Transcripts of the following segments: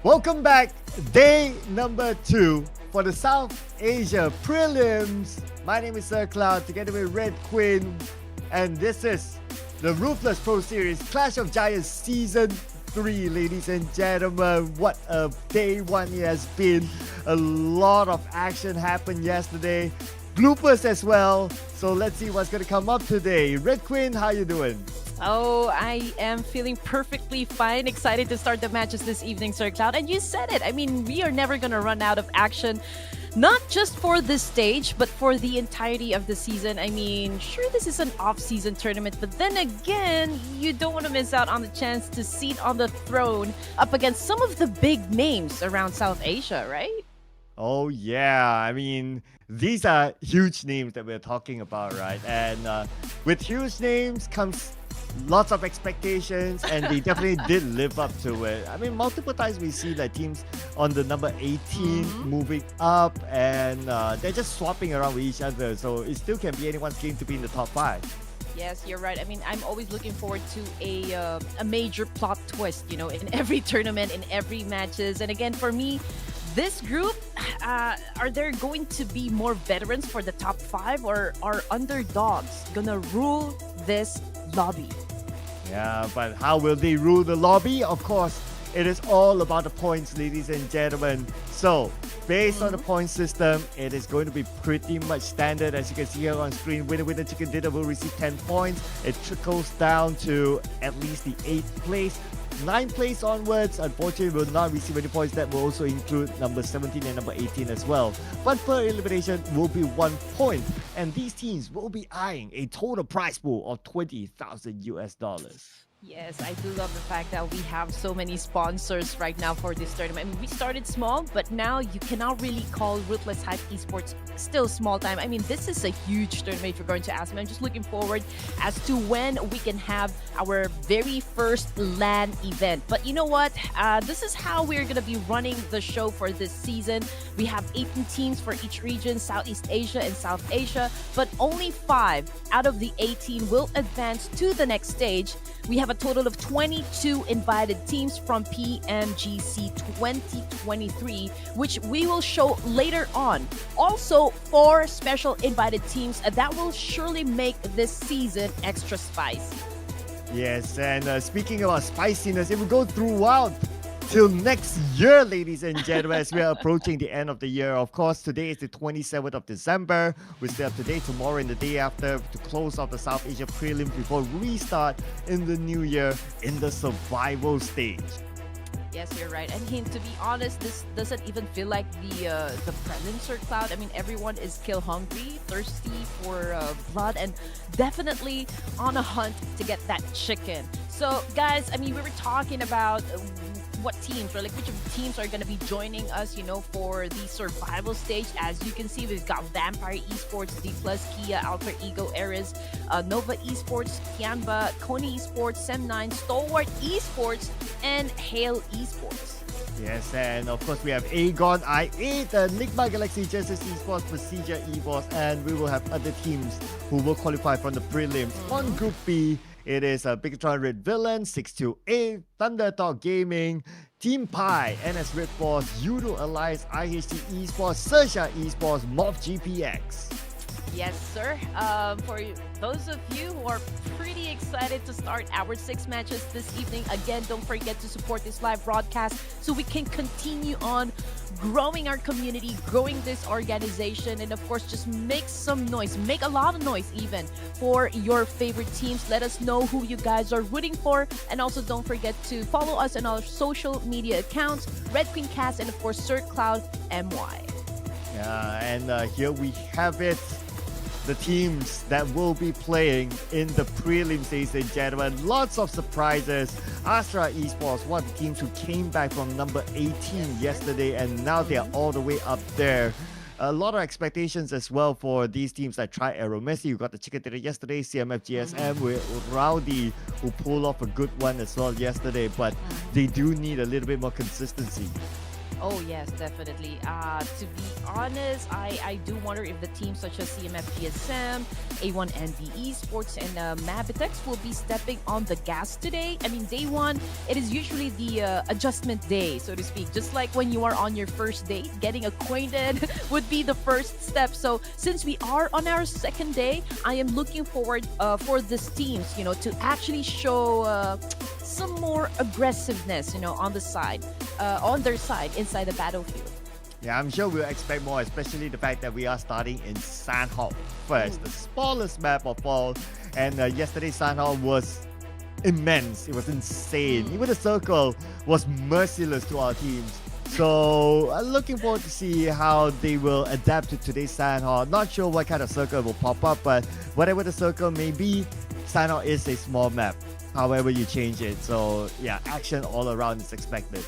Welcome back, day number 2 for the South Asia Prelims. My name is Sir Cloud, together with Red Queen, and this is the Ruthless Pro Series Clash of Giants Season 3, ladies and gentlemen. What a day 1 it has been. A lot of action happened yesterday, bloopers as well. So let's see what's going to come up today. Red Queen, how you doing? Oh, I am feeling perfectly fine. Excited to start the matches this evening, Sir Cloud. And you said it. I mean, we are never going to run out of action. Not just for this stage, but for the entirety of the season. I mean, sure, this is an off-season tournament, but then again, you don't want to miss out on the chance to sit on the throne up against some of the big names around South Asia, right? Oh yeah, I mean, these are huge names that we're talking about, right? And with huge names comes lots of expectations, and they definitely did live up to it. I mean, multiple times we see like teams on the number 18 moving up, and they're just swapping around with each other, so it still can be anyone's game to be in the top 5. Yes, you're right. I mean, I'm always looking forward to a major plot twist, you know, in every tournament, in every matches. And again, for me, this group, are there going to be more veterans for the top 5, or are underdogs gonna rule this lobby? Yeah, but how will they rule the lobby? Of course, it is all about the points, ladies and gentlemen. So, based on the point system, it is going to be pretty much standard. As you can see here on screen, winner chicken dinner will receive 10 points. It trickles down to at least the 8th place. 9th place onwards, unfortunately, will not receive any points. That will also include number 17 and number 18 as well. But per elimination will be 1 point, and these teams will be eyeing a total prize pool of $20,000. Yes, I do love the fact that we have so many sponsors right now for this tournament. I mean, we started small, but now you cannot really call Ruthless Hype Esports still small time. I mean, this is a huge tournament if you're going to ask me. I'm just looking forward as to when we can have our very first LAN event. But you know what? This is how we're going to be running the show for this season. We have 18 teams for each region, Southeast Asia and South Asia, but only 5 out of the 18 will advance to the next stage. We have a total of 22 invited teams from PMGC 2023, which we will show later on. Also, 4 special invited teams that will surely make this season extra spicy. Yes, and speaking about spiciness, it will go throughout till next year, ladies and gentlemen, as we are approaching the end of the year. Of course, today is the 27th of December. We still have today, tomorrow, and the day after to close off the South Asia Prelims before we start in the new year in the survival stage. Yes, you're right. I mean, to be honest, this doesn't even feel like the Prelims or Cloud. I mean, everyone is kill hungry, thirsty for blood, and definitely on a hunt to get that chicken. So, guys, I mean, we were talking about what teams, or like which of the teams are going to be joining us, you know, for the survival stage. As you can see, we've got Vampire Esports, D+, Kia, Alter Ego, Ares, Nova Esports, Tianba, Kony Esports, Sem9, Stalwart Esports, and Hale Esports. Yes, and of course we have Aegon, I8, Enigma Galaxy, Genesis Esports, Procedure Esports, and we will have other teams who will qualify from the prelims. On Group B, it is Bigatron Red Villain, 628, Thundertalk Gaming, Team Pi, NS Red Force, Judo Alliance, IHT Esports, Sersha Esports, Mob GPX. Yes, sir. For those of you who are pretty excited to start our 6 matches this evening, again, don't forget to support this live broadcast so we can continue on growing our community, growing this organization, and of course, just make some noise, make a lot of noise even for your favorite teams. Let us know who you guys are rooting for, and also don't forget to follow us on our social media accounts, Red Queen Cast, and of course, Sir Cloud MY. Yeah, and here we have it. The teams that will be playing in the prelims, ladies and gentlemen. Lots of surprises. ASTRA Esports, one of the teams who came back from number 18 yesterday, and now they are all the way up there. A lot of expectations as well for these teams like Tri-Arrow Messi, who got the chicken dinner yesterday, CMF GSM with Rowdy, who pulled off a good one as well yesterday, but they do need a little bit more consistency. Oh yes, definitely. To be honest, I do wonder if the teams such as CMF GSM, A1ND Esports, and MABETEX will be stepping on the gas today. I mean, day one, it is usually the adjustment day, so to speak. Just like when you are on your first date, getting acquainted would be the first step. So since we are on our second day, I am looking forward for these teams, to actually show some more aggressiveness, on their side inside the battlefield. Yeah, I'm sure we'll expect more, especially the fact that we are starting in SANHOK first, the smallest map of all. And yesterday's SANHOK was immense. It was insane. Even the circle was merciless to our teams. So I'm looking forward to see how they will adapt to today's SANHOK. Not sure what kind of circle will pop up, but whatever the circle may be, SANHOK is a small map. However you change it. So yeah, action all around is expected.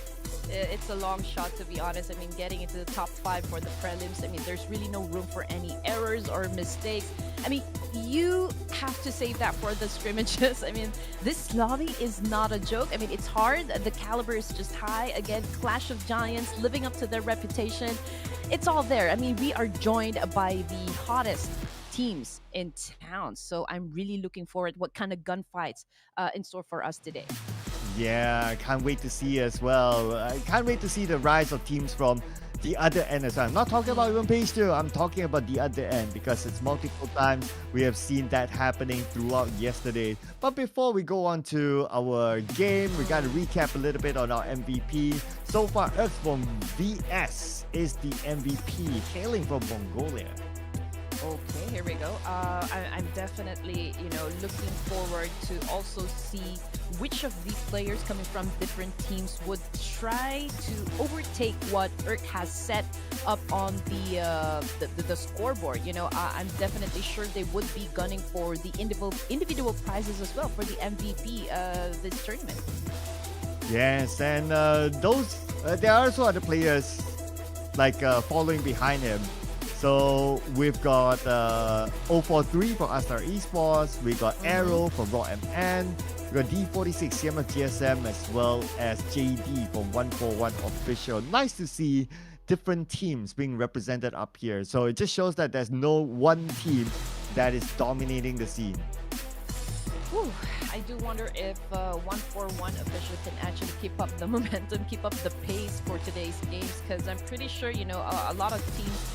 It's a long shot, to be honest. I mean, getting into the top 5 for the prelims, I mean, there's really no room for any errors or mistakes. I mean, you have to save that for the scrimmages. I mean, this lobby is not a joke. I mean, it's hard. The caliber is just high. Again, Clash of Giants, living up to their reputation. It's all there. I mean, we are joined by the hottest teams in town. So I'm really looking forward what kind of gunfights in store for us today. Yeah, I can't wait to see as well. I can't wait to see the rise of teams from the other end as well. I'm not talking about even page 2, I'm talking about the other end because it's multiple times we have seen that happening throughout yesterday. But before we go on to our game, we got to recap a little bit on our MVP. So far, Earth from VS is the MVP, hailing from Mongolia. Okay, here we go. I'm definitely, looking forward to also see which of the players coming from different teams would try to overtake what Urk has set up on the scoreboard. I'm definitely sure they would be gunning for the individual prizes as well for the MVP this tournament. Yes, and there are also other players like following behind him. So we've got 043 from ASTRA Esports, we got Arrow from Raw MN, we got D46 CMF GSM, as well as JD from 141 Official. Nice to see different teams being represented up here. So it just shows that there's no one team that is dominating the scene. Whew. I do wonder if 141 Official can actually keep up the momentum, keep up the pace for today's games, because I'm pretty sure, a lot of teams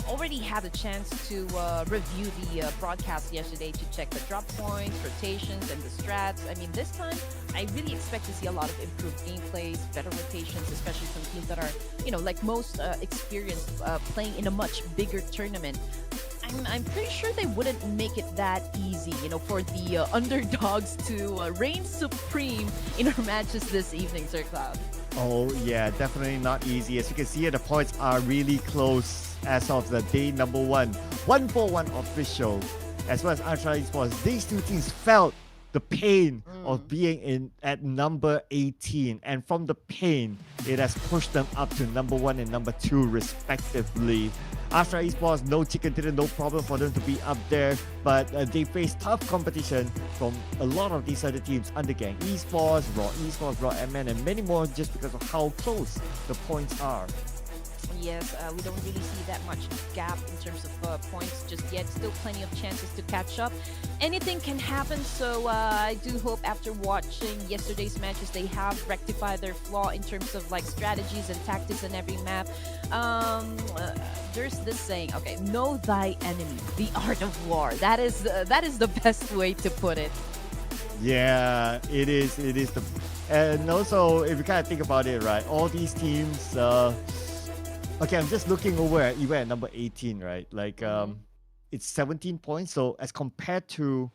already had a chance to review the broadcast yesterday to check the drop points, rotations, and the strats. I mean, this time, I really expect to see a lot of improved gameplays, better rotations, especially from teams that are, like most experienced playing in a much bigger tournament. I'm pretty sure they wouldn't make it that easy, for the underdogs to reign supreme in our matches this evening, Sir Cloud. Oh yeah, definitely not easy. As you can see here, the points are really close as of the day number 1. 141 Official, as well as ASTRA Esports. These two teams felt the pain of being at number 18. And from the pain, it has pushed them up to number 1 and number 2 respectively. ASTRA Esports, no chicken dinner, no problem for them to be up there, but they face tough competition from a lot of these other teams, Undergang Esports, Raw MN, and many more, just because of how close the points are. Yes, we don't really see that much gap in terms of points just yet. Still plenty of chances to catch up. Anything can happen, so I do hope after watching yesterday's matches they have rectified their flaw in terms of like strategies and tactics in every map. There's this saying, okay, know thy enemy, the art of war. That is the best way to put it. Yeah, it is. And also, if you kind of think about it, right, all these teams. Okay, I'm just looking over at even at number 18, right? Like, it's 17 points. So as compared to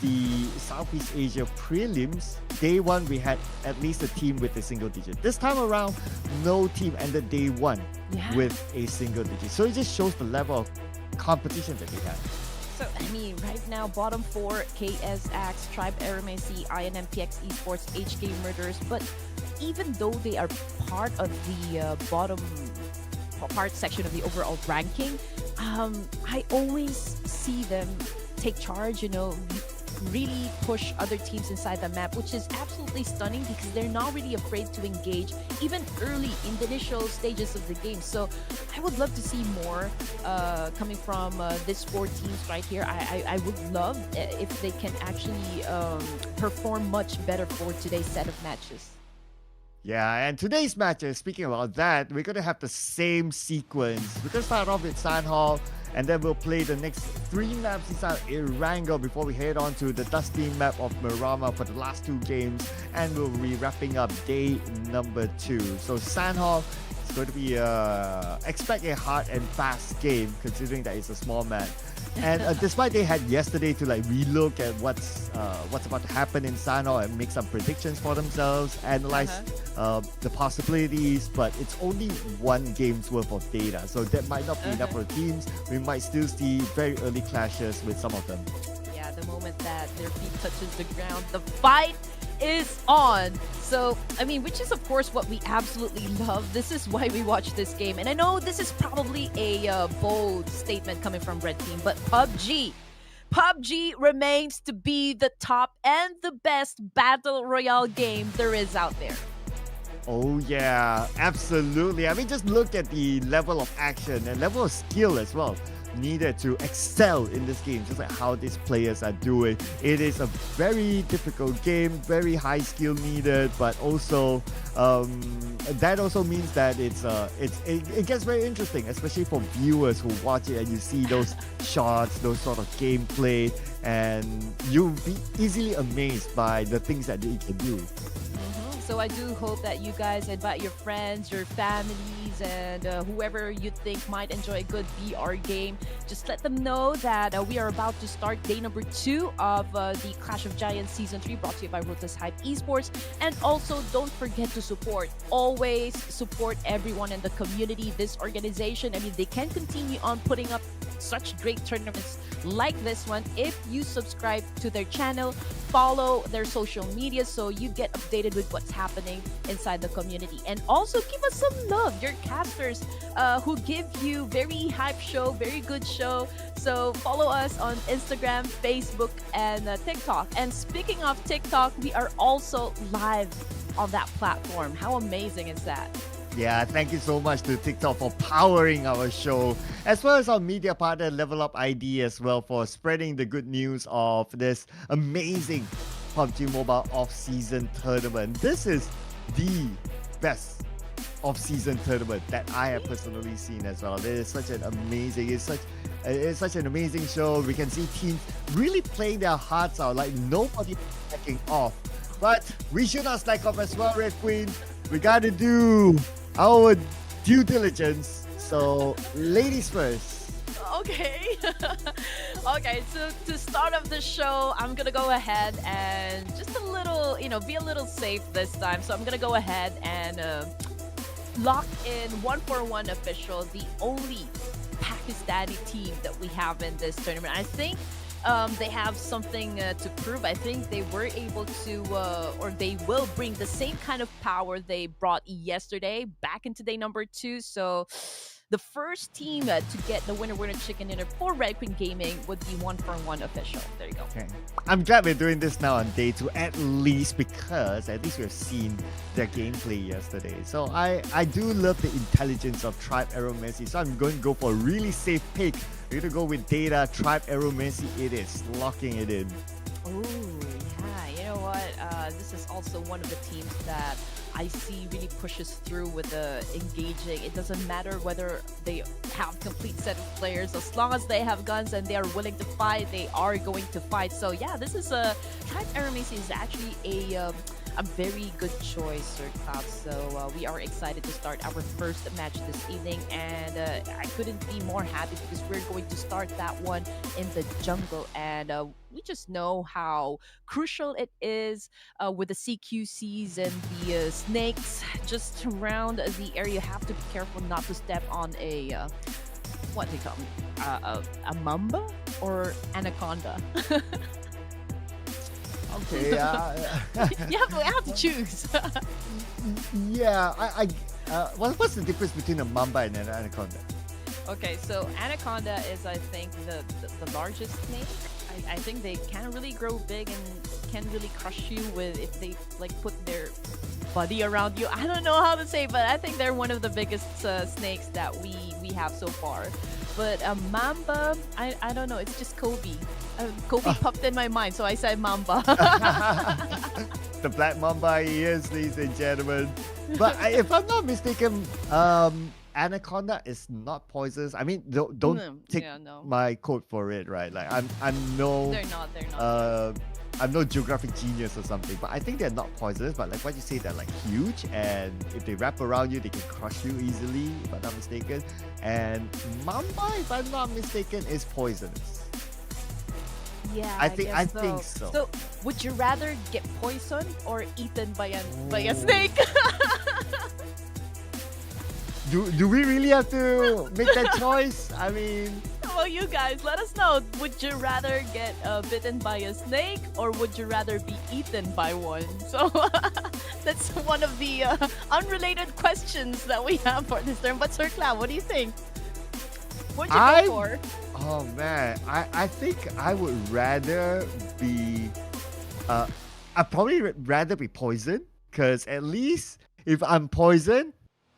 the Southeast Asia prelims, day 1 we had at least a team with a single digit. This time around, no team ended day 1 with a single digit. So it just shows the level of competition that they have. So, I mean, right now, bottom 4, KS Axe, Tribe Aramasi, INMPX Esports, HK Murderers. But even though they are part of the bottom part section of the overall ranking, I always see them take charge, really push other teams inside the map, which is absolutely stunning because they're not really afraid to engage even early in the initial stages of the game. So I would love to see more coming from these four teams right here. I would love if they can actually perform much better for today's set of matches. Yeah, and today's matches, speaking about that, we're going to have the same sequence. We're going to start off with SANHOK, and then we'll play the next 3 maps inside ERANGEL before we head on to the dusty map of MIRAMAR for the last 2 games, and we'll be wrapping up day number 2. So SANHOK is going to be, expect a hard and fast game, considering that it's a small map. And despite they had yesterday to like relook at what's about to happen in SANHOK and make some predictions for themselves, analyze the possibilities, but it's only 1 game's worth of data, so that might not be enough for teams. We might still see very early clashes with some of them. Yeah, the moment that their feet touches the ground, the fight is on. So, I mean, which is of course what we absolutely love. This is why we watch this game. And I know this is probably a bold statement coming from Red Team, but PUBG remains to be the top and the best battle royale game there is out there. Oh yeah, absolutely. I mean, just look at the level of action and level of skill as well needed to excel in this game, just like how these players are doing. It is a very difficult game, very high skill needed, but also that also means that it gets very interesting, especially for viewers who watch it and you see those shots, those sort of gameplay, and you'll be easily amazed by the things that they can do. So I do hope that you guys invite your friends, your families, and whoever you think might enjoy a good VR game. Just let them know that we are about to start day number 2 of the Clash of Giants Season 3, brought to you by Ruthless Esports. And also, don't forget to support. Always support everyone in the community, this organization. I mean, they can continue on putting up such great tournaments like this one if you subscribe to their channel, follow their social media so you get updated with what's happening inside the community. And also give us some love, your casters who give you very hype show, very good show. So follow us on Instagram, Facebook, and TikTok. And speaking of TikTok, we are also live on that platform. How amazing is that? Yeah, thank you so much to TikTok for powering our show, as well as our media partner Level Up ID as well for spreading the good news of this amazing PUBG Mobile off-season tournament. This is the best off-season tournament that I have personally seen as well. It is such an amazing, it's such an amazing show. We can see teams really playing their hearts out, like nobody backing off. But we should not slack off as well, Red Queen. We gotta do our due diligence. So, ladies first. Okay. Okay, so to start off the show, I'm gonna go ahead and just a little, be a little safe this time. So I'm gonna go ahead and lock in 141 official, the only Pakistani team that we have in this tournament. I think they have something to prove. I think they were able to, or they will bring the same kind of power they brought yesterday back into day number 2. So the first team to get the winner chicken dinner for Red Queen Gaming would be 141 official. There you go. Okay. I'm glad we're doing this now on day 2, at least because at least we've seen their gameplay yesterday. So I do love the intelligence of Tribe Arrow Messi. So I'm going to go for a really safe pick. We're going to go with Data, Tribe Arrow Messi. It is locking it in. Oh, yeah. You know what? This is also one of the teams that I see really pushes through with the engaging. It doesn't matter whether they have complete set of players. As long as they have guns and they are willing to fight, they are going to fight. So yeah, this is Tribe Arrow Messi is actually a very good choice, Sir Cloud. So we are excited to start our first match this evening, and I couldn't be more happy because we're going to start that one in the jungle, and we just know how crucial it is with the CQCs and the snakes just around the area. You have to be careful not to step on a what do you call them? A mamba or anaconda. Okay, you have to choose. Yeah, what's the difference between a mamba and an anaconda? Okay, so anaconda is, I think, the largest snake. I I think they can really grow big and can really crush you with if they like put their body around you. I don't know how to say, but I think they're one of the biggest snakes that we have so far. But Mamba, I don't know. It's just Kobe. Kobe popped in my mind, so I said Mamba. The Black Mamba he is, ladies and gentlemen. But if I'm not mistaken, Anaconda is not poisonous. I mean, don't take my quote for it, right? Like I'm no. They're not. I'm no geographic genius or something, but I think they're not poisonous. But like what you say, they're like huge, and if they wrap around you, they can crush you easily, if I'm not mistaken. And Mamba, if I'm not mistaken, is poisonous. Yeah, I think so. So, would you rather get poisoned or eaten by a snake? Do we really have to make that choice? I mean, well, you guys, let us know. Would you rather get bitten by a snake or would you rather be eaten by one? So that's one of the unrelated questions that we have for this term. But Sir Cloud, what do you think? What'd you go for? Oh man, I think I would rather be I'd probably rather be poisoned, because at least if I'm poisoned,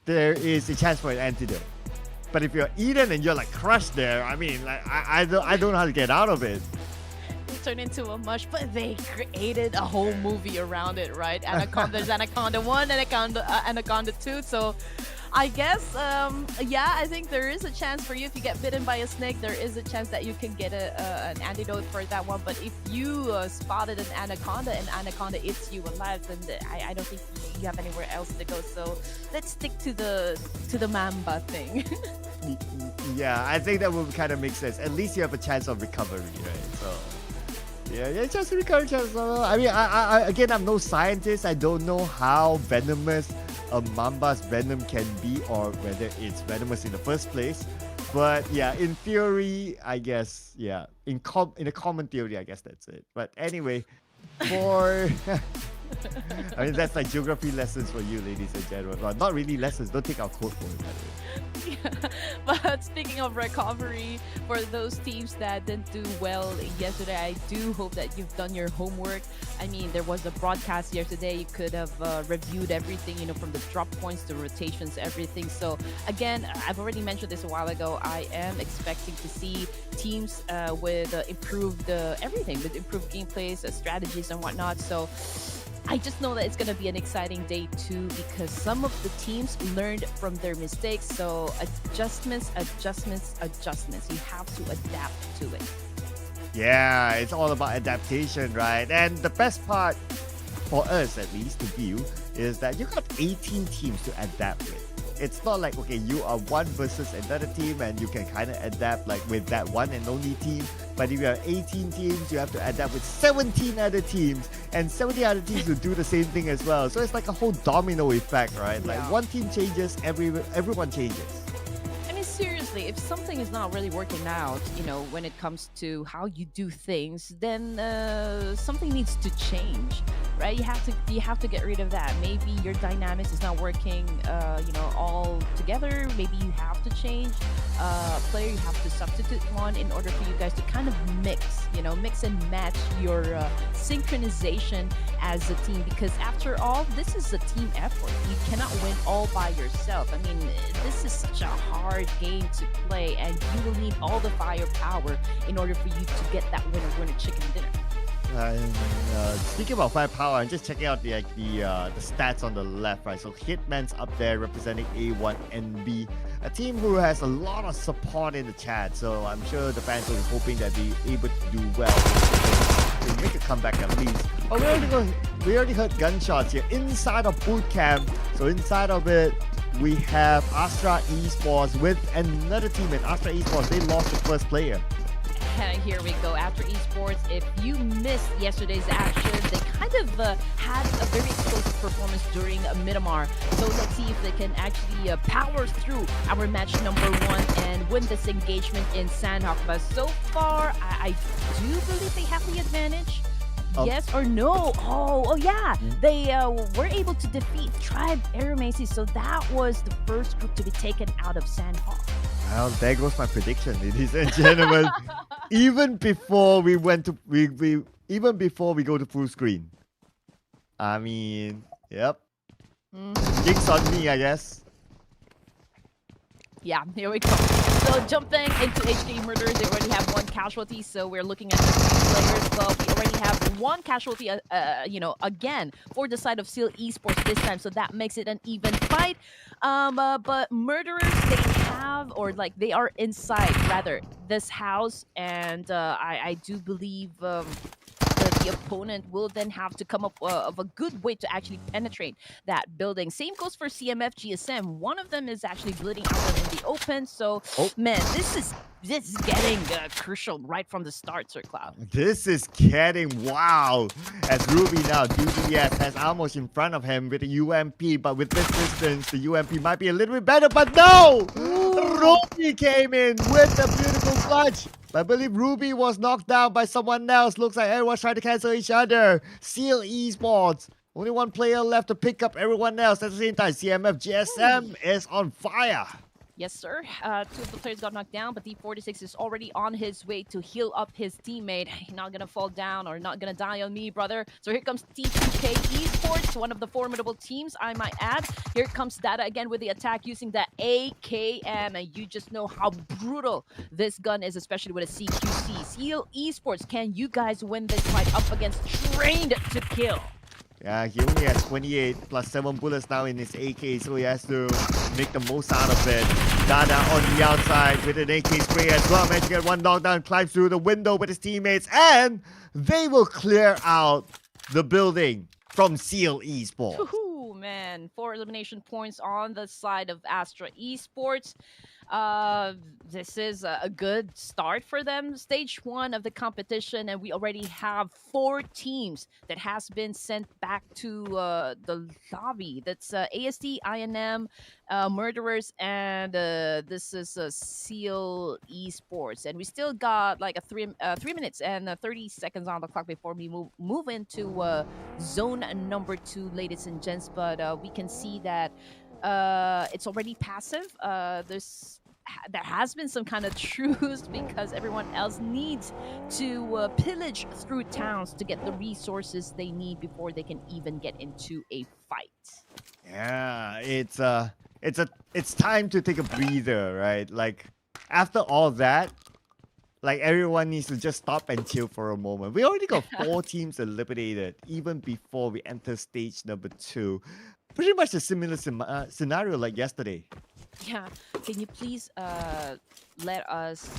there is a chance for an antidote. But if you're eaten and you're like crushed there, I mean, like I don't know how to get out of it. You turn into a mush, but they created a whole movie around it, right? There's Anaconda 1, Anaconda 2, so I guess, yeah, I think there is a chance for you if you get bitten by a snake. There is a chance that you can get an antidote for that one. But if you spotted an anaconda and anaconda eats you alive, then I don't think you have anywhere else to go. So let's stick to the mamba thing. Yeah, I think that would kind of make sense. At least you have a chance of recovery, right? So yeah, just recovery chance. I mean, again, I'm no scientist. I don't know how venomous a mamba's venom can be, or whether it's venomous in the first place. But yeah, in theory, I guess, yeah, in a common theory, I guess that's it. But anyway, for I mean, that's like geography lessons for you, ladies and gentlemen. Well, not really lessons. Don't take our quote for it, by the way. Yeah. But speaking of recovery, for those teams that didn't do well yesterday, I do hope that you've done your homework. I mean, there was a broadcast yesterday. You could have reviewed everything, you know, from the drop points to rotations, everything. So again, I've already mentioned this a while ago. I am expecting to see teams with improved everything, with improved gameplays, strategies, and whatnot. So I just know that it's going to be an exciting day too, because some of the teams learned from their mistakes. So adjustments. You have to adapt to it. Yeah, it's all about adaptation, right? And the best part, for us at least, to view, is that you got 18 teams to adapt with. It's not like, okay, you are one versus another team and you can kind of adapt like with that one and only team. But if you have 18 teams, you have to adapt with 17 other teams, and 70 other teams will do the same thing as well. So it's like a whole domino effect, right? Like one team changes, everyone changes. I mean, seriously, if something is not really working out, you know, when it comes to how you do things, then something needs to change, right? You have to get rid of that. Maybe your dynamics is not working, you know, all together. Maybe you have to change a player. You have to substitute one in order for you guys to kind of mix and match your synchronization as a team. Because after all, this is a team effort. You cannot win all by yourself. I mean, this is such a hard game to play, and you will need all the firepower in order for you to get that winner chicken dinner. Speaking about firepower, I'm just checking out the stats on the left, right? So Hitman's up there representing A1NB, a team who has a lot of support in the chat. So I'm sure the fans will be hoping that they're able to do well to make a comeback at least. Oh, we already heard gunshots here inside of boot camp. So inside of it, we have ASTRA Esports with another team. And ASTRA Esports, they lost the first player. Here we go. After Esports, if you missed yesterday's action, they kind of had a very explosive performance during MIRAMAR. So let's see if they can actually power through our match number 1 and win this engagement in SANHOK. But so far, I do believe they have the advantage. Yes or no? Oh yeah. They were able to defeat Tribe Aeramacy, so that was the first group to be taken out of SANHOK. Well, there goes my prediction, ladies and gentlemen. Even before we went to even before we go to full screen. I mean, yep. Jinx on me, I guess. Yeah, here we go. So jumping into HK Murder, they already have one casualty, so we're looking at the three players, but we already have one casualty, again, for the side of Seal Esports this time, so that makes it an even fight. But Murderers, they have, or like, they are inside, rather, this house, and I do believe the opponent will then have to come up of a good way to actually penetrate that building. Same goes for CMF GSM. One of them is actually bleeding out in the open. So, man, this is getting crucial right from the start, Sir Cloud. This is getting wow. As Ruby now, DBS has almost in front of him with the UMP, but with this distance, the UMP might be a little bit better, but no! Ruby came in with a beautiful clutch. I believe Ruby was knocked down by someone else. Looks like everyone's trying to cancel each other. Seal Esports. Only one player left to pick up everyone else. At the same time, CMF GSM is on fire. Yes, sir. Two of the players got knocked down, but D46 is already on his way to heal up his teammate. He's not gonna fall down or not gonna die on me, brother. So here comes T2K Esports, one of the formidable teams, I might add. Here comes Data again with the attack using the AKM, and you just know how brutal this gun is, especially with a CQC. Seal Esports, can you guys win this fight up against Trained to Kill? Yeah, he only has 28 plus 7 bullets now in his AK, so he has to make the most out of it. Dada on the outside with an AK spray as well. Managed to get one knockdown, climbs through the window with his teammates, and they will clear out the building from Seal Esports. Ooh, man, 4 elimination points on the side of Astra Esports. This is a good start for them. Stage 1 of the competition, and we already have 4 teams that has been sent back to the lobby. That's AST, INM, Murderers, and this is Seal Esports. And we still got like a 3 minutes and 30 seconds on the clock before we move into zone number 2, ladies and gents. But we can see that it's already passive. There has been some kind of truce because everyone else needs to pillage through towns to get the resources they need before they can even get into a fight. Yeah, it's time to take a breather, right? Like after all that, like everyone needs to just stop and chill for a moment. We already got 4 teams eliminated even before we enter stage number 2. Pretty much a similar scenario like yesterday. Yeah, can you please let us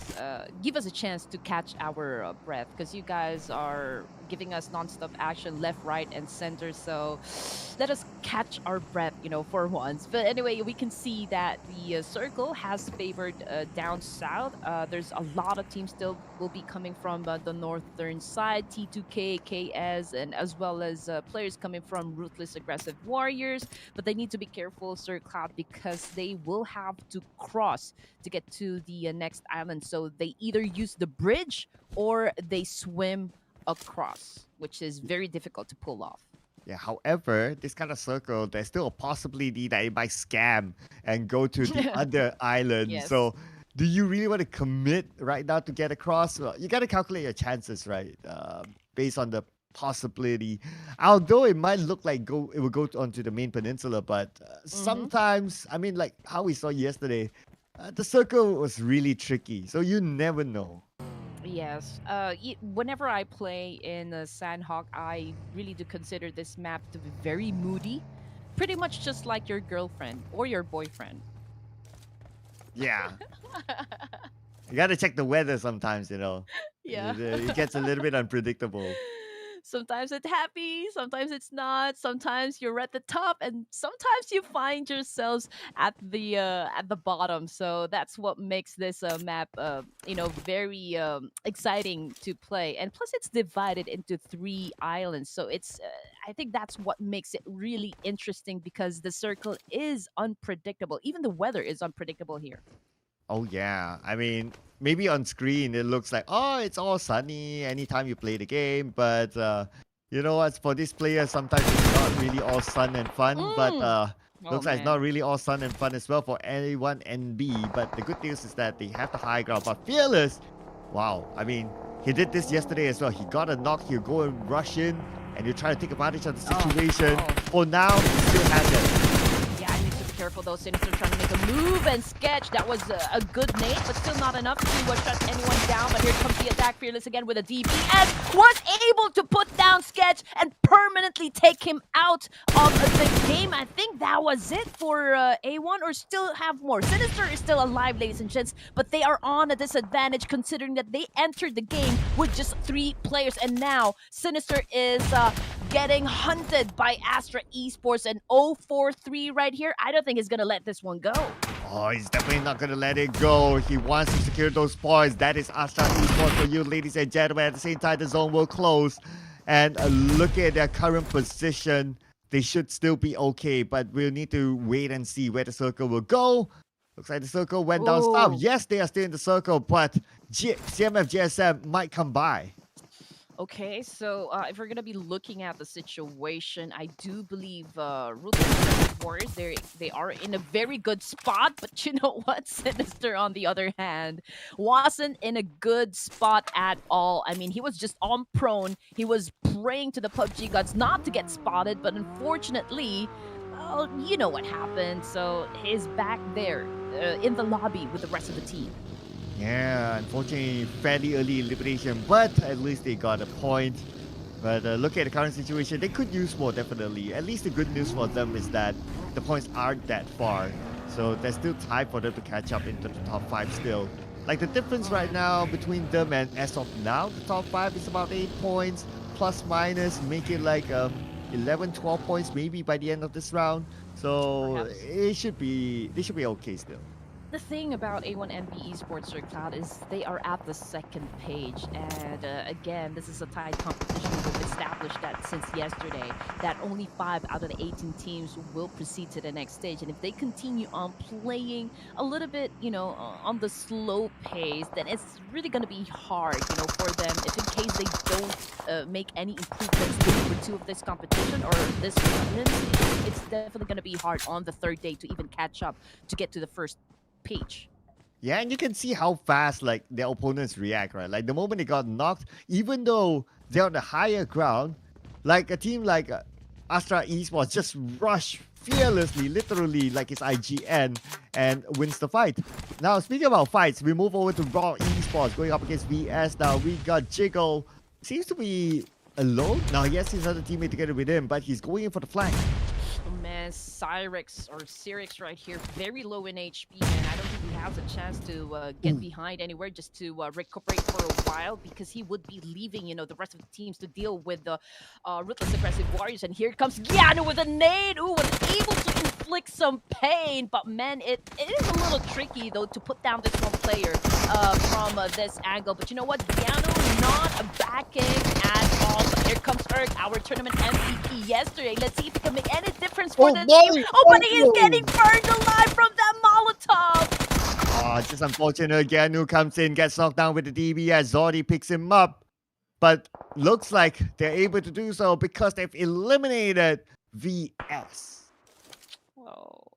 give us a chance to catch our breath, because you guys are giving us non-stop action left, right, and center, so let us catch our breath, for once. But anyway, we can see that the circle has favored down south. There's a lot of teams still will be coming from the northern side, T2K, KS, and as well as players coming from Ruthless Aggressive Warriors, but they need to be careful, Sir Cloud, because they will have to cross to get to the next island. So they either use the bridge or they swim across, which is very difficult to pull off. Yeah, however, this kind of circle, there's still a possibility that it might scam and go to the other island. Yes. So do you really want to commit right now to get across? Well, you got to calculate your chances, right? Based on the possibility. Although it might look like it will go onto the main peninsula, but sometimes, I mean, like how we saw yesterday, the circle was really tricky. So you never know. Yes. Whenever I play in SANHOK, I really do consider this map to be very moody. Pretty much just like your girlfriend or your boyfriend. Yeah. You got to check the weather sometimes, Yeah. It gets a little bit unpredictable. Sometimes it's happy, sometimes it's not. Sometimes you're at the top, and sometimes you find yourselves at the bottom. So that's what makes this map, very exciting to play. And plus, it's divided into 3 islands. So it's, I think that's what makes it really interesting, because the circle is unpredictable. Even the weather is unpredictable here. Oh yeah, I mean, maybe on screen it looks like, oh, it's all sunny anytime you play the game, but you know what? For these players, sometimes it's not really all sun and fun. But Oh Looks like it's not man. really all sun and fun as well for A1 and B, but the good news is that they have the high ground. But Fearless, wow, I mean, he did this yesterday as well. He got a knock, he'll go and rush in, and he'll try to take advantage of the situation. Oh. For now, he still has it. Yeah, I need to be careful though. Sinister trying to make a move and Sketch. That was a good nade, but still not enough to shut anyone down. But here comes the attack. Fearless again with a DP and was able to put down Sketch and permanently take him out of the game. I think that was it for A1, or still have more. Sinister is still alive, ladies and gents, but they are on a disadvantage considering that they entered the game with just 3 players, and now Sinister is getting hunted by Astra Esports, and 0-4-3 right here. I don't think he's gonna let this one go. Oh, he's definitely not going to let it go. He wants to secure those points. That is Astra Esports for you, ladies and gentlemen. At the same time, the zone will close. And look at their current position. They should still be okay, but we'll need to wait and see where the circle will go. Looks like the circle went down south. Yes, they are still in the circle, but CMF GSM might come by. Okay, so if we're gonna be looking at the situation, I do believe Ruthless Warriors, they are in a very good spot, but you know what? Sinister, on the other hand, wasn't in a good spot at all. I mean, he was just on prone. He was praying to the PUBG gods not to get spotted, but unfortunately, well, you know what happened. So he's back there in the lobby with the rest of the team. Yeah, unfortunately, fairly early elimination, but at least they got a point. But look at the current situation, they could use more, definitely. At least the good news for them is that the points aren't that far. So there's still time for them to catch up into the top 5 still. Like the difference right now between them and as of now, the top 5 is about 8 points, plus minus, make it like 11, 12 points maybe by the end of this round. So they should be okay still. The thing about A1NB Esports or Cloud is they are at the second page, and again, this is a tight competition. We've established that since yesterday, that only 5 out of the 18 teams will proceed to the next stage, and if they continue on playing a little bit, you know, on the slow pace, then it's really going to be hard, you know, for them, if in case they don't make any improvements in number 2 of this competition or this prelims, it's definitely going to be hard on the 3rd day to even catch up to get to the first page. Yeah, and you can see how fast like their opponents react, right? Like the moment they got knocked, even though they're on the higher ground, like a team like Astra Esports just rush fearlessly, literally like it's IGN, and wins the fight. Now, speaking about fights, we move over to Raw Esports going up against VS. Now we got Jiggle, seems to be alone. Now he has his other teammate together with him, but he's going in for the flank. Oh man, Cyrix right here, very low in HP, and I don't think he has a chance to get behind anywhere just to recuperate for a while, because he would be leaving, you know, the rest of the teams to deal with the Ruthless aggressive Warriors. And here comes Giano with a nade. Ooh, was able to inflict some pain, but man, it is a little tricky though to put down this one player from this angle. But you know what, Giano not backing at all. But here comes Erg, our tournament MVP yesterday. Let's see if he can make any difference for the team. Oh, but he is getting burned alive from that Molotov. Oh, just unfortunate. Ganu comes in, gets knocked down with the DB as Zordi picks him up. But looks like they're able to do so because they've eliminated VS. Whoa.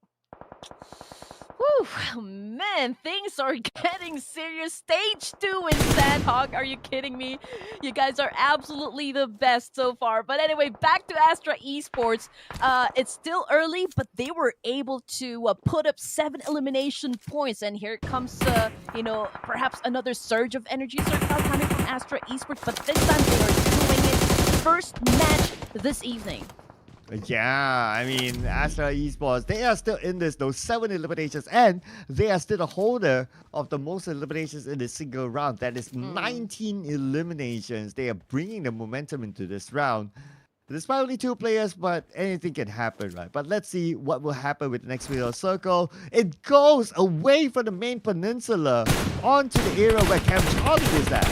Whew, man, things are getting serious. Stage 2 in SANHOK. Are you kidding me? You guys are absolutely the best so far. But anyway, back to Astra Esports. It's still early, but they were able to put up 7 elimination points. And here comes, you know, perhaps another surge of energy coming from Astra Esports. But this time they are doing it. First match this evening. Yeah, I mean, Astra Esports, they are still in this, those 7 eliminations, and they are still the holder of the most eliminations in a single round. That is 19 eliminations. They are bringing the momentum into this round. Despite only 2 players, but anything can happen, right? But let's see what will happen with the next middle circle. It goes away from the main peninsula onto the area where Camp Charlie is at.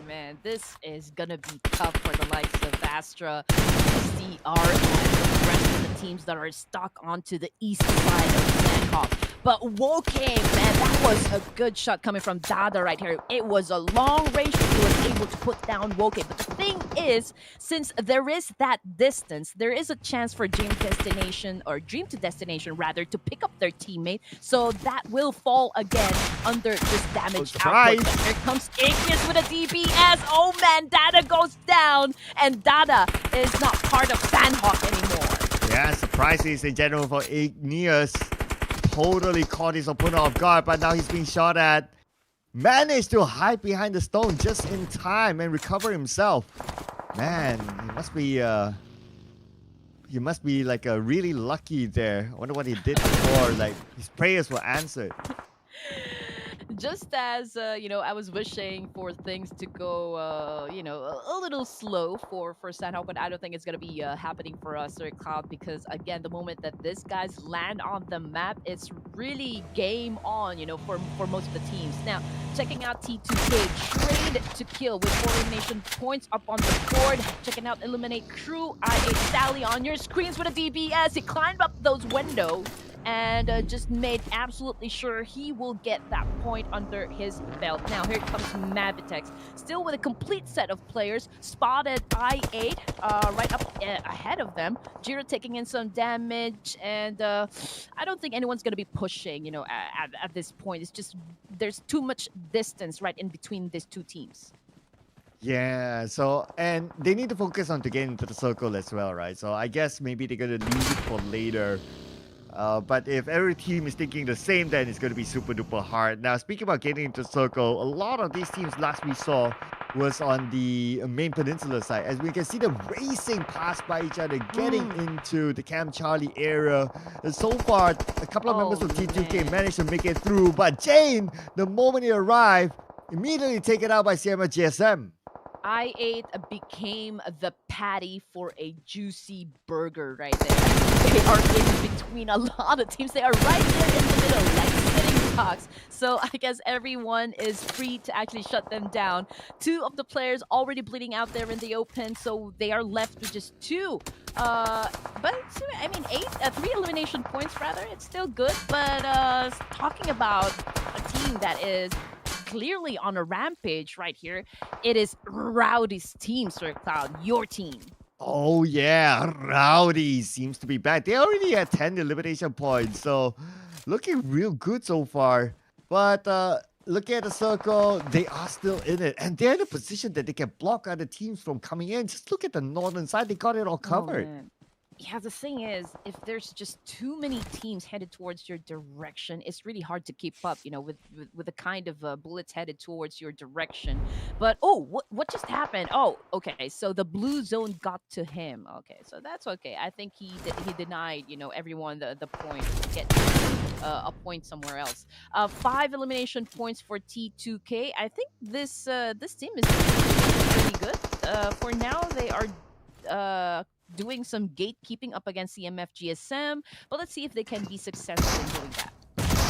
Man, this is gonna be tough for the likes of Astra, SDR, and the rest of the teams that are stuck onto the east side of SANHOK. But Woke, man, that was a good shot coming from Dada right here. It was a long range. He was able to put down Woke. But the thing is, since there is that distance, there is a chance for Dream to Destination rather, to pick up their teammate. So that will fall again under this damage output. But here comes Ignis with a DPS. Oh man, Dada goes down. And Dada is not part of SANHOK anymore. Yeah, surprises in general for Ignis. Totally caught his opponent off guard, but now he's being shot at. Managed to hide behind the stone just in time and recover himself. Man, he must be like really lucky there. I wonder what he did before. Like his prayers were answered. Just as I was wishing for things to go, a little slow for SANHOK, but I don't think it's gonna be happening for us or Cloud, because again, the moment that these guys land on the map, it's really game on, for most of the teams. Now, checking out T2K, trade to kill with 4 elimination points up on the board. Checking out Eliminate Crew, IA Sally on your screens with a DPS. He climbed up those windows and just made absolutely sure he will get that point under his belt. Now here comes MABETEX, still with a complete set of players, spotted I8 right up ahead of them. Jiro taking in some damage, and I don't think anyone's going to be pushing, at this point. It's just there's too much distance right in between these two teams. Yeah, so, and they need to focus on to get into the circle as well, right? So I guess maybe they're going to leave it for later. But if every team is thinking the same, then it's going to be super duper hard. Now, speaking about getting into circle, a lot of these teams last we saw was on the main peninsula side. As we can see them racing past by each other, getting into the Camp Charlie area. And so far, a couple of members of T2K managed to make it through. But Jane, the moment he arrived, immediately taken out by CMF GSM. I8 became the patty for a juicy burger right there. They are in between a lot of teams. They are right there in the middle, like sitting ducks. So I guess everyone is free to actually shut them down. 2 of the players already bleeding out there in the open, so they are left with just 2. But I mean, 3 elimination points rather. It's still good, but talking about a team that is clearly on a rampage right here, it is Rowdy's team, Sir Cloud, your team. Oh yeah, Rowdy seems to be back. They already had 10 elimination points, so looking real good so far. But looking at the circle, they are still in it, and they're in a position that they can block other teams from coming in. Just look at the northern side, they got it all covered. Oh, yeah, the thing is, if there's just too many teams headed towards your direction, it's really hard to keep up, with the kind of bullets headed towards your direction. But, oh, what just happened? Oh, okay, so the blue zone got to him. Okay, so that's okay. I think he denied, everyone the point to get a point somewhere else. 5 elimination points for T2K. I think this team is pretty good. For now, they are doing some gatekeeping up against CMF GSM, but let's see if they can be successful in doing that.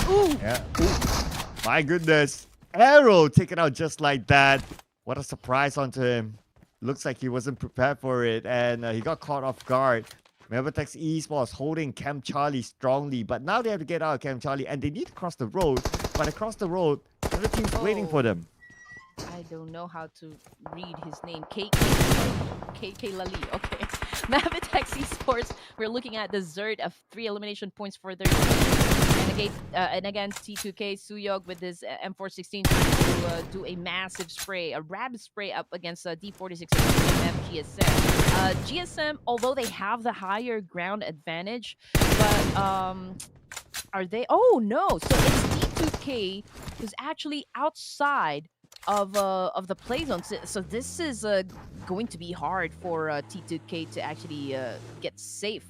Ooh! Yeah. Ooh. My goodness. Arrow taken out just like that. What a surprise onto him. Looks like he wasn't prepared for it, and he got caught off guard. MABETEX Esports holding Camp Charlie strongly, but now they have to get out of Camp Charlie, and they need to cross the road. But across the road, the other team's waiting for them. I don't know how to read his name. KK Lali. Okay. MABETEX Esports. We're looking at the Zerd of 3 elimination points for their team. And again, T2K Suyog with his M416 trying to do a massive spray, a rapid spray up against D46 and GSM. GSM, although they have the higher ground advantage, but are they? Oh no! So it's T2K who's actually outside of the play zone. So this is going to be hard for T2K to actually get safe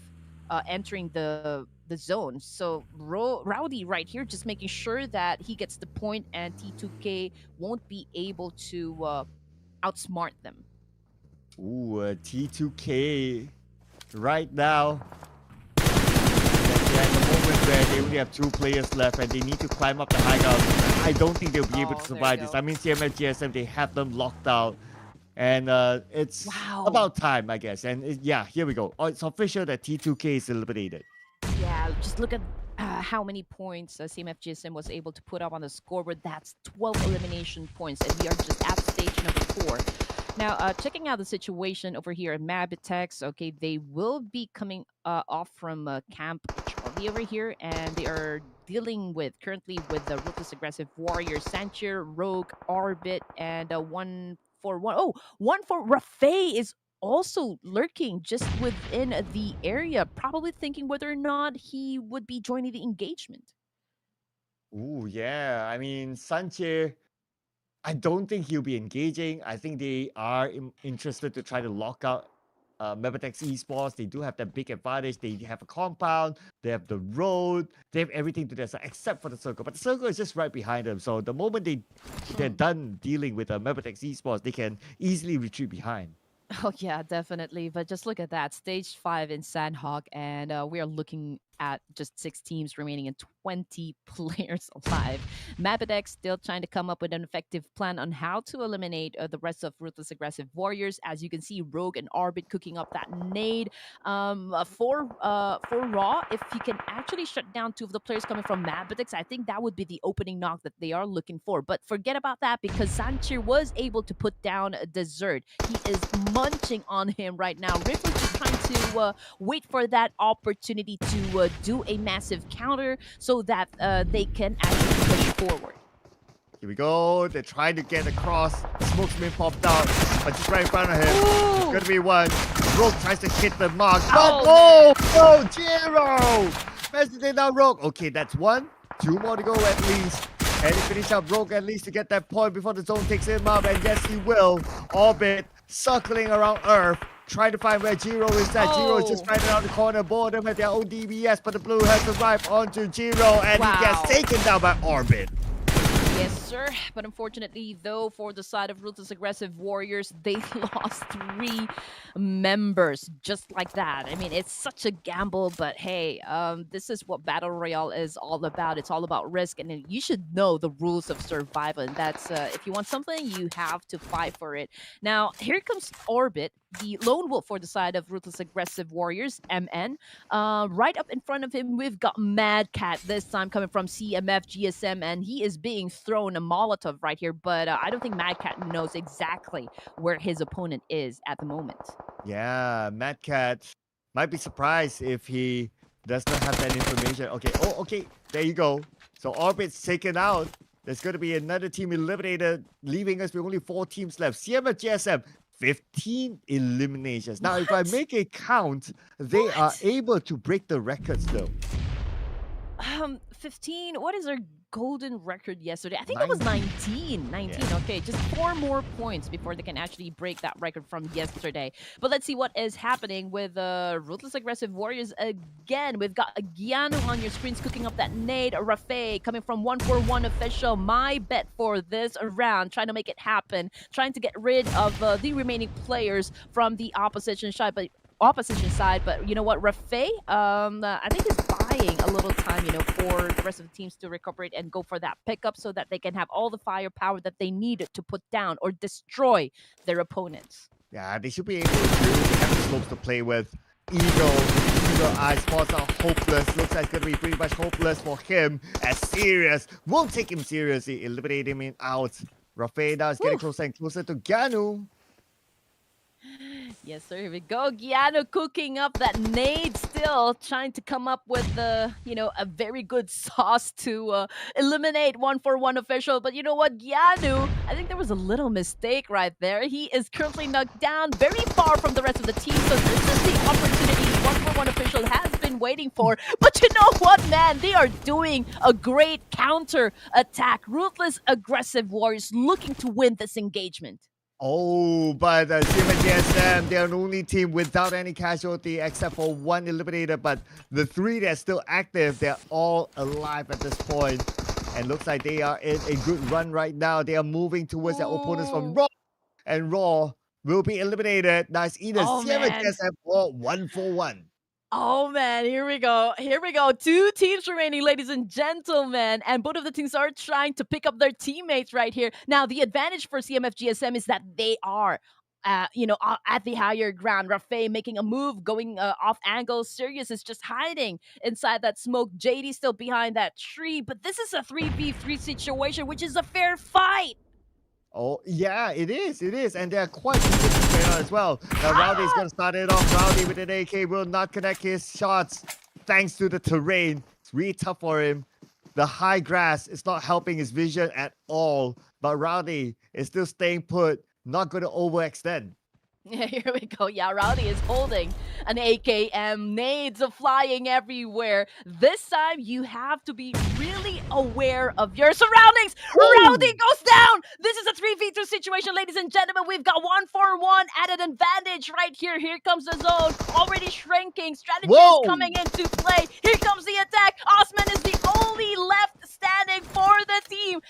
entering the zone. So Rowdy right here just making sure that he gets the point and T2K won't be able to outsmart them. Ooh, T2K right now. At the moment where they only have 2 players left and they need to climb up the high ground, I don't think they'll be able to survive this. I mean, CMF GSM, they have them locked out. And it's Wow. about time, I guess. And yeah, here we go. Oh, it's official that T2K is eliminated. Yeah, just look at how many points CMF was able to put up on the scoreboard. That's 12 elimination points, and we are just at stage number 4. Now, checking out the situation over here at MABETEX, okay, they will be coming off from Camp Charlie over here, and they are dealing with currently with the Ruthless Aggressive Warrior, Sancher, Rogue, Orbit, and one for one. Oh, one for Rafay is also lurking just within the area, probably thinking whether or not he would be joining the engagement. Ooh, yeah. I mean, Sanche, I don't think he'll be engaging. I think they are interested to try to lock out MABETEX Esports. They do have that big advantage. They have a compound, they have the road, they have everything to their side except for the circle. But the circle is just right behind them. So the moment they're done dealing with MABETEX Esports, they can easily retreat behind. Oh yeah, definitely. But just look at that, stage 5 in SANHOK, and we are looking at just 6 teams remaining and 20 players alive. MABETEX still trying to come up with an effective plan on how to eliminate the rest of Ruthless Aggressive Warriors. As you can see, Rogue and Orbit cooking up that nade. For Raw, if he can actually shut down 2 of the players coming from MABETEX, I think that would be the opening knock that they are looking for. But forget about that, because Sanchir was able to put down Desert. He is munching on him right now. Riffle just trying to wait for that opportunity to do a massive counter so that they can actually push forward. Here we go. They're trying to get across. Smoke's popped out, but just right in front of him. It's Ooh. gonna be one. Rogue tries to hit the mark. Oh, Oh, Jiro! Messes it down Rogue. Okay, that's one. 2 more to go at least. And he finish up Rogue at least to get that point before the zone takes him up. And yes, he will. Orbit circling around Earth, trying to find where Jiro is at. Jiro is just right around the corner, board them at their own DBS, but the blue has arrived onto Jiro, and he gets taken down by Orbit. Yes, sir. But unfortunately, though, for the side of Ruthless Aggressive Warriors, they lost 3 members just like that. I mean, it's such a gamble, but hey, this is what Battle Royale is all about. It's all about risk, and you should know the rules of survival. And that's if you want something, you have to fight for it. Now, here comes Orbit, the lone wolf for the side of Ruthless Aggressive Warriors, MN. Right up in front of him, we've got Mad Cat this time coming from CMF GSM, and he is being thrown a Molotov right here, but I don't think Mad Cat knows exactly where his opponent is at the moment. Yeah, Mad Cat might be surprised if he does not have that information. Okay, okay, there you go. So Orbit's taken out. There's going to be another team eliminated, leaving us with only 4 teams left. CMF GSM, 15 eliminations. Now, if I make a count, they are able to break the records though. 15. What is our golden record yesterday? I think it was 19. 19. Yeah. Okay, just 4 more points before they can actually break that record from yesterday. But let's see what is happening with Ruthless Aggressive Warriors again. We've got Gianu on your screens cooking up that nade. Rafay coming from 141 official. My bet for this round, trying to make it happen, trying to get rid of the remaining players from the opposition side. But you know what, Rafay, I think he's buying a little time, for the rest of the teams to recuperate and go for that pickup so that they can have all the firepower that they need to put down or destroy their opponents. Yeah, they should be able to. They have the slopes to play with. Eagle Eye spots are hopeless. Looks like it's going to be pretty much hopeless for him. As Serious won't take him seriously. Eliminate him out. Rafay now is getting closer and closer to Gianu. Yes, sir. Here we go. Gianu cooking up that nade still, trying to come up with a very good sauce to eliminate 141 official. But you know what, Gianu, I think there was a little mistake right there. He is currently knocked down very far from the rest of the team. So this is the opportunity 141 official has been waiting for. But you know what, man? They are doing a great counter attack. Ruthless Aggressive Warriors looking to win this engagement. Oh, but CMF, they're the only team without any casualty except for 1 eliminated. But the 3 that are still active, they're all alive at this point. And looks like they are in a good run right now. They are moving towards their opponents from Raw. And Raw will be eliminated. Now it's either CMF or 141. Oh man, here we go. Here we go. 2 teams remaining, ladies and gentlemen. And both of the teams are trying to pick up their teammates right here. Now, the advantage for CMF GSM is that they are at the higher ground. Rafe making a move, going off angle. Sirius is just hiding inside that smoke. JD still behind that tree, but this is a 3v3 situation, which is a fair fight. Oh, yeah, it is. It is. And they're quite eager to as well. Now, Rowdy is going to start it off. Rowdy with an AK will not connect his shots thanks to the terrain. It's really tough for him. The high grass is not helping his vision at all. But Rowdy is still staying put, not going to overextend. Yeah, here we go. Yeah, Rowdy is holding an AKM. Nades are flying everywhere. This time, you have to be really aware of your surroundings. Ooh. Rowdy goes down. This is a 3v2 situation, ladies and gentlemen. We've got 1-for-1 added advantage right here. Here comes the zone. Already shrinking. Strategy is coming into play. Here comes the attack. Osman is the only left standing for the team.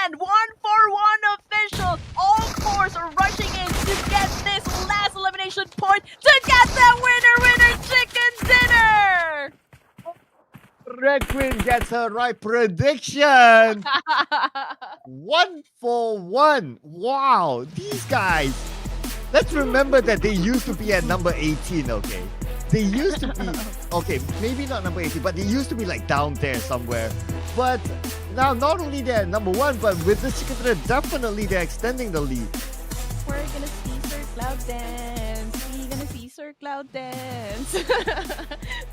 And 1-for-1 official. All fours are rushing in to get this last elimination point to get that winner chicken dinner. Red Queen gets her right prediction. 1-for-1. Wow, these guys. Let's remember that they used to be at number 18, okay? They used to be, okay, maybe not number 18, but they used to be like down there somewhere. But now not only they're at number 1, but with this chicken dinner, definitely they're extending the lead. We're gonna see Sir Cloud dance. We're gonna see Sir Cloud dance.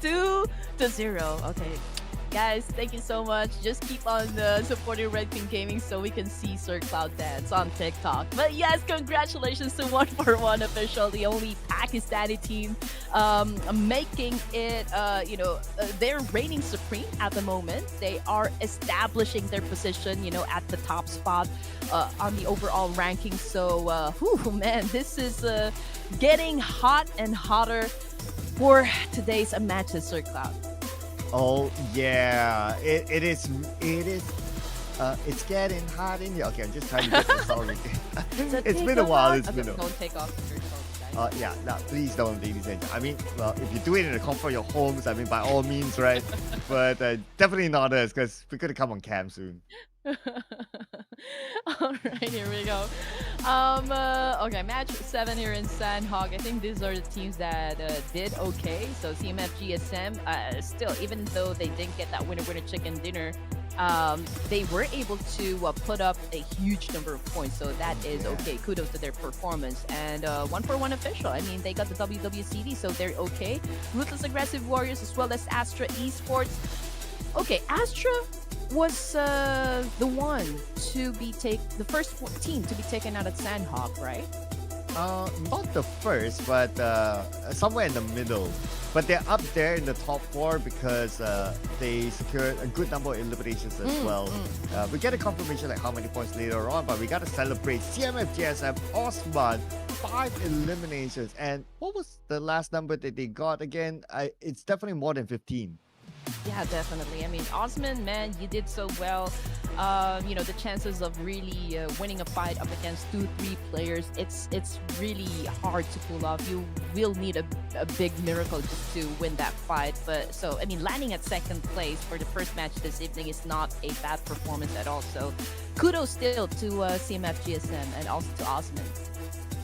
2-0. Okay. Guys, thank you so much. Just keep on supporting Red King Gaming so we can see Sir Cloud dance on TikTok. But yes, congratulations to 1-for-1 official, the only Pakistani team making it, they're reigning supreme at the moment. They are establishing their position, at the top spot on the overall ranking. So, man, this is getting hot and hotter for today's matches, Sir Cloud. Oh yeah, it is. It's getting hot in here. Okay, I'm just trying to get this song again. It's been a while. It's been a while. Don't take off your clothes, guys. Yeah, no, please don't, ladies and gentlemen. I mean, well, if you do it in the comfort of your homes, I mean, by all means, right? But definitely not us, because we're gonna come on cam soon. All right, here we go. Okay, match 7 here in SANHOK. I think these are the teams that did okay. So CMF GSM, still, even though they didn't get that winner chicken dinner, they were able to put up a huge number of points. So that is okay. Kudos to their performance. And 1-for-1 official. I mean, they got the WWCD, so they're okay. Ruthless Aggressive Warriors as well as ASTRA Esports. Okay, ASTRA was the one to be the first team to be taken out at SANHOK, right? Not the first, but somewhere in the middle. But they're up there in the top 4 because they secured a good number of eliminations as well. We get a confirmation like how many points later on, but we got to celebrate CMF GSM Osman 5 eliminations. And what was the last number that they got again? It's definitely more than 15. Yeah, definitely. I mean, Osman, man, you did so well. The chances of really winning a fight up against 2-3 players, it's really hard to pull off. You will need a big miracle just to win that fight. But so, I mean, landing at second place for the first match this evening is not a bad performance at all. So kudos still to CMF GSM and also to Osman.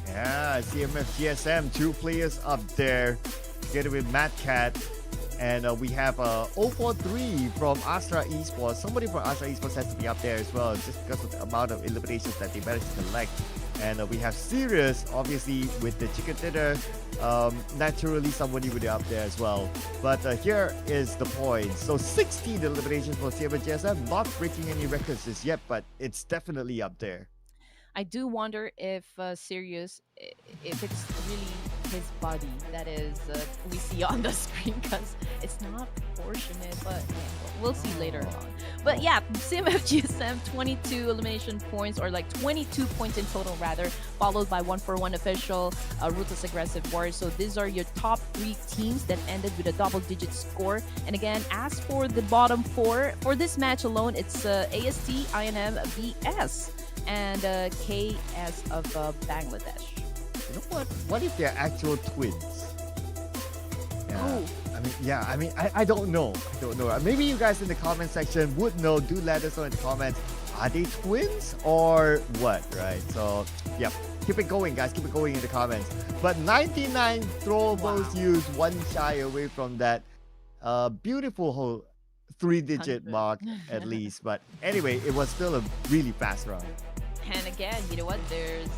Yeah, CMF GSM, 2 players up there together with Mad Cat. And we have 043 from ASTRA Esports. Somebody from ASTRA Esports has to be up there as well, just because of the amount of eliminations that they managed to collect. And we have Sirius, obviously, with the chicken dinner. Naturally, somebody would be up there as well. But here is the point. So 16 eliminations for CMF not breaking any records just yet, but it's definitely up there. I do wonder if Sirius, if it's really his body that is we see on the screen, because it's not proportionate, but we'll see later on. But yeah, CMF GSM 22 elimination points, or like 22 points in total rather, followed by 1-for-1 official, Ruthless Aggressive Warriors. So these are your top 3 teams that ended with a double-digit score. And again, as for the bottom 4 for this match alone, it's AST, INM, BS, and KS of Bangladesh. You know what? What if they're actual twins? Yeah. I don't know. Maybe you guys in the comment section would know. Do let us know in the comments. Are they twins or what? Right. So, yeah. Keep it going, guys. Keep it going in the comments. But 99 throwables Wow. used, one shy away from that beautiful whole 3-digit 100. mark at least. But anyway, it was still a really fast round. And again, you know what? There's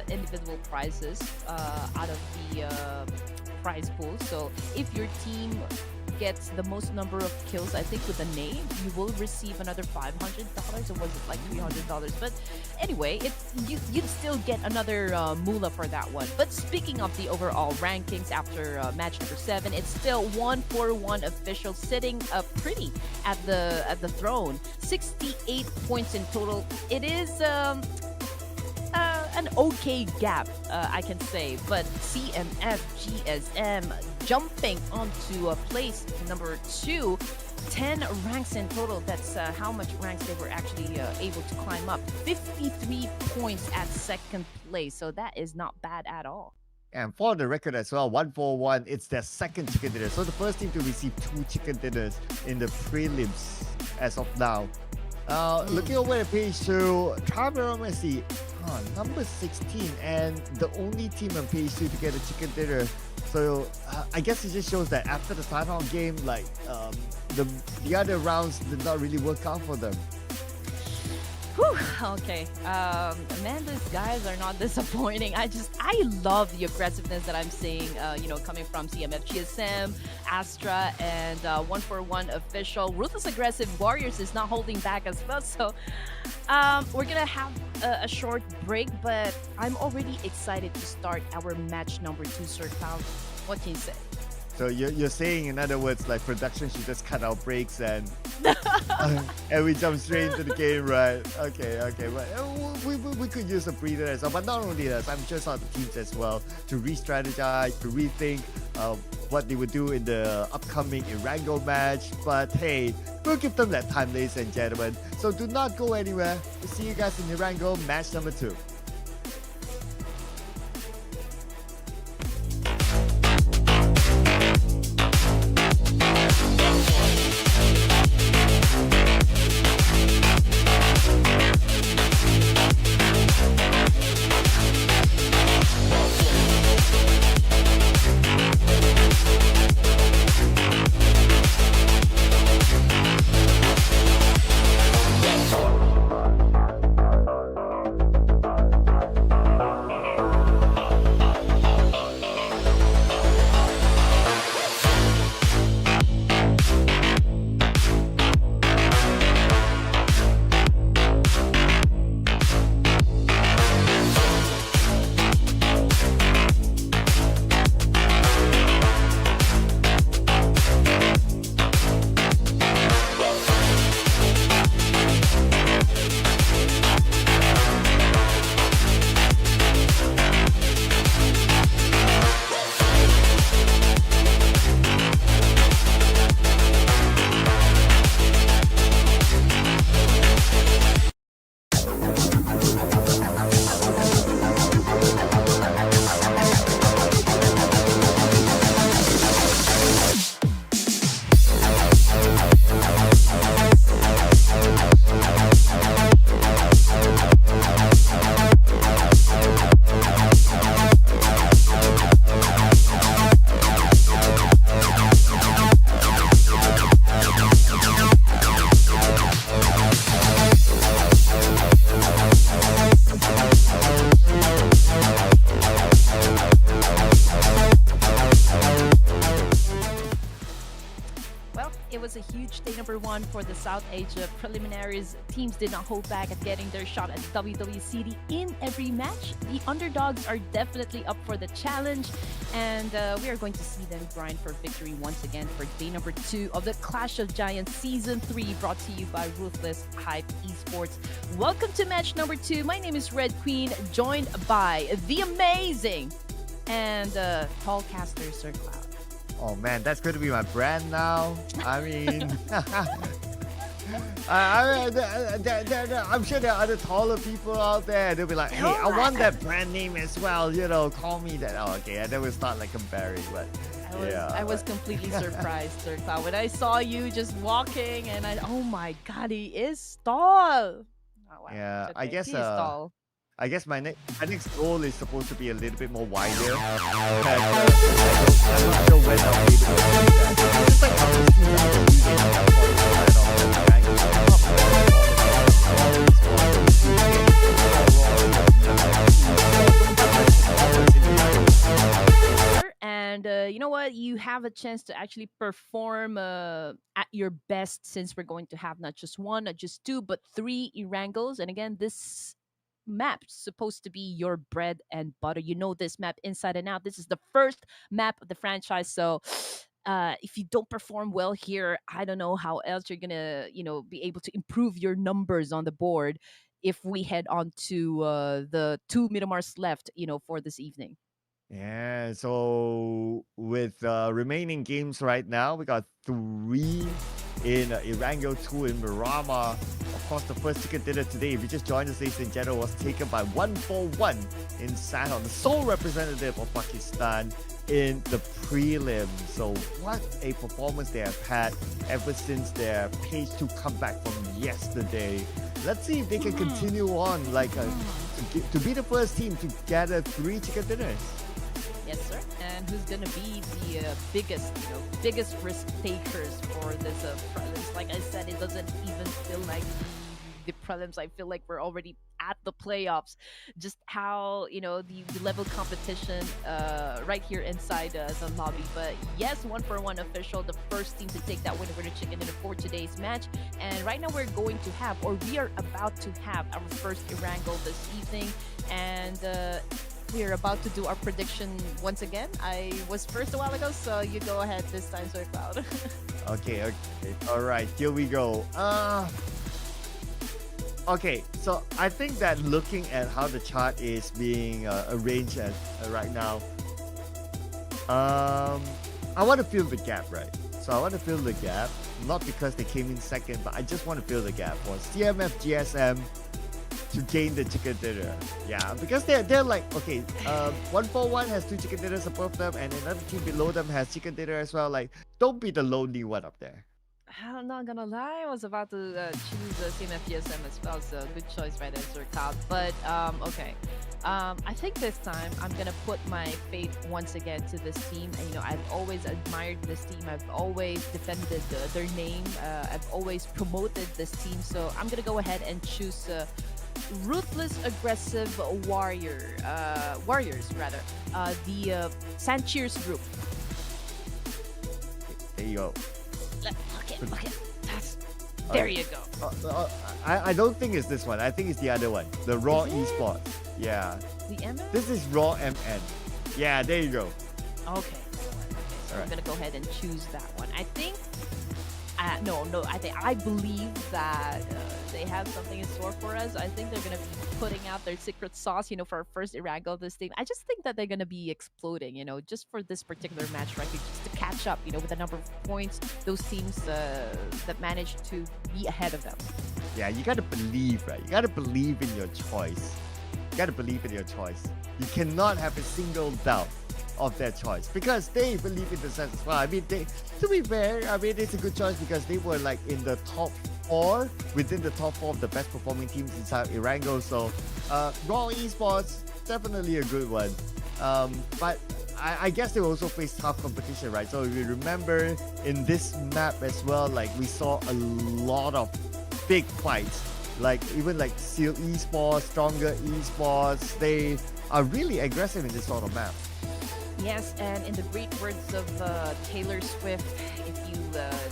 individual prizes out of the prize pool. So if your team gets the most number of kills, I think with a name, you will receive another $500, or was it like $300? But anyway, you'd still get another moolah for that one. But speaking of the overall rankings after match number 7, it's still 1-4-1 official sitting pretty at the throne. 68 points in total. It is an okay gap, I can say, but CMF GSM jumping onto place number 2, 10 ranks in total. That's how much ranks they were actually able to climb up. 53 points at second place, so that is not bad at all. And for the record as well, 141, it's their second chicken dinner. So the first team to receive 2 chicken dinners in the prelims as of now. Looking over at page 2, supremacy, number 16, and the only team on page 2 to get a chicken dinner. So I guess it just shows that after the SANHOK game, like the other rounds did not really work out for them. Whew, okay. Man, these guys are not disappointing. I love the aggressiveness that I'm seeing, coming from CMF GSM, ASTRA, and 141 official. Ruthless aggressive Warriors is not holding back as well. So we're gonna have a short break, but I'm already excited to start our match number 2, Sir Cloud. What can you say? So you're saying, in other words, like production should just cut our breaks and and we jump straight into the game, right? Okay. But we could use a breather as well. But not only us, I'm sure some of the teams as well to re-strategize, to rethink what they would do in the upcoming ERANGEL match. But hey, we'll give them that time, ladies and gentlemen. So do not go anywhere. We'll see you guys in ERANGEL match number 2. #1 for the South Asia preliminaries. Teams did not hold back at getting their shot at WWCD in every match. The underdogs are definitely up for the challenge, and we are going to see them grind for victory once again for day number 2 of the Clash of Giants Season 3, brought to you by Ruthless Hype Esports. Welcome to match number 2. My name is Red Queen, joined by the amazing and tall caster Sir Cloud. Oh man, that's going to be my brand now. I mean, I'm sure there are other taller people out there. They'll be like, hey, I want that brand name as well. You know, call me that. Oh, okay. And then we'll start like comparing. But I was completely surprised, Sir Cloud, when I saw you just walking, and oh my God, he is tall. Oh, wow. Yeah, Okay, I guess he is tall. I guess my next goal is supposed to be a little bit more wider. I'm not sure when I'll be able to do that. Just like how this team is using that point side of the angle. And you know what? You have a chance to actually perform at your best, since we're going to have not just one, not just two, but three Erangels. And again, this map's supposed to be your bread and butter. You know this map inside and out. This is the first map of the franchise. So if you don't perform well here, I don't know how else you're gonna, be able to improve your numbers on the board if we head on to the two Miramars left, for this evening. Yeah, so with remaining games right now, we got 3 in Erangel, 2 in Miramar. Of course, the first ticket dinner today, if you just joined us, ladies and gentlemen, was taken by 141 in SANHOK, the sole representative of Pakistan in the prelims. So what a performance they have had ever since their page 2 comeback from yesterday. Let's see if they can continue on to be the first team to gather 3 chicken dinners. Yes, sir. And who's gonna be the biggest risk takers for this prelims? Like I said, it doesn't even feel like the prelims. I feel like we're already at the playoffs. Just how the level competition right here inside the lobby. But yes, 1-for-1 official, the first team to take that winner chicken dinner for today's match. And right now we are about to have our first Erangel this evening, and we're about to do our prediction once again. I was first a while ago, so you go ahead this time, Sir Cloud. Okay. All right, here we go. Okay, so I think that looking at how the chart is being arranged right now, I want to fill the gap, right? So I want to fill the gap, not because they came in second, but I just want to fill the gap for CMF GSM to gain the chicken dinner. Yeah, because they're like, okay, 141 has 2 chicken dinners above them, and another team below them has chicken dinner as well. Like, don't be the lonely one up there. I'm not gonna lie, I was about to choose CMF GSM as well, so good choice right there, Sir Cloud. But okay, I think this time I'm gonna put my faith once again to this team. And I've always admired this team. I've always defended their name. I've always promoted this team. So I'm gonna go ahead and choose Ruthless Aggressive Warriors, the SANHOK group. There you go. Okay, there you go. I don't think it's this one. I think it's the other one, the Raw Esports. Yeah. The MN? This is Raw MN. Yeah, there you go. Okay. So I'm gonna go ahead and choose that one. I think. I believe that they have something in store for us. I think they're gonna be putting out their secret sauce, for our first Erangel this team. I just think that they're gonna be exploding, just for this particular match, right? Just to catch up, with the number of points those teams that managed to be ahead of them. Yeah, you gotta believe, right? You gotta believe in your choice. You gotta believe in your choice. You cannot have a single doubt of their choice, because they believe in themselves as well. I mean, to be fair, it's a good choice because they were like in the top 4, within the top 4 of the best performing teams inside Erangel. So Raw Esports, definitely a good one. But I guess they also face tough competition, right? So if you remember in this map as well, like we saw a lot of big fights, like even like Seal Esports, Stronger Esports. They are really aggressive in this sort of map. Yes, and in the great words of Taylor Swift, if you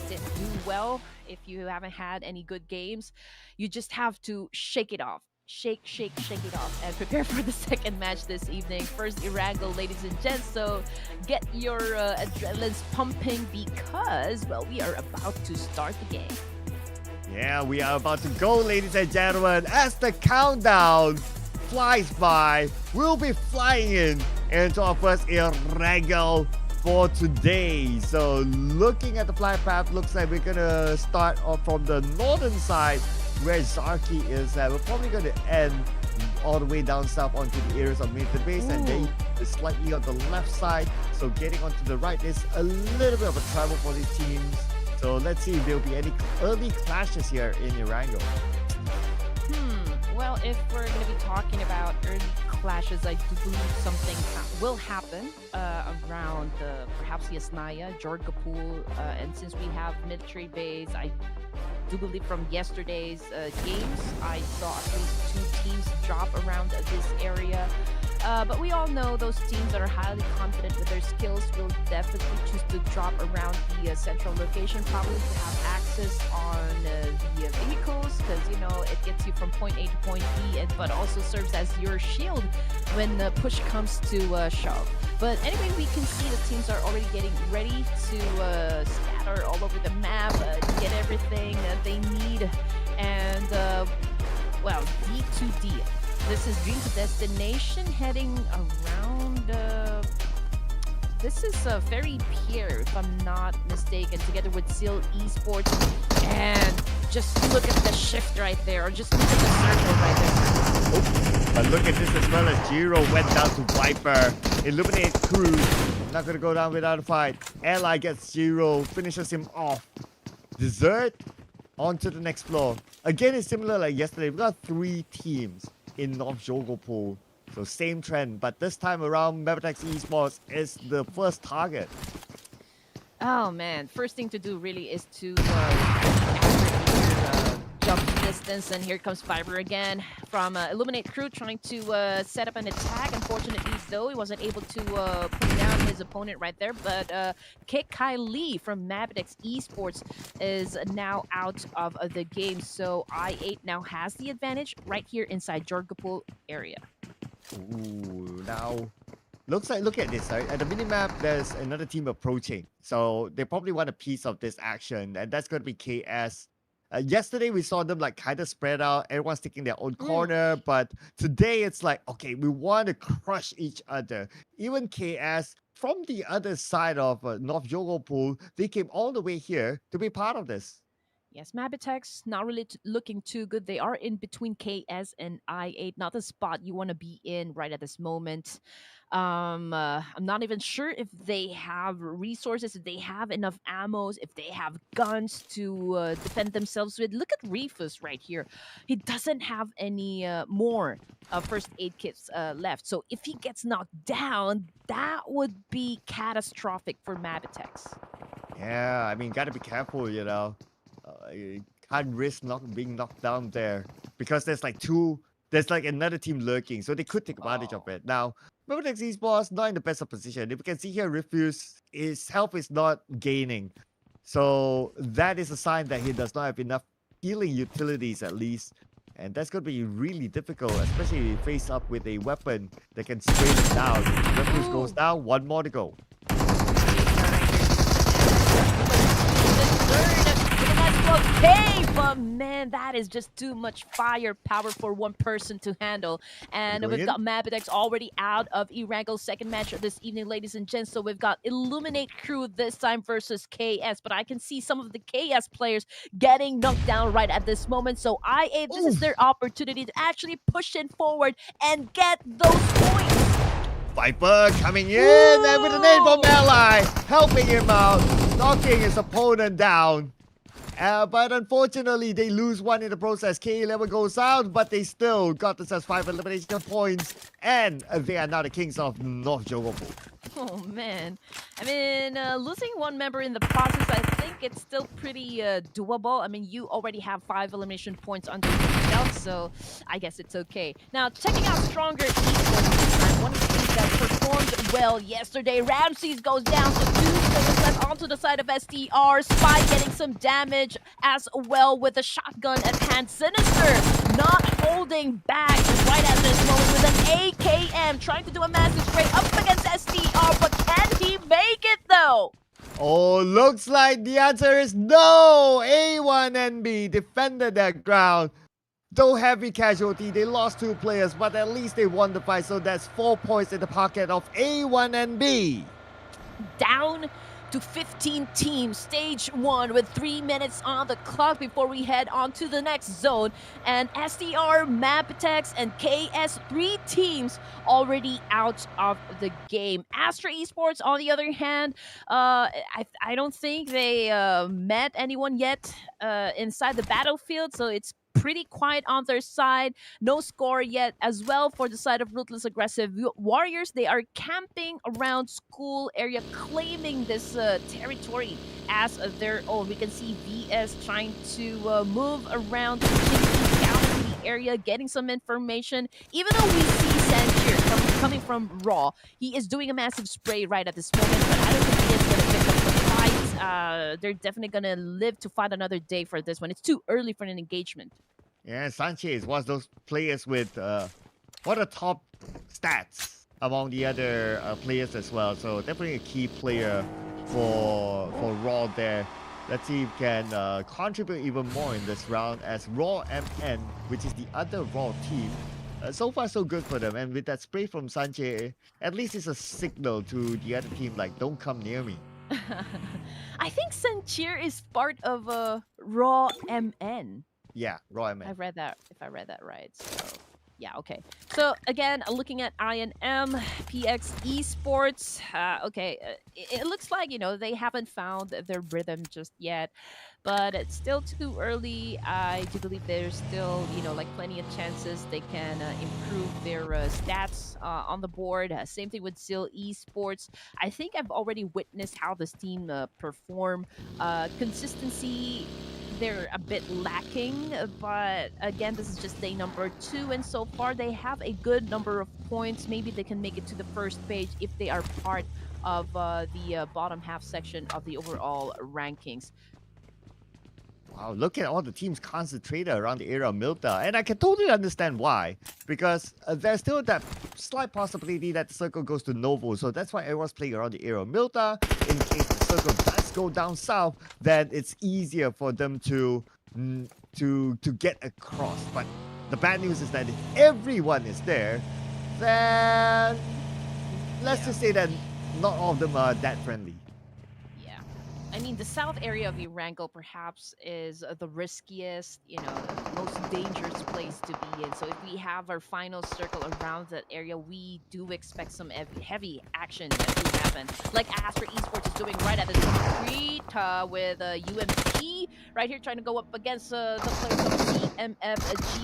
didn't do well, if you haven't had any good games, you just have to shake it off. Shake it off, and prepare for the second match this evening. First Erangel, ladies and gents. So get your adrenalines pumping, because, well, we are about to start the game. Yeah, we are about to go, ladies and gentlemen, as the countdown flies by. We'll be flying into our first Erangel for today. So looking at the flight path, looks like we're gonna start off from the northern side where Zarky is at. We're probably gonna end all the way down south onto the areas of Military Base, and they is slightly on the left side. So getting onto the right is a little bit of a travel for these teams. So let's see if there'll be any early clashes here in Erangel. Well, if we're going to be talking about early clashes, I do believe something will happen around perhaps Yasnaya, Jorgapul, and since we have military base, I do believe from yesterday's games, I saw at least two teams drop around this area. But we all know those teams that are highly confident with their skills will definitely choose to drop around the central location, probably to have access on the vehicles, because you know it gets you from point A to point B, but also serves as your shield when the push comes to shove. But anyway, we can see the teams are already getting ready to scatter all over the map, get everything they need, and well, D2D. This is Dream to Destination heading around. This is Ferry Pier, if I'm not mistaken, together with Seal Esports. And just look at the shift right there, or just look at the circle right there. Oh, but look at this as well as Jiro went down to Viper. Illuminate Crew. Not going to go down without a fight. Ally gets Jiro, finishes him off. Dessert on to the next floor. Again, it's similar like yesterday. We've got 3 teams in North Jogopol. So same trend, but this time around, MABETEX Esports is the first target. Oh man, first thing to do really is to jump distance, and here comes Fiber again from Illuminate Crew trying to set up an attack. Unfortunately though, he wasn't able to put down his opponent right there, but Kai Lee from MABETEX Esports is now out of the game, so I8 now has the advantage right here inside Jorgapul area. Ooh, now looks like, look at this, right? At the minimap, there's another team approaching. So they probably want a piece of this action, and that's going to be KS. Yesterday, we saw them like kind of spread out. Everyone's taking their own corner. But today, it's like, okay, we want to crush each other. Even KS, from the other side of North Jogopol, they came all the way here to be part of this. Yes, MABETEX not really looking too good. They are in between KS and I8, not the spot you want to be in right at this moment. I'm not even sure if they have resources, if they have enough ammos, if they have guns to defend themselves with. Look at Rufus right here. He doesn't have any more first aid kits left. So if he gets knocked down, that would be catastrophic for MABETEX. Yeah, I mean, gotta be careful, you know. You can't risk not being knocked down there because there's like another team lurking, so they could take advantage of it. Now, MABETEX Esports not in the best of position. If you can see here, Refuse, his health is not gaining, so that is a sign that he does not have enough healing utilities at least, and that's going to be really difficult, especially if face up with a weapon that can spray them down. Refuse goes down, 1 more to go. Okay, but man, that is just too much firepower for one person to handle. And we've got MABETEX already out of ERANGEL's second match of this evening, ladies and gents. So we've got Illuminate Crew this time versus KS. But I can see some of the KS players getting knocked down right at this moment. So I8, this is their opportunity to actually push it forward and get those points. Viper coming in and with a nade from Ally, helping him out, knocking his opponent down. But unfortunately, they lose 1 in the process. K11 goes out, but they still got themselves 5 elimination points, and they are now the kings of North Jogopol. Oh man, I mean, losing 1 member in the process, I think it's still pretty doable. I mean, you already have 5 elimination points under your belt, so I guess it's okay. Now, checking out Stronger Esports, one of the teams that performed well yesterday. Ramses goes down to 2 players left onto the side of SDR. Spy getting some damage as well with a shotgun at hand. Sinister not holding back right at this moment with an AKM, trying to do a massive spray up against SDR, but can he make it though? Oh, looks like the answer is no! A1NB defended their ground. Though heavy casualty, they lost 2 players, but at least they won the fight, so that's 4 points in the pocket of A1NB. Down to 15 teams, stage 1 with 3 minutes on the clock before we head on to the next zone. And SDR, MABETEX, and KS, 3 teams already out of the game. ASTRA Esports, on the other hand, I don't think they met anyone yet inside the battlefield, so it's pretty quiet on their side. No score yet as well for the side of Ruthless Aggressive Warriors. They are camping around school area, claiming this territory as their own. We can see VS trying to move around, scouting the area, getting some information. Even though we see Sanchir coming from Raw, he is doing a massive spray right at this moment, but I don't think he is going to pick up the fight. They're definitely going to live to fight another day for this one. It's too early for an engagement. Yeah, Sanchez was those players with what are top stats among the other players as well. So definitely a key player for Raw there. Let's see if he can contribute even more in this round as Raw MN, which is the other Raw team. So far, so good for them. And with that spray from Sanchez, at least it's a signal to the other team like, don't come near me. I think Sanchir is part of Raw MN. Yeah, Raw MN. I read that, if I read that right. So yeah, okay. So again, looking at INM, PX Esports. Okay, it looks like they haven't found their rhythm just yet, but it's still too early. I do believe there's still like plenty of chances they can improve their stats on the board. Same thing with Seal Esports. I think I've already witnessed how this team perform. Consistency, they're a bit lacking, but again, this is just day number 2, and so far they have a good number of points. Maybe they can make it to the first page if they are part of the bottom half section of the overall rankings. Wow, look at all the teams concentrated around the area of Milta, and I can totally understand why, because there's still that slight possibility that the circle goes to Novo, so that's why everyone's playing around the area of Milta. In case the circle does go down south, then it's easier for them to get across. But the bad news is that if everyone is there, then let's just say that not all of them are that friendly. I mean, the south area of ERANGEL perhaps is the riskiest, most dangerous place to be in. So if we have our final circle around that area, we do expect some heavy action to happen. Like ASTRA Esports is doing right at the street with UMP right here trying to go up against the players of CMF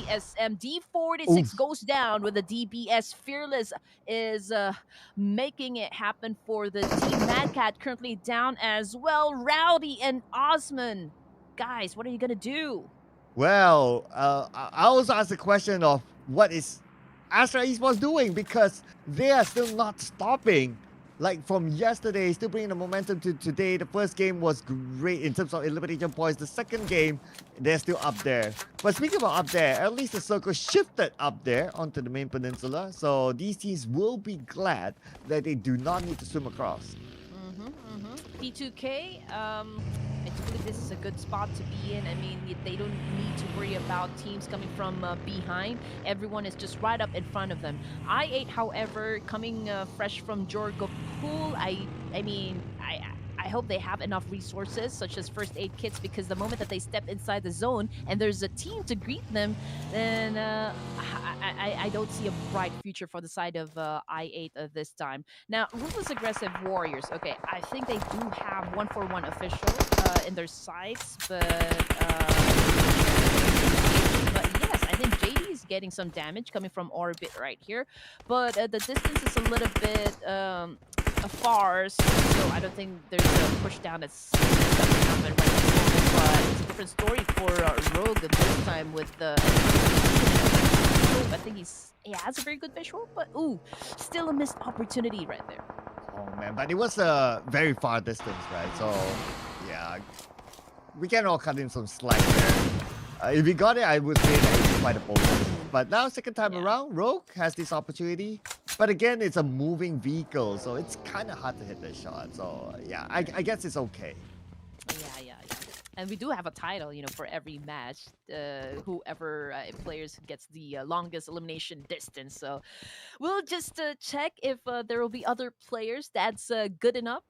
GSM. D46 Oof. goes down with the DBS. Fearless is making it happen for the team. Madcat currently down as well. Rowdy and Osman, guys, what are you gonna do? Well, I also asked the question of what is Astra Esports doing, because they are still not stopping. Like from yesterday, still bringing the momentum to today. The first game was great in terms of elimination points. The second game, they're still up there. But speaking about up there, at least the circle shifted up there onto the main peninsula. So these teams will be glad that they do not need to swim across. P2K, I do believe this is a good spot to be in. I mean, they don't need to worry about teams coming from behind. Everyone is just right up in front of them. I8, however, coming fresh from Jorgo Pool, I mean, I hope they have enough resources, such as first aid kits, because the moment that they step inside the zone and there's a team to greet them, then I don't see a bright future for the side of I8 this time. Now, Ruthless Aggressive Warriors. Okay, I think they do have 141 official in their sights, but yes, I think JD is getting some damage coming from orbit right here, but the distance is a little bit far, so I don't think there's a push down that's going to happen right now. But it's a different story for Rogue this time with the. I think he has a very good visual, but ooh, still a missed opportunity right there. Oh man, but it was a very far distance, right? So yeah, we can all cut in some slack there. If we got it, I would say that it's quite a bonus. But now, second time around, Rogue has this opportunity. But again, it's a moving vehicle, so it's kind of hard to hit the shot. So yeah, I guess it's okay. Yeah. And we do have a title, for every match. Whoever players gets the longest elimination distance. So we'll just check if there will be other players that's good enough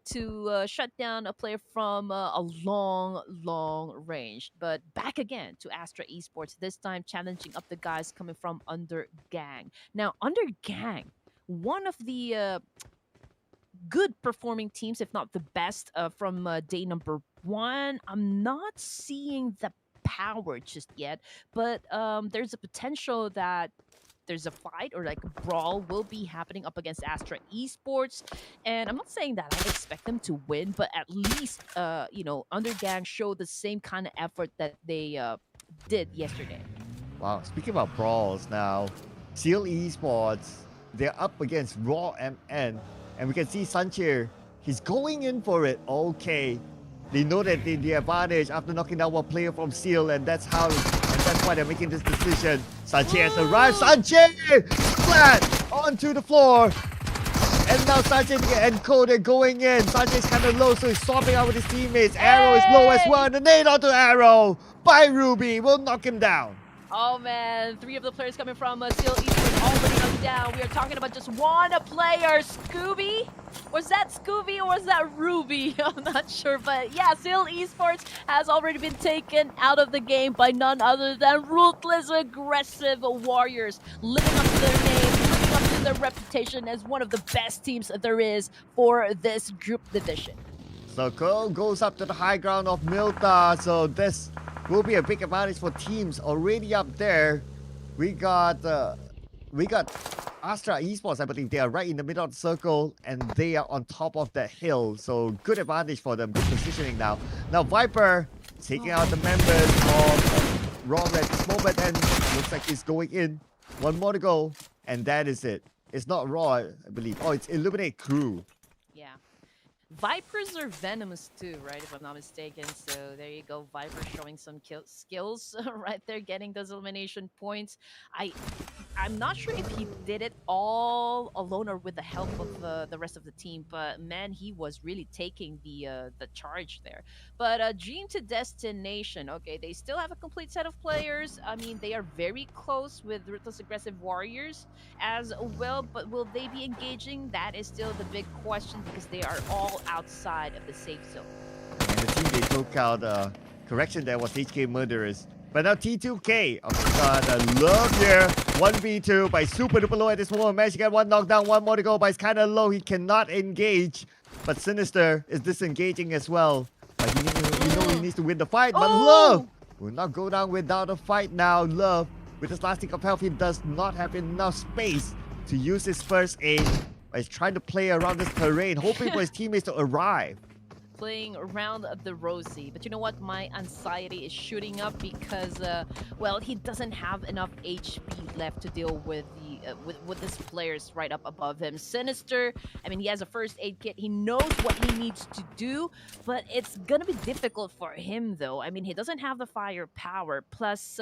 to shut down a player from a long range. But back again to Astra Esports, this time challenging up the guys coming from Undergang. Now, Undergang, one of the good performing teams, if not the best, from day number 1. I'm not seeing the power just yet, but there's a potential that there's a fight or like a brawl will be happening up against Astra Esports. And I'm not saying that I expect them to win, but at least Undergang showed the same kind of effort that they did yesterday. Wow, speaking about brawls now, Seal Esports, they're up against Raw MN, and we can see Sanche, he's going in for it. Okay, they know that the advantage after knocking down one player from Seal, and that's why they're making this decision. Sanche has arrived. Sanche flat onto the floor. And now Sanche and Code are going in. Sanche's kind of low, so he's swapping out with his teammates. Arrow is low as well, and the nade onto Arrow by Ruby will knock him down. Oh man, 3 of the players coming from Seal Esports already knocked down. We are talking about just one player, Scooby. Was that Scooby or was that Ruby? I'm not sure, but yeah, Seal Esports has already been taken out of the game by none other than Ruthless Aggressive Warriors, living up to their name, living up to their reputation as one of the best teams there is for this group division. So Cole goes up to the high ground of Milta, so this will be a big advantage for teams already up there. We got Astra Esports, I believe they are right in the middle of the circle and they are on top of that hill. So good advantage for them, good positioning now. Now Viper taking out the members of Raw at this moment and looks like he's going in. One more to go and that is it. It's not Raw, I believe. Oh, it's Illuminate Crew. Yeah. Vipers are venomous too, right? If I'm not mistaken. So there you go. Viper showing some skills right there, getting those elimination points. I'm not sure if he did it all alone or with the help of the rest of the team, but man, he was really taking the charge there. But Dream to Destination, okay, they still have a complete set of players. I mean, they are very close with Ruthless Aggressive Warriors as well, but will they be engaging? That is still the big question because they are all outside of the safe zone. And the team they took out, correction, there was HK Murderers. But now T2K, got love here. 1v2 by Super Duper Low at this moment. Managed to get one knockdown, one more to go, but it's kind of low. He cannot engage. But Sinister is disengaging as well. But he needs to win the fight. But Love will not go down without a fight now. Love, with his last tick of health, he does not have enough space to use his first aid. But he's trying to play around this terrain, hoping for his teammates to arrive. Playing around the Rosie, but you know what, my anxiety is shooting up because well, he doesn't have enough HP left to deal with the with his players right up above him. Sinister, I mean, he has a first aid kit, he knows what he needs to do, but it's gonna be difficult for him though. I mean, he doesn't have the firepower, plus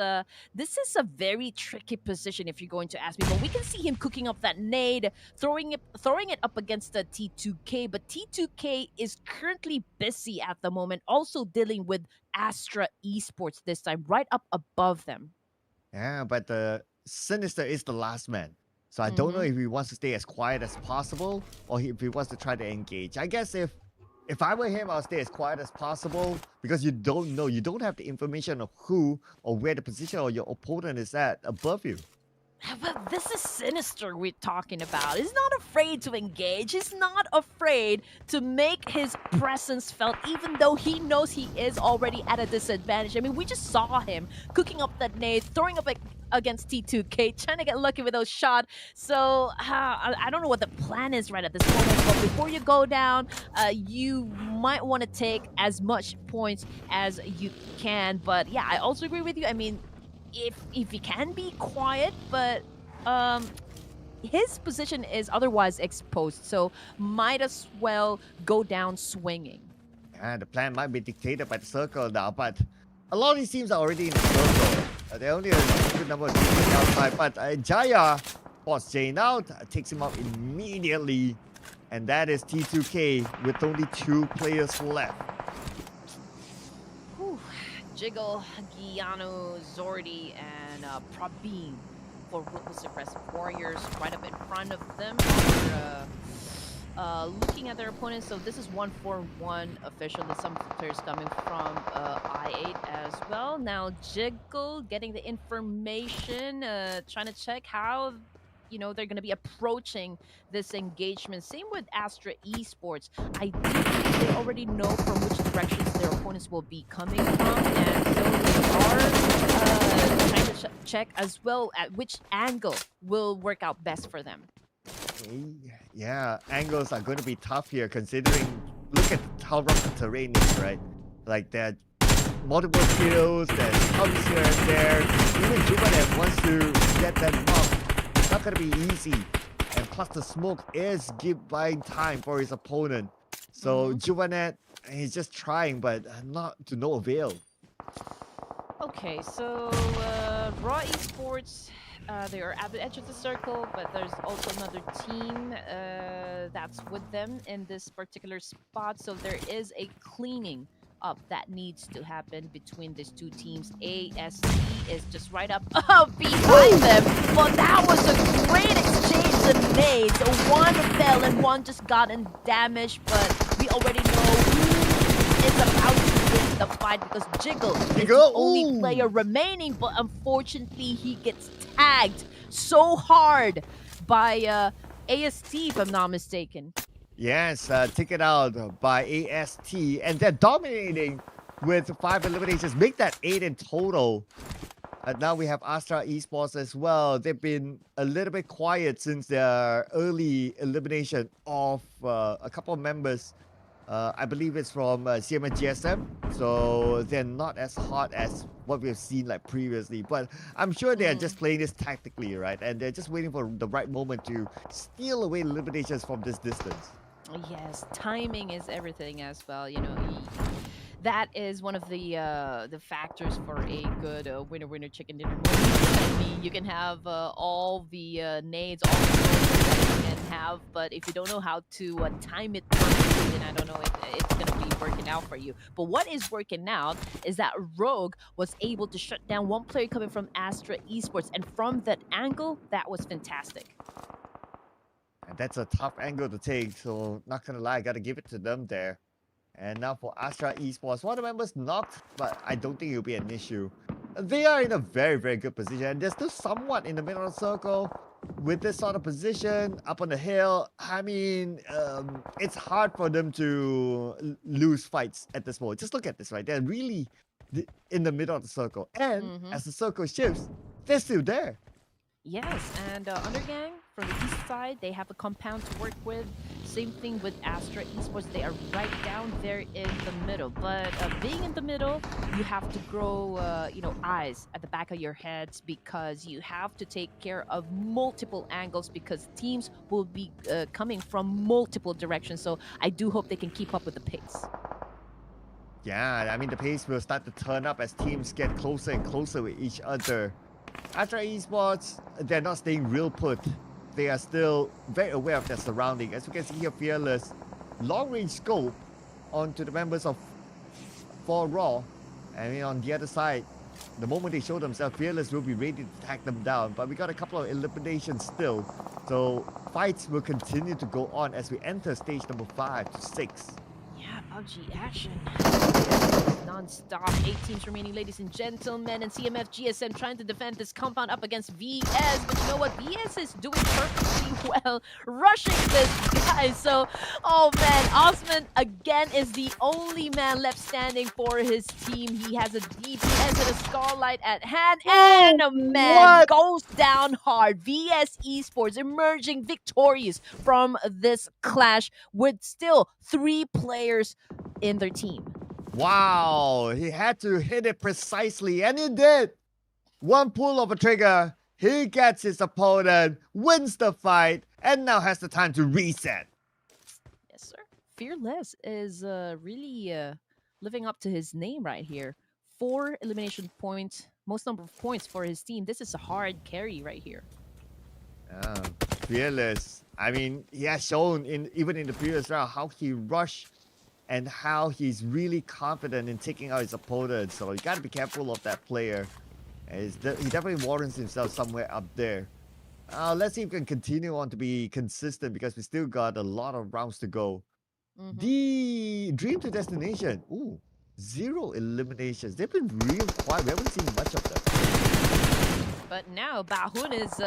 this is a very tricky position if you're going to ask me, but we can see him cooking up that nade, throwing it up against the T2K, but T2K is currently busy at the moment, also dealing with Astra Esports this time, right up above them. Yeah, but the Sinister is the last man. So I don't know if he wants to stay as quiet as possible or if he wants to try to engage. I guess if I were him, I'll stay as quiet as possible because you don't know. You don't have the information of who or where the position of your opponent is at above you. But this is Sinister we're talking about. He's not afraid to engage. He's not afraid to make his presence felt, even though he knows he is already at a disadvantage. I mean, we just saw him cooking up that nade, throwing up against T2K, trying to get lucky with those shots. So I don't know what the plan is right at this moment, but before you go down, you might want to take as much points as you can. But yeah, I also agree with you. I mean, if he can be quiet, but his position is otherwise exposed, so might as well go down swinging. And the plan might be dictated by the circle now, but a lot of these teams are already in the circle. They're only a good number of teams outside, but Jaya spots Jane out, takes him out immediately, and that is T2K with only 2 players left. Jiggle, Giano, Zordi, and Prabeen for Ruthless Aggressive Warriors right up in front of them. Looking at their opponents, so this is 1-4-1 officially. Some players coming from I8 as well. Now Jiggle getting the information, trying to check how they're going to be approaching this engagement. Same with Astra Esports. I do think they already know from which directions their opponents will be coming from, and so they are trying to check as well at which angle will work out best for them. Yeah, angles are going to be tough here considering, look at how rough the terrain is, right? Like there are multiple kills, there's comes here and there. Even Jubanet wants to get them up. It's not going to be easy. And plus the smoke is buying time for his opponent. So Jubanet, he's just trying, but not to no avail. Okay, so Raw Esports, they are at the edge of the circle, but there's also another team that's with them in this particular spot. So there is a cleaning up that needs to happen between these two teams. AST is just right up behind them. Well, that was a great exchange of nades. One fell and one just gotten damaged, but we already know who is about to win the fight because Jiggle is the only player remaining, but unfortunately he gets tagged so hard by AST, if I'm not mistaken. Yes, taken out by AST, and they're dominating with 5 eliminations, make that 8 in total. And now we have ASTRA Esports as well. They've been a little bit quiet since their early elimination of a couple of members. I believe it's from CM and GSM, so they're not as hot as what we've seen like previously. But I'm sure they're just playing this tactically, right? And they're just waiting for the right moment to steal away eliminations from this distance. Yes, timing is everything as well. You know, that is one of the factors for a good winner chicken dinner. I mean, you can have all the nades, all the that you can have, but if you don't know how to time it perfectly, then I don't know if it's gonna be working out for you. But what is working out is that Rogue was able to shut down one player coming from ASTRA Esports, and from that angle, that was fantastic. And that's a tough angle to take, so not gonna lie, gotta give it to them there. And now for ASTRA Esports, one of the members knocked, but I don't think it'll be an issue. They are in a very, very good position, and they're still somewhat in the middle of the circle. With this sort of position, up on the hill, I mean, it's hard for them to lose fights at this moment. Just look at this, right? They're really in the middle of the circle. And as the circle shifts, they're still there. Yes, and Undergang from the east side, they have a compound to work with. Same thing with ASTRA Esports, they are right down there in the middle. But being in the middle, you have to grow, you know, eyes at the back of your heads because you have to take care of multiple angles because teams will be coming from multiple directions. So I do hope they can keep up with the pace. Yeah, I mean, the pace will start to turn up as teams get closer and closer with each other. ASTRA Esports, they're not staying real put. They are still very aware of their surrounding. As you can see here, Fearless, long-range scope onto the members of 4 Raw. I mean, on the other side, the moment they show themselves, Fearless will be ready to tag them down. But we got a couple of eliminations still. So fights will continue to go on as we enter stage number 5 to 6. Yeah, PUBG action. Non-stop. 8 teams remaining, ladies and gentlemen. And CMF GSM trying to defend this compound up against VS. But you know what? VS is doing perfectly well, rushing this guy. So, oh man, Osman again is the only man left standing for his team. He has a DPS and a Starlight at hand. And a man goes down hard. VS Esports emerging victorious from this clash with still 3 players in their team. Wow, he had to hit it precisely, and he did. One pull of a trigger, he gets his opponent, wins the fight, and now has the time to reset. Yes, sir. Fearless is really living up to his name right here. 4 elimination points, most number of points for his team. This is a hard carry right here. Fearless. I mean, he has shown even in the previous round how he rushed and how he's really confident in taking out his opponent. So you got to be careful of that player. He definitely warrants himself somewhere up there. Let's see if we can continue on to be consistent because we still got a lot of rounds to go. The Dream to Destination. Ooh, 0 eliminations. They've been real quiet. We haven't seen much of them. But now Bahun is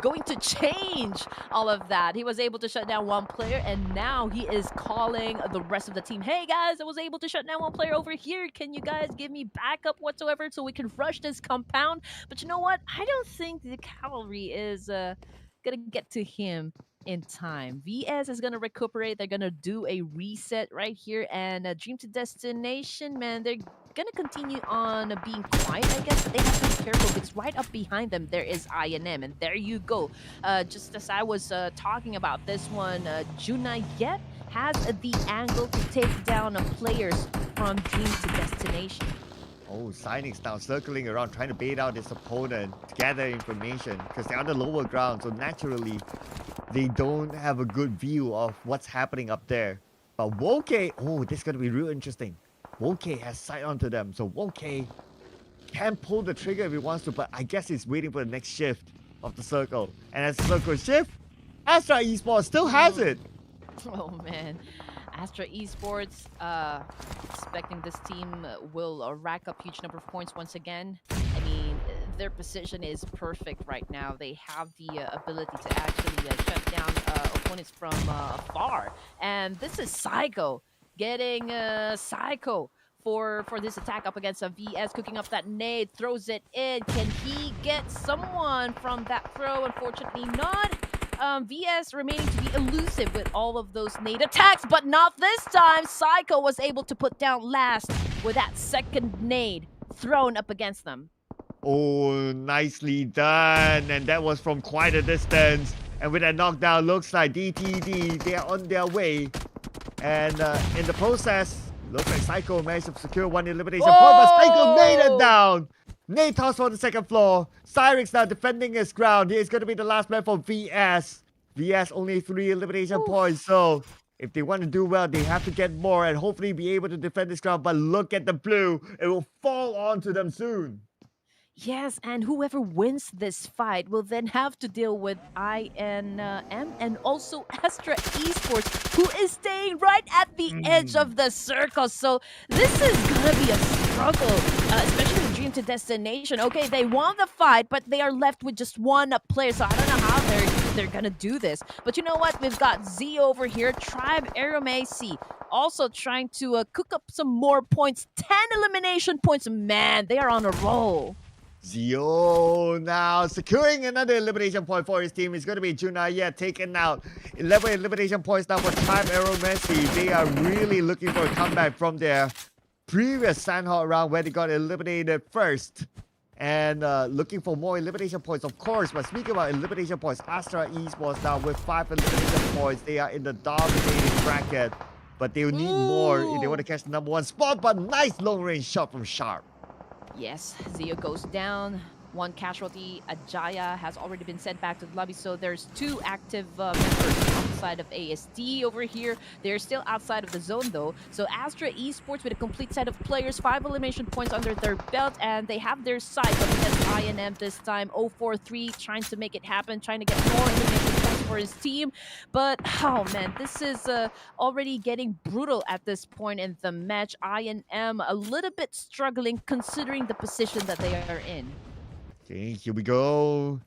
going to change all of that. He was able to shut down one player, and now he is calling the rest of the team. Hey guys, I was able to shut down one player over here. Can you guys give me backup whatsoever so we can rush this compound? But you know what? I don't think the cavalry is gonna get to him in time. VS is gonna recuperate. They're gonna do a reset right here, and Dream to Destination, man, they're gonna continue on being quiet, I guess, but they have to be careful because right up behind them there is INM, and there you go. Just as I was talking about this one, Junayet has the angle to take down players from Dream to Destination. Oh, SANHOK now circling around, trying to bait out his opponent to gather information because they're on the lower ground, so naturally they don't have a good view of what's happening up there. But Woke, oh, this is going to be real interesting. Woke has sight onto them, so Woke can pull the trigger if he wants to, but I guess he's waiting for the next shift of the circle. And as the circle shift, ASTRA Esports still has it. Oh man, ASTRA Esports expecting this team will rack up huge number of points once again. I mean, their position is perfect right now. They have the ability to actually shut down opponents from afar. And this is Psycho getting Psycho for this attack up against a VS, cooking up that nade, throws it in. Can he get someone from that throw? Unfortunately not. VS remaining to be elusive with all of those nade attacks, but not this time. Psycho was able to put down last with that second nade thrown up against them. Oh, nicely done. And that was from quite a distance. And with that knockdown, looks like DTD, they are on their way. And in the process, looks like Psycho managed to secure one elimination point, but Psycho made it down. Nade toss on the second floor. Cyrix now defending his ground. He is going to be the last man for VS. VS only 3 elimination points, so if they want to do well, they have to get more and hopefully be able to defend this ground. But look at the blue. It will fall onto them soon. Yes, and whoever wins this fight will then have to deal with INM and also ASTRA Esports, who is staying right at the edge of the circle. So this is gonna be a struggle, especially with Dream to Destination. Okay, they won the fight, but they are left with just one player, so I don't know how they're gonna do this. But you know what? We've got Z over here, Tribe Aromacy, also trying to cook up some more points. 10 elimination points. Man, they are on a roll. Zio now securing another elimination point for his team. It's going to be Junayet taken out. 11 elimination points now for Tribe Aromacy. They are really looking for a comeback from their previous SANHOK round where they got eliminated first. And looking for more elimination points, of course. But speaking about elimination points, ASTRA Esports now with 5 elimination points. They are in the dominating bracket. But they'll need more if they want to catch the #1 spot. But nice long range shot from Sharp. Yes, Zio goes down. One casualty. Ajaya has already been sent back to the lobby, so there's 2 active members outside of ASD over here. They're still outside of the zone though. So ASTRA Esports with a complete set of players, 5 elimination points under their belt, and they have their sight up against INM this time. 0-4-3 trying to make it happen, trying to get more elimination points for his team. But oh man, this is already getting brutal at this point in the match. INM a little bit struggling considering the position that they are in. Okay, here we go.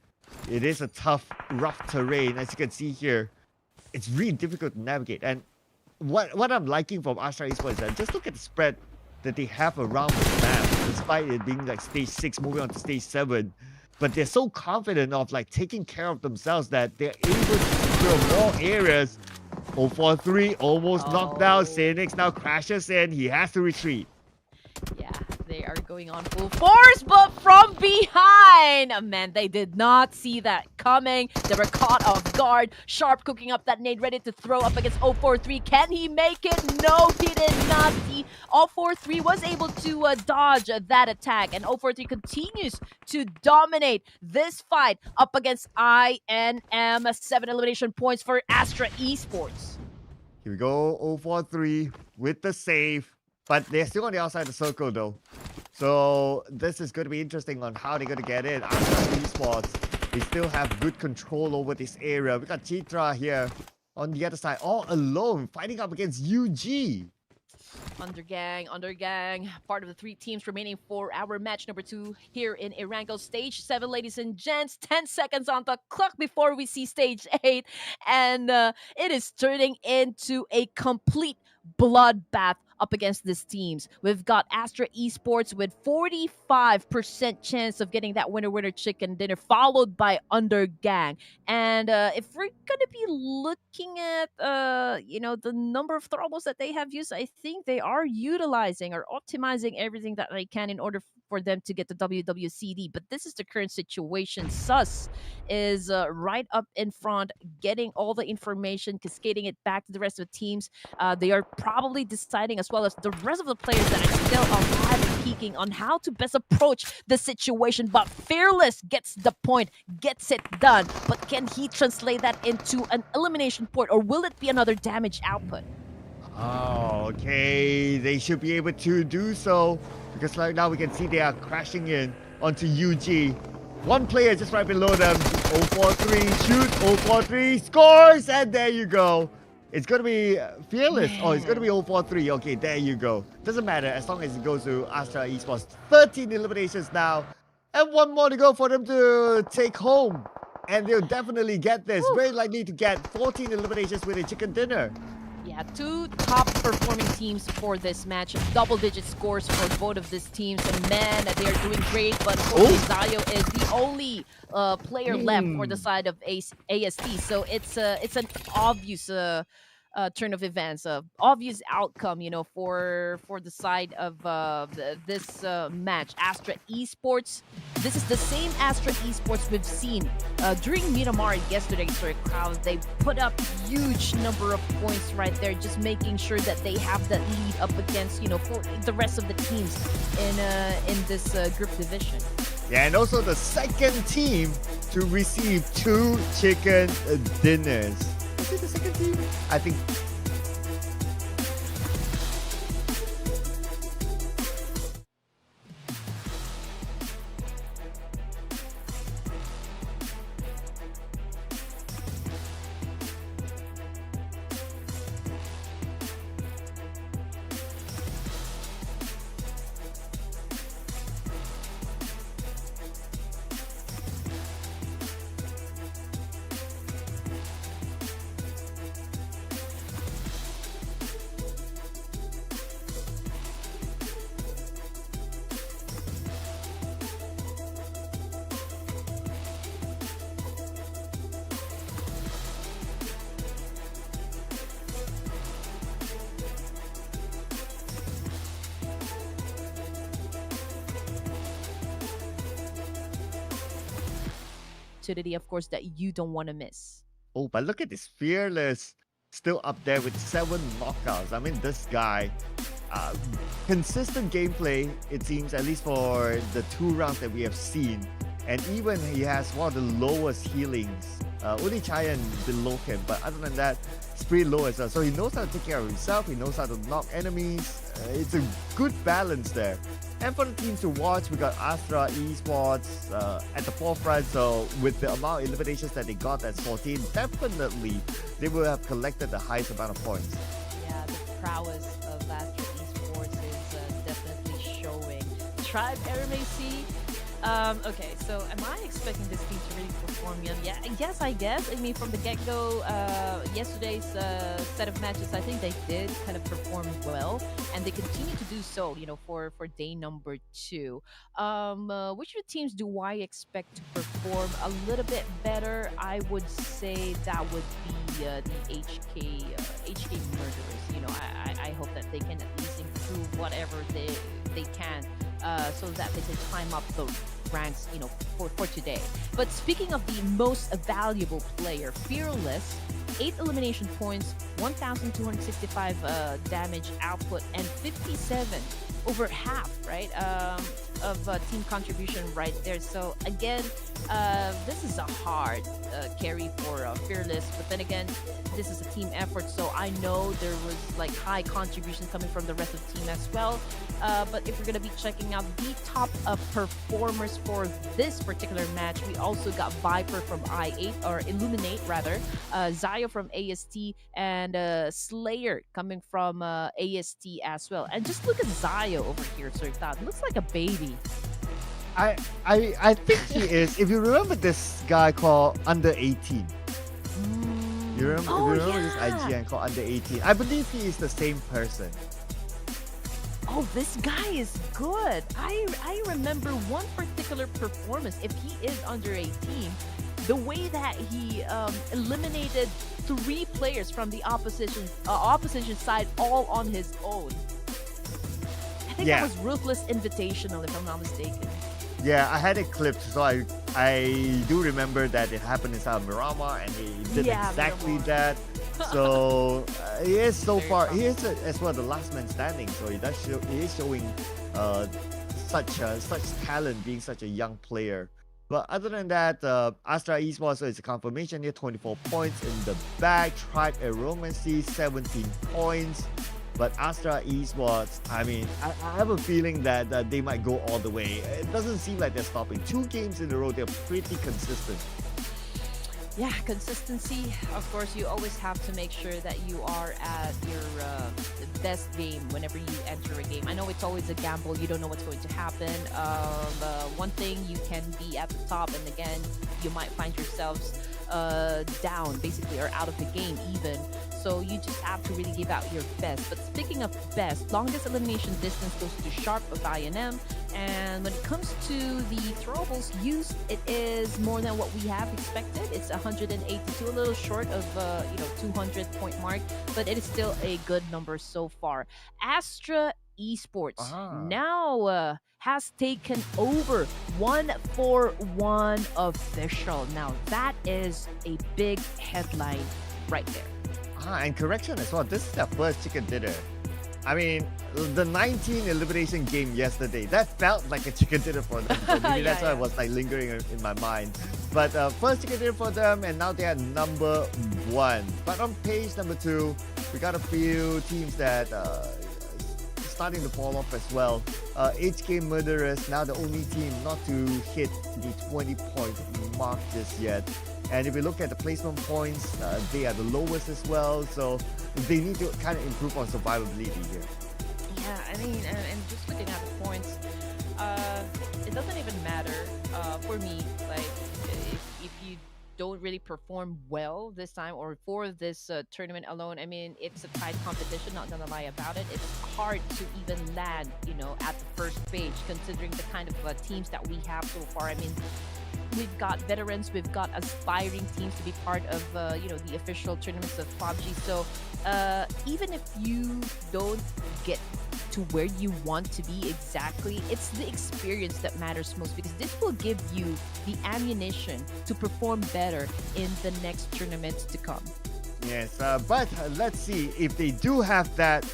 It is a tough, rough terrain, as you can see here. It's really difficult to navigate. And what I'm liking from ASTRA Esports is that just look at the spread that they have around the map, despite it being like stage 6 moving on to stage 7. But they're so confident of like taking care of themselves that they're able to secure more areas. 0-4-3, almost knocked down. SANHOK now crashes in. He has to retreat. Yeah, they are going on full force, but from behind! Man, they did not see that coming. They were caught off guard. Sharp cooking up that nade, ready to throw up against 0-4-3. Can he make it? No, he did not. 0-4-3 was able to dodge that attack, and 0-4-3 continues to dominate this fight up against INM. 7 elimination points for ASTRA Esports. Here we go, 0-4-3 with the save. But they're still on the outside of the circle though. So this is going to be interesting on how they're going to get in. ASTRA Esports, they still have good control over this area. We got Chitra here on the other side, all alone, fighting up against UG. Undergang, part of the three teams remaining for our match number 2 here in ERANGEL Stage 7, ladies and gents. 10 seconds on the clock before we see Stage 8, and it is turning into a complete bloodbath up against these teams. We've got ASTRA Esports with 45% chance of getting that winner chicken dinner, followed by Undergang. And if we're gonna be looking at the number of throbbles that they have used, I think they are utilizing or optimizing everything that they can in order for them to get the WWCD. But this is the current situation. Sus is right up in front, getting all the information, cascading it back to the rest of the teams. They are probably deciding, as well as the rest of the players that are still alive and peaking, on how to best approach the situation. But Fearless gets the point, gets it done. But can he translate that into an elimination point, or will it be another damage output? Oh, okay. They should be able to do so, because right now we can see they are crashing in onto UG. One player just right below them. 043, shoot, 043, scores, and there you go. It's going to be Fearless. Man. Oh, it's going to be 043. Okay, there you go. Doesn't matter as long as it goes to ASTRA Esports. 13 eliminations now, and one more to go for them to take home. And they'll definitely get this. Woo. Very likely to get 14 eliminations with a chicken dinner. Yeah, two top performing teams for this match. Double-digit scores for both of these teams. And man, they are doing great. But Zayo is the only player left for the side of AST. So it's an obvious turn of events, obvious outcome, for the side of this match. ASTRA Esports. This is the same ASTRA Esports we've seen during Miramar yesterday's crowd. They put up huge number of points right there, just making sure that they have that lead up against, for the rest of the teams in this group division. Yeah, and also the second team to receive 2 chicken dinners. Is it the second team? I think. Opportunity, of course, that you don't want to miss. Oh, but look at this Fearless. Still up there with 7 knockouts. I mean, this guy, consistent gameplay, it seems, at least for the 2 rounds that we have seen. And even he has one of the lowest healings. Only Chayan below him, but other than that, it's pretty low as well. So he knows how to take care of himself, he knows how to knock enemies. It's a good balance there. And for the teams to watch, we got ASTRA Esports at the forefront. So with the amount of eliminations that they got, that's 14, definitely they will have collected the highest amount of points. Yeah, the prowess of ASTRA Esports is definitely showing. Tribe RMAC. Okay, so am I expecting this team to really perform? Yeah, yes, I guess. I mean, from the get-go, yesterday's set of matches, I think they did kind of perform well, and they continue to do so, for day number 2. Which of the teams do I expect to perform a little bit better? I would say that would be the HK Murderers. I hope that they can at least improve whatever they can, so that they can climb up the ranks, for today. But speaking of the most valuable player, Fearless, 8 elimination points, 1,265 damage output, and 57, over half, right, of team contribution right there. So again, this is a hard carry for Fearless, but then again, this is a team effort, so I know there was like high contribution coming from the rest of the team as well. But if we're gonna be checking out the top performers for this particular match, we also got Viper from I8, or Illuminate rather, Zayo from AST, and and Slayer coming from AST as well. And just look at Zio over here, Sir Todd. Looks like a baby. I think he is. If you remember this guy called Under 18. You remember, Oh, if you remember this yeah. IGN called Under 18? I believe he is the same person. Oh, this guy is good. I remember one particular performance. If he is under 18, the way that he eliminated 3 players from the opposition side all on his own. I think Yeah. that was Ruthless Invitational, if I'm not mistaken. Yeah, I had it clipped, so I do remember that it happened inside of Miramar, and he did Yeah, exactly Miramar. that. So he is so Very far. promising. He is as well the last man standing. So he does show. He is showing such talent, being such a young player. But other than that, ASTRA Esports is a confirmation here. 24 points in the bag. Tribe Aromancy 17 points. But ASTRA Esports, I mean, I have a feeling that they might go all the way. It doesn't seem like they're stopping. 2 games in a row, they're pretty consistent. Yeah, consistency. Of course, you always have to make sure that you are at your best game whenever you enter a game. I know it's always a gamble. You don't know what's going to happen. One thing, you can be at the top, and again, you might find yourselves down, basically, or out of the game even. So you just have to really give out your best. But speaking of best, longest elimination distance goes to Sharp of INM. And when it comes to the throwables used, it is more than what we have expected. It's 182, a little short of 200 point mark, but it is still a good number so far. ASTRA Esports now has taken over 141 official. Now that is a big headline right there. And correction as well. This is their first chicken dinner. I mean, the 19 elimination game yesterday, that felt like a chicken dinner for them. So maybe that's why it was like lingering in my mind. But first chicken dinner for them, and now they are number 1. But on page number 2, we got a few teams that starting to fall off as well. HK Murderers, now the only team not to hit the 20-point mark just yet. And if we look at the placement points, they are the lowest as well. So they need to kind of improve on survivability here. Yeah, I mean, and just looking at the points, it doesn't even matter for me. Like, if you don't really perform well this time or for this tournament alone, I mean, it's a tight competition, not gonna lie about it. It's hard to even land, at the first page, considering the kind of teams that we have so far. I mean, we've got veterans, we've got aspiring teams to be part of, the official tournaments of PUBG. So even if you don't get to where you want to be exactly, it's the experience that matters most, because this will give you the ammunition to perform better in the next tournaments to come. Yes, but let's see if they do have that,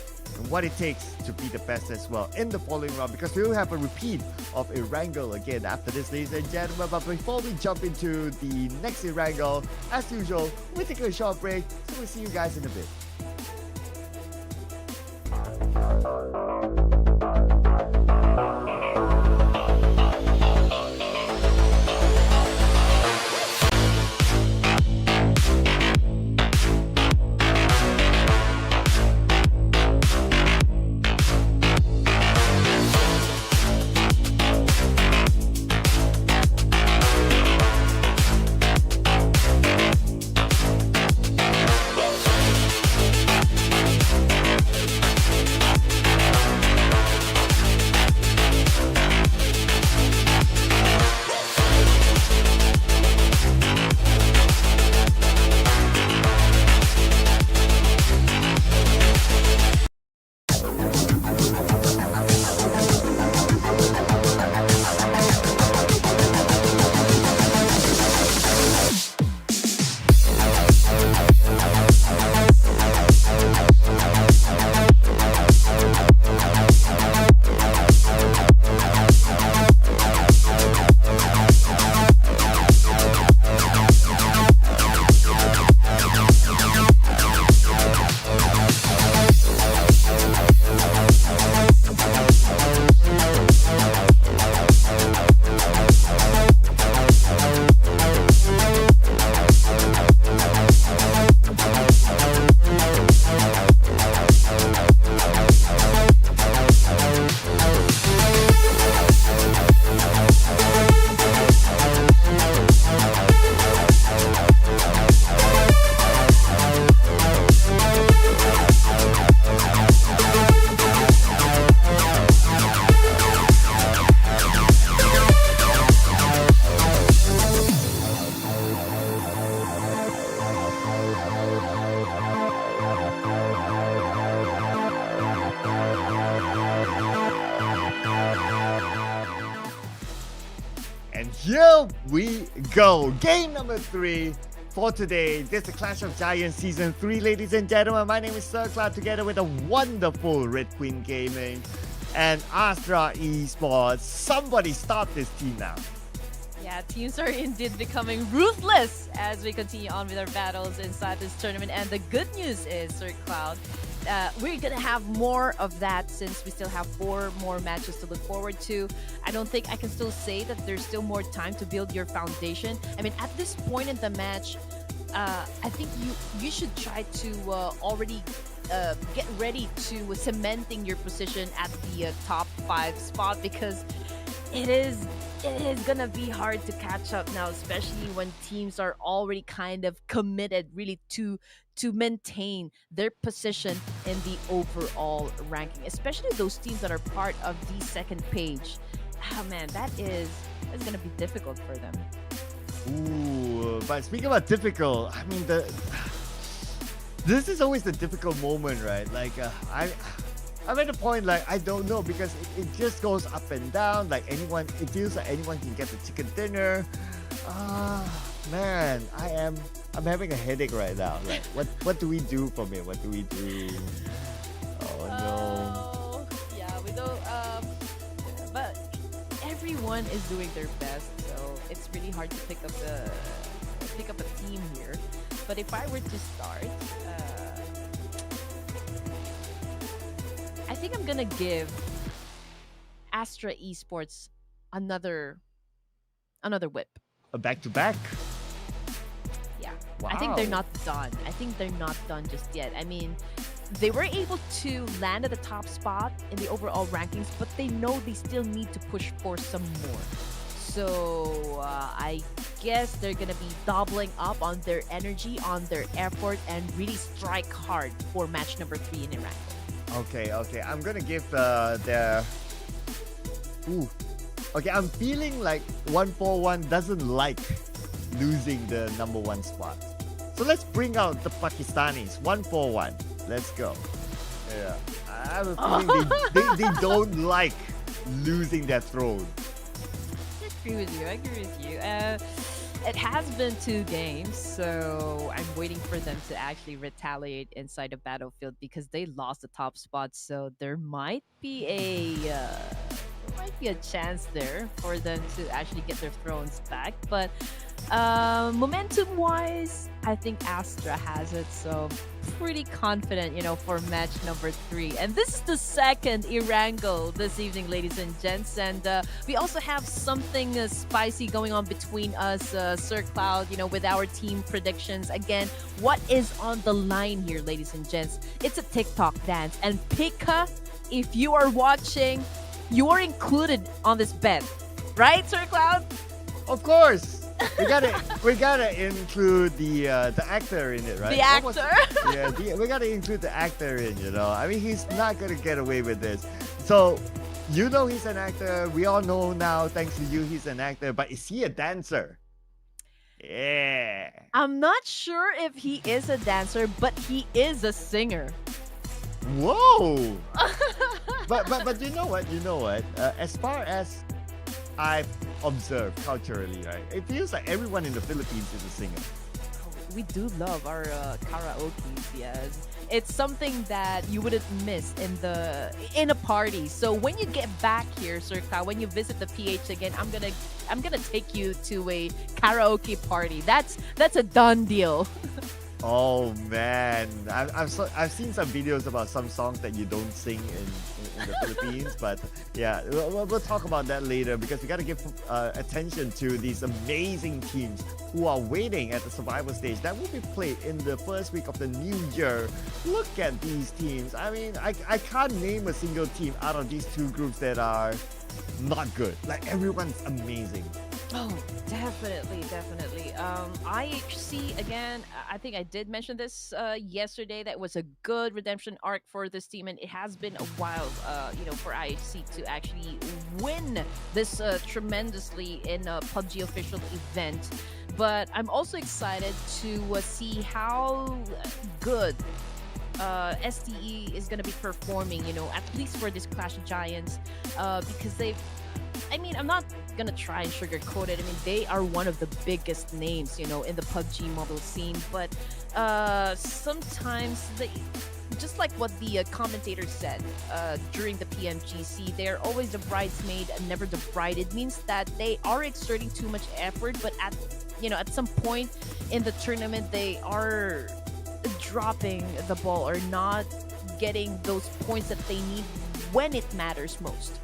what it takes to be the best as well in the following round, because we will have a repeat of ERANGEL again after this, ladies and gentlemen. But before we jump into the next ERANGEL, as usual, we'll take a short break, so we'll see you guys in a bit. Here we go. Game number 3 for today. This is the Clash of Giants Season 3, ladies and gentlemen. My name is Sir Cloud, together with a wonderful Red Queen Gaming and ASTRA Esports. Somebody stop this team now. Yeah, teams are indeed becoming ruthless as we continue on with our battles inside this tournament. And the good news is, Sir Cloud, we're gonna have more of that since we still have 4 more matches to look forward to. I don't think I can still say that there's still more time to build your foundation. I mean, at this point in the match, I think you should try to already get ready to cementing your position at the top 5 spot, because it is gonna be hard to catch up now, especially when teams are already kind of committed really to maintain their position in the overall ranking, especially those teams that are part of the second page. Oh man, that's gonna be difficult for them. Ooh, but speaking about difficult, I mean, this is always the difficult moment, right? Like, I'm at a point like I don't know, because it just goes up and down. Like it feels like anyone can get the chicken dinner. Man, I'm having a headache right now. Like, what do we do from here? What do we do? Oh no. Yeah, we don't. But everyone is doing their best, so it's really hard to pick up a team here. But if I were to start, I think I'm gonna give ASTRA Esports another whip. A back-to-back. Yeah. Wow. I think they're not done. I think they're not done just yet. I mean, they were able to land at the top spot in the overall rankings, but they know they still need to push for some more. So I guess they're gonna be doubling up on their energy, on their effort, and really strike hard for match number 3 in ERANGEL. Okay. I'm gonna give their. Ooh. Okay, I'm feeling like 141 doesn't like losing the number 1 spot. So let's bring out the Pakistanis. 141. Let's go. Yeah. I have a feeling they don't like losing their throne. I agree with you. It has been 2 games, so I'm waiting for them to actually retaliate inside the battlefield, because they lost the top spot. So there might be a chance there for them to actually get their thrones back. But momentum-wise, I think ASTRA has it, so pretty confident, for match number 3. And this is the second ERANGEL this evening, ladies and gents. And we also have something spicy going on between us, Sir Cloud, with our team predictions. Again, what is on the line here, ladies and gents? It's a TikTok dance. And Pika, if you are watching, you are included on this bet, right, Sir Cloud? Of course. We gotta include the actor in it, right? The actor? We gotta include the actor in, I mean, he's not gonna get away with this. So, he's an actor. We all know now, thanks to you, he's an actor. But is he a dancer? Yeah. I'm not sure if he is a dancer, but he is a singer. Whoa! but you know what? As far as I've observed culturally, right, it feels like everyone in the Philippines is a singer. We do love our karaoke, yes. It's something that you wouldn't miss in a party. So when you get back here, Sir Ka, when you visit the PH again, I'm gonna take you to a karaoke party. That's a done deal. Oh man, I've seen some videos about some songs that you don't sing in the Philippines, but yeah, we'll talk about that later, because we got to give attention to these amazing teams who are waiting at the survival stage that will be played in the first week of the new year. Look at these teams. I mean, I can't name a single team out of these 2 groups that are not good. Like, everyone's amazing. Oh, definitely. IHC, again, I think I did mention this yesterday, that was a good redemption arc for this team, and it has been a while, for IHC to actually win this tremendously in a PUBG official event. But I'm also excited to see how good STE is going to be performing, at least for this Clash of Giants, because I mean, I'm not gonna try and sugarcoat it. I mean, they are one of the biggest names, in the PUBG mobile scene. But sometimes they, just like what the commentator said during the PMGC, they're always the bridesmaid and never the bride. It means that they are exerting too much effort, but at some point in the tournament, they are dropping the ball or not getting those points that they need when it matters most.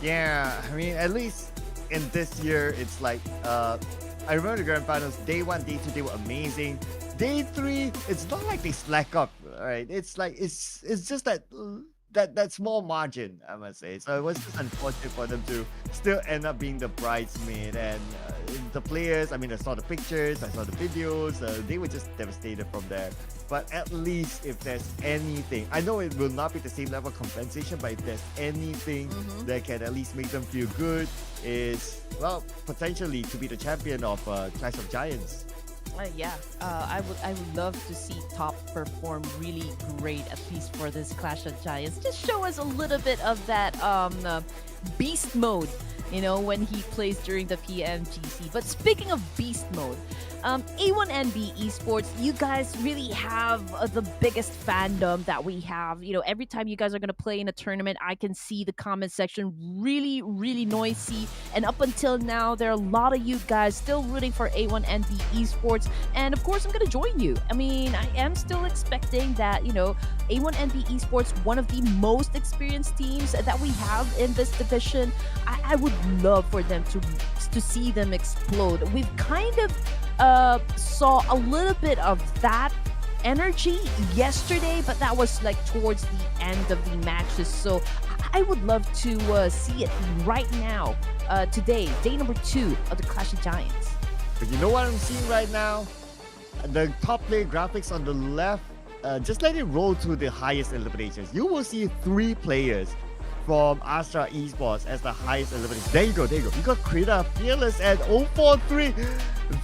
Yeah, I mean, at least in this year, it's like I remember the grand finals. Day 1, day 2, they were amazing. Day 3, it's not like they slack up, right? It's like it's just that small margin, I must say. So it was just unfortunate for them to still end up being the bridesmaid. And the players, I mean, I saw the pictures, I saw the videos. They were just devastated from there. But at least if there's anything, I know it will not be the same level of compensation, but if there's anything that can at least make them feel good, is, well, potentially to be the champion of Clash of Giants. I would love to see Top perform really great, at least for this Clash of Giants. Just show us a little bit of that beast mode, when he plays during the PMGC. But speaking of beast mode, A1NB Esports, you guys really have the biggest fandom that we have. Every time you guys are going to play in a tournament, I can see the comment section really, really noisy. And up until now, there are a lot of you guys still rooting for A1NB Esports. And of course, I'm going to join you. I mean, I am still expecting that, A1NB Esports, one of the most experienced teams that we have in this division, I would love for them to see them explode. We've kind of saw a little bit of that energy yesterday, but that was like towards the end of the matches. So I would love to see it right now, today, day number 2 of the Clash of Giants. But you know what I'm seeing right now? The top player graphics on the left, just let it roll to the highest eliminations. You will see 3 players from ASTRA Esports as the highest elimination. There you go. You got Krita, Fearless, and 043.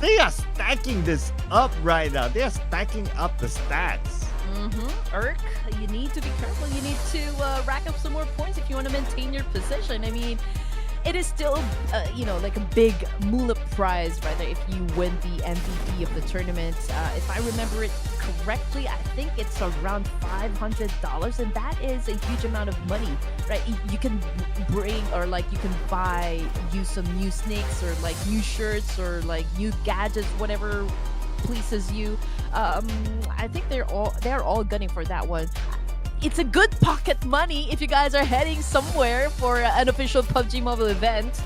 They are stacking this up right now. They are stacking up the stats. Urk, you need to be careful. You need to rack up some more points if you want to maintain your position. I mean, it is still, like a big Mulip prize, rather, if you win the MVP of the tournament. If I remember it correctly, I think it's around $500, and that is a huge amount of money, right? You can bring, or like you can buy you some new snakes, or like new shirts, or like new gadgets, whatever pleases you. I think they're all gunning for that one. It's a good pocket money if you guys are heading somewhere for an official PUBG Mobile event.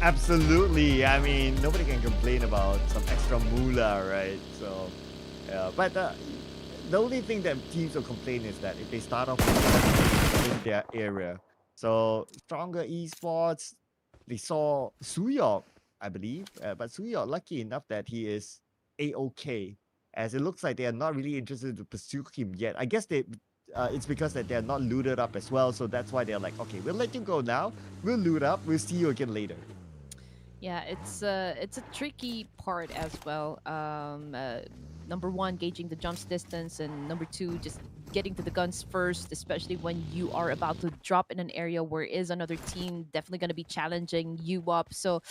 Absolutely. I mean, nobody can complain about some extra moolah, right? So, yeah. But the only thing that teams will complain is that if they start off in their area. So, Stronger Esports, they saw Suyok, I believe. But Suyok, lucky enough that he is A-OK. As it looks like they are not really interested to pursue him yet. I guess it's because that they're not looted up as well. So that's why they're like, okay, we'll let you go now. We'll loot up. We'll see you again later. Yeah, it's a tricky part as well. Number 1, gauging the jumps distance, and number 2, just getting to the guns first, especially when you are about to drop in an area where is another team definitely going to be challenging you up. So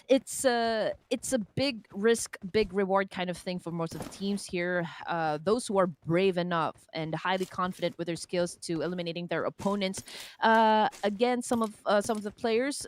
it's a big risk, big reward kind of thing for most of the teams here. Those who are brave enough and highly confident with their skills to eliminating their opponents. Again, some of the players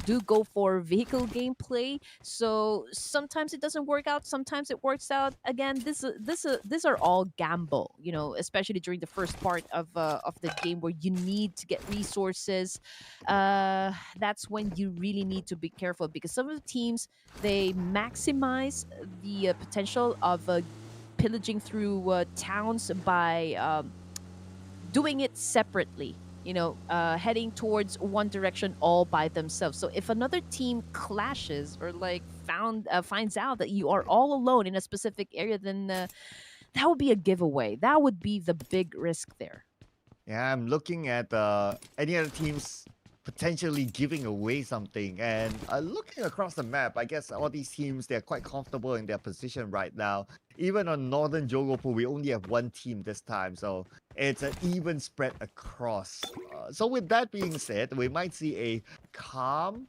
do go for vehicle gameplay. So sometimes it doesn't work out, sometimes it works out. Again, these are all gamble, especially during the first part of the game where you need to get resources. That's when you really need to be careful, because some of the teams, they maximize the potential of pillaging through towns by doing it separately, heading towards one direction all by themselves. So if another team clashes, or like finds out that you are all alone in a specific area, then that would be a giveaway. That would be the big risk there. Yeah, I'm looking at any other teams potentially giving away something. And looking across the map, I guess all these teams, they're quite comfortable in their position right now. Even on Northern Jogo Pool, we only have one team this time, so it's an even spread across. So with that being said, we might see a calm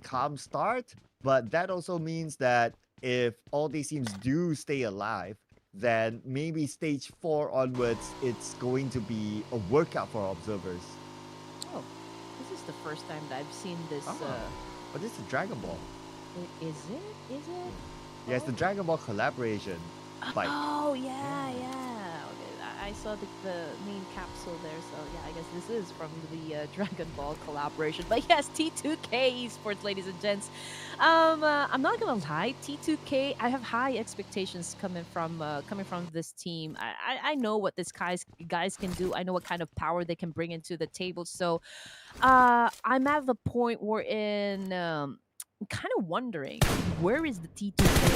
calm start, but that also means that if all these teams do stay alive, then maybe stage 4 onwards, it's going to be a workout for observers. Oh, this is the first time that I've seen this. But this is Dragon Ball. Is it? Is it? Yeah, it's the Dragon Ball collaboration fight. Oh yeah. Okay, I saw the main capsule there, so yeah, I guess this is from the Dragon Ball collaboration. But yes, T2K Esports, ladies and gents. I'm not gonna lie, T2K. I have high expectations coming from this team. I know what this guys can do. I know what kind of power they can bring into the table. So, I'm at the point wherein I'm kind of wondering where is the T2K.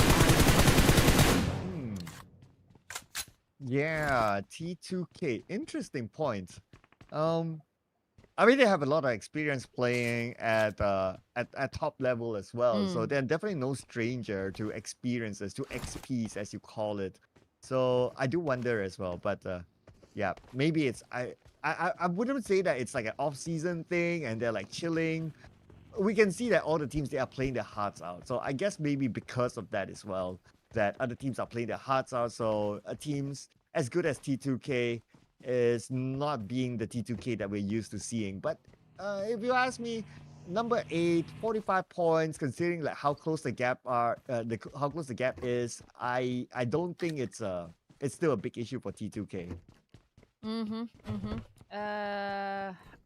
Yeah, T2K. Interesting point. I mean, they have a lot of experience playing at top level as well, so they're definitely no stranger to experiences, to XPs as you call it. So I do wonder as well, but yeah, maybe it's I wouldn't say that it's like an off-season thing and they're like chilling. We can see that all the teams, they are playing their hearts out. So I guess maybe because of that as well, that other teams are playing their hearts out. So teams as good as T2K is not being the T2K that we're used to seeing. But if you ask me, number 8, 45 points, considering like how close the gap how close the gap is, I don't think it's still a big issue for T2K.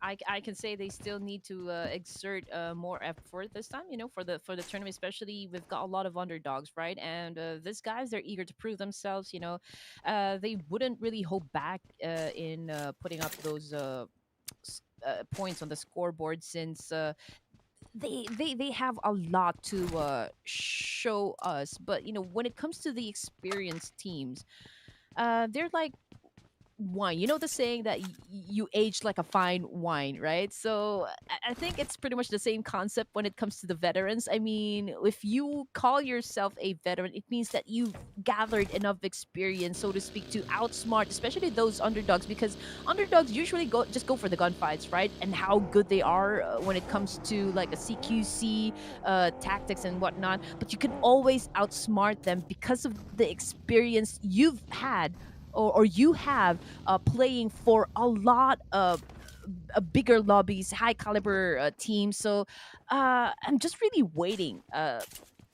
I can say they still need to exert more effort this time. You know, for the tournament, especially we've got a lot of underdogs, right? And these guys, they're eager to prove themselves. You know, they wouldn't really hold back in putting up those points on the scoreboard since. They have a lot to show us, but you know, when it comes to the experienced teams, they're like wine. You know the saying that you age like a fine wine, right? So I think it's pretty much the same concept when it comes to the veterans. I mean, if you call yourself a veteran, it means that you've gathered enough experience, so to speak, to outsmart, especially those underdogs, because underdogs usually just go for the gunfights, right? And how good they are when it comes to like a CQC tactics and whatnot. But you can always outsmart them because of the experience you've had or you have playing for a lot of bigger lobbies, high caliber teams. So I'm just really waiting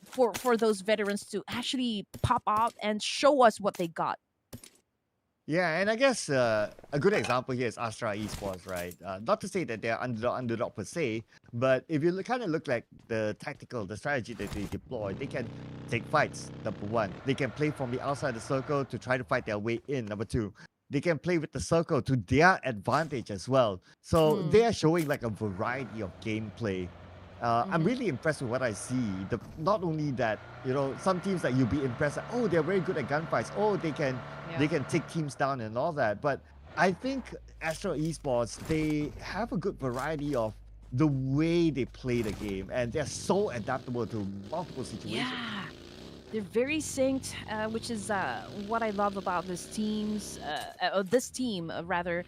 for those veterans to actually pop out and show us what they got. Yeah, and I guess a good example here is ASTRA Esports, right? Not to say that they're underdog per se, but if you kind of look like the strategy that they deploy, they can take fights, number 1. They can play from the outside the circle to try to fight their way in, number 2. They can play with the circle to their advantage as well. So they are showing like a variety of gameplay. I'm really impressed with what I see. Not only that, you know, some teams that you'll be impressed, oh, they're very good at gunfights. Oh, they can take teams down and all that. But I think Astra Esports, they have a good variety of the way they play the game, and they're so adaptable to multiple situations. Yeah. They're very synced, which is what I love about this team, rather.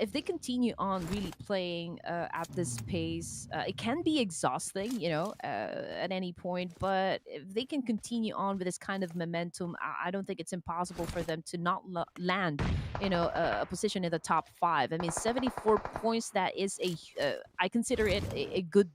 If they continue on really playing at this pace, it can be exhausting, you know, at any point. But if they can continue on with this kind of momentum, I don't think it's impossible for them to not land, you know, a position in the top 5. I mean, 74 points. That is I consider it a good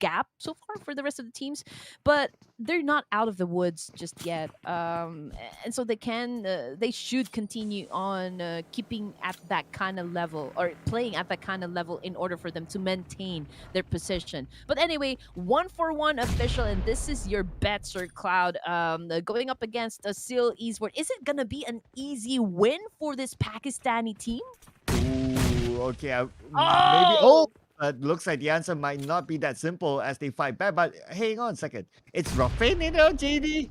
gap so far for the rest of the teams, but they're not out of the woods just yet, and so they should continue on keeping at that kind of level or playing at that kind of level in order for them to maintain their position. But anyway, 1-for-1 official, and this is your bet, Sir Cloud, going up against a Seal Esports. Is it gonna be an easy win for this Pakistani team? Ooh, okay, maybe. Looks like the answer might not be that simple as they fight back. But hang on a second. It's Ruffin, you know, JD?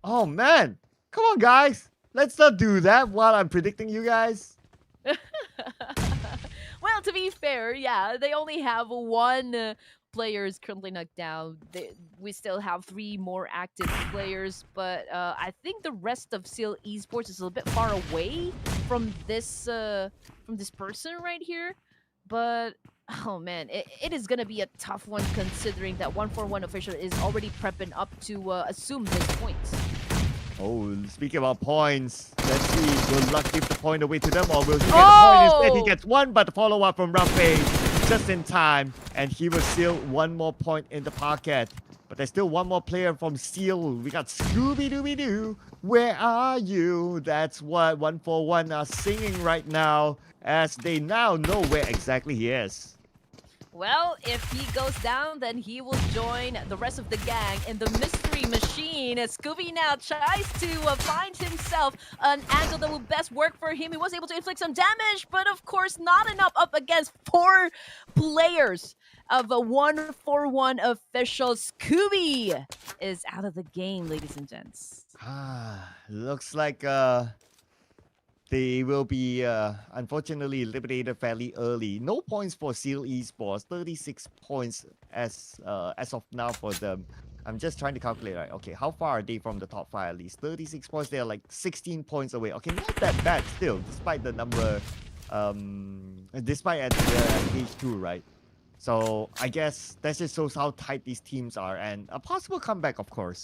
Oh, man. Come on, guys. Let's not do that while I'm predicting you guys. Well, to be fair, yeah, they only have one player is currently knocked down. We still have 3 more active players, but I think the rest of Seal Esports is a little bit far away from this person right here. But oh man, it is gonna be a tough one considering that 141 official is already prepping up to assume this points. Oh, speaking about points, let's see. Will Luck give the point away to them, or will he get a point instead? He gets one, but the follow-up from Rampage just in time, and he will seal one more point in the pocket. But there's still one more player from Seal. We got Scooby-Dooby-Doo. Where are you? That's what 141 are singing right now, as they now know where exactly he is. Well, if he goes down, then he will join the rest of the gang in the mystery machine. Scooby now tries to find himself an angle that will best work for him. He was able to inflict some damage, but of course not enough up against 4 players of a 141 official. Scooby is out of the game, ladies and gents. Looks like they will be unfortunately eliminated fairly early. No points for Seal Esports. 36 points as of now for them. I'm just trying to calculate, right? Okay, how far are they from the top 5 at least? 36 points. They're like 16 points away. Okay, not that bad still, despite the number, despite at stage 2, right? So I guess that just shows how tight these teams are, and a possible comeback, of course.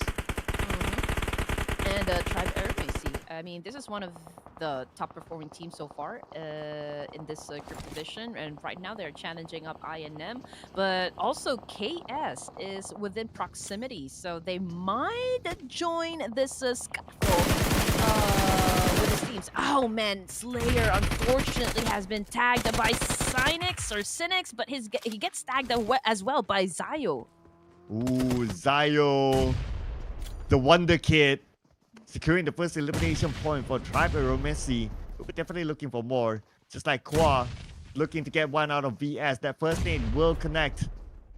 And Tribe Aerospace. I mean, this is one of the top performing teams so far in this group division, and right now they're challenging up INM, but also KS is within proximity, so they might join this scuffle with his teams. Oh man, Slayer unfortunately has been tagged by Cynix, but he gets tagged as well by Zayo. Ooh, Zayo, the Wonder Kid, securing the first elimination point for Tribe Aerospace. We're definitely looking for more. Just like Kwa, looking to get one out of VS. That first nade will connect.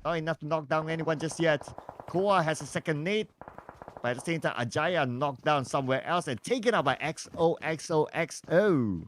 Not enough to knock down anyone just yet. Kwa has a second nade. But at the same time, Ajaya knocked down somewhere else and taken out by XOXOXO.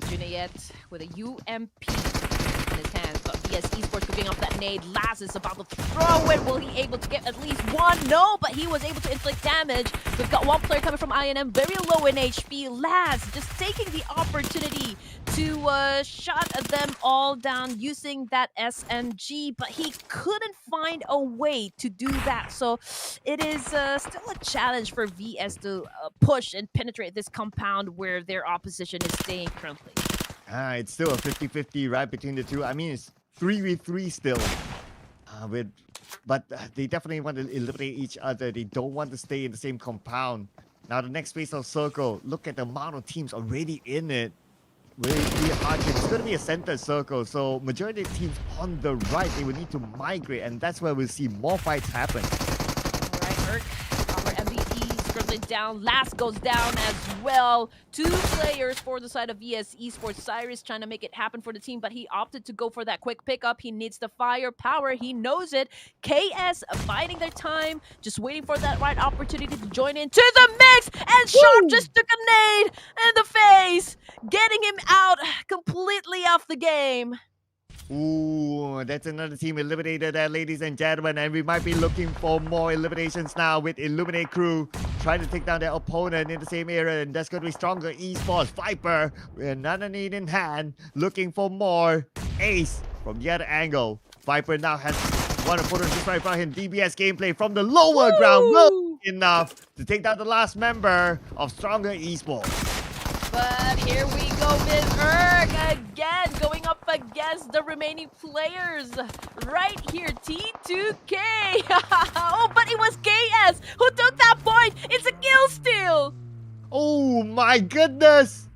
Junayet with a UMP in his hands, but VS Esports picking up that nade. Laz is about to throw it. Will he able to get at least one? No, but he was able to inflict damage. We've got one player coming from INM, very low in HP. Laz just taking the opportunity to shut them all down using that SMG, but he couldn't find a way to do that. So it is still a challenge for VS to push and penetrate this compound where their opposition is staying currently. It's still a 50-50 right between the two. I mean, it's 3v3 still. But they definitely want to eliminate each other. They don't want to stay in the same compound. Now the next phase of circle, look at the amount of teams already in it. Really hard. It's going to be a center circle, so majority of teams on the right, they will need to migrate, and that's where we'll see more fights happen. All right, Erk, our MVP is currently down. Last goes down as well. 2 players for the side of VS Esports. Cyrus trying to make it happen for the team, but he opted to go for that quick pickup. He needs the firepower. He knows it. KS biding their time, just waiting for that right opportunity to join into the mix. And Sharp just took a nade in the face, getting him out completely off the game. Ooh, that's another team eliminated there, ladies and gentlemen. And we might be looking for more eliminations now with Illuminate Crew trying to take down their opponent in the same area. And that's going to be Stronger Esports. Viper with another nade in hand, looking for more. Ace from the other angle. Viper now has one opponent just right in front of him. DBS gameplay from the lower ground. Well enough to take down the last member of Stronger Esports. But here we go with Erg again, going up against the remaining players. Right here, T2K. Oh, but it was KS who took that point. It's a kill steal. Oh my goodness.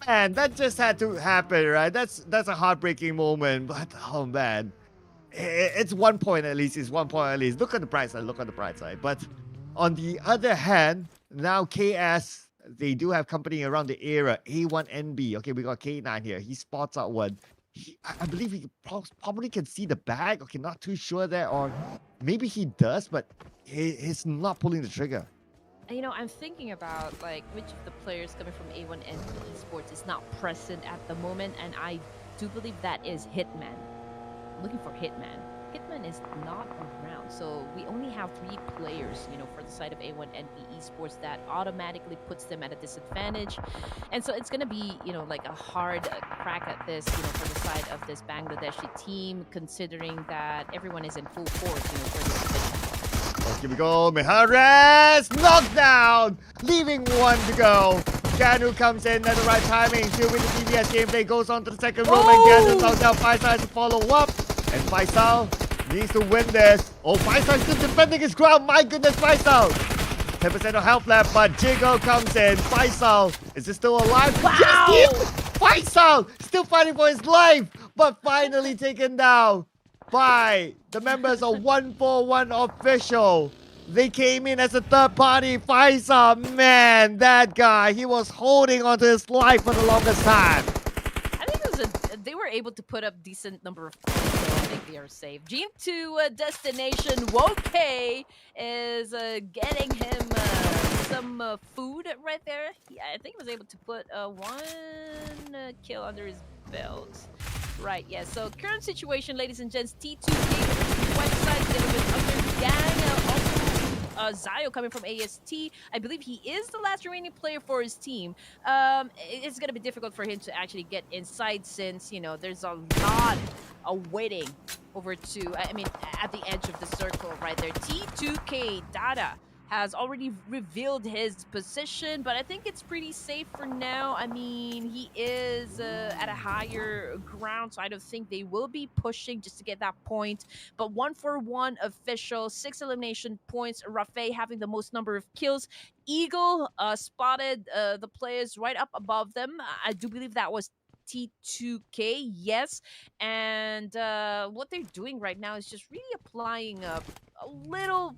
Man, that just had to happen, right? That's a heartbreaking moment, but oh man. It's 1 point at least. It's 1 point at least. Look at the bright side. Look at the bright side. But on the other hand, now KS, they do have company around the area. A1NB. Okay, we got K9 here. He spots out one. I believe he probably can see the bag. Okay, not too sure there. Or maybe he does, but he's not pulling the trigger. You know, I'm thinking about like which of the players coming from A1NB Esports is not present at the moment, and I do believe that is Hitman. I'm looking for Hitman. Hitman is not around, so we only have 3 players, for the side of A1 and B Esports that automatically puts them at a disadvantage, and so it's gonna be, like a hard crack at this, for the side of this Bangladeshi team, considering that everyone is in full force, for this division. Here we go. Mihares knocked down, leaving 1 to go. Ganu comes in at the right timing. Still with the TVS gameplay, goes on to the second room, and Ganu knocked down Faisal has to follow up. And Faisal needs to win this. Oh, Faisal still defending his ground. My goodness, Faisal. 10% of health left, but Jiggle comes in. Faisal, is he still alive? Wow! Yes, Faisal still fighting for his life, but finally taken down by the members of 141 official. They came in as a third party. Faisal, man, that guy, he was holding onto his life for the longest time. I think it was they were able to put up decent number of points, so I think they are safe. Dream to destination. Woke is getting him some food right there. I think he was able to put 1 kill under his belt. Right, yeah. So current situation, ladies and gents, T2 versus Westside together with Undergang. Zayo coming from AST. I believe he is the last remaining player for his team. It's going to be difficult for him to actually get inside since, there's a lot of waiting over to, at the edge of the circle right there. T2K Dada has already revealed his position, but I think it's pretty safe for now. He is at a higher ground, so I don't think they will be pushing just to get that point. But 141 official, 6 elimination points. Rafe having the most number of kills. Eagle spotted the players right up above them. I do believe that was T2K, yes. And what they're doing right now is just really applying a little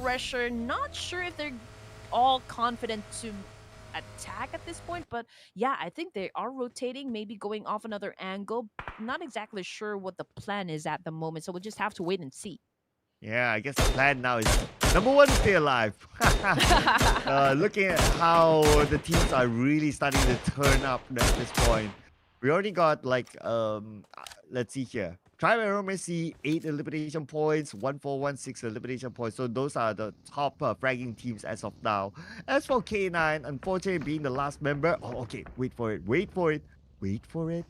pressure. Not sure if they're all confident to attack at this point, but yeah, I think they are rotating, maybe going off another angle. Not exactly sure what the plan is at the moment, so we'll just have to wait and see. Yeah, I guess the plan now is number 1, stay alive. Looking at how the teams are really starting to turn up at this point. We already got let's see here. Supremacy 8 elimination points, 141 elimination points. So those are the top fragging teams as of now. As for K9, unfortunately being the last member. Oh, okay. Wait for it. Wait for it. Wait for it.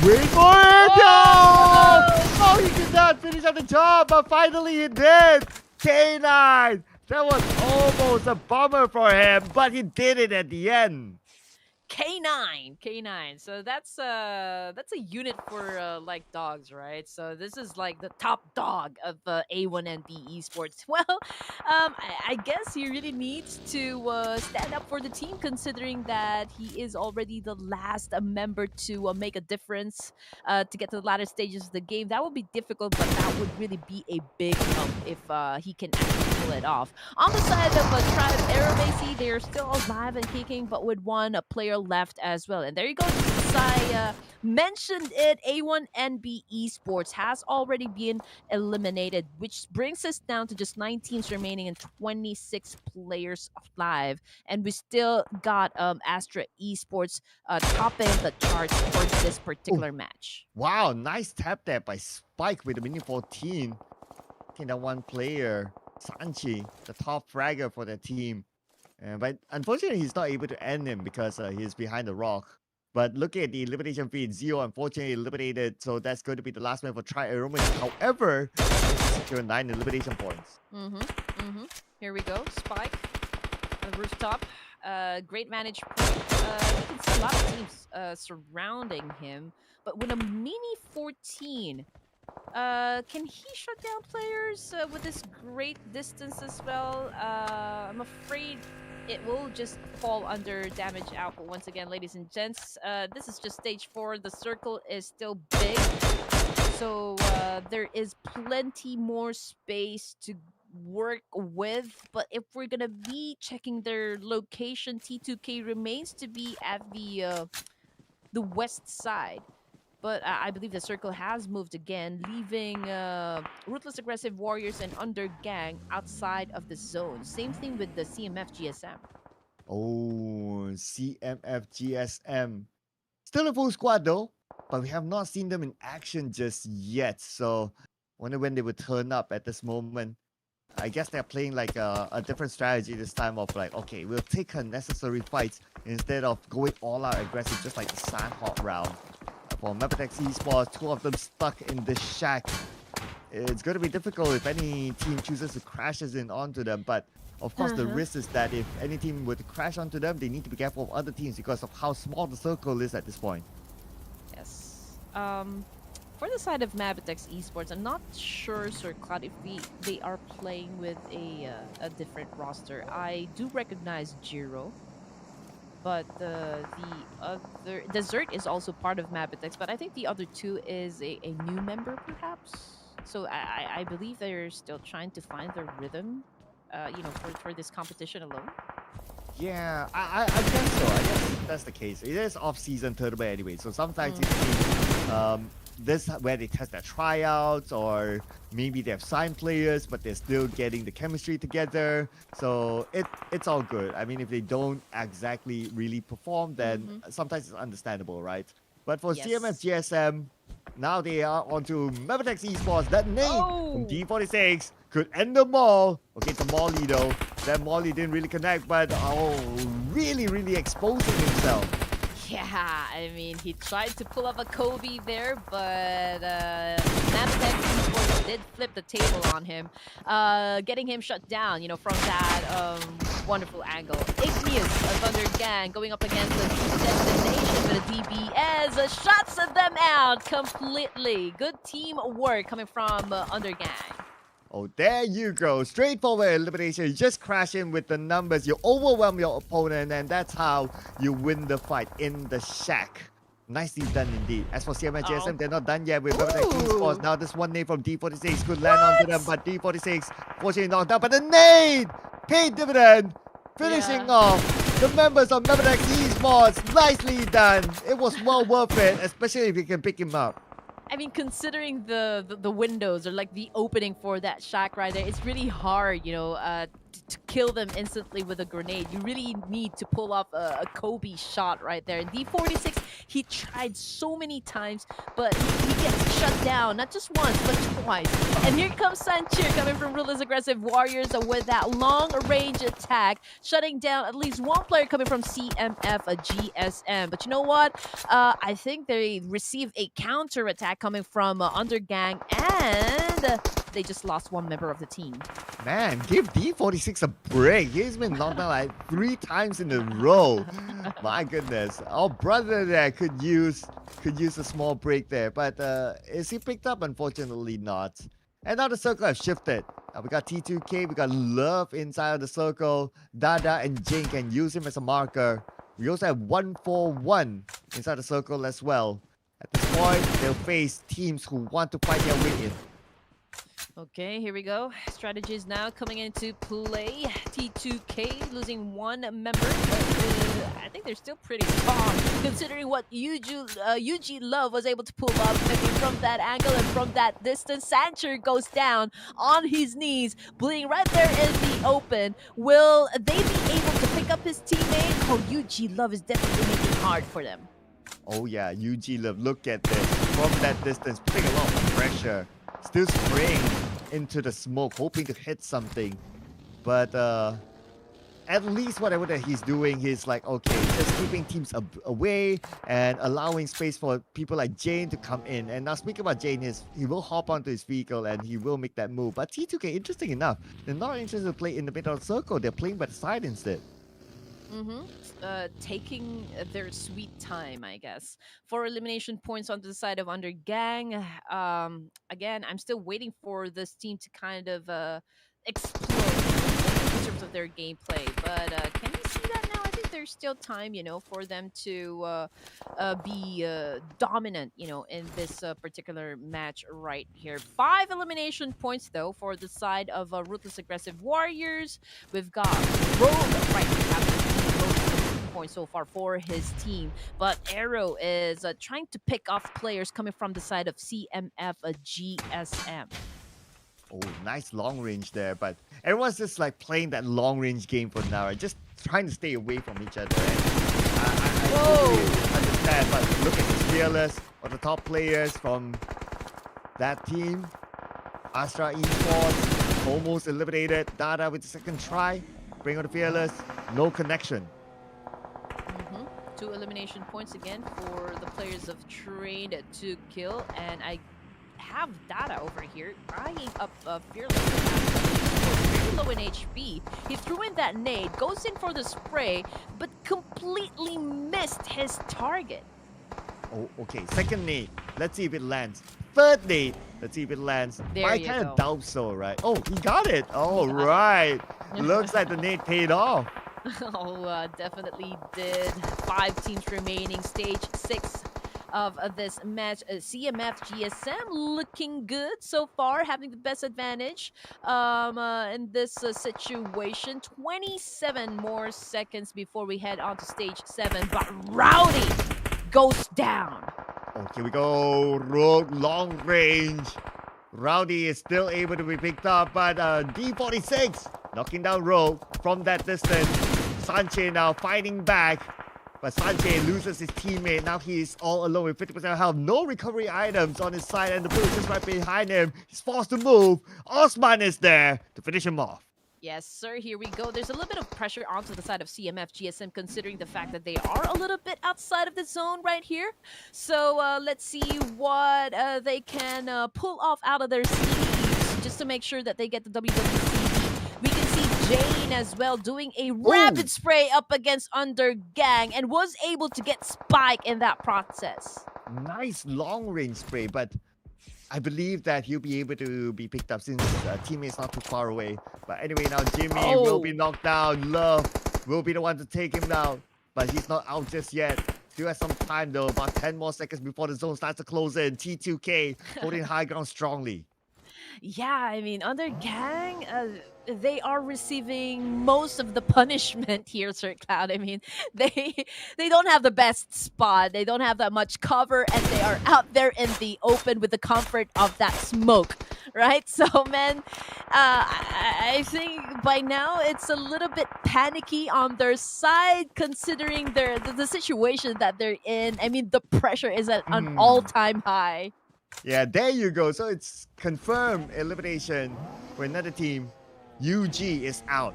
Wait for it! Oh! Oh, he did not finish up the job, but finally he did. K9. That was almost a bummer for him, but he did it at the end. K9. So that's a unit for like dogs, right? So this is like the top dog of A1 and B Esports. Well, I guess he really needs to stand up for the team, considering that he is already the last member to make a difference to get to the latter stages of the game. That would be difficult, but that would really be a big help if he can actually pull it off. On the side of Tribe Aerobase, they're still alive and kicking, but with 1 player left as well. And there you go. I mentioned it. A1 NB Esports has already been eliminated, which brings us down to just 9 teams remaining and 26 players alive. And we still got ASTRA Esports topping the charts for this particular match. Wow, nice tap there by Spike with the mini 14. Taking that 1 player, Sanchi, the top fragger for the team. But unfortunately, he's not able to end him because he's behind the rock. But looking at the elimination feed, Zio unfortunately eliminated, so that's going to be the last man for Tri-Aromas. However, secure 9 elimination points. Here we go. Spike on the rooftop. Great vantage point. You can see a lot of teams surrounding him. But with a mini 14, can he shut down players with this great distance as well? I'm afraid it will just fall under damage output once again, ladies and gents. This is just stage 4. The circle is still big, so there is plenty more space to work with. But if we're gonna be checking their location, T2K remains to be at the west side. But I believe the circle has moved again, leaving Ruthless Aggressive Warriors and Undergang outside of the zone. Same thing with the CMF GSM. Oh, CMF GSM Still a full squad though, but we have not seen them in action just yet. So wonder when they would turn up at this moment. I guess they're playing like a different strategy this time of like, okay, we'll take unnecessary fights instead of going all out aggressive just like the SANHOK round. For MABETEX Esports, 2 of them stuck in the shack. It's going to be difficult if any team chooses to crash in onto them, but of course the risk is that if any team were to crash onto them, they need to be careful of other teams because of how small the circle is at this point. Yes. For the side of MABETEX Esports, I'm not sure, Sir Cloud, if they are playing with a different roster. I do recognize Jiro, but the other Desert is also part of MABETEX, but I think the other two is a new member, perhaps. So I believe they're still trying to find their rhythm, for this competition alone. Yeah, I guess so. I guess that's the case. It is off-season tournament anyway, so sometimes you see this where they test their tryouts, or maybe they have signed players, but they're still getting the chemistry together. So it's all good. I mean, if they don't exactly really perform, then sometimes it's understandable, right? But for Yes. CMF GSM, now they are onto MABETEX Esports. That name from D46 could end them all. Okay, it's a Molly though. That Molly didn't really connect, but really exposing himself. Yeah, I mean, he tried to pull up a Kobe there, but MABETEX Esports did flip the table on him, getting him shut down, from that wonderful angle. Igneous of UNDERGANG going up against the Destination with a DBS, shuts them out completely. Good teamwork coming from UNDERGANG. Oh, there you go. Straightforward elimination. You just crash in with the numbers. You overwhelm your opponent, and that's how you win the fight in the shack. Nicely done indeed. As for CMF GSM, they're not done yet with MABETEX Esports. Now this one nade from D46 could land onto them, but D46 fortunately knocked out. But the nade paid dividend, finishing off the members of MABETEX Esports. Nicely done. It was well worth it, especially if you can pick him up. I mean, considering the windows or like the opening for that shack right there, it's really hard, to kill them instantly with a grenade. You really need to pull off a Kobe shot right there. And D46, he tried so many times, but he gets shut down, not just once, but twice. And here comes Sanchir coming from Ruthless Aggressive Warriors with that long-range attack, shutting down at least one player coming from CMF, a GSM. But you know what? I think they receive a counter attack coming from UNDERGANG, and they just lost one member of the team. Man, give D46 a break. He's been knocked down like 3 times in a row. My goodness. Our brother there could use a small break there. But is he picked up? Unfortunately not. And now the circle has shifted. We got T2K, we got Love inside of the circle. Dada and Jane can use him as a marker. We also have 141 inside the circle as well. At this point, they'll face teams who want to fight their way in. Okay, here we go. Strategies now coming into play. T2K losing one member, but I think they're still pretty strong considering what UG Love was able to pull up. I mean, from that angle and from that distance. Sancher goes down on his knees, bleeding right there in the open. Will they be able to pick up his teammate? Oh, UG Love is definitely making it hard for them. Oh yeah, UG Love, look at this. From that distance, putting a lot of pressure. Still spraying into the smoke, hoping to hit something. But at least whatever that he's doing, he's like, okay, just keeping teams away and allowing space for people like Jane to come in. And now speaking about Jane, he will hop onto his vehicle and he will make that move. But T2K, interesting enough, they're not interested to play in the middle of the circle. They're playing by the side instead. Taking their sweet time, I guess. 4 elimination points on the side of UNDERGANG. Again, I'm still waiting for this team to kind of explode in terms of their gameplay. But can you see that now? I think there's still time, for them to be dominant, in this particular match right here. 5 elimination points, though, for the side of Ruthless Aggressive Warriors. We've got Rogue right here. Points so far for his team, but Arrow is trying to pick off players coming from the side of CMF, a GSM. Oh, nice long range there, but everyone's just like playing that long range game for now, right? Just trying to stay away from each other. totally Whoa! understand, but look at this Fearless, or the top players from that team. ASTRA Esports almost eliminated. Dada with the second try. Bring on the Fearless. No connection. Mm-hmm. 2 elimination points again for the players of Trained to Kill, and I have Data over here eyeing up Fearless. Very low in HP. He threw in that nade, goes in for the spray, but completely missed his target. Oh, okay. Second nade. Let's see if it lands. Third nade. Let's see if it lands. There I you kind go. of doubt so, right? Oh, he got it. All He got right. it. Looks like the nade paid off. Oh, definitely did. 5 teams remaining. Stage 6 of this match. CMF GSM looking good so far, having the best advantage in this situation. 27 more seconds before we head on to stage 7. But Rowdy goes down. Okay, we go. Rogue long range. Rowdy is still able to be picked up, but D46 knocking down Rogue from that distance. Sanche now fighting back, but Sanche loses his teammate. Now he's all alone with 50% health. No recovery items on his side, and the blue is just right behind him. He's forced to move. Osman is there to finish him off. Yes, sir. Here we go. There's a little bit of pressure onto the side of CMF GSM, considering the fact that they are a little bit outside of the zone right here. So let's see what they can pull off out of their sleeves just to make sure that they get the WWC. We can see Jane as well doing a rapid spray up against Undergang and was able to get Spike in that process. Nice long range spray, but I believe that he'll be able to be picked up since teammate's not too far away. But anyway, now Jimmy will be knocked down. Love will be the one to take him down. But he's not out just yet. Still has some time though, about 10 more seconds before the zone starts to close in. T2K holding high ground strongly. Yeah, I mean, Undergang, they are receiving most of the punishment here, Sir Cloud. I mean, they they don't have the best spot. They don't have that much cover, and they are out there in the open with the comfort of that smoke, right? So, man, I think by now it's a little bit panicky on their side, considering the situation that they're in. I mean, the pressure is at an all-time high. Yeah, there you go. So it's confirmed elimination for another team. UG is out.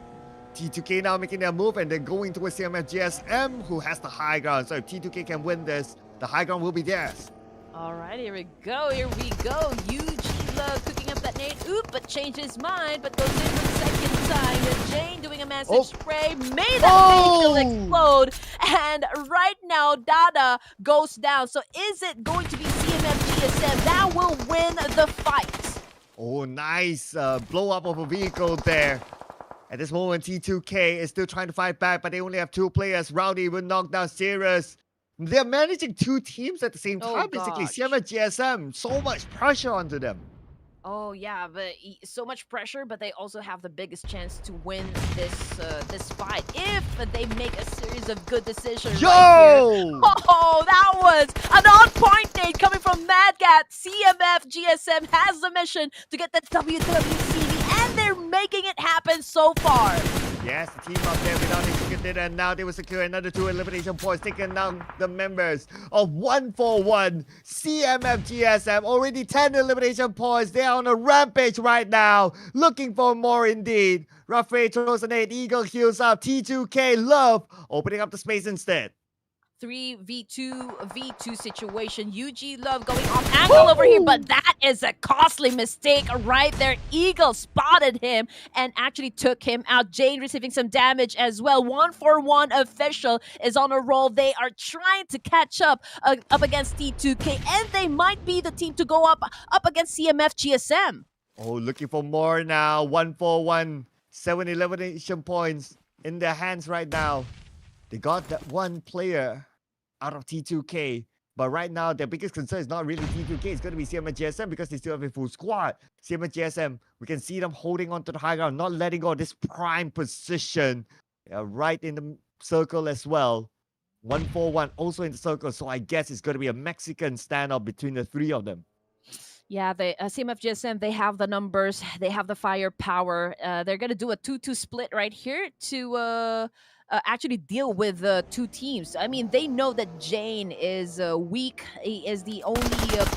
T2K now making their move and they're going towards CMF GSM, who has the high ground. So if T2K can win this, the high ground will be theirs. All right, here we go. Here we go. UG Love cooking up that nade. Oop, but changed his mind, but goes in for the second time. And Jane doing a massive spray. Made that vehicle explode. And right now, Dada goes down. So is it going to be CMF GSM that will win the fight? Oh, nice blow up of a vehicle there. At this moment, T2K is still trying to fight back, but they only have 2 players. Rowdy will knock down Sirius. They're managing 2 teams at the same time, basically. CMF GSM, so much pressure onto them. Oh yeah, but so much pressure, but they also have the biggest chance to win this this fight if they make a series of good decisions. Yo! Right here. Oh, that was an on-point nade coming from MadGat. CMF GSM has the mission to get the WWCD, and they're making it happen so far. Yes, the team up there without executed, and now they will secure another 2 elimination points, taking down the members of 141 CMF GSM. Already 10 elimination points. They're on a rampage right now, looking for more indeed. Rafael throws an 8, Eagle heals up. T2K Love opening up the space instead. 3v2 situation. UG Love going off angle over here, but that is a costly mistake right there. Eagle spotted him and actually took him out. Jane receiving some damage as well. 141 official is on a roll. They are trying to catch up against T2K, and they might be the team to go up against CMF GSM. Oh, looking for more now. 141, 7 elimination points in their hands right now. They got that 1 player out of T2K. But right now, their biggest concern is not really T2K. It's going to be CMF GSM because they still have a full squad. CMF GSM, we can see them holding on to the high ground, not letting go of this prime position. Right in the circle as well. 141 also in the circle. So I guess it's going to be a Mexican standoff between the 3 of them. Yeah, the CMF GSM, they have the numbers, they have the firepower. They're going to do a 2-2 split right here to actually deal with two teams. I mean, they know that Jane is weak. He is the only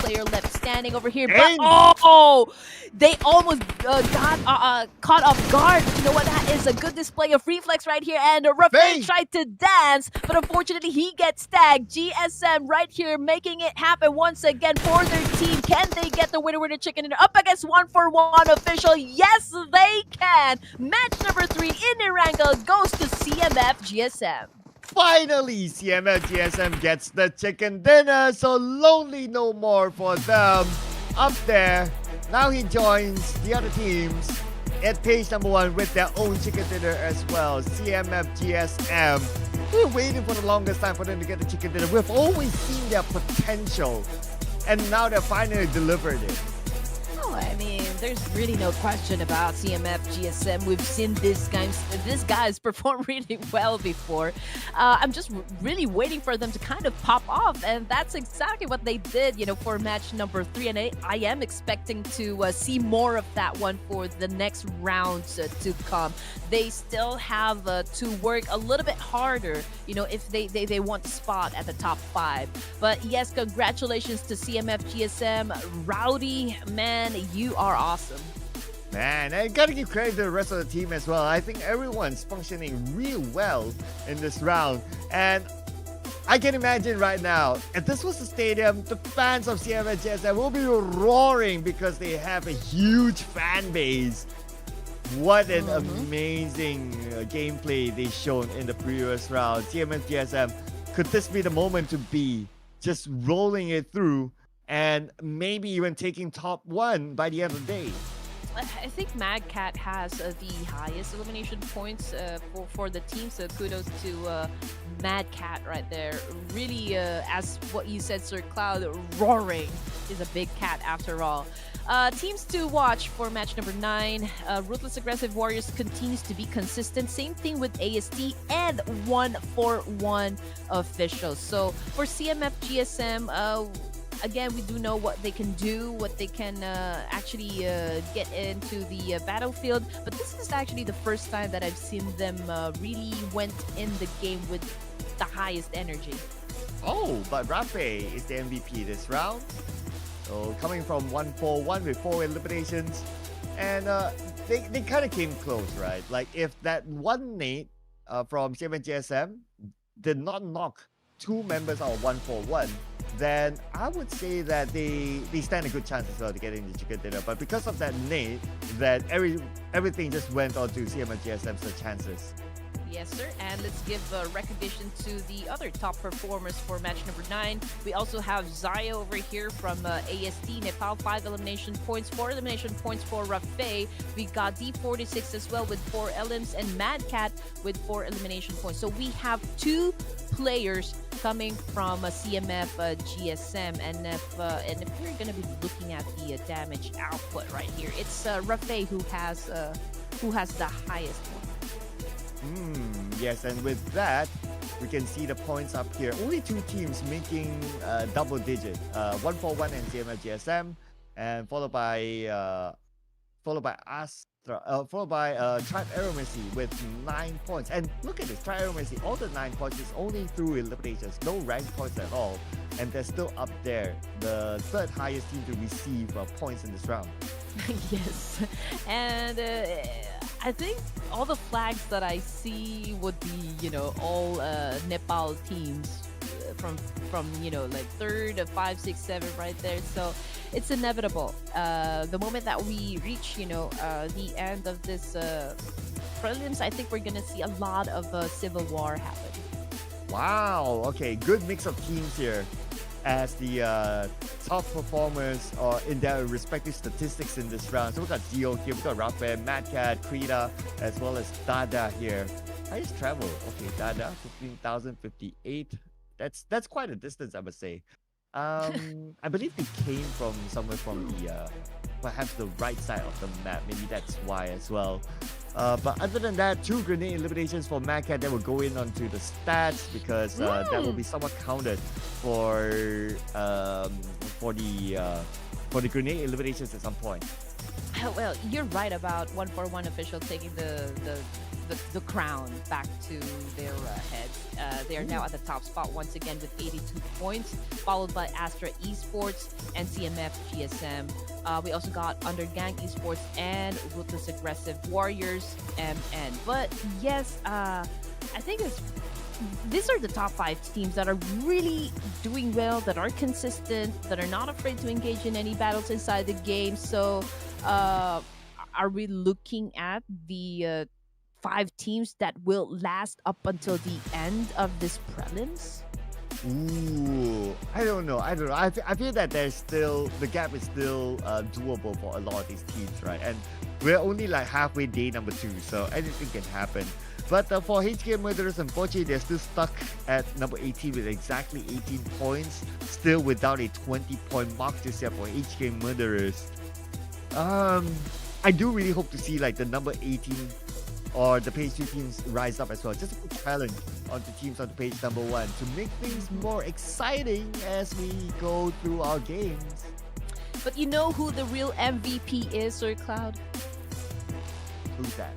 player left standing over here. But Jane! oh, they almost got caught off guard. You know what? That is a good display of reflex right here. And Rafael Jane! tried to dance, but unfortunately he gets tagged. GSM right here making it happen once again for their team. Can they get the winner chicken dinner up against 1-for-1 official? Yes, they can. Match number 3 in ERANGEL goes to CMF GSM. Finally, CMF GSM gets the chicken dinner, so lonely no more for them. Up there, now he joins the other teams at page number 1 with their own chicken dinner as well. CMF GSM. We're waiting for the longest time for them to get the chicken dinner. We've always seen their potential, and now they finally delivered it. Oh, I mean, there's really no question about CMF GSM. We've seen these guys perform really well before. I'm just really waiting for them to kind of pop off, and that's exactly what they did, you know, for match number 3. And I am expecting to see more of that one for the next rounds to come. They still have to work a little bit harder, you know, if they want to spot at the top 5. But yes, congratulations to CMF GSM. Rowdy, man, you are awesome. Man, I gotta give credit to the rest of the team as well. I think everyone's functioning real well in this round. And I can imagine right now, if this was a stadium, the fans of CMF GSM will be roaring because they have a huge fan base. What an amazing gameplay they shown in the previous round. CMF GSM, could this be the moment to be just rolling it through and maybe even taking top 1 by the end of the day? I think Mad Cat has the highest elimination points for the team, so kudos to Mad Cat right there. Really, as what you said, Sir Cloud, roaring is a big cat after all. Teams to watch for match number 9. Ruthless Aggressive Warriors continues to be consistent. Same thing with AST and 1-for-1 officials. So for CMF GSM, again, we do know what they can do, what they can actually get into the battlefield. But this is actually the first time that I've seen them really went in the game with the highest energy. Oh, but Rafe is the MVP this round. So coming from 1-for-1 with 4 eliminations. And they kind of came close, right? Like if that one nade from CMF GSM did not knock 2 members out of 1-for-1, then I would say that they stand a good chance as well to get in the chicken dinner. But because of that nade, that everything just went on to CMF GSM's chances. Yes, sir. And let's give recognition to the other top performers for match number 9. We also have Zaya over here from AST, Nepal, 5 elimination points, 4 elimination points for Rafe. We got D46 as well with 4 elims, and Mad Cat with 4 elimination points. So we have 2 players coming from CMF GSM, and if we're gonna be looking at the damage output right here, it's Rafe who has the highest one. Yes, and with that, we can see the points up here. Only 2 teams making double digit. 1-for-1 and CMF GSM, and followed by ASTRA, followed by Tribe Aeromacy with 9 points. And look at this, Tribe Aeromacy, all the 9 points is only through eliminations, no rank points at all, and they're still up there, the 3rd highest team to receive points in this round. Yes, and I think all the flags that I see would be, you know, all Nepal teams from you know, like 3rd, 5, 6, 7 right there. So it's inevitable. The moment that we reach, you know, the end of this prelims, I think we're gonna see a lot of civil war happen. Wow. Okay, good mix of teams here, as the top performers in their respective statistics in this round. So we got Zio here, we got Rafael, Mad Cat, Krita, as well as Dada here. Highest travel. Okay, Dada, 15,058. That's quite a distance, I would say. I believe they came from somewhere from the perhaps the right side of the map. Maybe that's why as well. But other than that, 2 grenade eliminations for Mad Cat that will go in onto the stats, because that will be somewhat counted for the grenade eliminations at some point. Well, you're right about 1-for-1 official taking the the crown back to their heads. They are now at the top spot once again with 82 points, followed by ASTRA Esports and CMF GSM. We also got Undergang Esports and Ruthless Aggressive Warriors MN. But yes, I think these are the top 5 teams that are really doing well, that are consistent, that are not afraid to engage in any battles inside the game. So are we looking at the 5 teams that will last up until the end of this prelims? Ooh, I don't know. I feel that the gap is still doable for a lot of these teams, right? And we're only like halfway day number 2, so anything can happen. But for HK Murderers, unfortunately, they're still stuck at number 18 with exactly 18 points, still without a 20-point mark just yet for HK Murderers. I do really hope to see like the number 18 or the page 2 teams rise up as well. Just a quick challenge on the teams on the page number 1 to make things more exciting as we go through our games. But you know who the real MVP is, Sir Cloud? Who's that?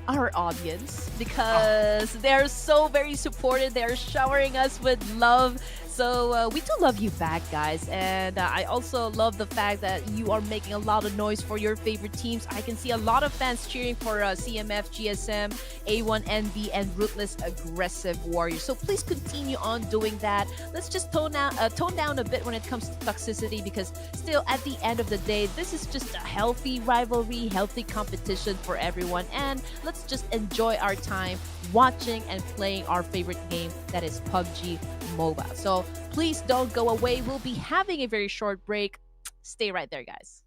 Our audience, because they're so very supportive. They're showering us with love. So we do love you back, guys. And I also love the fact that you are making a lot of noise for your favorite teams. I can see a lot of fans cheering for CMF, GSM, A1NV, and Ruthless Aggressive Warriors. So please continue on doing that. Let's just tone down a bit when it comes to toxicity, because still at the end of the day, this is just a healthy rivalry, healthy competition for everyone. And let's just enjoy our time watching and playing our favorite game, that is PUBG Mobile. So please don't go away. We'll be having a very short break. Stay right there, guys.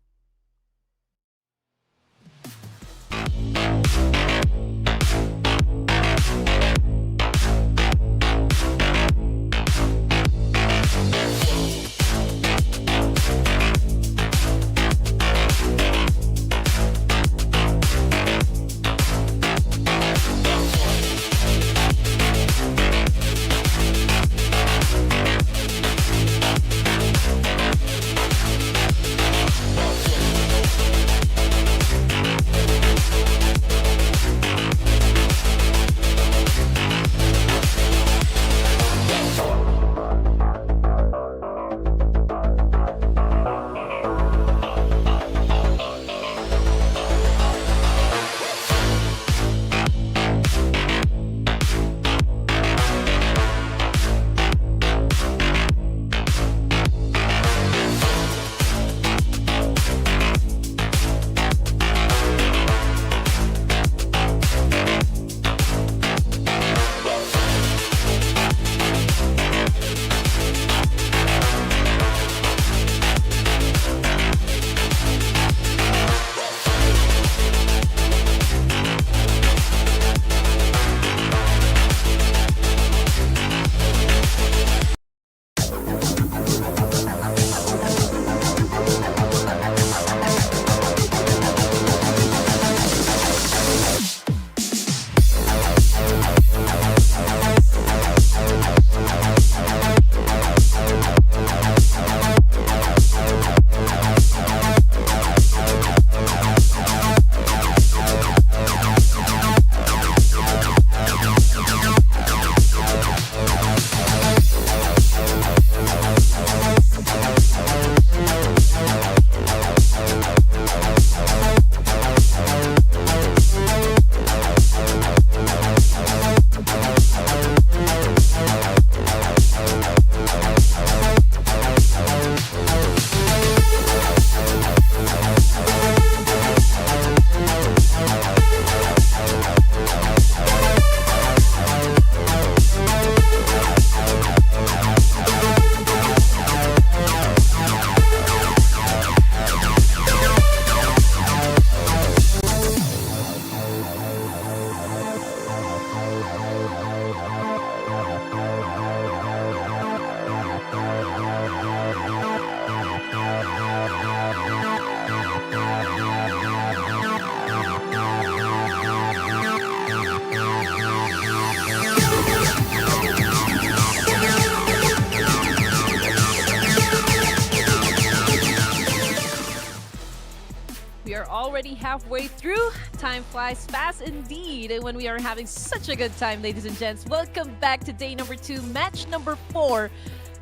We are already halfway through. Time flies fast indeed when we are having such a good time, ladies and gents. Welcome back to day number 2, match number 4,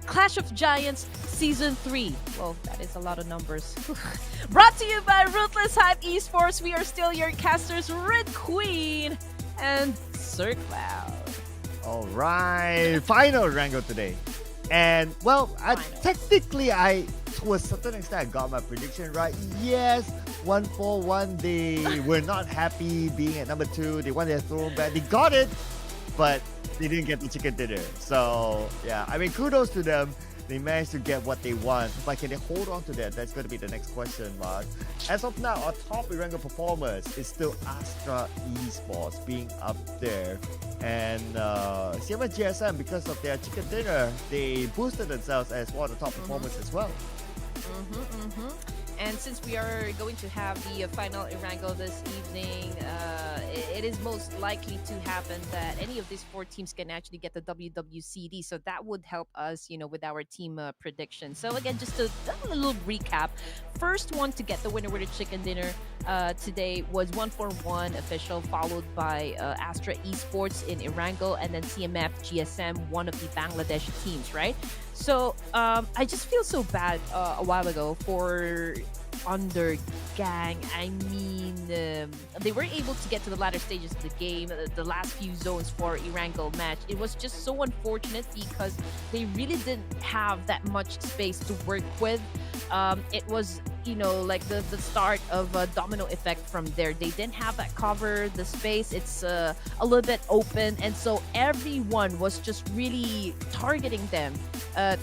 Clash of Giants Season 3. Well, that is a lot of numbers. Brought to you by Ruthless Esports. We are still your casters, Red Queen and Sir Cloud. All right, final Erangel today. And well, technically, to a certain extent, I got my prediction right. Yes, 1-4-1, they were not happy being at number 2. They wanted their throne back. They got it, but they didn't get the chicken dinner. So yeah, I mean, kudos to them. They managed to get what they want, but can they hold on to that? That's going to be the next question mark. As of now, our top Erangel performers is still ASTRA Esports being up there. And CMS GSM, because of their chicken dinner, they boosted themselves as one of the top performers as well. And since we are going to have the final Erangel this evening, it is most likely to happen that any of these 4 teams can actually get the WWCD. So that would help us, with our team prediction. So again, just a little recap. First one to get the winner with a chicken dinner today was 141 official, followed by ASTRA Esports in Erangel, and then CMF GSM, one of the Bangladesh teams, right? So I just feel so bad a while ago for Undergang. I mean, they were able to get to the latter stages of the game, the last few zones for Erangel match. It was just so unfortunate because they really didn't have that much space to work with. It was, like the start of a domino effect from there. They didn't have that cover, the space, it's a little bit open, and so everyone was just really targeting them,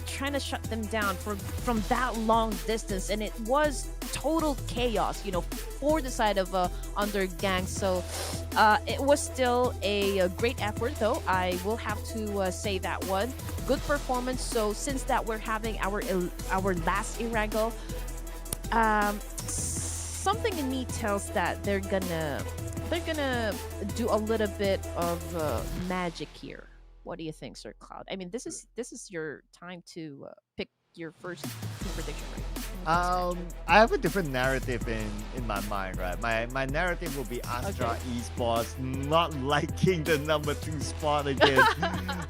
trying to shut them down from that long distance, and it was total chaos, for the side of Undergang. So it was still a great effort, though. I will have to say that one. Good performance. So since that we're having our last Erangel, something in me tells that they're gonna do a little bit of magic here. What do you think, Sir Cloud? I mean, this is your time to pick your first team prediction, right? I have a different narrative in my mind, right? My narrative will be ASTRA Esports not liking the number 2 spot again.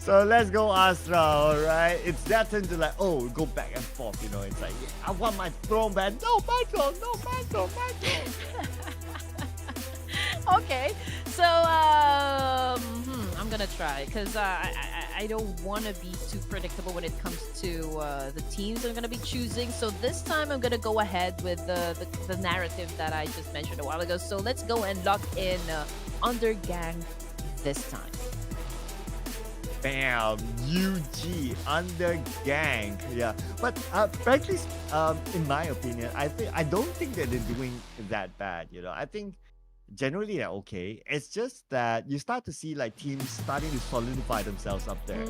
So let's go ASTRA, alright? It's that turn to go back and forth, It's like, I want my throne back. No, my throne, my throne. Okay, so I'm gonna try because I don't want to be too predictable when it comes to the teams I'm gonna be choosing. So this time I'm gonna go ahead with the narrative that I just mentioned a while ago. So let's go and lock in Undergang this time. Bam, UG Undergang. Yeah, but frankly, in my opinion, I don't think that they're doing that bad. I think generally they're okay. It's just that you start to see teams starting to solidify themselves up there,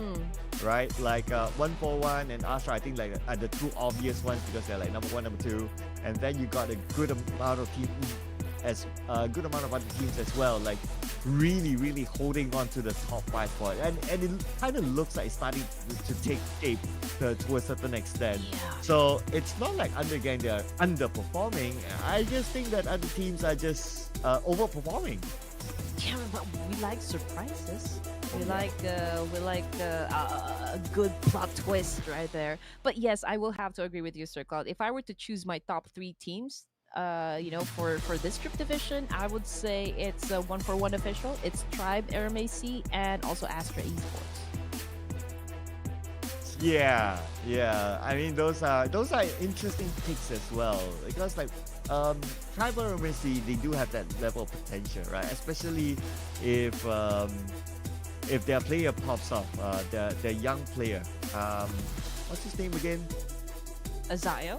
right? Like 141 and ASTRA, I think are the 2 obvious ones because they're number 1, number 2, and then you got a good amount of teams other teams as well, really holding on to the top 5 spot, and it kind of looks like it's starting to take shape to a certain extent. So it's not like Undergang they're underperforming. I just think that other teams are just overperforming. Yeah, but we like surprises. We like a good plot twist right there. But yes, I will have to agree with you, Sir Cloud. If I were to choose my top 3 teams, for this trip division, I would say it's 141 official, it's Tribe, RMAC, and also ASTRA Esports. Yeah. I mean, those are interesting picks as well, because Tribe RMAC, they do have that level of potential, right? Especially if their player pops off, their young player. What's his name again? Azayo?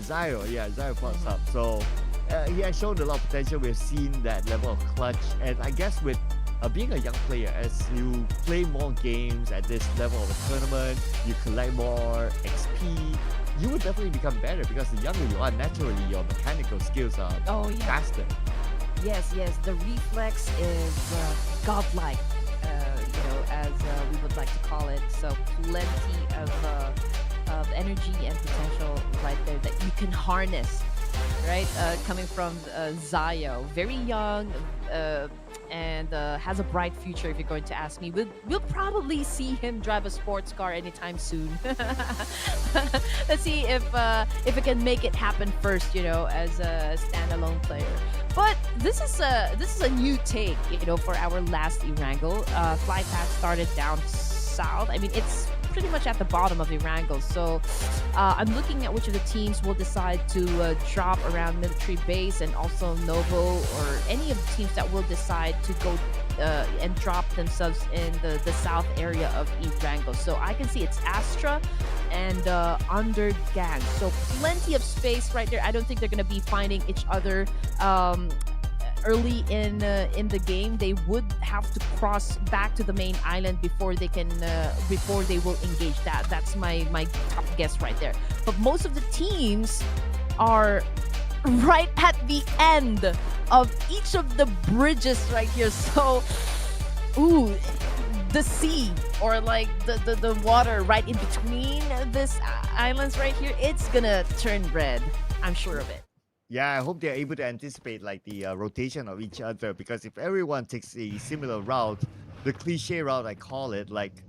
Zio pops up. So he has shown a lot of potential. We've seen that level of clutch, and I guess with being a young player, as you play more games at this level of a tournament, you collect more XP, you would definitely become better, because the younger you are, naturally your mechanical skills are faster. Yes, the reflex is godlike, as we would like to call it. So plenty of energy and potential right there that you can harness right? Coming from Zayo, very young, uh, and has a bright future. If you're going to ask me, we'll probably see him drive a sports car anytime soon. Let's see if it can make it happen first, as a standalone player. But this is a new take, for our last Erangel. Fly path started down south. I mean, it's pretty much at the bottom of Erangel. So I'm looking at which of the teams will decide to drop around military base, and also Novo, or any of the teams that will decide to go and drop themselves in the south area of Erangel. So I can see it's Astra and Undergang. So plenty of space right there. I don't think they're going to be finding each other early in the game. They would have to cross back to the main island before they will engage. That's my top guess right there. But most of the teams are right at the end of each of the bridges right here. So, ooh, the sea, or like the water right in between this islands right here, it's gonna turn red. I'm sure of it. Yeah, I hope they're able to anticipate like the rotation of each other, because if everyone takes a similar route, the cliche route I call it, like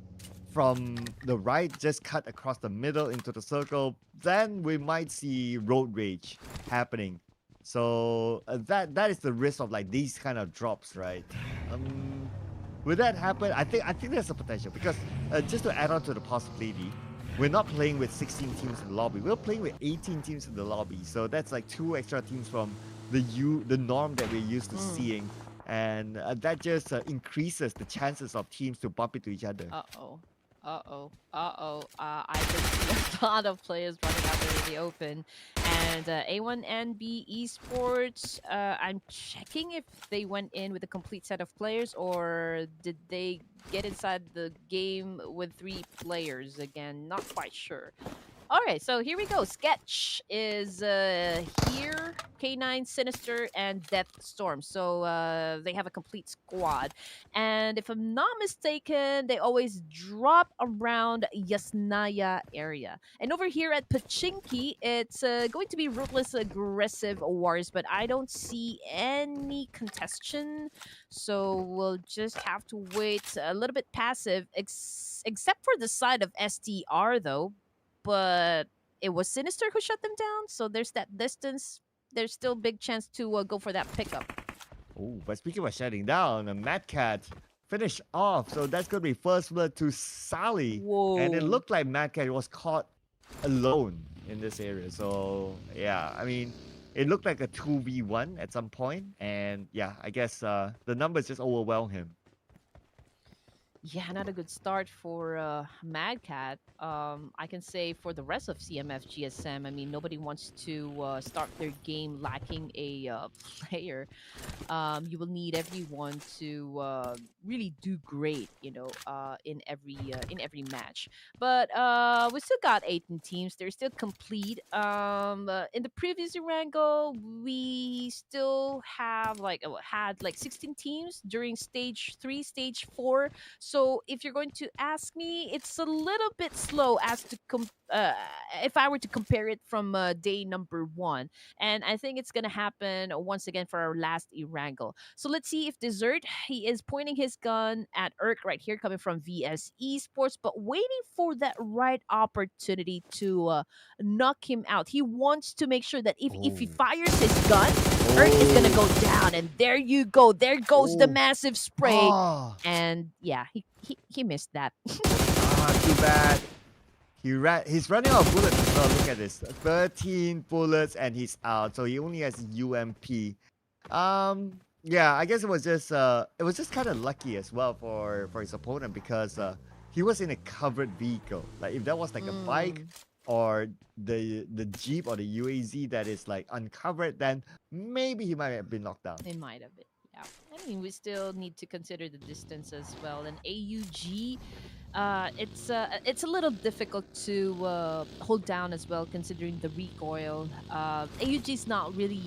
from the right just cut across the middle into the circle, then we might see road rage happening. So that is the risk of like these kind of drops, right? Will that happen? I think there's a potential, because just to add on to the possibility, we're not playing with 16 teams in the lobby. We're playing with 18 teams in the lobby. So that's like 2 extra teams from the norm that we're used to seeing. And that just increases the chances of teams to bump into each other. I can see a lot of players running out there in the open. And A1NB Esports, I'm checking if they went in with a complete set of players, or did they get inside the game with 3 players again? Not quite sure. All right, so here we go. Sketch is here, K9, Sinister, and Death Storm. So they have a complete squad. And if I'm not mistaken, they always drop around Yasnaya area. And over here at Pachinki, it's going to be Ruthless Aggressive Wars, but I don't see any contestation. So we'll just have to wait a little bit passive, except for the side of STR, though. But it was Sinister who shut them down, so there's that distance. There's still big chance to go for that pickup. Oh, but speaking of shutting down, a Mad Cat finished off. So that's going to be first blood to Sally. Whoa. And it looked like Mad Cat was caught alone in this area. So, yeah, I mean, it looked like a 2v1 at some point. And, yeah, I guess the numbers just overwhelm him. Yeah, not a good start for Mad Cat. I can say for the rest of CMF GSM, I mean, nobody wants to start their game lacking a player. You will need everyone to really do great, in every match. But we still got 18 teams. They're still complete. In the previous Erangel, we still had like 16 teams during stage 3, stage 4. So if you're going to ask me, it's a little bit slow as to if I were to compare it from day number 1. And I think it's gonna happen once again for our last Erangel. So let's see if Desert, he is pointing his gun at Urk right here, coming from VS Esports, but waiting for that right opportunity to knock him out. He wants to make sure that if he fires his gun, Urk is gonna go down, and there you go. There goes the massive spray, and yeah, he missed that. Too bad. He's running out of bullets as well. Look at this, 13 bullets and he's out. So he only has UMP. Yeah, I guess it was just kind of lucky as well for his opponent, because he was in a covered vehicle. Like if that was like a bike or the Jeep or the UAZ that is like uncovered, then maybe he might have been knocked down. It might have been. Yeah. I mean, we still need to consider the distance as well. And AUG, it's a little difficult to hold down as well, considering the recoil. AUG is not really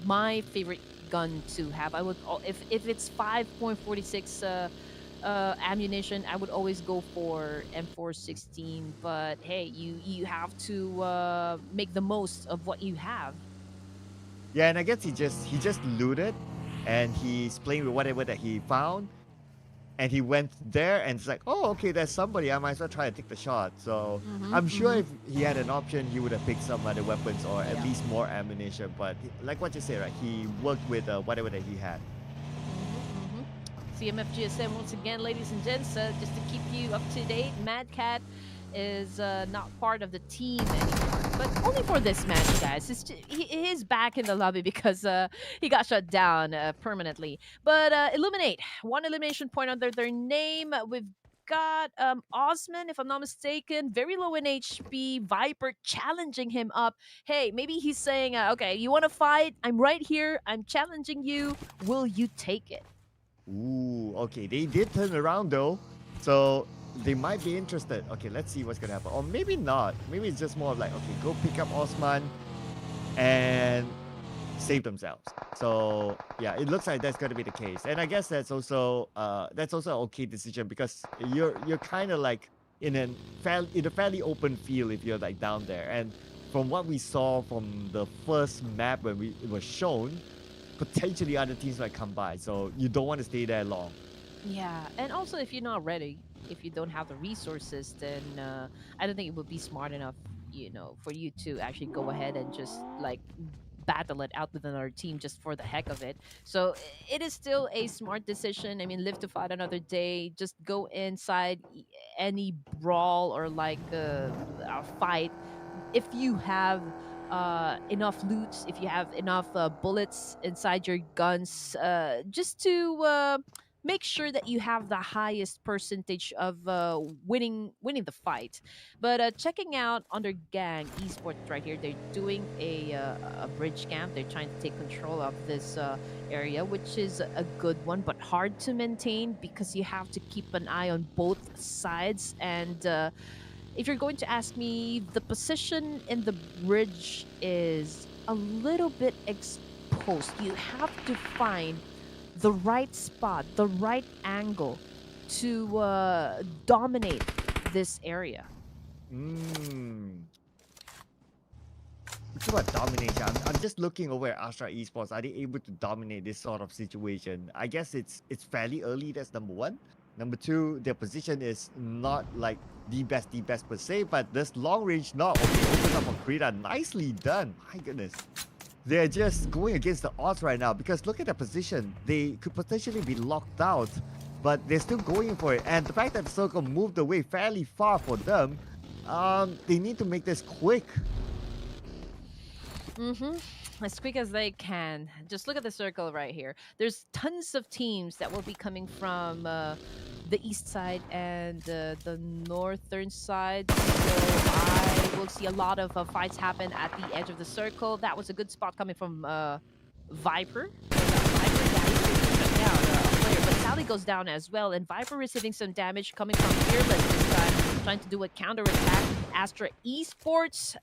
my favorite gun to have. I would, if it's 5.46 ammunition, I would always go for M416. But hey, you have to make the most of what you have. Yeah, and I guess he just looted, and he's playing with whatever that he found, and he went there, and it's like, oh, okay, there's somebody. I might as well try to take the shot. So Mm-hmm, I'm sure mm-hmm. if he had an option, he would have picked some other weapons or at Yeah. least more ammunition. But like what you say, right? He worked with whatever that he had. CMFGSM once again, ladies and gents, just to keep you up to date, Mad Cat is not part of the team anymore, but only for this match, guys. He is back in the lobby because he got shut down permanently. But Illuminate, one elimination point under their name. We've got Osman, if I'm not mistaken, very low in HP. Viper challenging him up. Hey, maybe he's saying, okay, you want to fight? I'm right here. I'm challenging you. Will you take it? Ooh, okay. They did turn around though, so they might be interested. Okay, let's see what's gonna happen. Or maybe not. Maybe it's just more of like, okay, go pick up Osman and save themselves. So yeah, it looks like that's gonna be the case. And I guess that's also an okay decision because you're kind of like in a fairly open field if you're like down there. And from what we saw from the first map when it was shown, potentially other teams might come by. So you don't want to stay there long. Yeah, and also if you're not ready, if you don't have the resources, then I don't think it would be smart enough, for you to actually go ahead and just like battle it out with another team just for the heck of it. So it is still a smart decision. I mean, live to fight another day. Just go inside any brawl or like a fight if you have enough loot, if you have enough bullets inside your guns, just to make sure that you have the highest percentage of winning the fight. But checking out Undergang Esports right here, they're doing a bridge camp. They're trying to take control of this area, which is a good one, but hard to maintain because you have to keep an eye on both sides. And if you're going to ask me, the position in the bridge is a little bit exposed. You have to find the right spot, the right angle to dominate this area. Mm. Talk about domination. I'm just looking over at Astra Esports. Are they able to dominate this sort of situation? I guess it's fairly early. That's number one. Number two, their position is not like the best per se, but this long range knock opens up for Krita. Nicely done. My goodness. They're just going against the odds right now because look at their position. They could potentially be locked out, but they're still going for it. And the fact that the circle moved away fairly far for them, they need to make this quick. Mm-hmm. As quick as they can. Just look at the circle right here. There's tons of teams that will be coming from the east side and the northern side. So I will see a lot of fights happen at the edge of the circle. That was a good spot coming from Viper. Viper, yeah, he's able to shut down a player, but Sally goes down as well, and Viper receiving some damage coming from Fearless this time, trying to do a counter attack. Astra Esports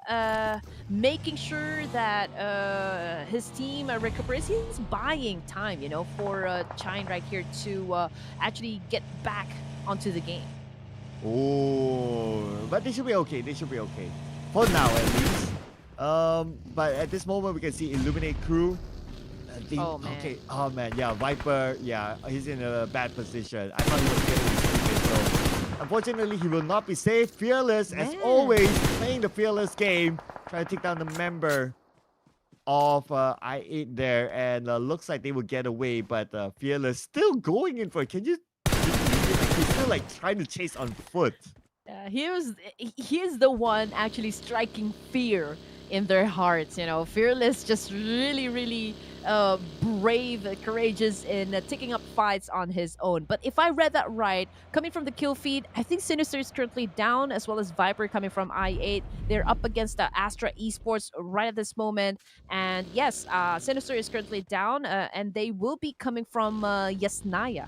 making sure that his team recuperates. He's buying time, for Chine right here to actually get back onto the game. Oh, but they should be okay. They should be okay. For now, at least. But at this moment, we can see Illuminate Crew. Oh, man. Okay. Oh, man. Yeah, Viper. Yeah, he's in a bad position. I thought he was getting saved. So, unfortunately, he will not be saved. Fearless, as Man. always, playing the Fearless game. Trying to take down the member of I8 there. And looks like they will get away. But Fearless still going in for it. Can you he's still like trying to chase on foot. He is the one actually striking fear in their hearts. Fearless, just really, really brave, courageous in taking up fights on his own. But if I read that right, coming from the kill feed, I think Sinister is currently down, as well as Viper coming from I8. They're up against Astra Esports right at this moment. And yes, Sinister is currently down, and they will be coming from Yasnaya.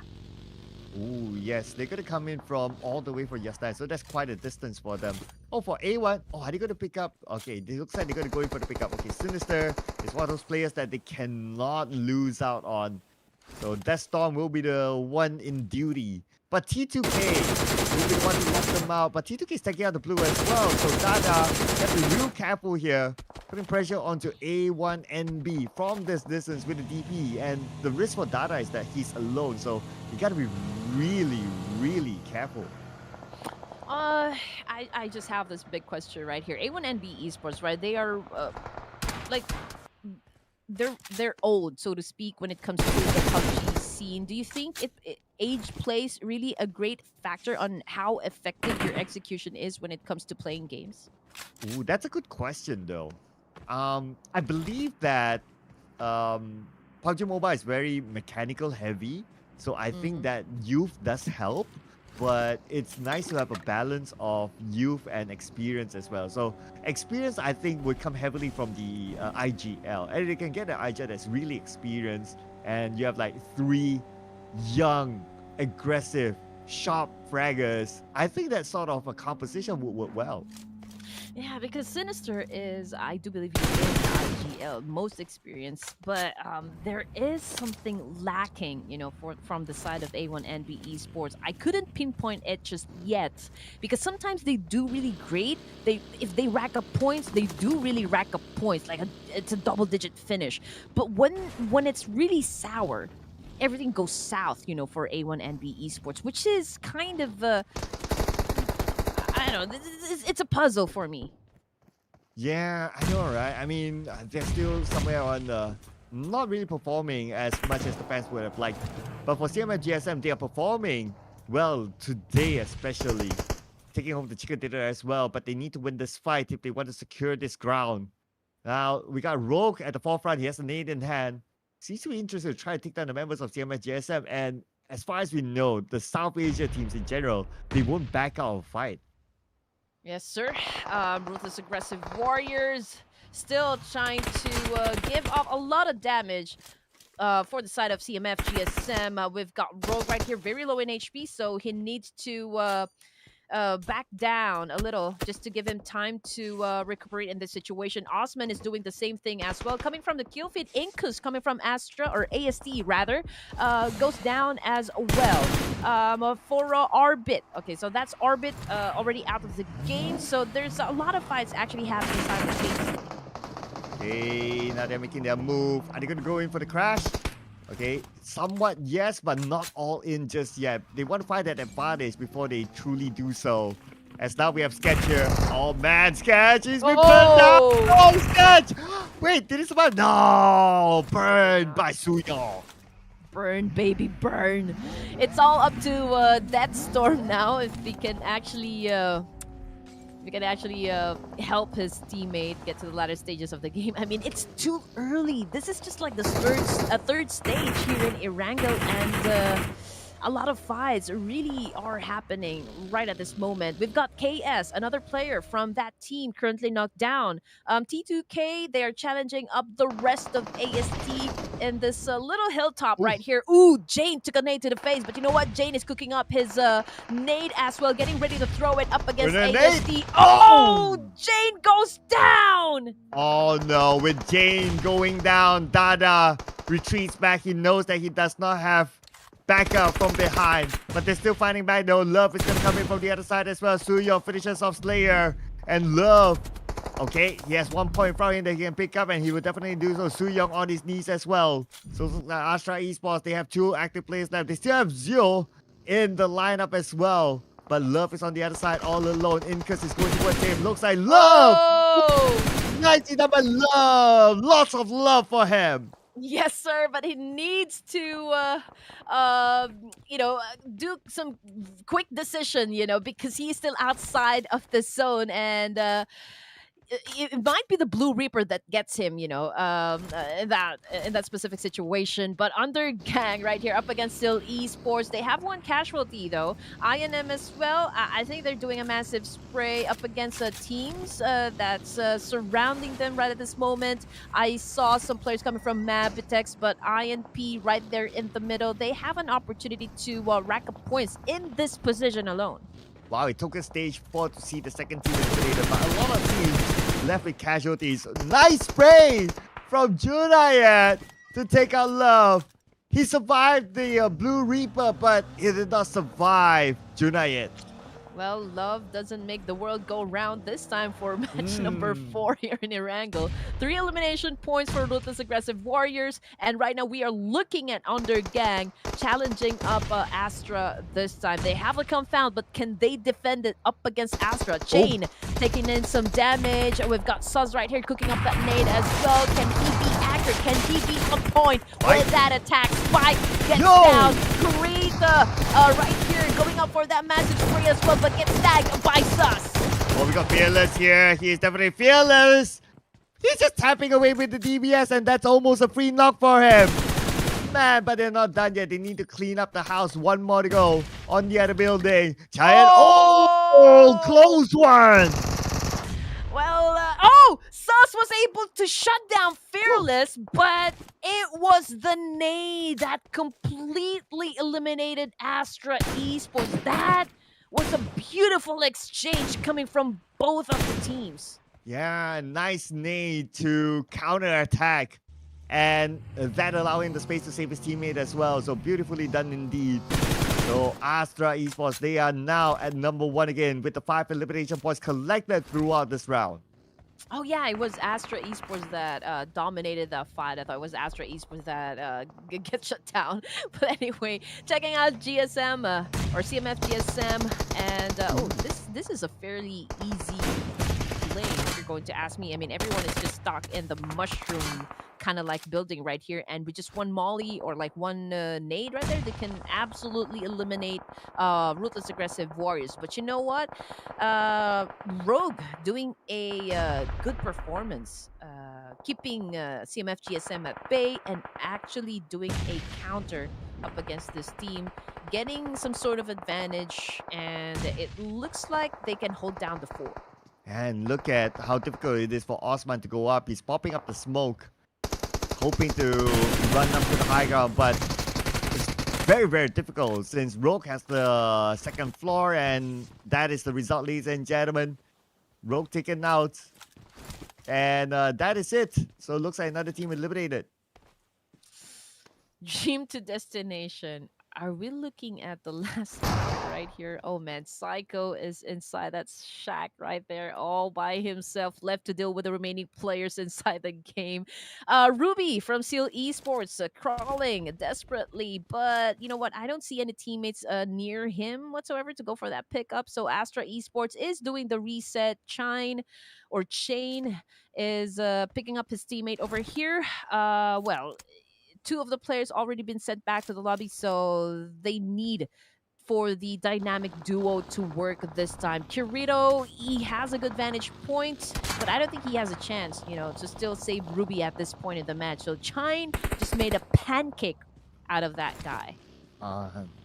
Ooh, yes, they're gonna come in from all the way from Yasnaya, so that's quite a distance for them. Oh, for A1, are they gonna pick up? Okay, it looks like they're gonna go in for the pickup. Okay, Sinister is one of those players that they cannot lose out on. So Death Storm will be the one in duty But T2K will be the one to lock them out. But T2K is taking out the blue as well. So Dada has to be real careful here. Putting pressure onto A1 and B from this distance with the DP. And the risk for Dada is that he's alone. So you got to be really, really careful. I just have this big question right here. A1 and B Esports, right? They are like they're old, so to speak, when it comes to the PUBG scene. Do you think age plays really a great factor on how effective your execution is when it comes to playing games? Ooh, that's a good question, though. I believe that PUBG Mobile is very mechanical heavy, so I think that youth does help. But it's nice to have a balance of youth and experience as well. So experience, I think, would come heavily from the IGL. And you can get an IGL that's really experienced, and you have like 3 young, aggressive, sharp fraggers. I think that sort of a composition would work well. Yeah, because Sinister is, I do believe he's in IGL, most experienced, but there is something lacking, you know, from the side of A1 NB Esports. I couldn't pinpoint it just yet, because sometimes they do really great. If they rack up points, they do really rack up points, like it's a double-digit finish. But when it's really sour, everything goes south, you know, for A1 NB Esports, which is kind of I don't know. It's a puzzle for me. Yeah, I know, right? I mean, they're still somewhere on the not really performing as much as the fans would have liked. But for CMF GSM, they are performing well today, especially taking home the chicken dinner as well. But they need to win this fight if they want to secure this ground. Now we got Rogue at the forefront. He has a nade in hand. Seems to be interested to try to take down the members of CMF GSM. And as far as we know, the South Asia teams in general, they won't back out of fight. Yes, sir. Ruthless aggressive warriors still trying to give up a lot of damage for the side of CMF GSM. We've got Rogue right here, very low in HP, so he needs to back down a little just to give him time to recuperate in this situation. Osman is doing the same thing as well. Coming from the kill feed, Incus coming from Astra, or AST rather, goes down as well. For Arbit. Okay, so that's Arbit already out of the game. So there's a lot of fights actually happening simultaneously. Okay, now they're making their move. Are they going to go in for the crash? Okay, somewhat yes, but not all in just yet. They want to find that advantage before they truly do so. As now we have Sketch here. Oh man, Sketch, he's been burned down. Oh, Sketch! Wait, did he survive? No, burned by Suyo. Burn, baby, burn. It's all up to Deathstorm now if we can actually help his teammate get to the latter stages of the game. I mean, it's too early. This is just like the third stage here in ERANGEL, and a lot of fights really are happening right at this moment. We've got KS, another player from that team, currently knocked down. T2K, they are challenging up the rest of AST in this little hilltop right here. Ooh, Jane took a nade to the face, but you know what? Jane is cooking up his nade as well, getting ready to throw it up against AST. Oh, Jane goes down! Oh no, with Jane going down, Dada retreats back. He knows that he does not have backup from behind, but they're still fighting back though. Love is gonna come in from the other side as well. Suyo finishes off Slayer, and Love, okay, he has 1 point from him that he can pick up, and he will definitely do so. Suyong on his knees as well. So Astra Esports, they have 2 active players left. They still have Zio in the lineup as well, but Love is on the other side all alone. Incus is going towards him. Looks like Love! Oh! 90 number Love! Lots of love for him. Yes, sir, but he needs to, do some quick decision, you know, because he's still outside of the zone, and it might be the Blue Reaper that gets him, you know, in that specific situation. But Undergang right here up against still Esports. They have 1 casualty though. INM as well. I think they're doing a massive spray up against teams that's surrounding them right at this moment. I saw some players coming from MABETEX, but INP right there in the middle. They have an opportunity to rack up points in this position alone. Wow, it took us stage 4 to see the second team eliminated, but a lot of teams left with casualties. Nice spray from Junayat to take out Love. He survived the Blue Reaper, but he did not survive Junaid. Well, love doesn't make the world go round this time for match number Mm. 4 here in ERANGEL. 3 elimination points for Ruthless Aggressive Warriors. And right now we are looking at UNDERGANG challenging up ASTRA this time. They have a confound, but can they defend it up against ASTRA? Chain taking in some damage. We've got Suz right here cooking up that nade as well. Can he be accurate? Can he be on point with that attack? Spike gets down. Karita right here going up for that massive spray as well, but gets tagged by Sus. Oh, we got Fearless here. He's definitely fearless. He's just tapping away with the DBS, and that's almost a free knock for him. Man, but they're not done yet. They need to clean up the house. One more to go on the other building. Giant. Oh, close one. Well, Sus was able to shut down Fearless, but it was the nade that completely eliminated ASTRA Esports. That was a beautiful exchange coming from both of the teams. Yeah, nice nade to counter-attack. And that allowing the space to save his teammate as well. So beautifully done indeed. So Astra Esports, they are now at number 1 again with the 5 elimination points collected throughout this round. Oh yeah, it was Astra Esports that dominated the fight. I thought it was Astra Esports that gets shut down. But anyway, checking out GSM or CMF GSM, and this is a fairly easy lane if you're going to ask me. I mean, everyone is just stuck in the mushroom kind of like building right here, and with just one molly or like one nade right there, they can absolutely eliminate Ruthless Aggressive Warriors. But you know what, Rogue doing a good performance, keeping CMF GSM at bay and actually doing a counter up against this team, getting some sort of advantage, and it looks like they can hold down the fort. And look at how difficult it is for Osman to go up. He's popping up the smoke, hoping to run up to the high ground, but it's very, very difficult since Rogue has the second floor, and that is the result, ladies and gentlemen. Rogue taken out, and that is it. So it looks like another team eliminated. Dream to destination. Are we looking at the last one right here? Oh man, Psycho is inside that shack right there, all by himself, left to deal with the remaining players inside the game. Ruby from Seal Esports crawling desperately, but you know what? I don't see any teammates near him whatsoever to go for that pickup. So Astra Esports is doing the reset. Chain is picking up his teammate over here. Well, 2 of the players already been sent back to the lobby, so they need for the dynamic duo to work this time. Kirito, he has a good vantage point, but I don't think he has a chance, you know, to still save Ruby at this point in the match. So Chine just made a pancake out of that guy.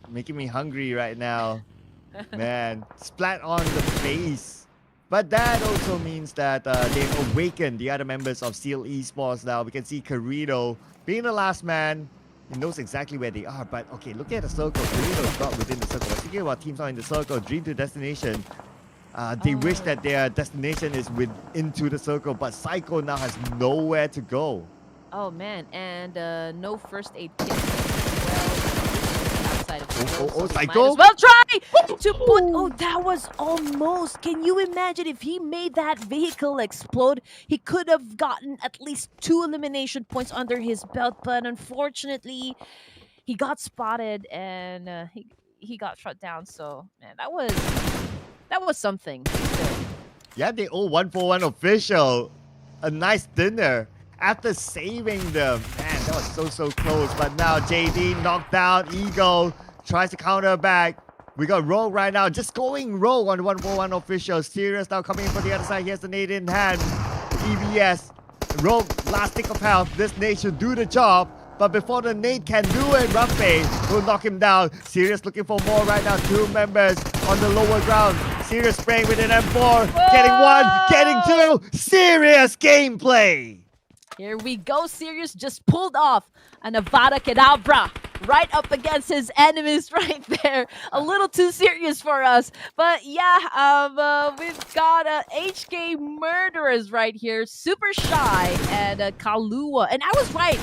Making me hungry right now. Man, splat on the face. But that also means that they've awakened the other members of Seal Esports now. We can see Kirito being the last man. He knows exactly where they are. But okay, look at the circle. Kirito's not within the circle. We're thinking about teams not in the circle. Dream to destination. They wish that their destination is into the circle. But Psycho now has nowhere to go. Oh man, and no first aid kit. Well, outside of the Oh, so Psycho! might as well try to put. Oh, that was almost. Can you imagine if he made that vehicle explode? He could have gotten at least 2 elimination points under his belt, but unfortunately, he got spotted and he got shut down. So man, that was something. Yeah, they owe 1-for-1 official a nice dinner after saving them. Man, that was so close. But now JD knocked out. Eagle tries to counter back. We got Rogue right now, just going Rogue on 1-for-1 official. Sirius now coming in for the other side. He has the nade in hand. EBS. Rogue, last tick of health. This nade should do the job. But before the nade can do it, Ruffy will knock him down. Sirius looking for more right now. 2 members on the lower ground. Sirius spraying with an M4. Whoa! Getting 1, getting 2. Serious gameplay. Here we go. Sirius just pulled off an Avada Kedavra right up against his enemies right there. A little too serious for us. But yeah, we've got HK Murderers right here. Super Shy and Kalua. And I was right.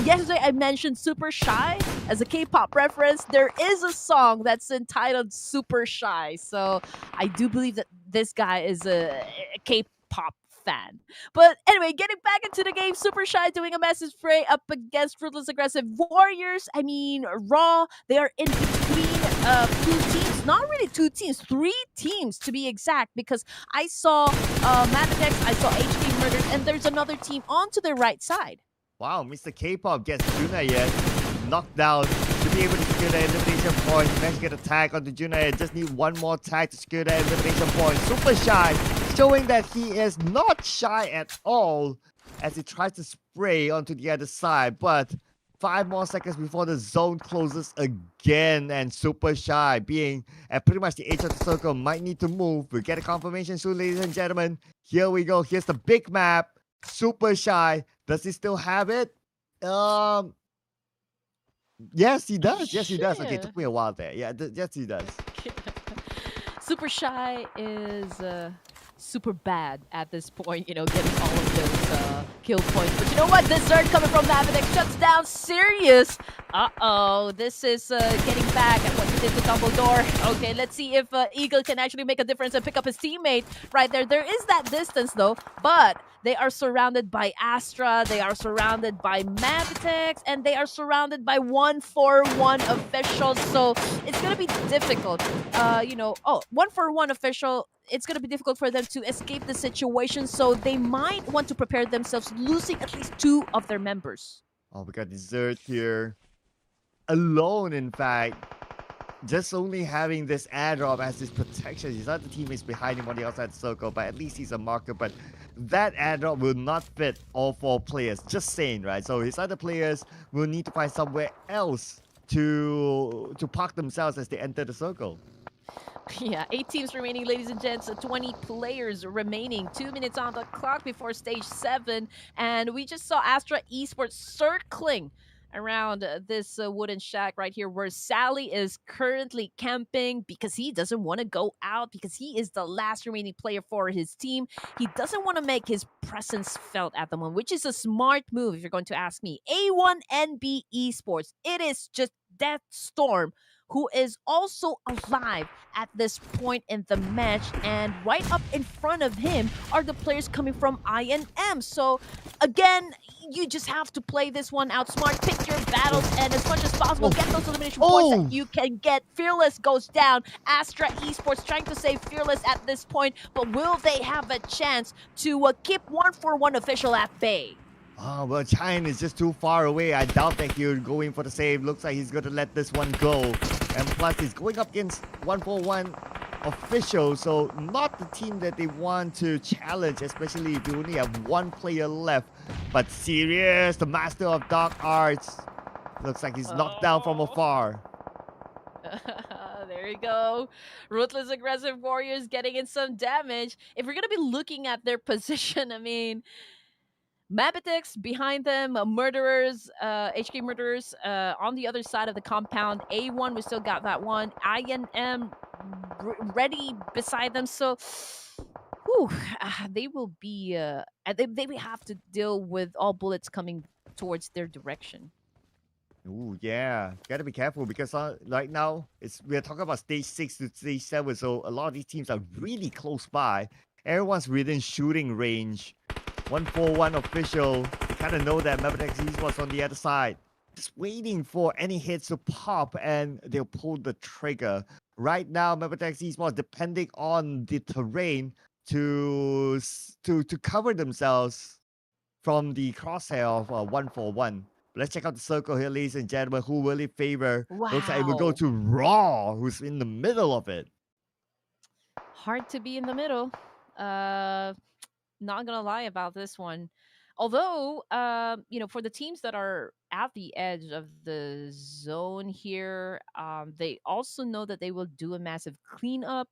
Yesterday I mentioned Super Shy as a K-pop reference, there is a song that's entitled Super Shy. So I do believe that this guy is a K-pop fan. But anyway, getting back into the game, Super Shy doing a massive spray up against Ruthless Aggressive Warriors. I mean, Raw, they are in between two teams. Not really two teams, three teams to be exact, because I saw MABETEX, I saw HD Murders, and there's another team onto the right side. Wow, Mr. K-pop gets Junaid knocked down to be able to secure the elimination point. Managed to get a tag onto Junaid. Just need one more tag to secure the elimination point. Super Shy, showing that he is not shy at all as he tries to spray onto the other side. But 5 more seconds before the zone closes again, and Super Shy, being at pretty much the edge of the circle, might need to move. We'll get a confirmation soon, ladies and gentlemen. Here we go. Here's the big map. Super Shy. Does he still have it? Yes, he does. Yes, he does. Okay, it took me a while there. Yeah, yes, he does. Super Shy is super bad at this point, you know, getting all of those kill points. But you know what? This Zerg coming from MABETEX shuts down Sirius. Uh-oh, this is getting back at what he did to Dumbledore. Okay, let's see if Eagle can actually make a difference and pick up his teammate right there. There is that distance, though, but they are surrounded by ASTRA, they are surrounded by MABETEX, and they are surrounded by 1-4-1 officials. So it's going to be difficult. You know, 1-4-1 official, it's going to be difficult for them to escape the situation. So they might want to prepare themselves, losing at least 2 of their members. Oh, we got Desert here. Alone, in fact. Just only having this airdrop as his protection. His other teammates behind him on the outside circle, but at least he's a marker. But that airdrop will not fit all 4 players. Just saying, right? So his other players will need to find somewhere else to park themselves as they enter the circle. Yeah, 8 teams remaining, ladies and gents. 20 players remaining. 2 minutes on the clock before stage 7. And we just saw ASTRA Esports circling around this wooden shack right here where Sally is currently camping because he doesn't want to go out, because he is the last remaining player for his team. He doesn't want to make his presence felt at the moment, which is a smart move if you're going to ask me. A1NB Esports, it is just Death Storm who is also alive at this point in the match, and right up in front of him are the players coming from INM. So again, you just have to play this one out smart, pick your battles, and as much as possible get those elimination points that you can get. Fearless goes down. ASTRA Esports trying to save Fearless at this point, but will they have a chance to keep 1-4-1 official at bay? Oh, well, Chine is just too far away. I doubt that he'll go in for the save. Looks like he's going to let this one go. And plus, he's going up against 1-4-1 official, so not the team that they want to challenge, especially if you only have 1 player left. But Sirius, the master of dark arts, looks like he's knocked down from afar. There you go. Ruthless Aggressive Warriors getting in some damage. If we're going to be looking at their position, I mean, MABETEX behind them, Murderers, HK Murderers on the other side of the compound. A1, we still got that one. INM ready beside them. So, they will be, they will have to deal with all bullets coming towards their direction. Ooh, yeah. Gotta be careful because right now, we're talking about stage 6 to stage 7, so a lot of these teams are really close by. Everyone's within shooting range. 1-4-1 official. They kind of know that MABETEX Esports on the other side. Just waiting for any hits to pop and they'll pull the trigger. Right now, MABETEX Esports depending on the terrain to cover themselves from the crosshair of 1-4-1. Let's check out the circle here, ladies and gentlemen. Who will it favor? Wow. Looks like it will go to Raw, who's in the middle of it. Hard to be in the middle. Not gonna lie about this one. Although, you know, for the teams that are at the edge of the zone here, they also know that they will do a massive cleanup.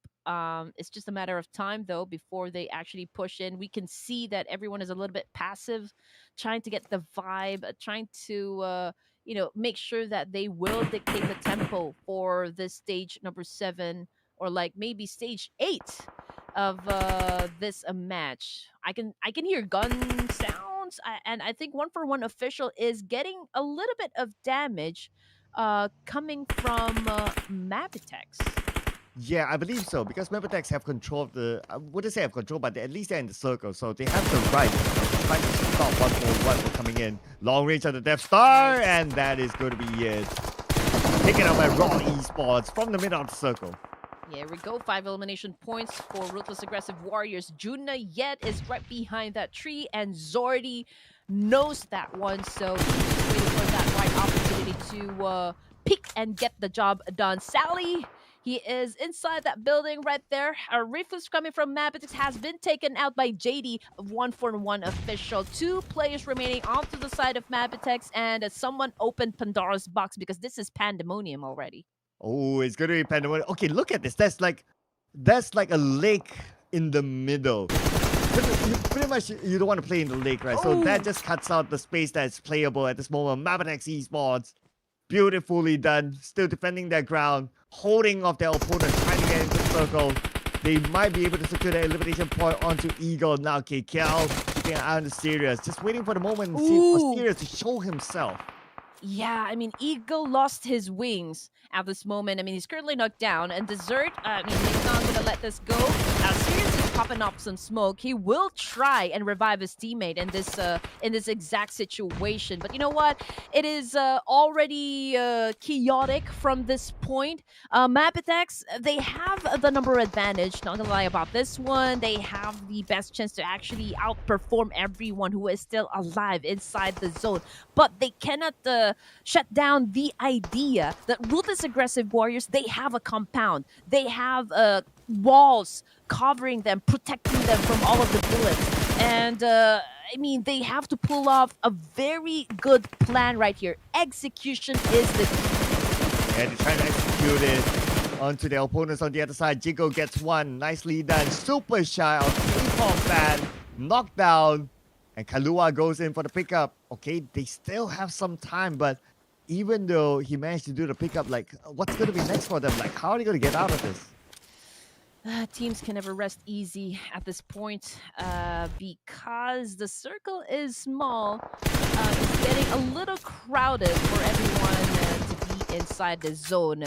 It's just a matter of time, though, before they actually push in. We can see that everyone is a little bit passive, trying to get the vibe, trying to, you know, make sure that they will dictate the tempo for this stage number 7, or like maybe stage 8 of this match. I can hear gun sounds, and I think 1-4-1 official is getting a little bit of damage. coming from MABETEX. Yeah, I believe so because MABETEX have control of the. I wouldn't say have control, but at least they're in the circle, so they have the right to try to stop one for coming in. Long range on the Death Star, Nice. and that is going to be it. Taken out by Raw Esports from the middle of the circle. Yeah, here we go. 5 elimination points for Ruthless Aggressive Warriors. Juna Yet is right behind that tree, and Zordy knows that one, so he's just waiting for that right opportunity to pick and get the job done. Sally, he is inside that building right there. A Ruthless coming from MABETEX has been taken out by JD, 1-for-1 official. 2 players remaining onto the side of MABETEX, and someone opened Pandora's box because this is pandemonium already. Oh, it's going to be pandemonium. Okay, look at this. That's like a lake in the middle. Pretty much, you don't want to play in the lake, right? So that just cuts out the space that's playable at this moment. MABETEX Esports, beautifully done. Still defending their ground, holding off their opponent, trying to get into the circle. They might be able to secure the elimination point onto Eagle. Now, KKL keeping an eye on the Sirius. Just waiting for the moment for Sirius to show himself. Yeah, I mean, Eagle lost his wings at this moment. I mean, he's currently knocked down. And Desert, I mean, he's not going to let this go. Sirius is popping up some smoke. He will try and revive his teammate in this exact situation. But you know what? It is already chaotic from this point. MABETEX, they have the number advantage. Not going to lie about this one. They have the best chance to actually outperform everyone who is still alive inside the zone. But they cannot shut down the idea that Ruthless Aggressive Warriors, they have a compound. They have walls covering them, protecting them from all of the bullets. And I mean, they have to pull off a very good plan right here. Execution is the key. Yeah, they're trying to execute it onto their opponents on the other side. Jiggle gets one. Nicely done. Super shy of ping-pong fan. Knockdown. And Kalua goes in for the pickup. Okay, they still have some time, but even though he managed to do the pickup, like, what's going to be next for them? Like, how are they going to get out of this? Teams can never rest easy at this point because the circle is small. It's getting a little crowded for everyone to be inside the zone.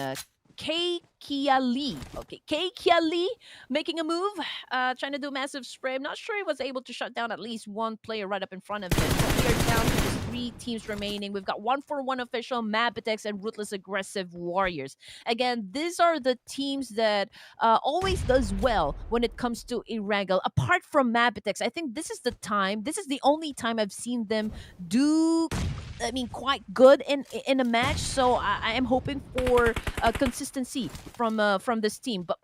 Kia Lee. Okay, Kia Lee making a move, trying to do a massive spray. I'm not sure he was able to shut down at least one player right up in front of him. So we are down to just 3 teams remaining. We've got 1-for-1 official, MABETEX, and Ruthless Aggressive Warriors. Again, these are the teams that always does well when it comes to ERANGEL. Apart from MABETEX, I think this is the time, this is the only time I've seen them do quite good in a match. So I am hoping for consistency from this team. But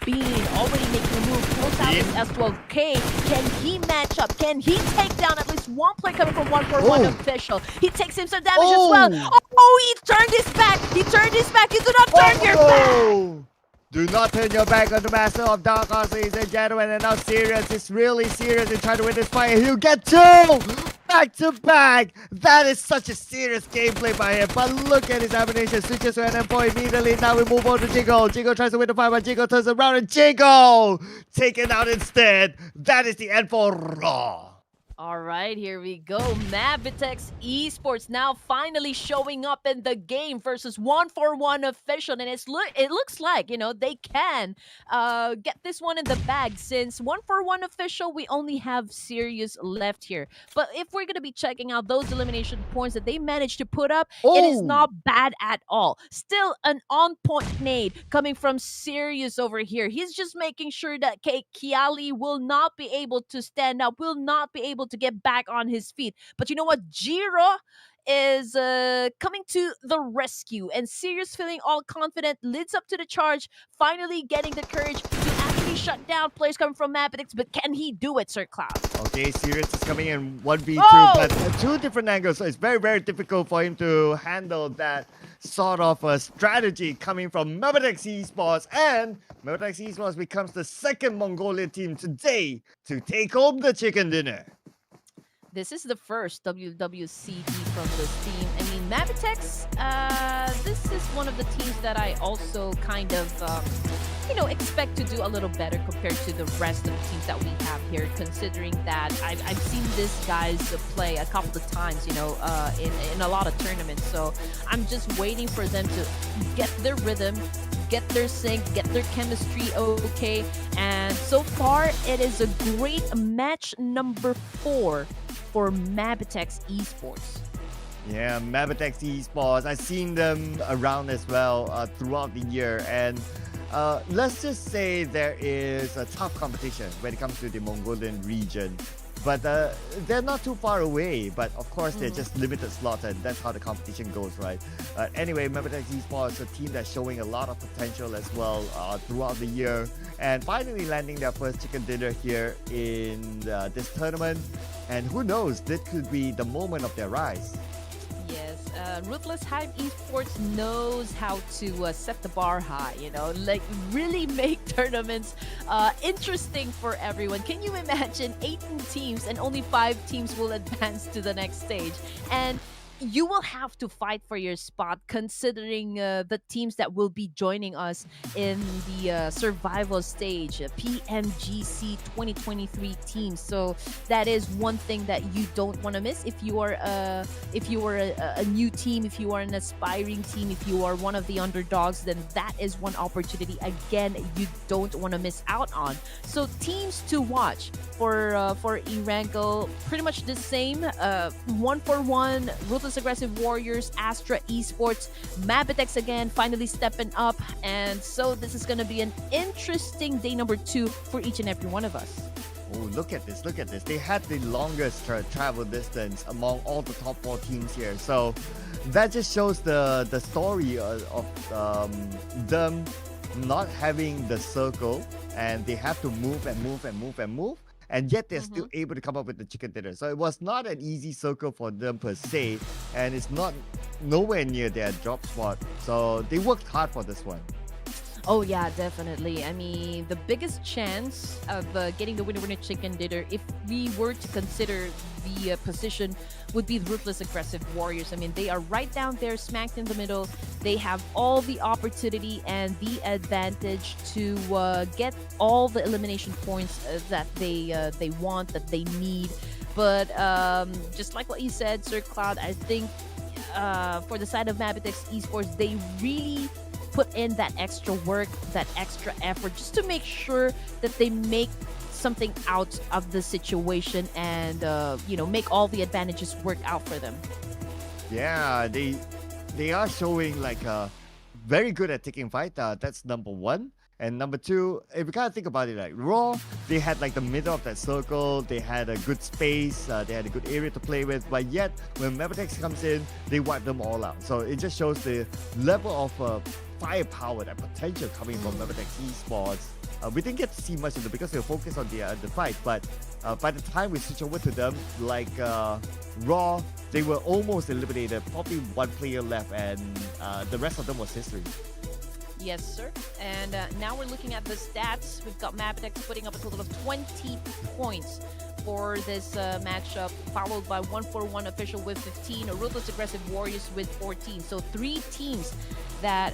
Bean already making a move close out as well. K, can he match up? Can he take down at least one player coming from 1-for-1 official? He takes him some damage as well. Oh, he turned his back. He turned his back. You do not turn your back. Do not turn your back on the master of Dark Arts, ladies and gentlemen. And now Sirius is really serious in trying to win this fight. He'll get 2 back to back. That is such a serious gameplay by him. But look at his animation. Switches to an endpoint immediately. Now we move on to Jiggle. Jiggle tries to win the fight, but Jiggle turns around and Jiggle taken out instead. That is the end for Raw. All right, here we go. MABETEX Esports now finally showing up in the game versus 1-for-1 official. And it looks like, you know, they can get this one in the bag since 1-for-1 official, we only have Sirius left here. But if we're going to be checking out those elimination points that they managed to put up, it is not bad at all. Still an on-point nade coming from Sirius over here. He's just making sure that Kiali will not be able to stand up, will not be able to get back on his feet. But you know what? Jiro is coming to the rescue, and Sirius, feeling all confident, leads up to the charge, finally getting the courage to actually shut down players coming from MABETEX. But can he do it, Sir Cloud? Okay, Sirius is coming in 1v2, but 2 different angles, so it's very, very difficult for him to handle that sort of a strategy coming from MABETEX Esports. And MABETEX Esports becomes the second Mongolian team today to take home the chicken dinner. This is the first WWCD from this team. I mean, MABETEX, this is one of the teams that I also kind of, expect to do a little better compared to the rest of the teams that we have here, considering that I've seen these guys play a couple of times, in a lot of tournaments. So I'm just waiting for them to get their rhythm, get their sync, get their chemistry okay. And so far, it is a great match number 4 for MABETEX Esports. Yeah, MABETEX Esports. I've seen them around as well throughout the year. And let's just say there is a tough competition when it comes to the Mongolian region. But they're not too far away. But of course, they're just limited slots, and that's how the competition goes, right? Anyway, MABETEX Esports is a team that's showing a lot of potential as well throughout the year, and finally landing their first chicken dinner here in this tournament. And who knows, this could be the moment of their rise. Yes, Ruthless Hype Esports knows how to set the bar high, like really make tournaments interesting for everyone. Can you imagine 18 teams and only 5 teams will advance to the next stage? And you will have to fight for your spot, considering the teams that will be joining us in the survival stage, PMGC 2023 teams. So that is one thing that you don't want to miss if you are a new team, if you are an aspiring team, if you are one of the underdogs. Then that is one opportunity again you don't want to miss out on. So teams to watch for ERANGEL, pretty much the same. 1-for-1 Ruthless Aggressive Warriors, ASTRA Esports, MABETEX again, finally stepping up. And so this is going to be an interesting day number 2 for each and every one of us. Oh, look at this, look at this. They had the longest travel distance among all the top 4 teams here. So that just shows the story of them not having the circle, and they have to move and move and move and move. And yet they're still able to come up with the chicken dinner. So it was not an easy circle for them per se, and it's not nowhere near their drop spot. So they worked hard for this one. Oh yeah, definitely. I mean, the biggest chance of getting the winner chicken dinner, if we were to consider the position, would be the Ruthless Aggressive Warriors. I mean, they are right down there, smacked in the middle. They have all the opportunity and the advantage to get all the elimination points that they want, that they need. But just like what you said, Sir Cloud, I think for the side of MABETEX Esports, they really put in that extra work, that extra effort, just to make sure that they make something out of the situation and make all the advantages work out for them. Yeah, they are showing like very good at taking fight. That's number 1. And number 2, if you kind of think about it, like Raw, they had like the middle of that circle, they had a good space, they had a good area to play with, but yet when MABETEX comes in, they wipe them all out. So it just shows the level of firepower, that potential coming from MABETEX Esports. We didn't get to see much of it because they were focused on the fight, but by the time we switch over to them, like Raw, they were almost eliminated, probably 1 player left, and the rest of them was history. Yes, sir. And now we're looking at the stats. We've got MABETEX putting up a total of 20 points for this matchup, followed by 1-for-1 Official with 15, Ruthless Aggressive Warriors with 14. So 3 teams that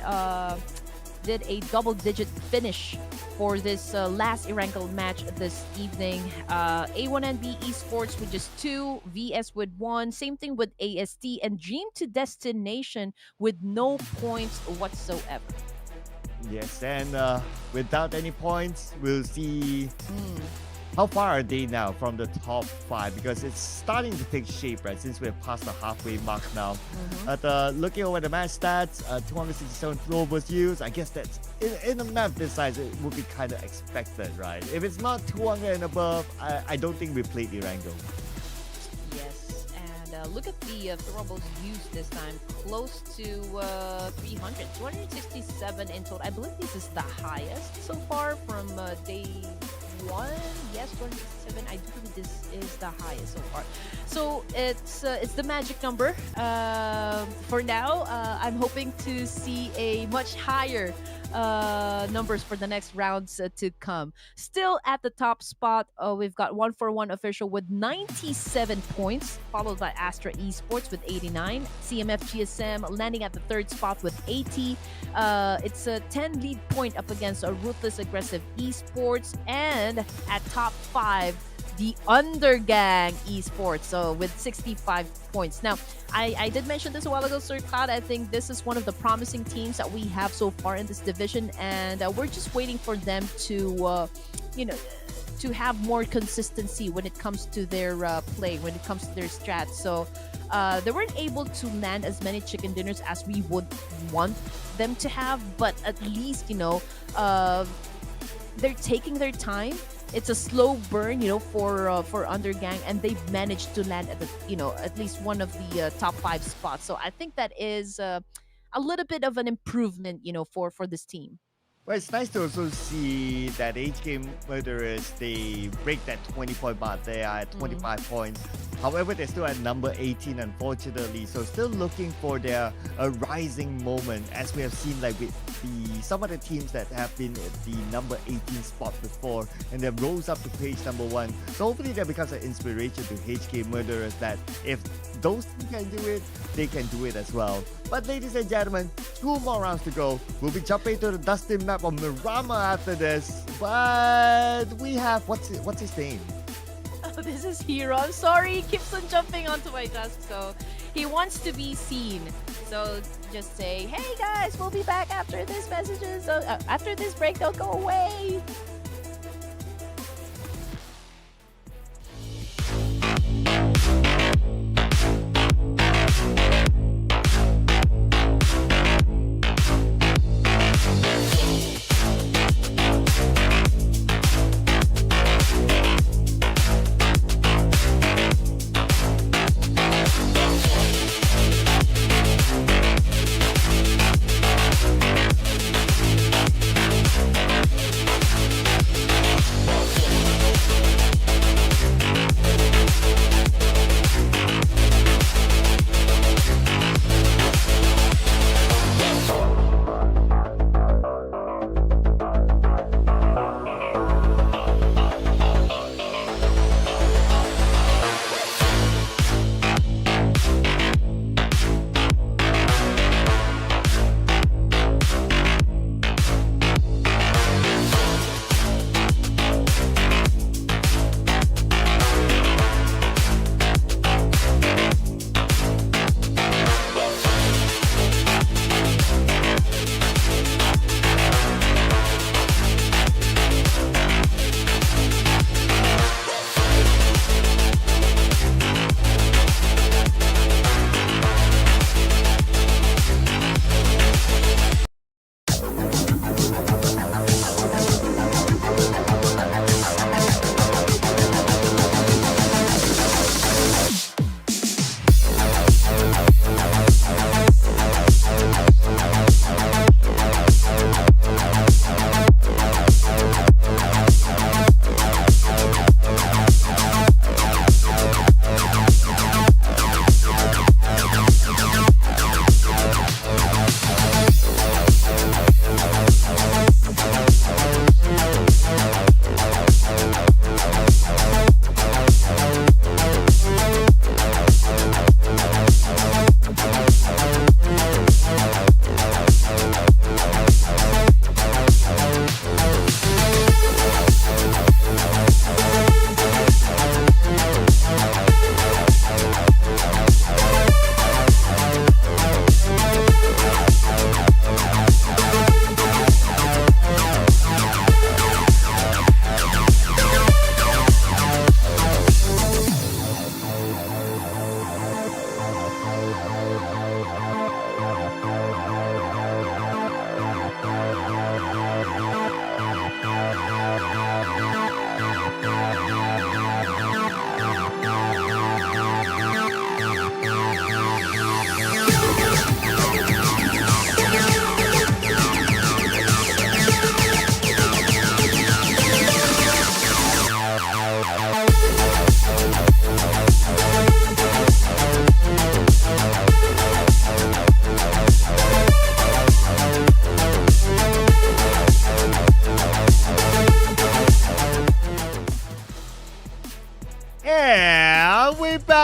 did a double-digit finish for this last ERANGEL match this evening. A1NB Esports with just 2, VS with 1, same thing with AST, and Dream to Destination with no points whatsoever. Yes, and without any points, we'll see how far are they now from the top 5, because it's starting to take shape, right, since we're past the halfway mark now. But looking over the match stats, 267 throwables used. I guess that's in a map this size, it would be kind of expected, right? If it's not 200 and above, I don't think we played ERANGEL. Yes, and look at the throwables used this time, close to 300, 267 in total. I believe this is the highest so far from day 1. Yes, 267. I do believe this is the highest so far. So it's the magic number for now. I'm hoping to see a much higher numbers for the next rounds to come. Still at the top spot, we've got 141 official with 97 points, followed by ASTRA Esports with 89. CMF GSM landing at the third spot with 80. It's a 10 lead point up against a Ruthless Aggressive Esports, and at top 5, the Undergang Esports, so with 65 points. Now, I did mention this a while ago, Sir Cloud. I think this is one of the promising teams that we have so far in this division, and we're just waiting for them to, to have more consistency when it comes to their play, when it comes to their strats. So they weren't able to land as many chicken dinners as we would want them to have, but at least, they're taking their time. It's a slow burn, for Undergang, and they've managed to land at at least one of the top 5 spots. So I think that is a little bit of an improvement, for this team. Well, it's nice to also see that HK Murderers, they break that 20-point mark. They are at 25 points. However, they're still at number 18, unfortunately. So still looking for their rising moment, as we have seen like with some of the teams that have been at the number 18 spot before, and they rose up to page number 1. So hopefully that becomes an inspiration to HK Murderers that if those two can do it, they can do it as well. But ladies and gentlemen, 2 more rounds to go. We'll be jumping to the Dustin map of Miramar after this. But we have, what's his name? Oh, this is Hero. I'm sorry, he keeps on jumping onto my desk, so he wants to be seen. So just say, hey guys, we'll be back after this messages. After this break, don't go away.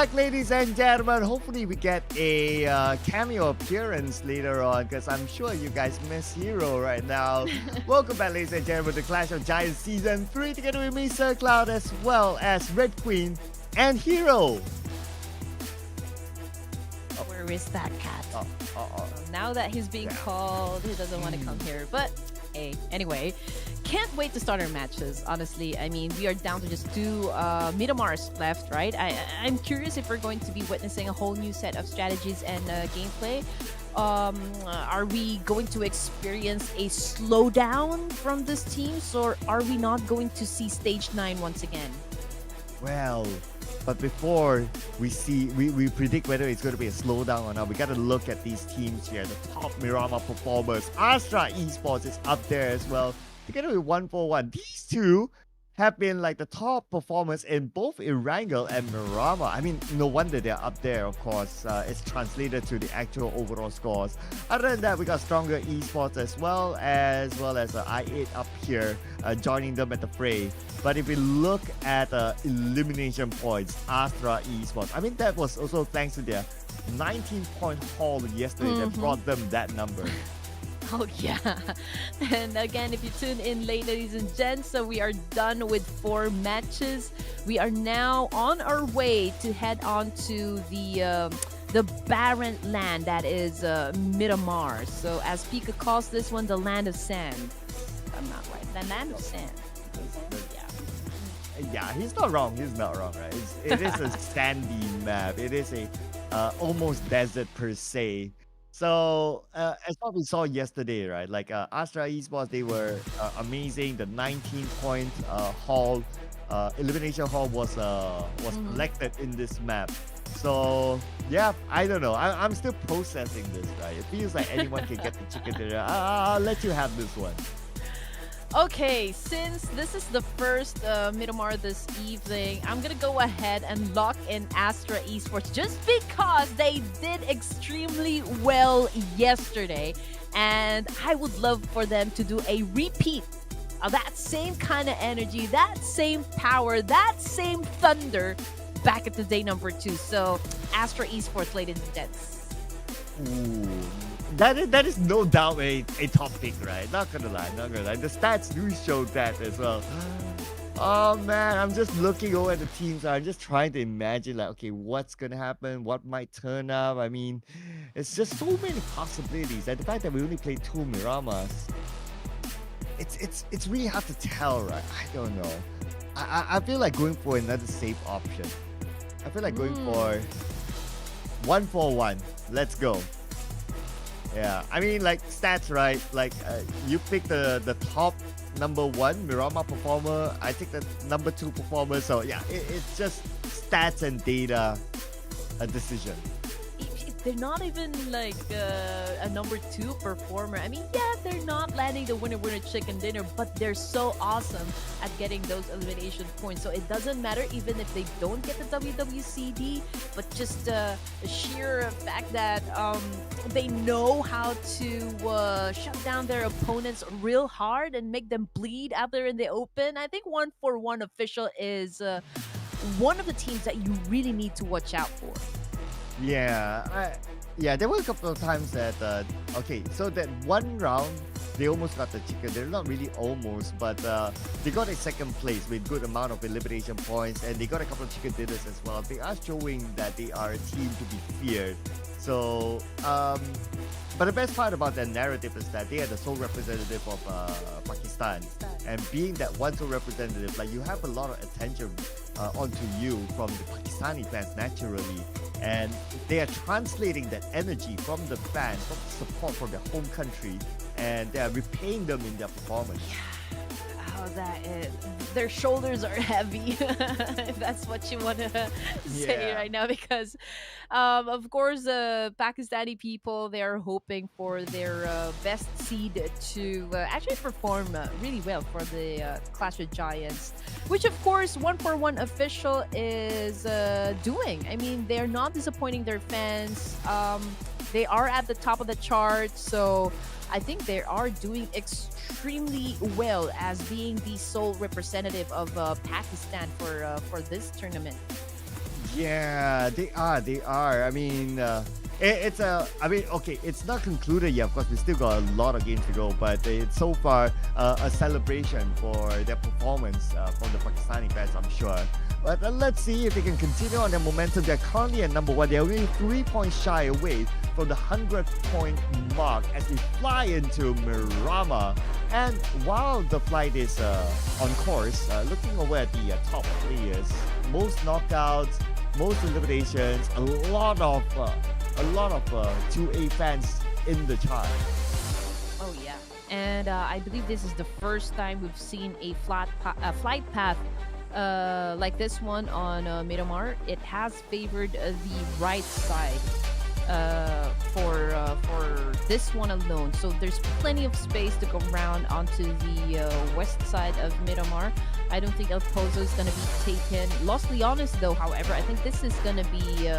back, ladies and gentlemen. Hopefully, we get a cameo appearance later on because I'm sure you guys miss Hero right now. Welcome back, ladies and gentlemen, to Clash of Giants Season 3 together with me, Sir Cloud, as well as Red Queen and Hero. Where is that cat? Oh. Now that he's being called, he doesn't want to come here. But hey, anyway, can't wait to start our matches. Honestly, I mean, we are down to just 2 Miramars left, right? I'm curious if we're going to be witnessing a whole new set of strategies and gameplay. Are we going to experience a slowdown from this team, or are we not going to see stage 9 once again? Well, but before we predict whether it's going to be a slowdown or not, we got to look at these teams here. The top Miramar performers. ASTRA Esports is up there as well, together with 141. These two have been like the top performers in both ERANGEL and MIRAMAR. I mean, no wonder they're up there, of course. It's translated to the actual overall scores. Other than that, we got Stronger Esports as well as I8 up here, joining them at the fray. But if we look at elimination points, ASTRA Esports, I mean, that was also thanks to their 19-point haul yesterday that brought them that number. Oh yeah. And again, if you tune in late, ladies and gents, so we are done with 4 matches. We are now on our way to head on to the barren land that is Miramar. So as Pika calls this one, the land of sand. I'm not right. The land of sand. Yeah, he's not wrong. He's not wrong, right? It is a sandy map. It is a almost desert per se. So as what we saw yesterday, right? Like ASTRA Esports, they were amazing. The 19-point haul, elimination haul was collected in this map. So yeah, I don't know. I'm still processing this, right? It feels like anyone can get the chicken dinner. I'll let you have this one. Okay, since this is the first Miramar this evening, I'm gonna go ahead and lock in ASTRA Esports just because they did extremely well yesterday, and I would love for them to do a repeat of that same kind of energy, that same power, that same thunder back at the day number 2. So ASTRA Esports, ladies and gents. Ooh. That is no doubt a top pick, right? Not gonna lie. The stats do show that as well. Oh man, I'm just looking over at the teams. I'm just trying to imagine, like, okay, what's gonna happen? What might turn up? I mean, it's just so many possibilities. And the fact that we only played 2 Miramars, it's really hard to tell, right? I don't know. I feel like going for another safe option. I feel like going for 141. Let's go. Yeah, I mean, like, stats, right? Like, you pick the top number 1 Miramar performer. I take the number 2 performer. So yeah, it's just stats and data, a decision. They're not even like a number 2 performer. I mean, yeah, they're not landing the winner chicken dinner, but they're so awesome at getting those elimination points. So it doesn't matter even if they don't get the WWCD, but just the sheer fact that they know how to shut down their opponents real hard and make them bleed out there in the open. I think 141 official is one of the teams that you really need to watch out for. Yeah, there were a couple of times that okay, so that one round they almost got the chicken. They're not really almost, but they got a second place with good amount of elimination points, and they got a couple of chicken dinners as well. They are showing that they are a team to be feared. So but the best part about their narrative is that they are the sole representative of Pakistan, and being that one sole representative, like, you have a lot of attention onto you from the Pakistani fans naturally, and they are translating that energy from the fans, from the support from their home country, and they are repaying them in their performance. Oh, that is, their shoulders are heavy, if that's what you want to say right now, because of course Pakistani people, they are hoping for their best seed to actually perform really well for the Clash of Giants, which of course 141 official is doing. I mean, they're not disappointing their fans. They are at the top of the chart, so I think they are doing extremely well as being the sole representative of Pakistan for this tournament. Yeah, they are. They are. I mean, it's a. I mean, okay, it's not concluded yet. Of course, we still got a lot of games to go, but it's so far a celebration for their performance from the Pakistani fans, I'm sure. But let's see if they can continue on their momentum. They're currently at number one. They're only 3 points shy away from the 100-point mark as we fly into Miramar. And while the flight is on course, looking over at the top players, most knockouts, most eliminations, a lot of 2A fans in the chart. Oh yeah, and I believe this is the first time we've seen a flight path like this one on Miramar. It has favored the right side for this one alone. So there's plenty of space to go around onto the west side of Miramar. I don't think El Pozo is going to be taken. Los Leones, though, however, I think this is going to be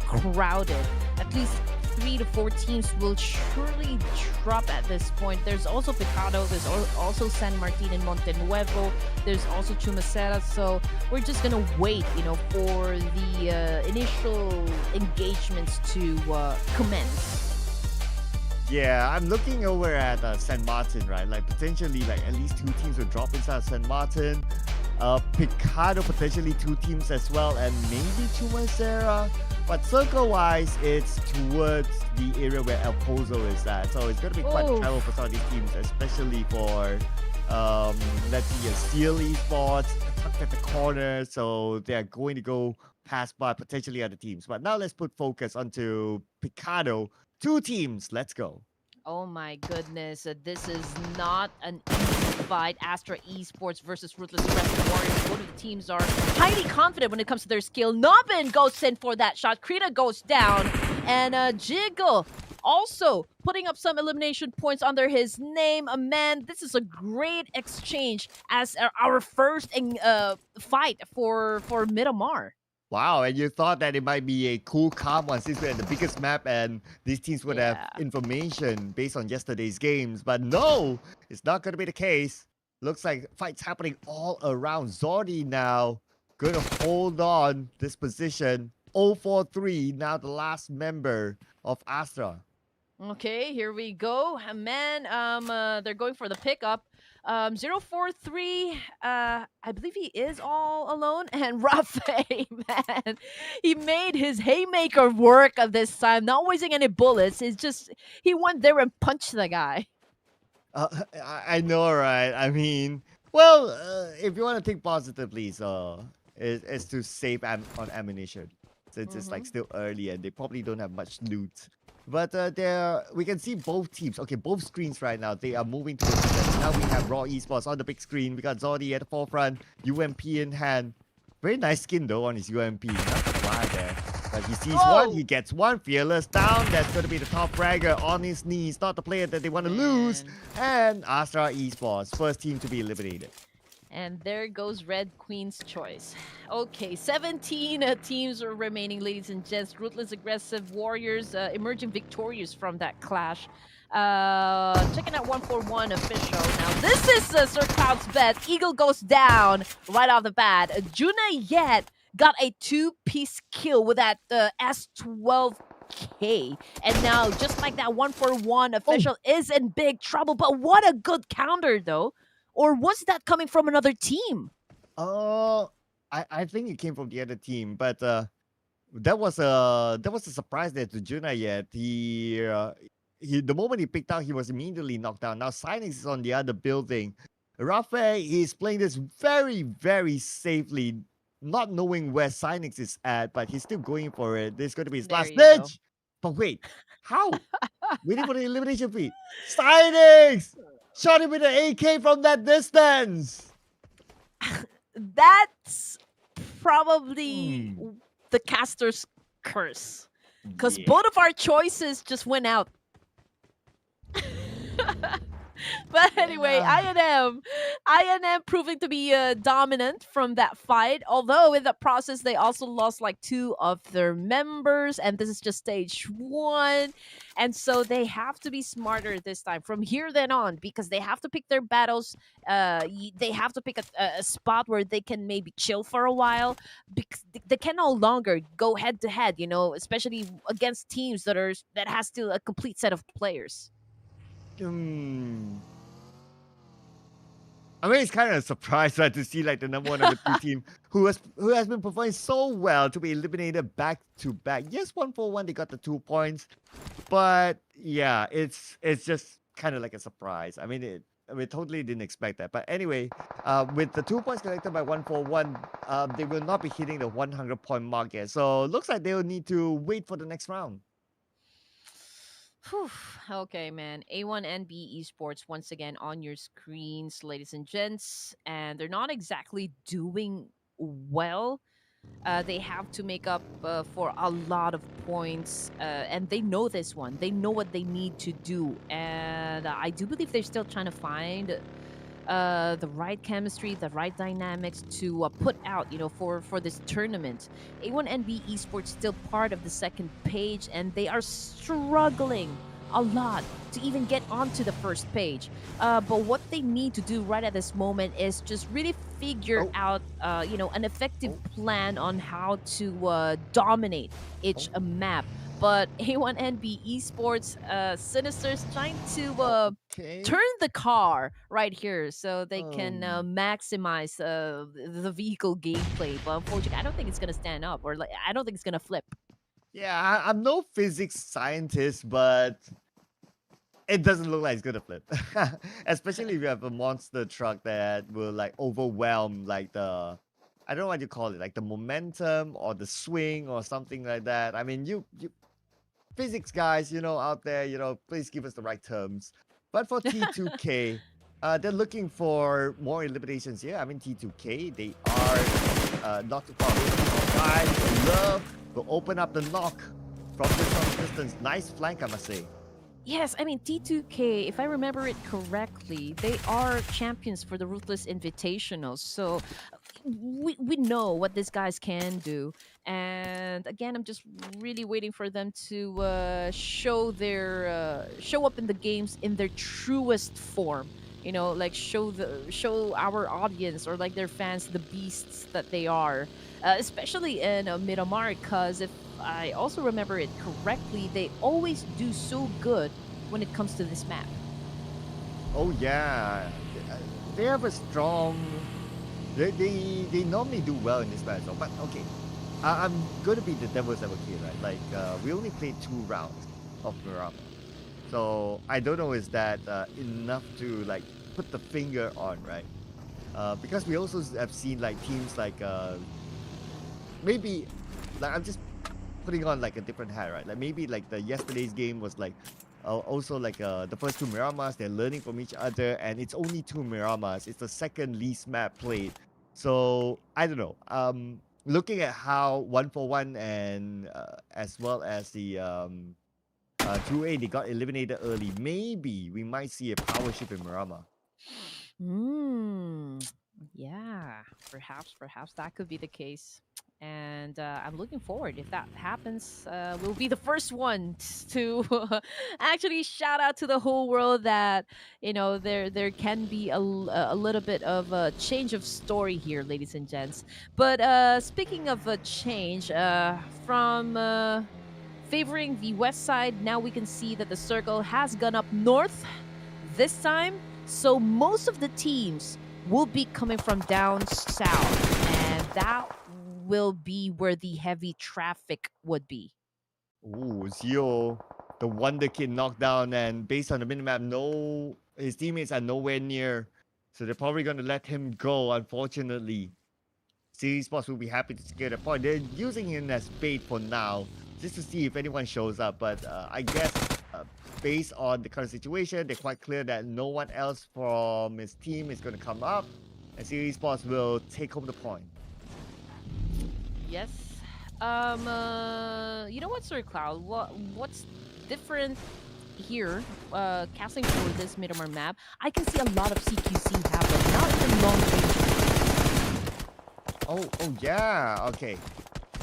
crowded. At least 3 to 4 teams will surely drop at this point. There's also Picado, there's also San Martin and Monte Nuevo, there's also Chumacera. So we're just gonna wait, for the initial engagements to commence. Yeah, I'm looking over at San Martin, right? Like potentially, like at least 2 teams will drop inside San Martin. Picado potentially 2 teams as well, and maybe Chumacera. But circle-wise, it's towards the area where El Pozo is at. So it's going to be quite a travel for some of these teams, especially for, let's see, Steel Esports, tucked at the corner. So they're going to go past by potentially other teams. But now let's put focus onto Picado. 2 teams, let's go. Oh my goodness, this is not an easy fight. Astra Esports versus Ruthless Warriors. Both of the teams are highly confident when it comes to their skill. Nobin goes in for that shot. Krita goes down. And Jiggle also putting up some elimination points under his name. Man, this is a great exchange as our first fight for Miramar. Wow, and you thought that it might be a cool, calm one since we're at the biggest map and these teams would have information based on yesterday's games. But no, it's not going to be the case. Looks like fights happening all around. Zordi now going to hold on this position. 0-4-3, now the last member of ASTRA. Okay, here we go. Man, they're going for the pickup. 043, I believe he is all alone. And Rafe, man, he made his haymaker work this time, not wasting any bullets. It's just, he went there and punched the guy. I know, right? I mean, well, if you want to think positively, so it's to save on ammunition. Since it's like still early and they probably don't have much loot. But we can see both teams. Okay, both screens right now. They are moving towards each other. Now we have Raw Esports on the big screen. We got Zordi at the forefront. UMP in hand. Very nice skin though on his UMP. Not the fly there. But he sees one. He gets one. Fearless down. That's going to be the top fragger on his knees. Not the player that they want to lose. And Astra Esports, first team to be eliminated. And there goes Red Queen's choice. Okay, 17 teams are remaining, ladies and gents. Ruthless Aggressive Warriors emerging victorious from that clash. Checking out 141 official. Now, this is Sir Cloud's bet. Eagle goes down right off the bat. Juna Yet got a 2-piece kill with that S12K. And now, just like that 141 official is in big trouble. But what a good counter, though. Or was that coming from another team? I think it came from the other team, but that was a surprise there to Juna Yet. The moment he picked out, he was immediately knocked down. Now Sinix is on the other building. Rafe, he's playing this very, very safely, not knowing where Sinix is at, but he's still going for it. This is going to be his last ditch. But wait, how? Waiting for the elimination feed. Sinix! Shot him with an AK from that distance. That's probably the caster's curse. Because both of our choices just went out. But anyway, Yeah. INM proving to be dominant from that fight. Although in the process they also lost like two of their members, and this is just stage one, and so they have to be smarter this time from here then on because they have to pick their battles. They have to pick a spot where they can maybe chill for a while because they can no longer go head to head. You know, especially against teams that has still a complete set of players. Hmm. I mean, it's kind of a surprise, right, to see like the number one, number two team who has been performing so well to be eliminated back to back. Yes, 1-4-1, they got the 2 points, but yeah, it's just kind of like a surprise. I mean, totally didn't expect that. But anyway, with the 2 points collected by 1-4-1, they will not be hitting the 100-point mark yet. So looks like they will need to wait for the next round. Whew. Okay, man. A1NB Esports once again on your screens, ladies and gents, and they're not exactly doing well. They have to make up for a lot of points, and they know this one. They know what they need to do, and I do believe they're still trying to find the right chemistry, the right dynamics to put out, for this tournament. A1NB Esports still part of the second page, and they are struggling a lot to even get onto the first page. But what they need to do right at this moment is just really figure Oh, out, an effective plan on how to dominate each map. But A1NB Esports, Sinister's trying to okay. turn the car right here so they can Um, maximize the vehicle gameplay. But unfortunately, I don't think it's gonna stand up, or like I don't think it's gonna flip. yeah, I'm no physics scientist, but it doesn't look like it's gonna flip. Especially if you have a monster truck that will like overwhelm like I don't know what you call it, like the momentum or the swing or something like that. I mean, you physics guys, out there, please give us the right terms. But for T2K, they're looking for more eliminations here. I mean, T2K, they are not too far away. Guys, love will open up the knock from this long distance. Nice flank, I must say. Yes, I mean T2K, if I remember it correctly, they are champions for the Ruthless Invitationals. So we know what these guys can do. And again, I'm just really waiting for them to show up in the games in their truest form. Like show our audience or like their fans the beasts that they are, especially in Miramar. Because if I also remember it correctly, they always do so good when it comes to this map. Oh yeah, they have a strong. They normally do well in this battle, but okay. I'm going to be the devil's advocate, right? Like we only played 2 rounds of Miramar, so I don't know is that enough to like put the finger on, right? Because we also have seen like teams like maybe like I'm just putting on like a different hat, right? Like maybe like the yesterday's game was like also like the first 2 Miramars, they're learning from each other, and it's only 2 Miramars. It's the second least map played, so I don't know. Looking at how 1-4-1 and as well as the 2A, they got eliminated early. Maybe we might see a power shift in Miramar. Yeah, perhaps that could be the case. And I'm looking forward. If that happens, we'll be the first one to actually shout out to the whole world that there can be a little bit of a change of story here, ladies and gents. But speaking of a change, from favoring the west side, now we can see that the circle has gone up north this time. So most of the teams will be coming from down south, and that will be where the heavy traffic would be. Ooh, Zio, the Wonder Kid knocked down, and based on the minimap, no, his teammates are nowhere near, so they're probably going to let him go, unfortunately. Series Sports will be happy to secure the point. They're using him as bait for now, just to see if anyone shows up, but I guess based on the current situation, they're quite clear that no one else from his team is going to come up, and Series Sports will take home the point. Yes. You know what, Sir Cloud? What's different here, casting for this Miramar map, I can see a lot of CQC happen, not even long range. Oh, yeah. Okay.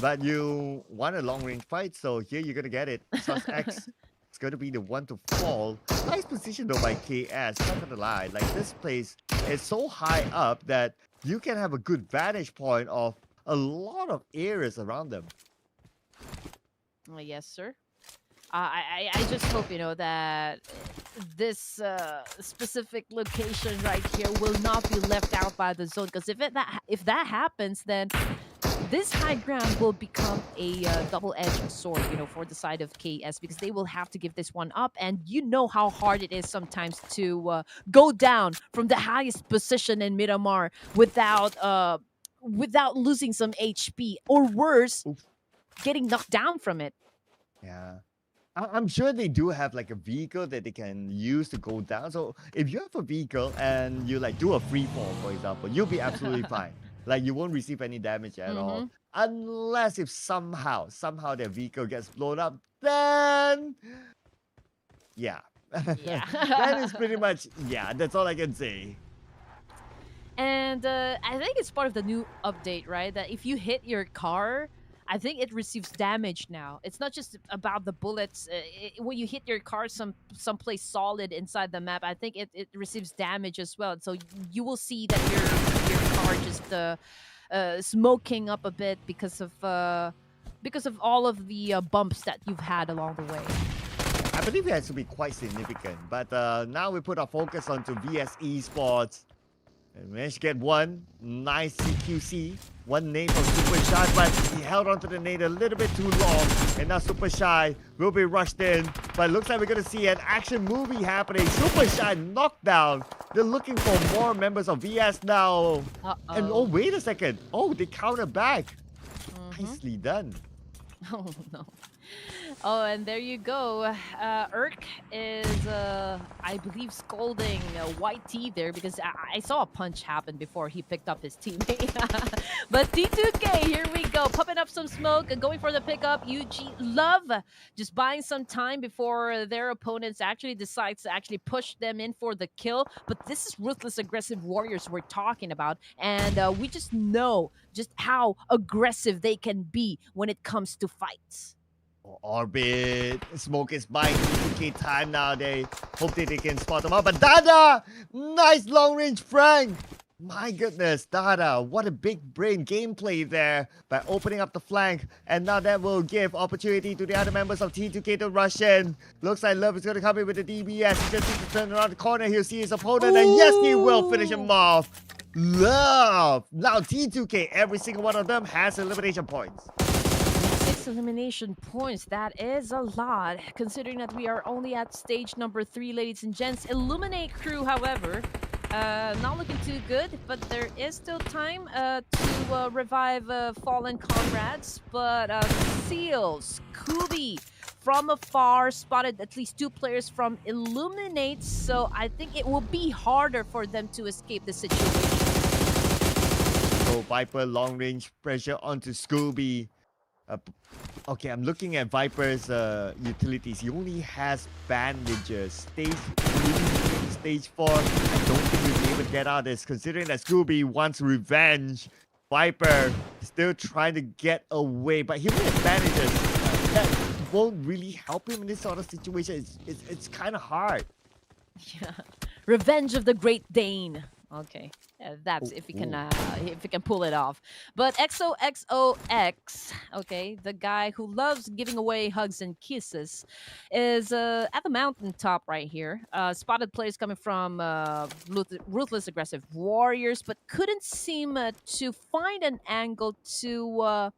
But you want a long-range fight, so here you're gonna get it. Sus X is gonna be the one to fall. Nice position though by KS, not gonna lie. Like this place is so high up that you can have a good vantage point of a lot of areas around them. Yes, sir. I just hope that this specific location right here will not be left out by the zone. Because if that happens, then this high ground will become a double-edged sword, for the side of KS, because they will have to give this one up, and you know how hard it is sometimes to go down from the highest position in Miramar without losing some HP, or worse, Oof. getting knocked down from it. Yeah. I'm sure they do have like a vehicle that they can use to go down. So if you have a vehicle and you like do a free fall, for example, you'll be absolutely fine. Like you won't receive any damage at all. Unless if somehow their vehicle gets blown up, then yeah. Yeah. That is pretty much, yeah, that's all I can say. And I think it's part of the new update, right? That if you hit your car, I think it receives damage now. It's not just about the bullets. When you hit your car someplace solid inside the map, I think it receives damage as well. So you will see that your car just smoking up a bit because of all of the bumps that you've had along the way. I believe it has to be quite significant. But now we put our focus onto VS Esports. And managed to get one nice CQC. One nade from Super Shy, but he held onto the nade a little bit too long. And now Super Shy will be rushed in. But it looks like we're going to see an action movie happening. Super Shy knocked down. They're looking for more members of VS now. And oh, wait a second. Oh, they counter back. Nicely done. Oh, no. Oh, and there you go. Urk is, I believe, scolding White T there, because I saw a punch happen before he picked up his teammate. But T2K, here we go. Pumping up some smoke and going for the pickup. UG Love just buying some time before their opponents actually decides to actually push them in for the kill. But this is Ruthless aggressive warriors we're talking about. And we just know just how aggressive they can be when it comes to fights. Orbit, Smoke is buying T2K time now. They hope that they can spot them out. But Dada, nice long range Frank. My goodness, Dada, what a big brain gameplay there by opening up the flank. And now that will give opportunity to the other members of T2K to rush in. Looks like Love is going to come in with the DBS. He just needs to turn around the corner. He'll see his opponent. And yes, he will finish him off. Love. Now T2K, every single one of them has elimination points. Elimination points, that is a lot, considering that we are only at stage number 3, ladies and gents. Illuminate crew, however, not looking too good, but there is still time to revive fallen comrades. But Seal, Scooby from afar spotted at least 2 players from Illuminate, so I think it will be harder for them to escape the situation. So Viper long range pressure onto Scooby. Okay, I'm looking at Viper's utilities. He only has bandages. Stage 3, stage 4. I don't think we'll be able to get out of this, considering that Scooby wants revenge. Viper is still trying to get away, but he only has bandages. That won't really help him in this sort of situation. It's kind of hard. Yeah, revenge of the Great Dane. Okay, that's if he can pull it off. But XOXOX, okay, the guy who loves giving away hugs and kisses, is at the mountaintop right here. Spotted players coming from Ruthless aggressive warriors, but couldn't seem to find an angle to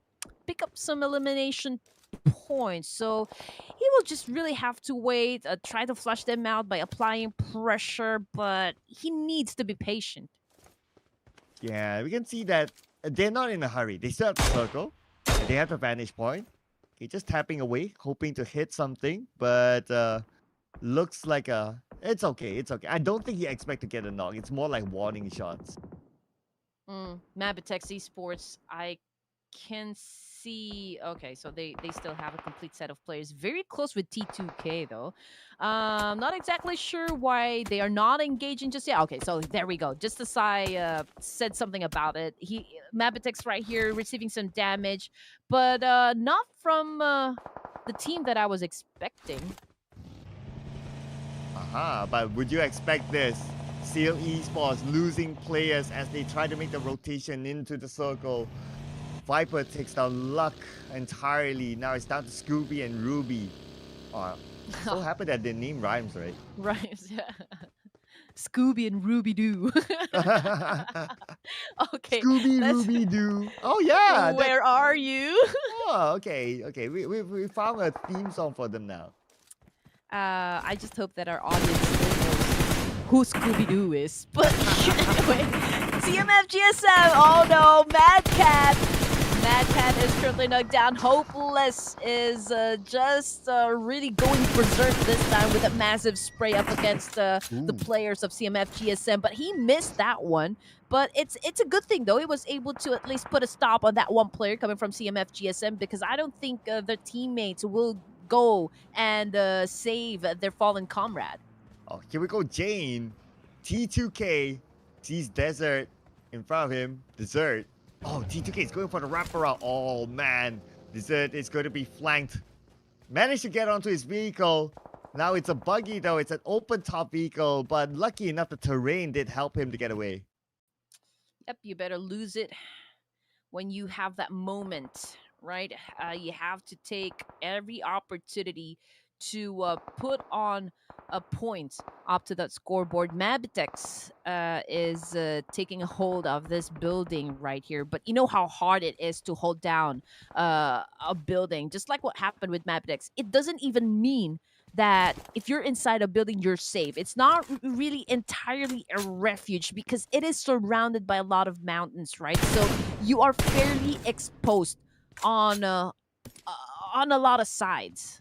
pick up some elimination points. So he will just really have to wait, try to flush them out by applying pressure, but he needs to be patient. Yeah, we can see that they're not in a hurry. They still have the circle. They have the vantage point. Okay, just tapping away, hoping to hit something, but looks like it's okay. It's okay. I don't think he expect to get a knock. It's more like warning shots. MABETEX Esports, I can see. Okay, so they still have a complete set of players. Very close with T2K though. Not exactly sure why they are not engaging just yet. Okay, so there we go. Just as I said something about it, MABETEX right here receiving some damage, but not from the team that I was expecting. But would you expect this? Seal Esports losing players as they try to make the rotation into the circle. Viper takes down Luck entirely. Now it's down to Scooby and Ruby. Oh, so happy that their name rhymes, right? Rhymes, yeah. Scooby and Ruby Doo. Okay, Scooby let's. Ruby Doo. Oh yeah. Where are you? Oh, okay. We found a theme song for them now. I just hope that our audience still knows who Scooby Doo is. But anyway, CMFGSM. Oh no, Mad Cat. Mad Cat is currently knocked down. Hopeless is just really going berserk this time with a massive spray up against the players of CMFGSM. But he missed that one. But it's a good thing, though. He was able to at least put a stop on that one player coming from CMFGSM because I don't think their teammates will go and save their fallen comrade. Oh, here we go, Jane. T2K sees Desert in front of him. Desert. Oh, T2K is going for the wraparound. Oh, man. Desert is going to be flanked. Managed to get onto his vehicle. Now it's a buggy, though. It's an open top vehicle. But lucky enough, the terrain did help him to get away. Yep, you better lose it when you have that moment, right? You have to take every opportunity to put on a point up to that scoreboard. MABETEX is taking a hold of this building right here, but you know how hard it is to hold down a building, just like what happened with MABETEX. It doesn't even mean that if you're inside a building, you're safe. It's not really entirely a refuge because it is surrounded by a lot of mountains, right? So you are fairly exposed on a lot of sides.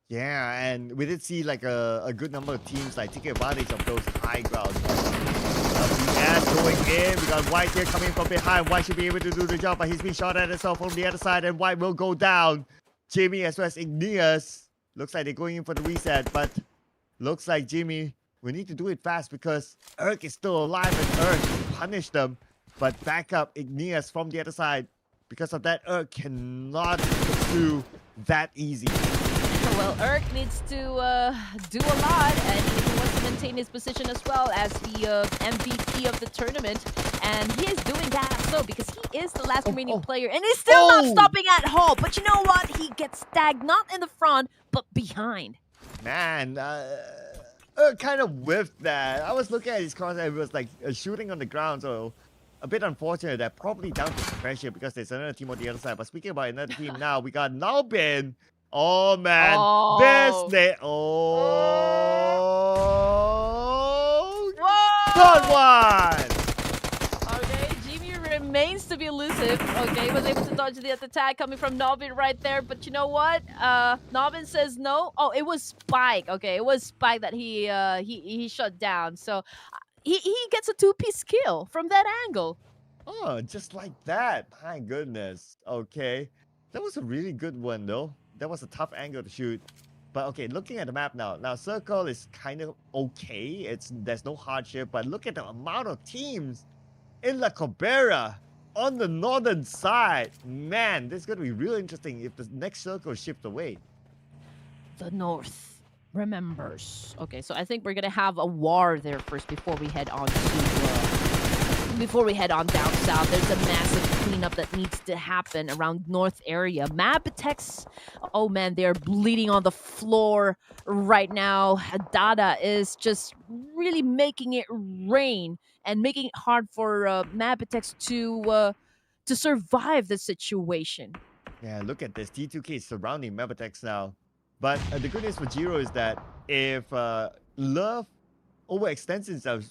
Yeah, and we did see like a good number of teams like taking advantage of those high grounds. BS going in. We got White here coming from behind. White should be able to do the job, but he's being shot at himself from the other side, and White will go down. Jimmy as well as Igneous. Looks like they're going in for the reset, but looks like Jimmy, we need to do it fast because Erk is still alive and Erk punished them. But back up Igneous from the other side. Because of that, Erk cannot pursue that easy. Well, Erk needs to do a lot, and he wants to maintain his position as well as the MVP of the tournament. And he is doing that so because he is the last remaining player, and he's still not stopping at home. But you know what? He gets tagged not in the front, but behind. Man, kind of whiffed that. I was looking at his cross and it was like shooting on the ground, so a bit unfortunate that probably down to pressure because there's another team on the other side. But speaking about another team now, we got Nalbin. Oh man, this good one. Okay, Jimmy remains to be elusive. Okay, was able to dodge the attack coming from Nalbin right there. But you know what? Nalbin says no. Oh, it was Spike. Okay, it was Spike that he shut down. So he gets a two-piece kill from that angle. Oh, just like that. My goodness. Okay, that was a really good one though. That was a tough angle to shoot. But okay, looking at the map now. Now, Circle is kind of okay. There's no hardship. But look at the amount of teams in La Cabrera on the northern side. Man, this is going to be real interesting if the next Circle shifts away. The North remembers. Okay, so I think we're going to have a war there first before we head on to... Before we head on down south, there's a massive cleanup that needs to happen around north area. MABETEX, oh man, they're bleeding on the floor right now. Dada is just really making it rain and making it hard for MABETEX to survive the situation. Yeah, look at this. T2K is surrounding MABETEX now. But the good news for Jiro is that if Love overextends himself,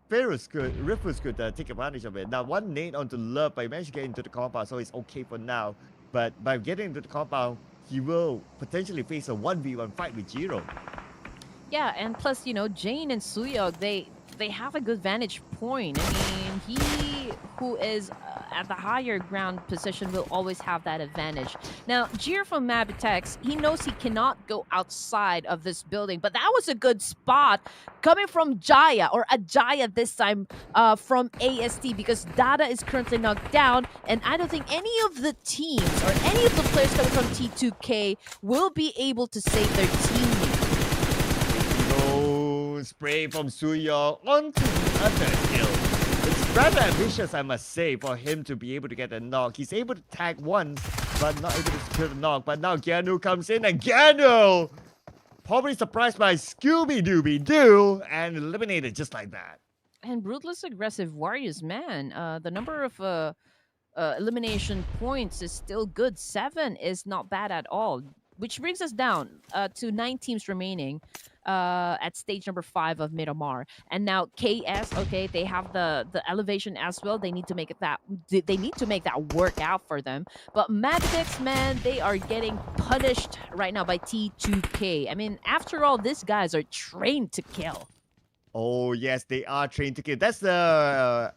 Ruthless could take advantage of it. Now, one nade onto Love, but he managed to get into the compound, so it's okay for now. But by getting into the compound, he will potentially face a 1v1 fight with Jiro. Yeah, and plus, you know, Jane and Suyog, they have a good vantage point. I mean, he who is at the higher ground position will always have that advantage. Now, Jir from MABETEX, he knows he cannot go outside of this building, but that was a good spot coming from Jaya, or Ajaya this time, from AST, because Dada is currently knocked down, and I don't think any of the teams or any of the players coming from T2K will be able to save their teammate. No spray from Suyo onto the other hill. It's rather ambitious, I must say, for him to be able to get a knock. He's able to tag once, but not able to secure the knock. But now Gyanu comes in, and Gyanu probably surprised by Scooby-Dooby-Doo and eliminated just like that. And Ruthless aggressive warriors, man. The number of elimination points is still good. 7 is not bad at all. Which brings us down to 9 teams remaining at stage number 5 of Miramar. And now KS, okay, they have the elevation as well. They need to make that work out for them. But MABETEX, man, they are getting punished right now by T2K. I mean, after all, these guys are trained to kill. Oh yes, they are trained to kill. That's the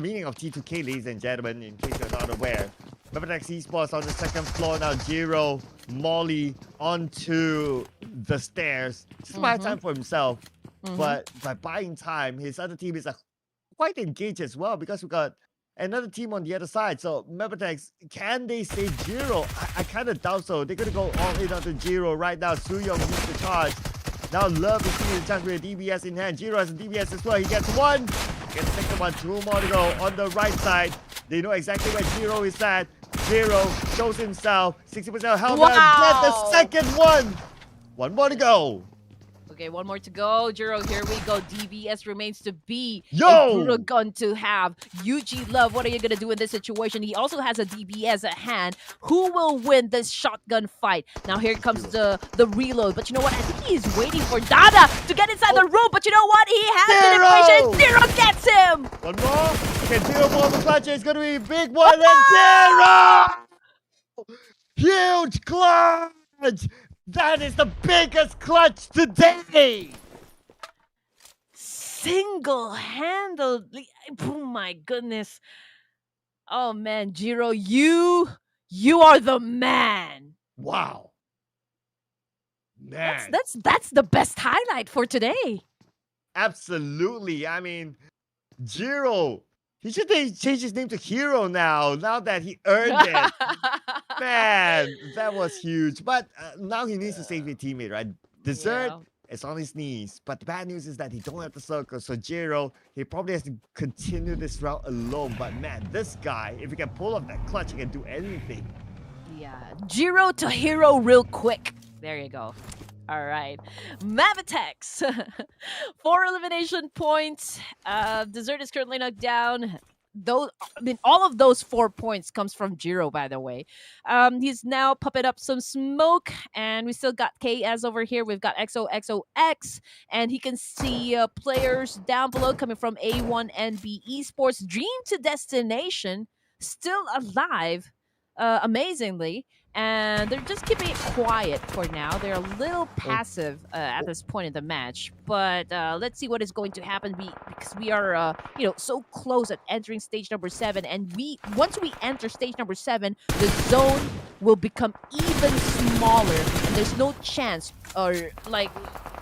meaning of T2K, ladies and gentlemen, in case you're not aware. MABETEX Esports on the second floor now. Jiro, Molly onto the stairs. Just buy time for himself. But by buying time, his other team is quite engaged as well, because we got another team on the other side. So MABETEX, can they save Jiro? I kind of doubt so. They're going to go all in onto Jiro right now. Suyong needs to charge. Now love to see the chance with a DBS in hand. Jiro has a DBS as well. He gets one. Gets the second one. 2 more to go on the right side. They know exactly where Jiro is at. Jiro shows himself. 60% health. Wow. Get the second one. 1 more to go. Okay, 1 more to go. Jiro, here we go. DBS remains to be Yo! a brutal gun to have. UG Love, what are you going to do in this situation? He also has a DBS at hand. Who will win this shotgun fight? Now here comes the reload. But you know what? I think he is waiting for Dada to get inside the room. But you know what? He has an equation. Zero gets him. 1 more. Can Jiro pull the clutch? It's going to be a big one. And Jiro! Huge clutch! That is the biggest clutch today! Single-handedly. Oh my goodness. Oh man, Jiro, you are the man. Wow. Man. That's the best highlight for today. Absolutely. I mean, Jiro, he should change his name to Hero now that he earned it. Man, that was huge. But now he needs to save his teammate, right? Dessert is on his knees. But the bad news is that he don't have the circle. So Jiro, he probably has to continue this route alone. But man, this guy, if he can pull off that clutch, he can do anything. Yeah, Jiro to Hero real quick. There you go. All right, MABETEX. 4 elimination points. Dessert is currently knocked down. All of those 4 points comes from Jiro, by the way. He's now puppet up some smoke, and we still got KS over here. We've got XOXOX, and he can see players down below coming from A1NB Esports. Dream to Destination still alive, amazingly. And they're just keeping it quiet for now. They're a little passive at this point in the match. But let's see what is going to happen because we are, so close at entering stage number 7. And once we enter stage number 7, the zone will become even smaller. And there's no chance,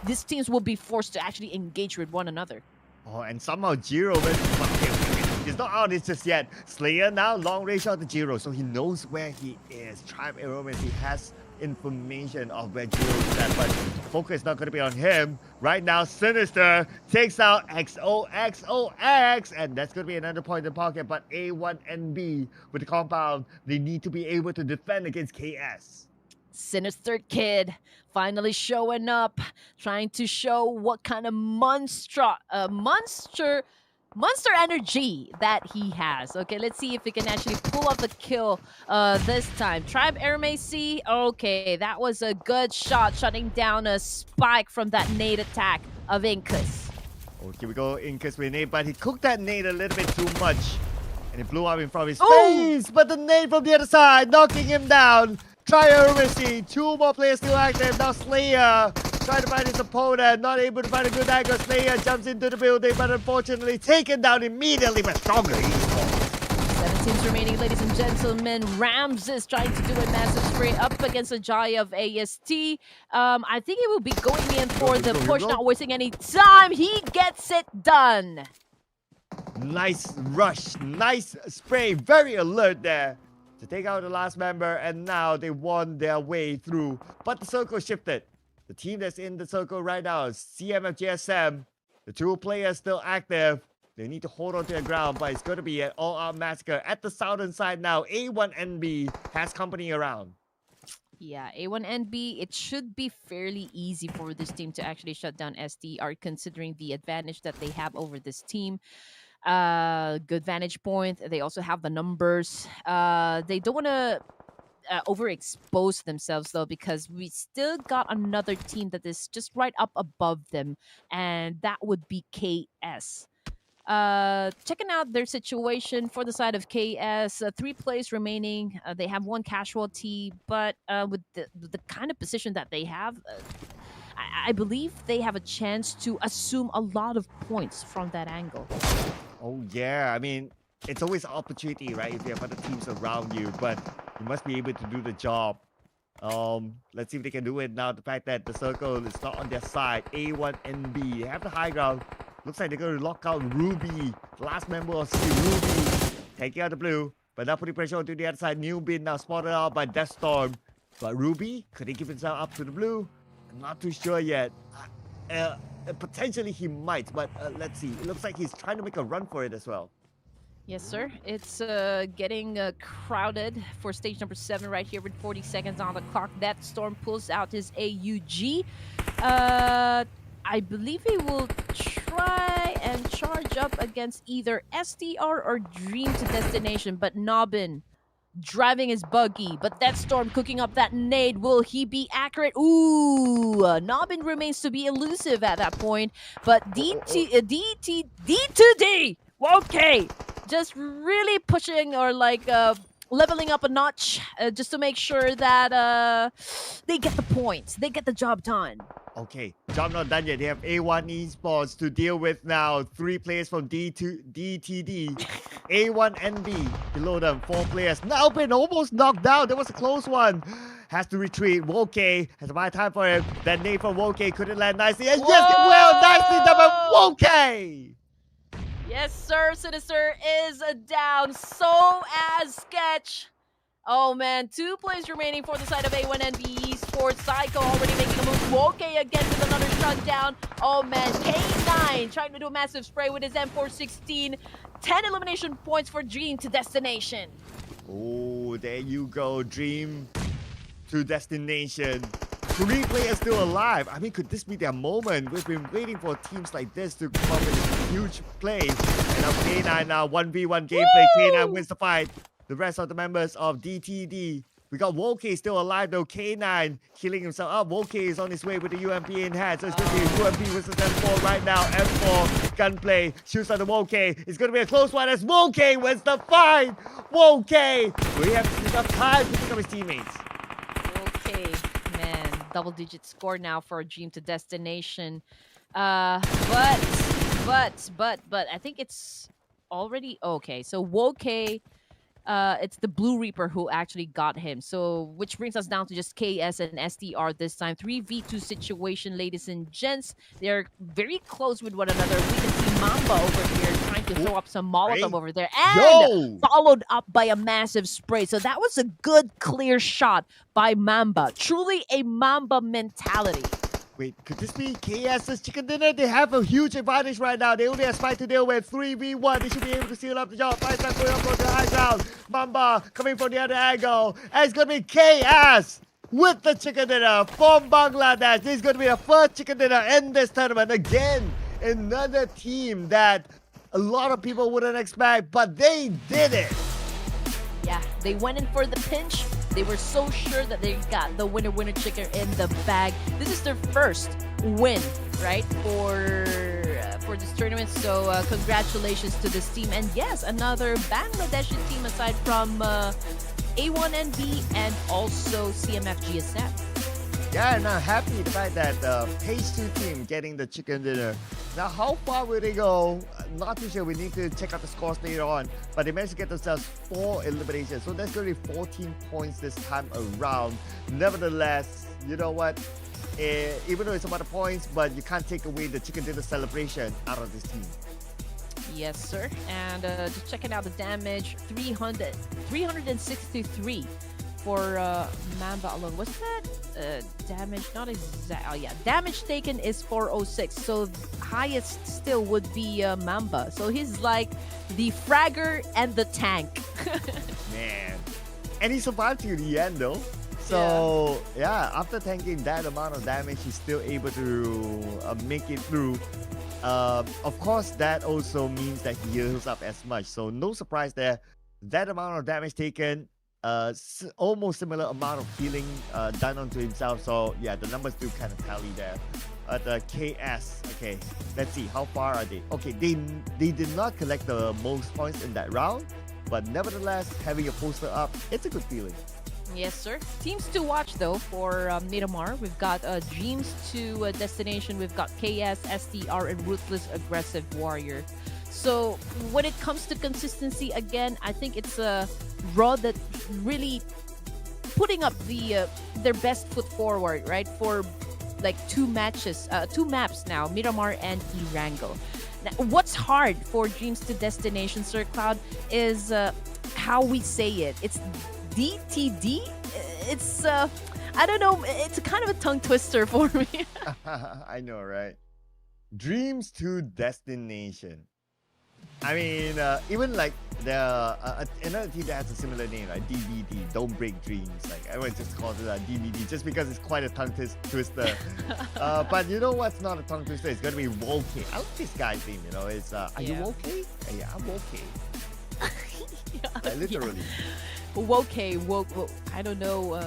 these teams will be forced to actually engage with one another. Oh, and somehow Jiro he's not out it just yet. Slayer now long range out to Jiro, so he knows where he is. Tribe Aromas, he has information of where Jiro is at, but focus is not going to be on him. Right now, Sinister takes out XOXOX, and that's going to be another point in the pocket, but A1NB with the compound, they need to be able to defend against KS. Sinister Kid finally showing up, trying to show what kind of monster energy that he has. Okay, let's see if he can actually pull off the kill this time. Tribe Airmacy. Okay, that was a good shot, shutting down a spike from that nade attack of Incus. Okay, we go Incus with nade, but he cooked that nade a little bit too much. And it blew up in front of his face. But the nade from the other side, knocking him down. Try Airmacy. 2 more players still active. Now Slayer trying to find his opponent, not able to find a good angle. Slayer jumps into the building, but unfortunately taken down immediately by stronger Esports. 7 teams remaining, ladies and gentlemen. Ramses trying to do a massive spray up against a Jaya of AST. I think he will be going in for the push, not wasting any time. He gets it done. Nice rush, nice spray, very alert there to take out the last member, and now they won their way through. But the circle shifted. The team that's in the circle right now is CMF GSM. The 2 players still active. They need to hold on to their ground, but it's going to be an all-out massacre at the southern side now. A1NB has company around. Yeah, A1NB, it should be fairly easy for this team to actually shut down SDR, considering the advantage that they have over this team. Good vantage point. They also have the numbers. They don't want to overexpose themselves though, because we still got another team that is just right up above them, and that would be KS. Checking out their situation for the side of KS, 3 plays remaining. They have 1 casualty, but with the kind of position that they have, I believe they have a chance to assume a lot of points from that angle. Oh yeah, I mean, it's always an opportunity, right? If you have other teams around you, but you must be able to do the job. Let's see if they can do it now. The fact that the circle is not on their side. A1NB, they have the high ground. Looks like they're going to lock out Ruby, the last member of C. Ruby, taking out the blue, but now putting pressure onto the other side. New bin now spotted out by Deathstorm. But Ruby, could he give himself up to the blue? I'm not too sure yet. Potentially he might, but let's see. It looks like he's trying to make a run for it as well. Yes, sir. It's getting crowded for stage number 7 right here with 40 seconds on the clock. Deathstorm pulls out his AUG. I believe he will try and charge up against either SDR or Dream to Destination, but Nobbin driving his buggy, but Deathstorm cooking up that nade. Will he be accurate? Ooh, Nobbin remains to be elusive at that point, but D2D, okay, just really pushing or like leveling up a notch just to make sure that they get the points, they get the job done. Okay, job not done yet. They have A1 Esports to deal with now. 3 players from DTD. A1NB below them. 4 players. Now been almost knocked down. There was a close one. Has to retreat. Woke has a bad time for him. That nade from Woke couldn't land nicely. And yes, it will. Nicely done by Woke. Yes, sir. Sinister is down. So as Sketch. Oh man, 2 plays remaining for the side of A1NB Esports. Psycho already making a move. Woke again with another shutdown. Oh man, K9 trying to do a massive spray with his M416. 10 elimination points for Dream to Destination. Oh, there you go. Dream to Destination. 3 players still alive. I mean, could this be their moment? We've been waiting for teams like this to come up with a huge play. And now K9 now 1v1 gameplay. K9 wins the fight. The rest of the members of DTD. We got Woke still alive though. K9 killing himself up. Woke is on his way with the UMP in hand. So it's going to be UMP versus M4 right now. M4 gunplay. Shoots at the Woke. It's going to be a close one as Woke wins the fight. Woke. We have enough time to pick up his teammates. Okay, man. Double-digit score now for Dream to Destination. But I think it's already okay. So Woke, it's the Blue Reaper who actually got him. So, which brings us down to just KS and SDR this time. 3v2 situation, ladies and gents. They're very close with one another. We can see Mamba over here trying to throw up some Molotov over there. And followed up by a massive spray. So that was a good, clear shot by Mamba. Truly a Mamba mentality. Wait, could this be KS's chicken dinner? They have a huge advantage right now. They only have Spike to deal with. 3v1. They should be able to seal up the job. 5 Spike going up to the high ground. Mamba coming from the other angle. And it's going to be KS with the chicken dinner from Bangladesh. This is going to be the first chicken dinner in this tournament. Again, another team that a lot of people wouldn't expect, but they did it. Yeah, they went in for the pinch. They were so sure that they got the winner chicken in the bag. This is their first win, right, for this tournament. So congratulations to this team. And yes, another Bangladeshi team aside from A1NB and also CMF GSM. Yeah, and I'm happy the fact that the Page 2 team getting the chicken dinner. Now, how far will they go? Not too sure. We need to check out the scores later on. But they managed to get themselves 4 eliminations. So that's going to be 14 points this time around. Nevertheless, you know what? Even though it's about the points, but you can't take away the chicken dinner celebration out of this team. Yes, sir. And just checking out the damage, 363 for Mamba alone. What's that? Damage, not exact. Oh, yeah. Damage taken is 406. So highest still would be Mamba. So he's like the fragger and the tank. Man. And he survived to the end, though. So, yeah, after tanking that amount of damage, he's still able to make it through. Of course, that also means that he heals up as much. So, no surprise there. That amount of damage taken, almost similar amount of healing done onto himself. So, yeah, the numbers do kind of tally there. The KS, okay, let's see, how far are they? Okay, they did not collect the most points in that round. But nevertheless, having a poster up, it's a good feeling. Yes, sir. Teams to watch, though, for MIRAMAR. We've got Dreams to Destination. We've got KS, STR, and Ruthless Aggressive Warrior. So when it comes to consistency, again, I think it's a Raw that really putting up their best foot forward, right? For like 2 maps now, MIRAMAR and ERANGEL. Now, what's hard for Dreams to Destination, Sir Cloud, is how we say it. It's DTD. It's I don't know, it's kind of a tongue twister for me. I know, right? Dreams to Destination. I mean, even like another team that has a similar name, like DVD, Don't Break Dreams. Like everyone just calls it a DVD just because it's quite a tongue twister. But you know what's not a tongue twister? It's gonna be Woke. I like this guy's name. You know, it's are you okay? Yeah, I'm okay. Literally. Woke. I don't know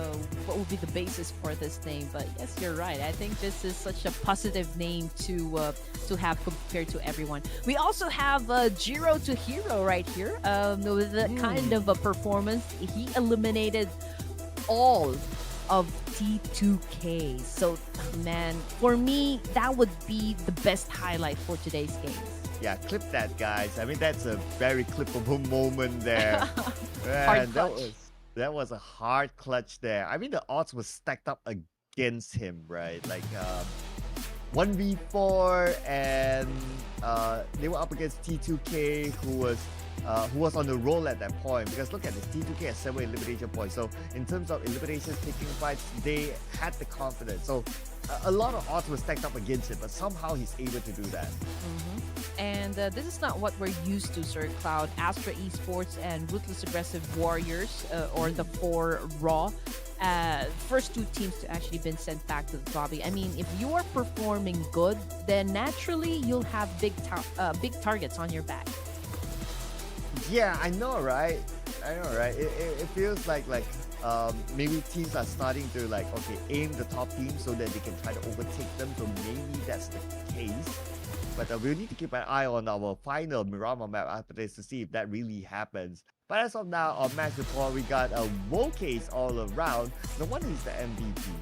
what would be the basis for this name, but yes, you're right. I think this is such a positive name to have compared to everyone. We also have Jiro to Hero right here. With that kind of a performance, he eliminated all of T2K. So, man, for me, that would be the best highlight for today's game. Yeah, clip that, guys. I mean, that's a very clippable moment there. Hard Man, clutch. that was a hard clutch there. I mean, the odds were stacked up against him, right? Like 1v4, and they were up against T2K, who was on the roll at that point. Because look at this, T2K has 7 elimination points. So in terms of eliminations, taking fights, they had the confidence. So a lot of odds were stacked up against him, but somehow he's able to do that. And this is not what we're used to, Sir Cloud. ASTRA Esports and Ruthless Aggressive Warriors, or the 4 Raw, first 2 teams to actually been sent back to the lobby. I mean, if you are performing good, then naturally you'll have big targets on your back. Yeah, I know, right? It feels like maybe teams are starting to aim the top team so that they can try to overtake them. So maybe that's the case. But we'll need to keep an eye on our final Miramar map after this to see if that really happens. But as of now, on match report, we got a Wokes all around. No one is the MVP.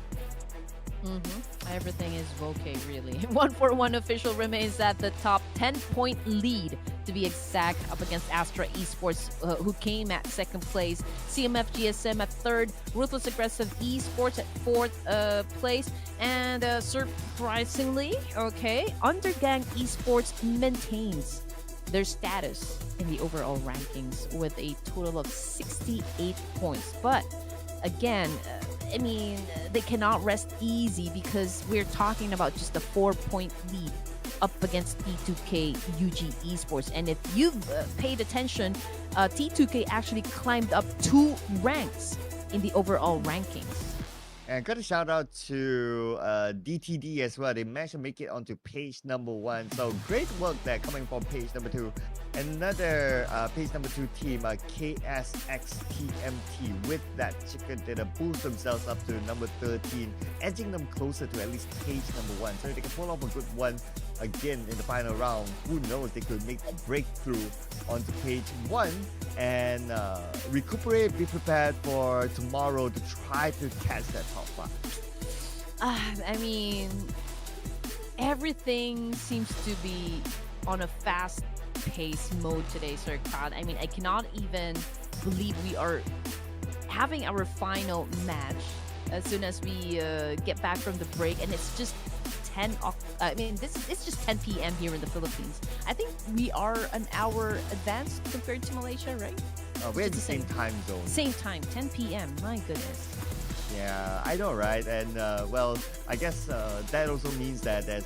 Everything is okay, really. 1-for-1 official remains at the top, 10-point lead to be exact, up against ASTRA Esports, who came at 2nd place, CMF GSM at 3rd, Ruthless Aggressive Esports at 4th place, and surprisingly, Undergang Esports maintains their status in the overall rankings with a total of 68 points. But again, I mean, they cannot rest easy because we're talking about just a 4-point lead up against T2K UG Esports. And if you've paid attention, T2K actually climbed up 2 ranks in the overall rankings. And got a shout out to DTD as well. They managed to make it onto page number 1. So great work there coming from page number 2. Another page number 2 team, KSXTMT, with that chicken dinner boost themselves up to number 13, edging them closer to at least page number 1. So if they can pull off a good one again in the final round, who knows, they could make a breakthrough onto page 1 and recuperate, be prepared for tomorrow to try to catch that top 5. I mean, everything seems to be on a fast-paced mode today, Sir Cloud. I mean, I cannot even believe we are having our final match as soon as we get back from the break, and it's just 10. I mean, it's just 10 p.m. here in the Philippines. I think we are an hour advanced compared to Malaysia, right? We're in the same time zone. Same time, 10 p.m. My goodness. Yeah, I know, right? And well, I guess that also means that there's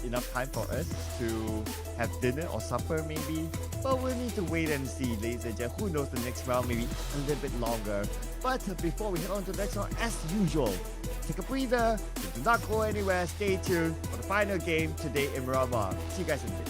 enough time for us to have dinner or supper, maybe. But we'll need to wait and see, ladies and gentlemen. Who knows, the next round maybe a little bit longer. But before we head on to the next round, as usual, take a breather. Do not go anywhere. Stay tuned for the final game today in Miramar. See you guys in a bit.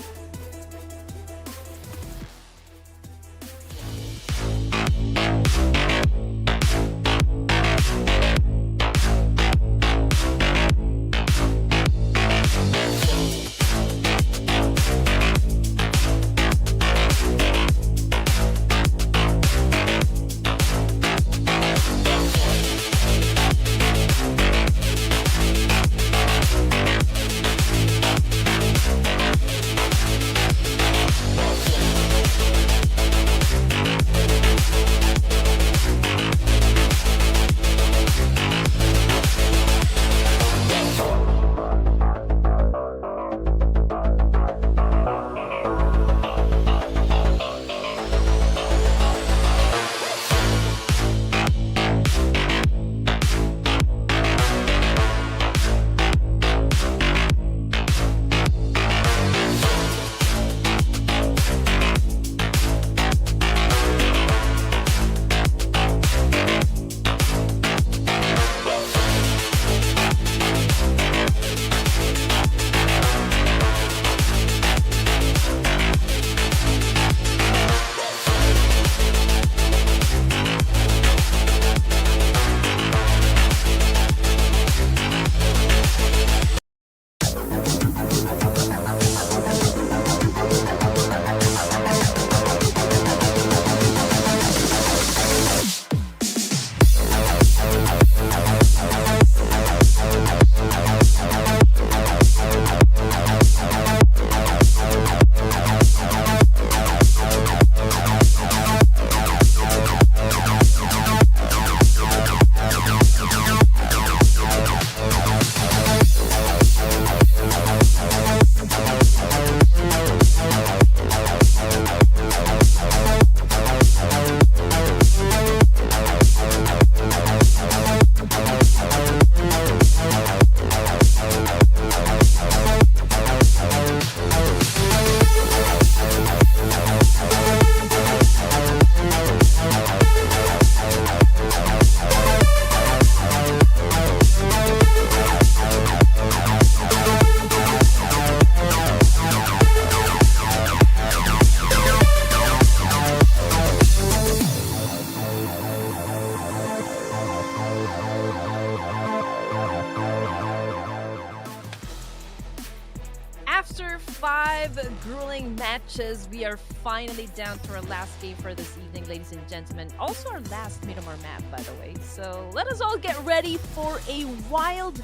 After 5 grueling matches, we are finally down to our last game for this evening, ladies and gentlemen. Also our last Miramar map, by the way. So let us all get ready for a wild,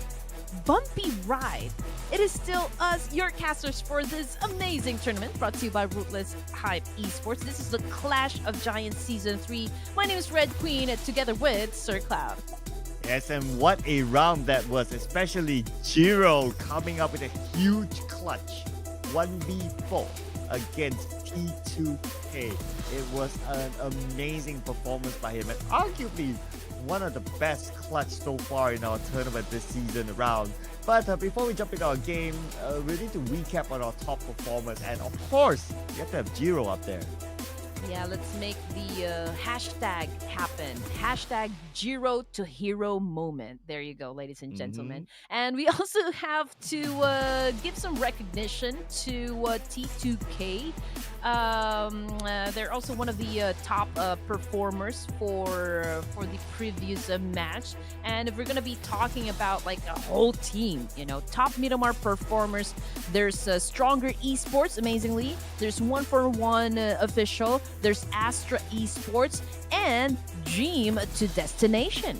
bumpy ride. It is still us, your casters, for this amazing tournament brought to you by Ruthless Hype Esports. This is the Clash of Giants Season 3. My name is Red Queen, together with Sir Cloud. Yes, and what a round that was, especially Jiro coming up with a huge clutch 1v4 against T2K. It was an amazing performance by him, and arguably one of the best clutch so far in our tournament this season around. But before we jump into our game, we need to recap on our top performers, and of course, we have to have Jiro up there. Yeah, let's make the hashtag happen. Hashtag Jiro to Hero moment. There you go, ladies and gentlemen. And we also have to give some recognition to T2K. They're also one of the top performers for the previous match. And if we're gonna be talking about like a whole team, you know, top Miramar performers, there's Stronger Esports, amazingly. There's 141 official. There's ASTRA Esports and Dream to Destination.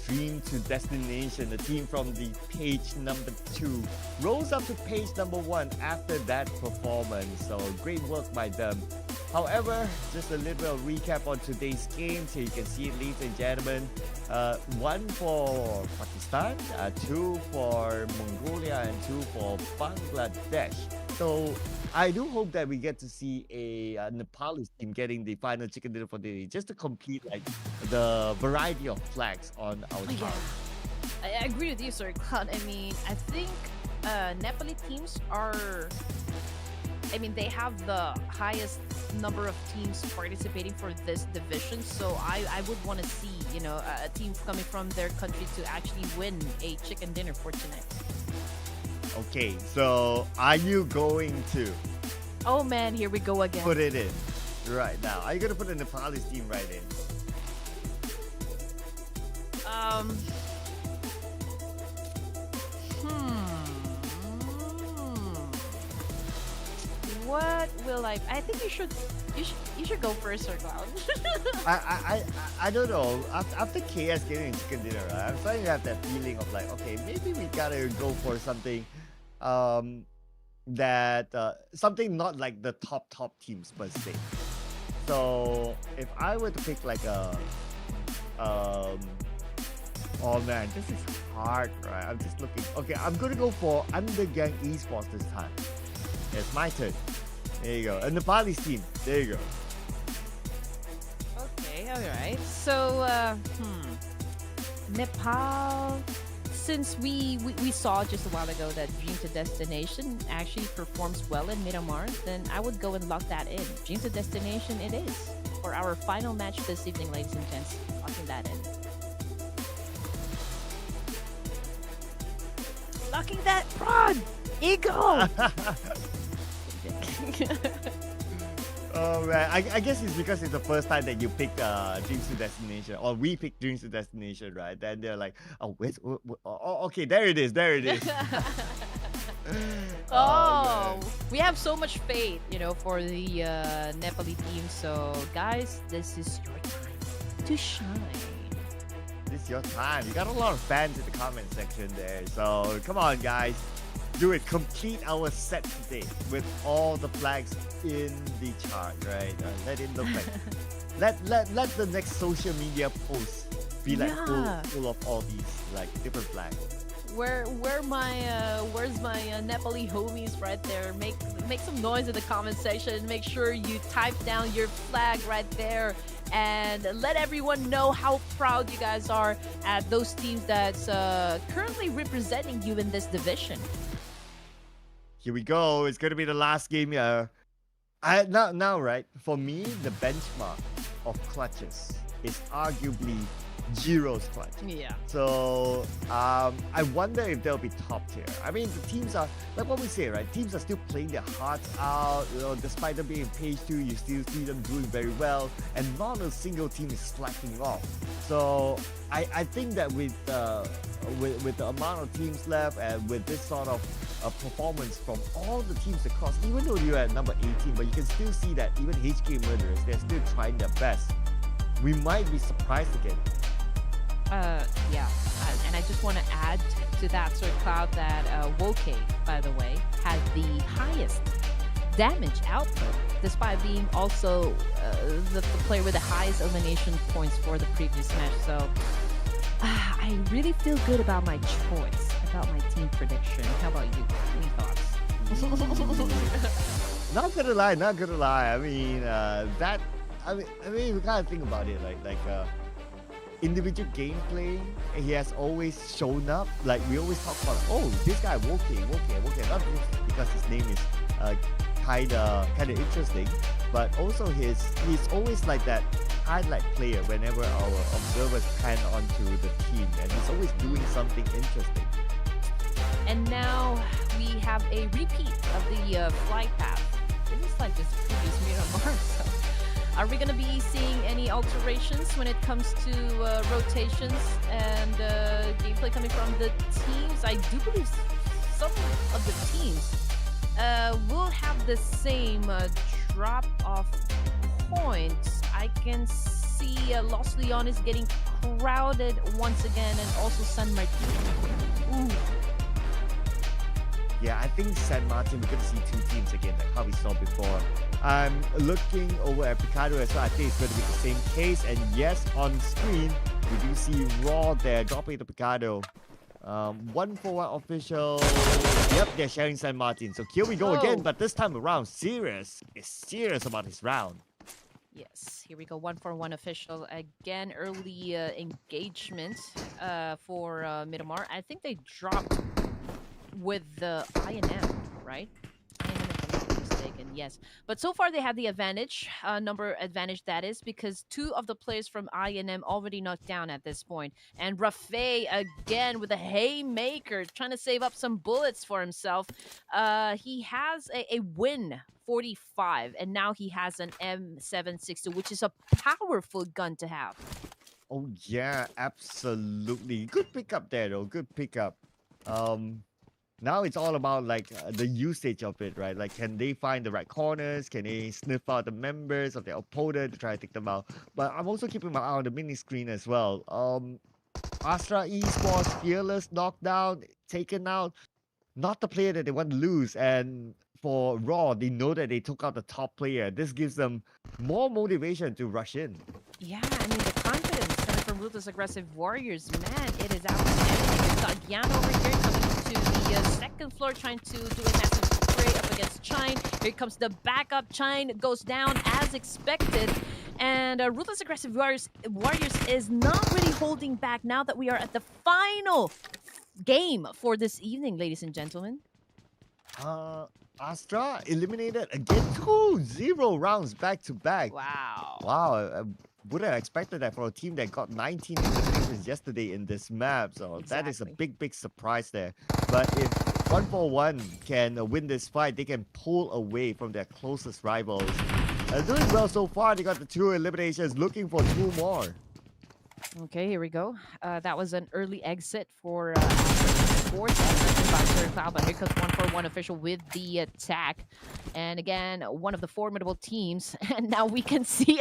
Dream to Destination, the team from the page number 2, rose up to page number 1 after that performance. So great work by them. However, just a little recap on today's games. Here you can see it, ladies and gentlemen. 1 for Pakistan, 2 for Mongolia, and 2 for Bangladesh. So I do hope that we get to see a Nepalese team getting the final chicken dinner for the day, just to complete like the variety of flags on our Yeah, chart. I agree with you, Sir Cloud. I mean, I think Nepali teams are. I mean, they have the highest number of teams participating for this division. So I would want to see, you know, a team coming from their country to actually win a chicken dinner for tonight. Okay, so are you going to Oh man, here we go again. put it in right now? Are you going to put the Nepalese team right in? Um. What will I think you should go first, Sir Cloud. I don't know. After KS getting a chicken dinner, right, I'm starting to have that feeling of like, okay, maybe we gotta go for something that something not like the top teams per se. So if I were to pick like a oh man, this is hard, right? I'm just looking. Okay, I'm gonna go for Undergang Esports this time. It's my turn. There you go. A Nepalese team. There you go. Okay, all right. So, Nepal. Since we saw just a while ago that Dream to Destination actually performs well in Miramar, then I would go and lock that in. Dream to Destination it is for our final match this evening, ladies and gents. Locking that in. Locking that prod! Eagle! Oh man, I guess it's because it's the first time that you picked Dreams to Destination, or we picked Dreams to Destination, right? Then they're like, oh, okay, there it is. Oh, man. we have so much faith, you know, for the Nepali team. So, guys, this is your time to shine. It's your time. You got a lot of fans in the comment section there. So come on, guys. Do it. Complete our set today with all the flags in the chart, right? Let it look like let the next social media post be like full of all these like different flags. Where's my Nepali homies right there? Make some noise in the comment section. Make sure you type down your flag right there and let everyone know how proud you guys are at those teams that's currently representing you in this division. Here we go. It's gonna be the last game here. Now, right? For me, the benchmark of clutches is arguably Jiro's clutch. Yeah. So I wonder if they'll be top tier. I mean, the teams are like what we say, right? Teams are still playing their hearts out. You know, despite them being in page 2, you still see them doing very well, and not a single team is slacking off. So I think that with the amount of teams left and with this sort of performance from all the teams across, even though you're at number 18, but you can still see that even HK Murderers, they're still trying their best. We might be surprised again. Yeah, and I just want to add to that, Sir Cloud, that Woke, by the way, had the highest damage output, despite being also the player with the highest elimination points for the previous match. So I really feel good about my choice, about my team prediction. How about you? Any thoughts? Not gonna lie. I mean, I mean, we gotta think about it like individual gameplay. He has always shown up. Like we always talk about, oh, this guy Woke. Not just because his name is kinda interesting, but also he's always like that highlight player whenever our observers pan onto the team, and he's always doing something interesting. And now we have a repeat of the flight path. It is like just previous Miramar. So, are we going to be seeing any alterations when it comes to rotations and gameplay coming from the teams? I do believe some of the teams will have the same drop-off points. I can see Los Leones getting crowded once again, and also San Martin. Ooh. Yeah, I think San Martin, we're going to see two teams again, like how we saw before. I'm looking over at Picado as well. I think it's going to be the same case. And yes, on screen, we do see Raw there dropping to Picado. 1-for-1 official. Yep, they're sharing San Martin. So here we go again, but this time around, Serious is serious about his round. Yes, here we go. 1-for-1 official again. Early engagement for Miramar. I think they dropped with the INM, right? INM, if I'm not mistaken. Yes, but so far they have the advantage, number advantage that is, because two of the players from INM already knocked down at this point. And Rafay again with a haymaker, trying to save up some bullets for himself. He has a win 45, and now he has an M762, which is a powerful gun to have. Oh yeah, absolutely. Good pickup there though. Good pickup. Now it's all about like the usage of it, right? Like, can they find the right corners? Can they sniff out the members of their opponent to try to take them out? But I'm also keeping my eye on the mini screen as well. ASTRA Esports, Fearless, knockdown, taken out. Not the player that they want to lose. And for Raw, they know that they took out the top player. This gives them more motivation to rush in. Yeah, I mean, the confidence coming from Ruthless Aggressive Warriors, man, it is outstanding. We've got Yan over here coming to the second floor, trying to do a massive spray up against Chine. Here comes the backup. Chine goes down as expected. And Ruthless Aggressive Warriors is not really holding back now that we are at the final game for this evening, ladies and gentlemen. Astra eliminated again, 2-0 rounds back to back. Wow. Wow, I would have expected that for a team that got 19 eliminations yesterday in this map. So that is a big surprise there. But if 1-for-1 can win this fight, they can pull away from their closest rivals. Doing well so far. They got the 2 eliminations, looking for 2 more. Okay, here we go. That was an early exit for Esports. But here comes 1-for-1 official with the attack. And again, one of the formidable teams. And now we can see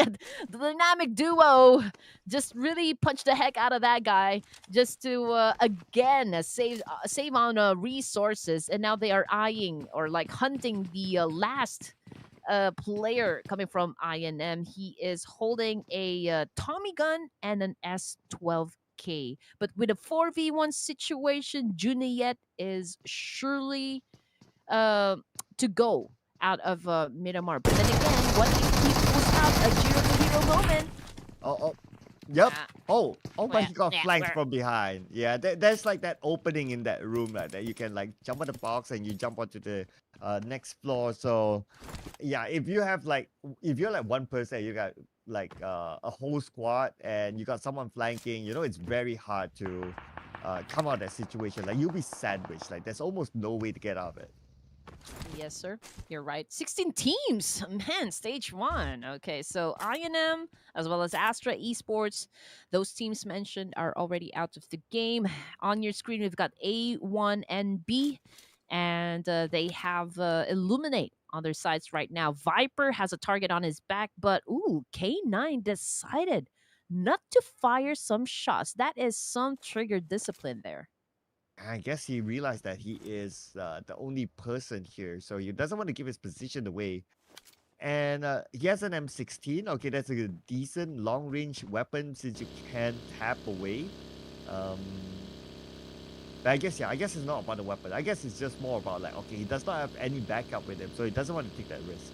the dynamic duo just really punch the heck out of that guy just to, again, save on resources. And now they are eyeing or like hunting the last player coming from INM. He is holding a Tommy gun and an S12K. But with a 4v1 situation, Juliet is surely to go out of Miramar. But then again, what if he pulls out a Jiro the Hero moment? Yep. But he got flanked from behind. Yeah, there's like that opening in that room that you can like jump on the box and you jump onto the next floor. So yeah, if you're like one person, you got like a whole squad and you got someone flanking, you know, it's very hard to come out of that situation. Like, you'll be sandwiched. Like, there's almost no way to get out of it. Yes, sir. You're right. 16 teams. Man, stage 1. Okay, so INM as well as Astra Esports, those teams mentioned are already out of the game. On your screen, we've got A1 and B, and they have Illuminate on their sides right now. Viper has a target on his back, but ooh, K9 decided not to fire some shots. That is some trigger discipline there. I guess he realized that he is the only person here, so he doesn't want to give his position away. And he has an M16. Okay, that's a decent long-range weapon since you can tap away. But I guess it's not about the weapon. I guess it's just more about like, okay, he does not have any backup with him, so he doesn't want to take that risk.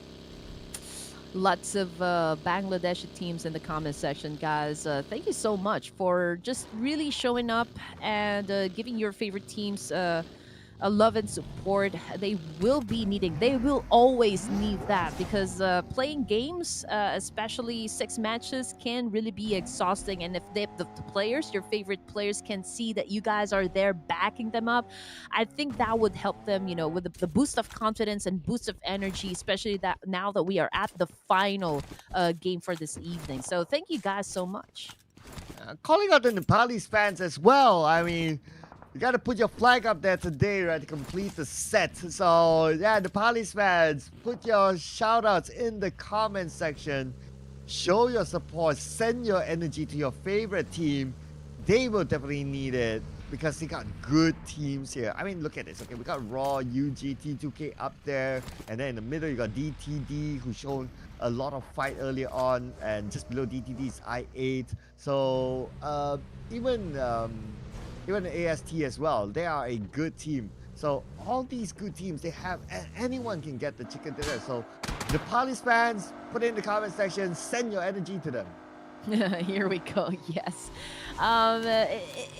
Lots of Bangladeshi teams in the comment section, guys. Thank you so much for just really showing up and giving your favorite teams a love and support. They will always need that, because playing games, especially 6 matches, can really be exhausting. And if the players, your favorite players, can see that you guys are there backing them up, I think that would help them, you know, with the boost of confidence and boost of energy, especially that now that we are at the final game for this evening. So thank you guys so much. Calling out the Nepalese fans as well. I mean, you got to put your flag up there today, right, to complete the set. So, yeah, Nepalese fans, put your shout-outs in the comment section. show your support, send your energy to your favorite team. They will definitely need it because they got good teams here. I mean, look at this. Okay, we got Raw, UGT, 2K up there, and then in the middle you got DTD, who shown a lot of fight earlier on, and just below DTD is I8. So even even AST as well, they are a good team. So all these good teams, they have anyone can get the chicken dinner. So the Palace fans, put it in the comment section, send your energy to them. Here we go. Yes,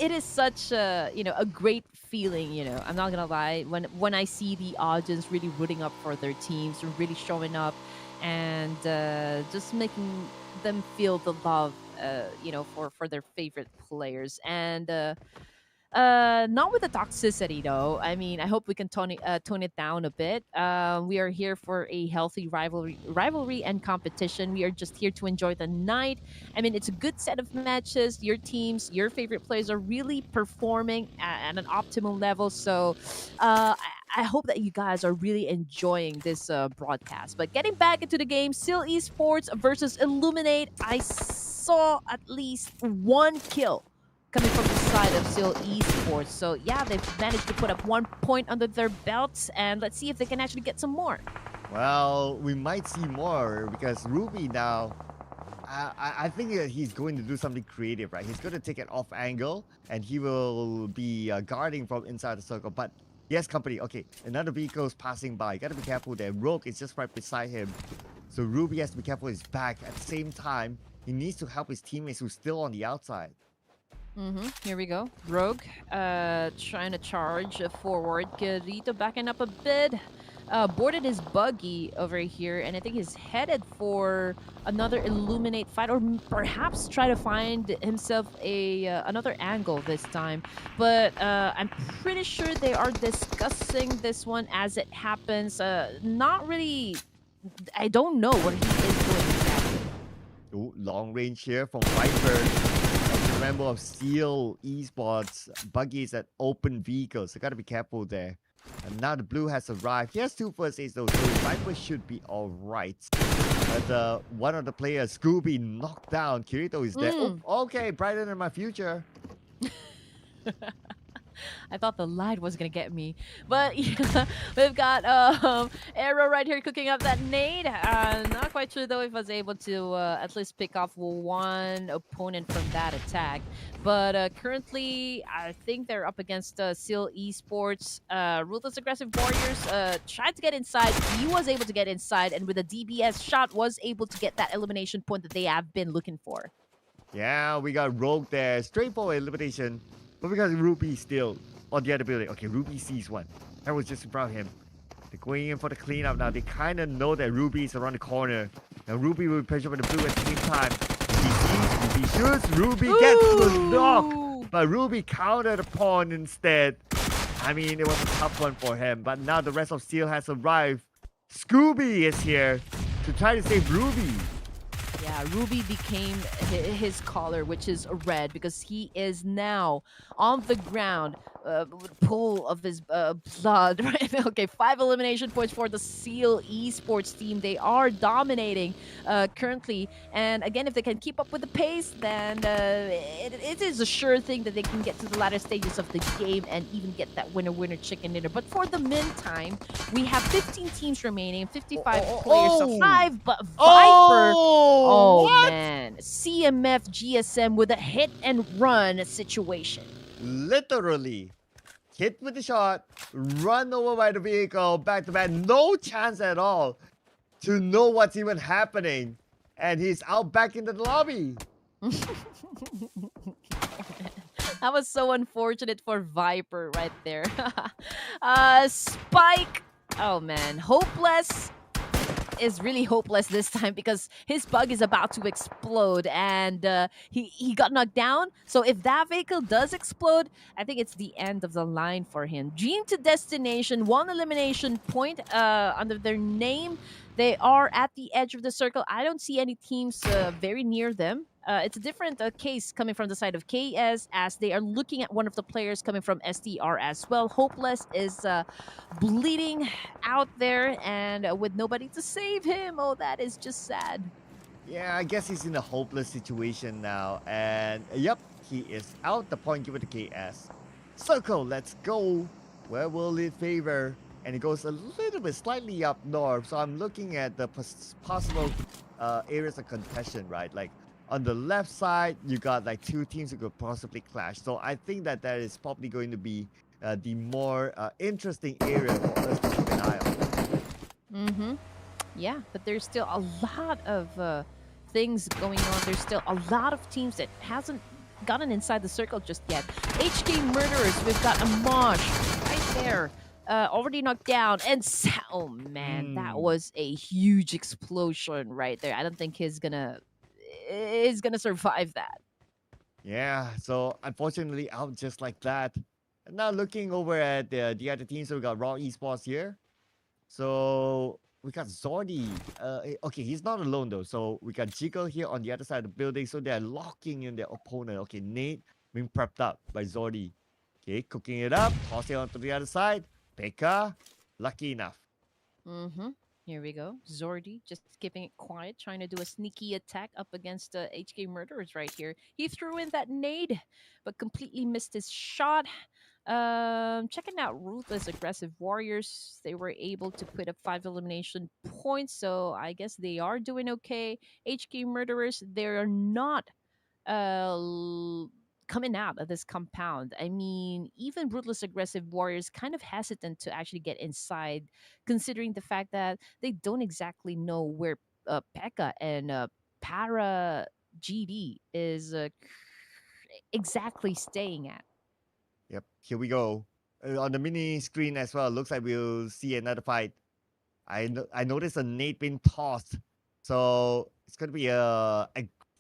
it is such a a great feeling. I'm not gonna lie, when I see the audience really rooting up for their teams, really showing up, and just making them feel the love, for their favorite players. And not with the toxicity though. I mean, I hope we can tone it down a bit. We are here for a healthy rivalry and competition. We are just here to enjoy the night. I mean, it's a good set of matches. Your teams, your favorite players are really performing at an optimal level. So, I hope that you guys are really enjoying this broadcast. But getting back into the game, Seal Esports versus Illuminate. I saw at least one kill coming from the side of Seal Esports. So yeah, they've managed to put up 1 point under their belts, and let's see if they can actually get some more. Well, we might see more because Ruby now, I think that he's going to do something creative, right? He's going to take it off angle and he will be guarding from inside the circle. But yes, company, okay, another vehicle's passing by. You got to be careful there. Rogue is just right beside him. So Ruby has to be careful his back. At the same time, he needs to help his teammates who's still on the outside. Here we go. Rogue, trying to charge forward. Kirito backing up a bit. Boarded his buggy over here, and I think he's headed for another Illuminate fight, or perhaps try to find himself another angle this time. But I'm pretty sure they are discussing this one as it happens. Not really. I don't know what he is doing exactly. Ooh, long range here from Viper. Member of Seal Esports buggies at open vehicles. So gotta be careful there. And now the blue has arrived. He has 2 first aids though, so Viper should be alright. But one of the players, Scooby, knocked down. Kirito is there. Oh, okay, brighter than my future. I thought the light was gonna get me, but yeah, we've got Arrow right here cooking up that nade. Not quite sure though if I was able to at least pick off one opponent from that attack. But currently, I think they're up against Seal Esports. Ruthless Aggressive Warriors tried to get inside. He was able to get inside, and with a DBS shot, was able to get that elimination point that they have been looking for. Yeah, we got Rogue there. Straightforward elimination. But we got Ruby still on the other building. Okay, Ruby sees one. That was just in front of him. They're going in for the cleanup now. They kind of know that Ruby is around the corner. Now Ruby will pressure with the blue at the same time. He sees, he shoots, Ruby gets the knock. But Ruby countered the pawn instead. I mean, it was a tough one for him. But now the rest of Steel has arrived. Scooby is here to try to save Ruby. Yeah, Ruby became his color, which is red, because he is now on the ground, pool of his blood. Right? Okay, 5 elimination points for the Seal Esports team. They are dominating currently, and again, if they can keep up with the pace, then it is a sure thing that they can get to the latter stages of the game and even get that winner chicken dinner. But for the meantime, we have 15 teams remaining, 55 players alive, but Viper. Oh what? man, CMF GSM with a hit and run situation. Literally hit with the shot, run over by the vehicle, back to back, no chance at all to know what's even happening, and he's out back into the lobby. That was so unfortunate for Viper right there. Spike, oh man, hopeless is really hopeless this time because his bug is about to explode, and he got knocked down. So if that vehicle does explode, I think it's the end of the line for him. Dream to Destination, 1 elimination point under their name. They are at the edge of the circle. I don't see any teams very near them. It's a different case coming from the side of KS, as they are looking at one of the players coming from STR as well. Hopeless is bleeding out there, and with nobody to save him. Oh, that is just sad. Yeah, I guess he's in a hopeless situation now. And yep, he is out. The point given to KS. Circle, let's go. Where will it favor? And it goes a little bit slightly up north. So I'm looking at the possible areas of contention, right? Like on the left side, you got like two teams who could possibly clash. So I think that that is probably going to be the more interesting area for us to keep an eye on. Mm-hmm. Yeah, but there's still a lot of things going on. There's still a lot of teams that hasn't gotten inside the circle just yet. HK Murderers, we've got a Mosh right there, already knocked down. And oh man, that was a huge explosion right there. I don't think he's gonna survive that. Yeah, so unfortunately, out just like that. And now looking over at the other teams, so we got Raw Esports here. So we got Zordy. Okay, he's not alone though. So we got Jiggle here on the other side of the building. So they're locking in their opponent. Okay, Nate being prepped up by Zordy. Okay, cooking it up, tossing it onto the other side. Pekka, lucky enough. Mm-hmm. Here we go. Zordy just keeping it quiet, trying to do a sneaky attack up against HK Murderers right here. He threw in that nade, but completely missed his shot. Checking out Ruthless Aggressive Warriors. They were able to put up 5 elimination points, so I guess they are doing okay. HK Murderers, they're not coming out of this compound. I mean, even Ruthless Aggressive Warriors kind of hesitant to actually get inside, considering the fact that they don't exactly know where Pekka and Para GD is exactly staying at. Yep, here we go. On the mini screen as well, looks like we'll see another fight. I noticed a nade being tossed. So it's going to be a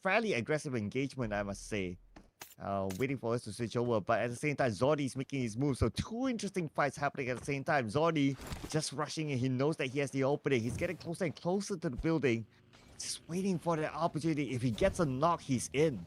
fairly aggressive engagement, I must say. Waiting for us to switch over, but at the same time, Zordy is making his move. So two interesting fights happening at the same time. Zordy just rushing in. He knows that he has the opening. He's getting closer and closer to the building. Just waiting for the opportunity. If he gets a knock, he's in.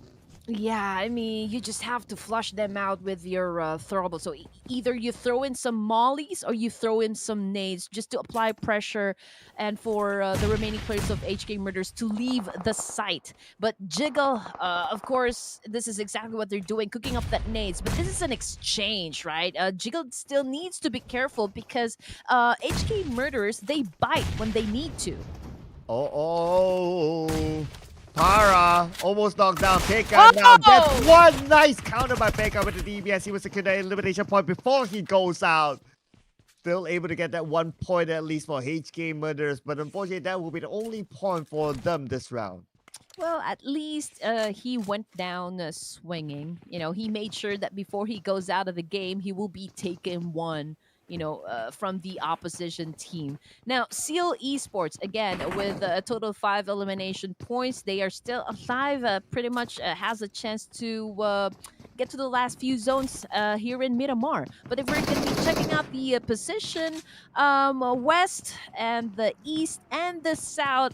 Yeah, I mean, you just have to flush them out with your throwable. So either you throw in some mollies or you throw in some nades just to apply pressure and for the remaining players of HK Murders to leave the site. But Jiggle, of course, this is exactly what they're doing, cooking up that nades. But this is an exchange, right? Jiggle still needs to be careful because HK Murderers, they bite when they need to. Oh. Para almost knocked down Pekka. Now that's one nice counter by Pekka with the DBS. He was secured the elimination point before he goes out. Still able to get that 1 point at least for HK Murderers, but unfortunately that will be the only point for them this round. Well, at least he went down swinging. You know, he made sure that before he goes out of the game, he will be taken one. From the opposition team. Now, Seal Esports, again, with a total of 5 elimination points, they are still alive, pretty much has a chance to get to the last few zones here in Miramar. But if we're going to be checking out the position, west and the east and the south,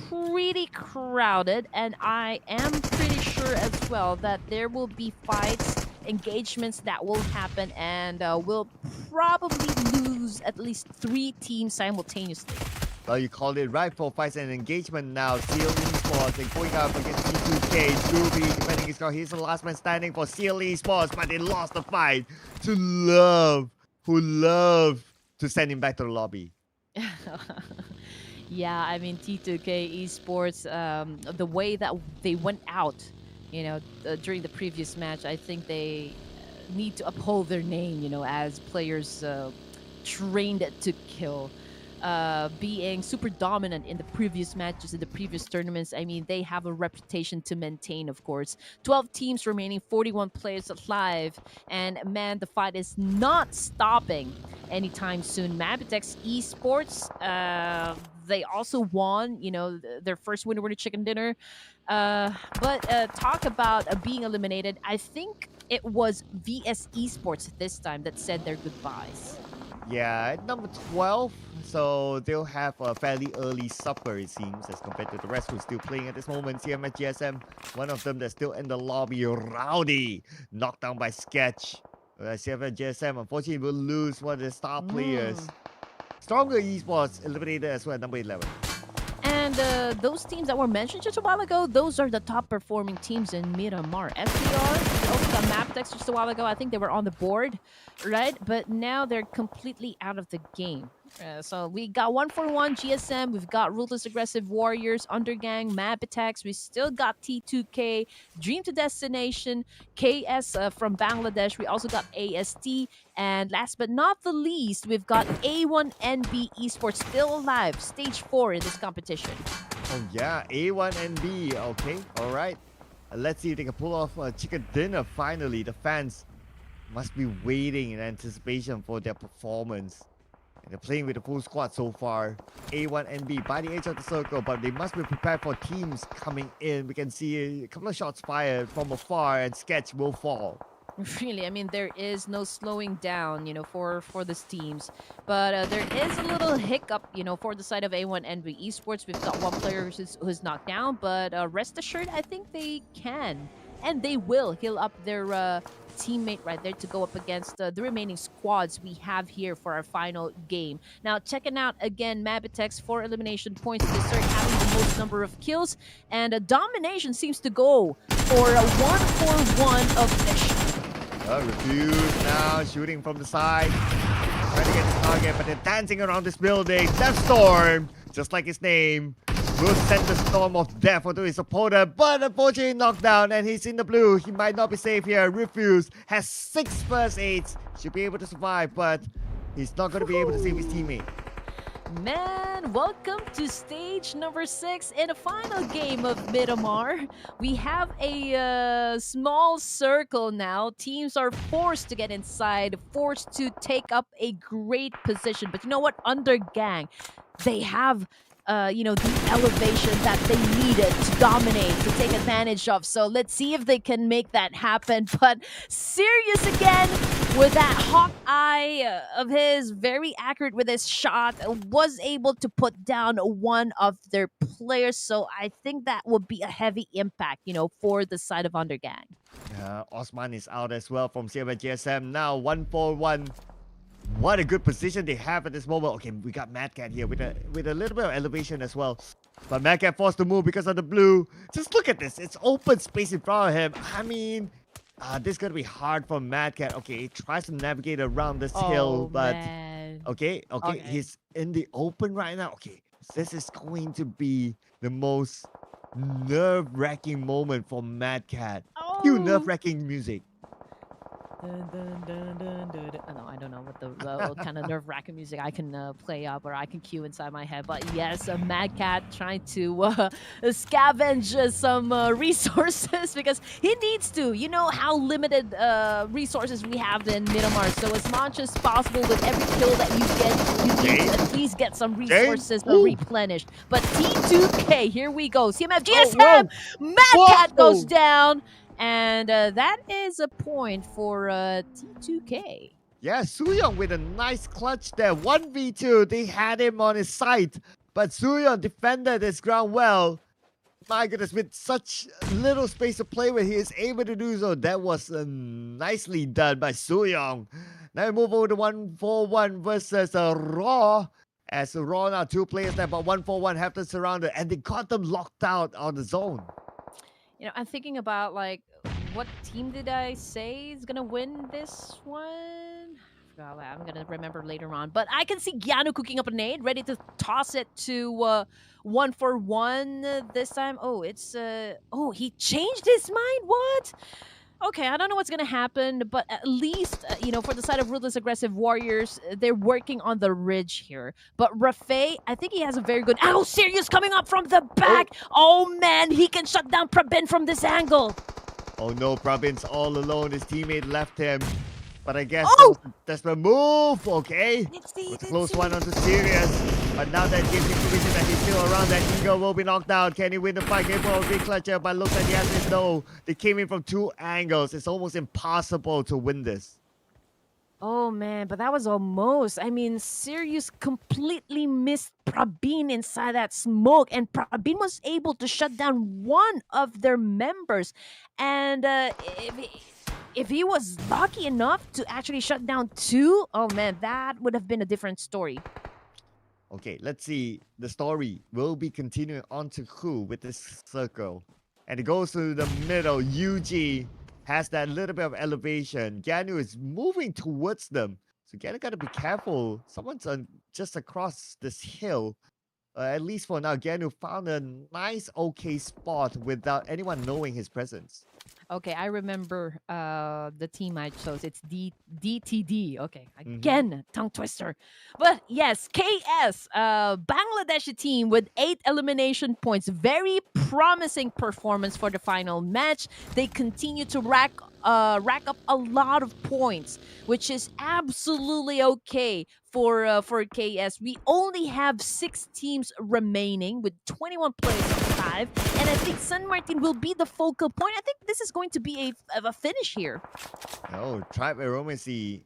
pretty crowded. And I am pretty sure as well that there will be fights, engagements that will happen, and we'll probably lose at least 3 teams simultaneously. Well, you called it right for fights and engagement now. Seal Esports and going up against T2K. Ruby defending his car. He's the last man standing for Seal Esports, but they lost the fight to Love, who love to send him back to the lobby. Yeah, I mean, T2K Esports, the way that they went out, during the previous match, I think they need to uphold their name, as players trained to kill. Being super dominant in the previous matches, in the previous tournaments. I mean, they have a reputation to maintain, of course. 12 teams remaining, 41 players alive. And man, the fight is not stopping anytime soon. MABETEX Esports, they also won, their first winner chicken dinner. But talk about being eliminated. I think it was VS Esports this time that said their goodbyes. Yeah, at number 12, so they'll have a fairly early supper, it seems, as compared to the rest who's still playing at this moment. CMS GSM, one of them that's still in the lobby, Rowdy, knocked down by Sketch. CMS GSM, unfortunately, will lose one of the star players. Stronger Esports eliminated as well, number 11. And And those teams that were mentioned just a while ago, those are the top performing teams in Miramar. SPR, we also got MABETEX just a while ago. I think they were on the board, right? But now they're completely out of the game. So we got 141 GSM, we've got Ruthless Aggressive Warriors, Undergang, MABETEX, we still got T2K, Dream to Destination, KS from Bangladesh, we also got AST, and last but not the least, we've got A1NB Esports still alive, stage 4 in this competition. Oh yeah, A1 and B. Okay, all right. Let's see if they can pull off a chicken dinner finally. The fans must be waiting in anticipation for their performance. And they're playing with a full squad so far. A1 and B by the edge of the circle, but they must be prepared for teams coming in. We can see a couple of shots fired from afar, and Sketch will fall. Really, I mean, there is no slowing down, for these teams. But there is a little hiccup, for the side of A1NB Esports. We've got one player who's knocked down, but rest assured, I think they can. And they will heal up their teammate right there to go up against the remaining squads we have here for our final game. Now, checking out again MABETEX for elimination points. They start having the most number of kills. And domination seems to go for a 1-for-1 of Fish. Refuse now, shooting from the side. Trying to get the target, but they're dancing around this building. Death Storm, just like his name, will send the storm of death onto his opponent, but unfortunately knocked down, and he's in the blue. He might not be safe here. Refuse has 6 first aids. Should be able to survive, but he's not going to be able to save his teammate. Man, welcome to stage number 6 in a final game of Miramar. We have a small circle now. Teams are forced to get inside, forced to take up a great position. But you know what? Undergang, they have the elevation that they needed to dominate, to take advantage of. So let's see if they can make that happen. But Sirius again with that hawk eye of his, very accurate with his shot, was able to put down one of their players. So I think that would be a heavy impact, for the side of Undergang. Osman is out as well from CMA GSM. Now 1-for-1. What a good position they have at this moment. Okay, we got Madcat here with a little bit of elevation as well. But Madcat forced to move because of the blue. Just look at this. It's open space in front of him. I mean, this is going to be hard for Madcat. Okay, he tries to navigate around this hill, but... Man. Okay, he's in the open right now. Okay, this is going to be the most nerve-wracking moment for Madcat. Cue nerve-wracking music. Dun, dun, dun, dun, dun, dun. No, I don't know what kind of nerve-wracking music I can play up or I can cue inside my head. But yes, a Mad Cat trying to scavenge some resources because he needs to. You know how limited resources we have in Miramar. So as much as possible with every kill that you get, you need to at least get some resources replenished. But T2K, here we go. CMF GSM, Mad Cat goes down. And that is a point for T2K. Yeah, Sooyoung with a nice clutch there. 1v2, they had him on his side. But Sooyoung defended his ground well. My goodness, with such little space to play with, he is able to do so. That was nicely done by Sooyoung. Now we move over to 1-for-1 versus Raw. As Raw now, 2 players there, but 1-for-1 have them surrounded. And they got them locked out on the zone. I'm thinking about, like, what team did I say is going to win this one? I'm going to remember later on. But I can see Gyanu cooking up a nade, ready to toss it to 1-for-1 this time. Oh, it's... he changed his mind? What? Okay, I don't know what's going to happen, but at least, for the side of Ruthless Aggressive Warriors, they're working on the ridge here. But Rafay, I think he has a very good... Oh, Sirius coming up from the back! Oh, man, he can shut down Prabin from this angle! Oh, no, Prabin's all alone. His teammate left him. But I guess that's the move, okay? It's a close one onto Sirius. But now that gives information that he's still around, that Eagle will be knocked down. Can he win the fight? Game will be clutcher, but looks like the answer is no. They came in from 2 angles. It's almost impossible to win this. Oh, man, but that was almost... I mean, Sirius completely missed Prabin inside that smoke, and Prabin was able to shut down one of their members. And if he was lucky enough to actually shut down 2, oh, man, that would have been a different story. Okay, let's see. The story will be continuing on to who with this circle. And it goes to the middle. UG has that little bit of elevation. Ganu is moving towards them. So Ganu gotta be careful. Someone's just across this hill. At least for now, Ganu found a nice, okay spot without anyone knowing his presence. Okay, I remember the team I chose. It's DTD. Okay, Mhm. again, tongue twister. But yes, KS, Bangladeshi team with 8 elimination points. Very promising performance for the final match. They continue to rack up a lot of points, which is absolutely okay for KS. We only have 6 teams remaining with 21 players alive, and I think San Martin will be the focal point. I think this is going to be a finish here. Oh, Tribe Aromacy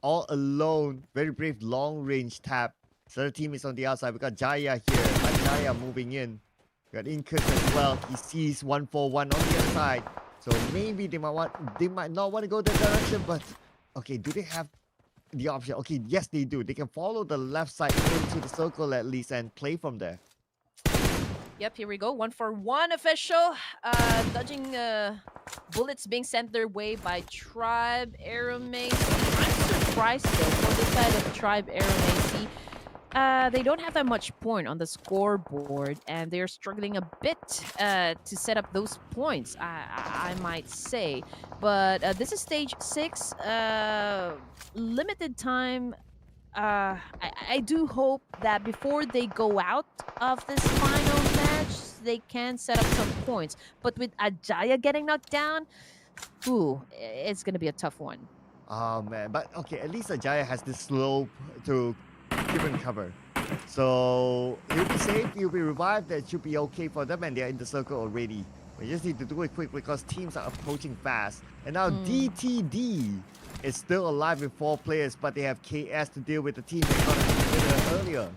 all alone. Very brave long range tap. So the team is on the outside. We got Jaya here. Jaya moving in. We got Incus as well. He sees 141 on the other side. So maybe they might not want to go that direction, but okay, do they have the option? Okay, yes they do. They can follow the left side into the circle at least and play from there. Yep, here we go. 1-for-1 official. Dodging bullets being sent their way by Tribe Aeromacy. I'm surprised though for the side of Tribe Aeromacy. They don't have that much point on the scoreboard, and they're struggling a bit to set up those points, I might say. But this is stage 6. Limited time. I do hope that before they go out of this final match, they can set up some points. But with Ajaya getting knocked down, ooh, it's going to be a tough one. Oh man, but okay, at least Ajaya has this slope to keep him cover. So he'll be safe, he'll be revived, that should be okay for them, and they're in the circle already. We just need to do it quick because teams are approaching fast. And now DTD is still alive with 4 players, but they have KS to deal with the team they got a earlier.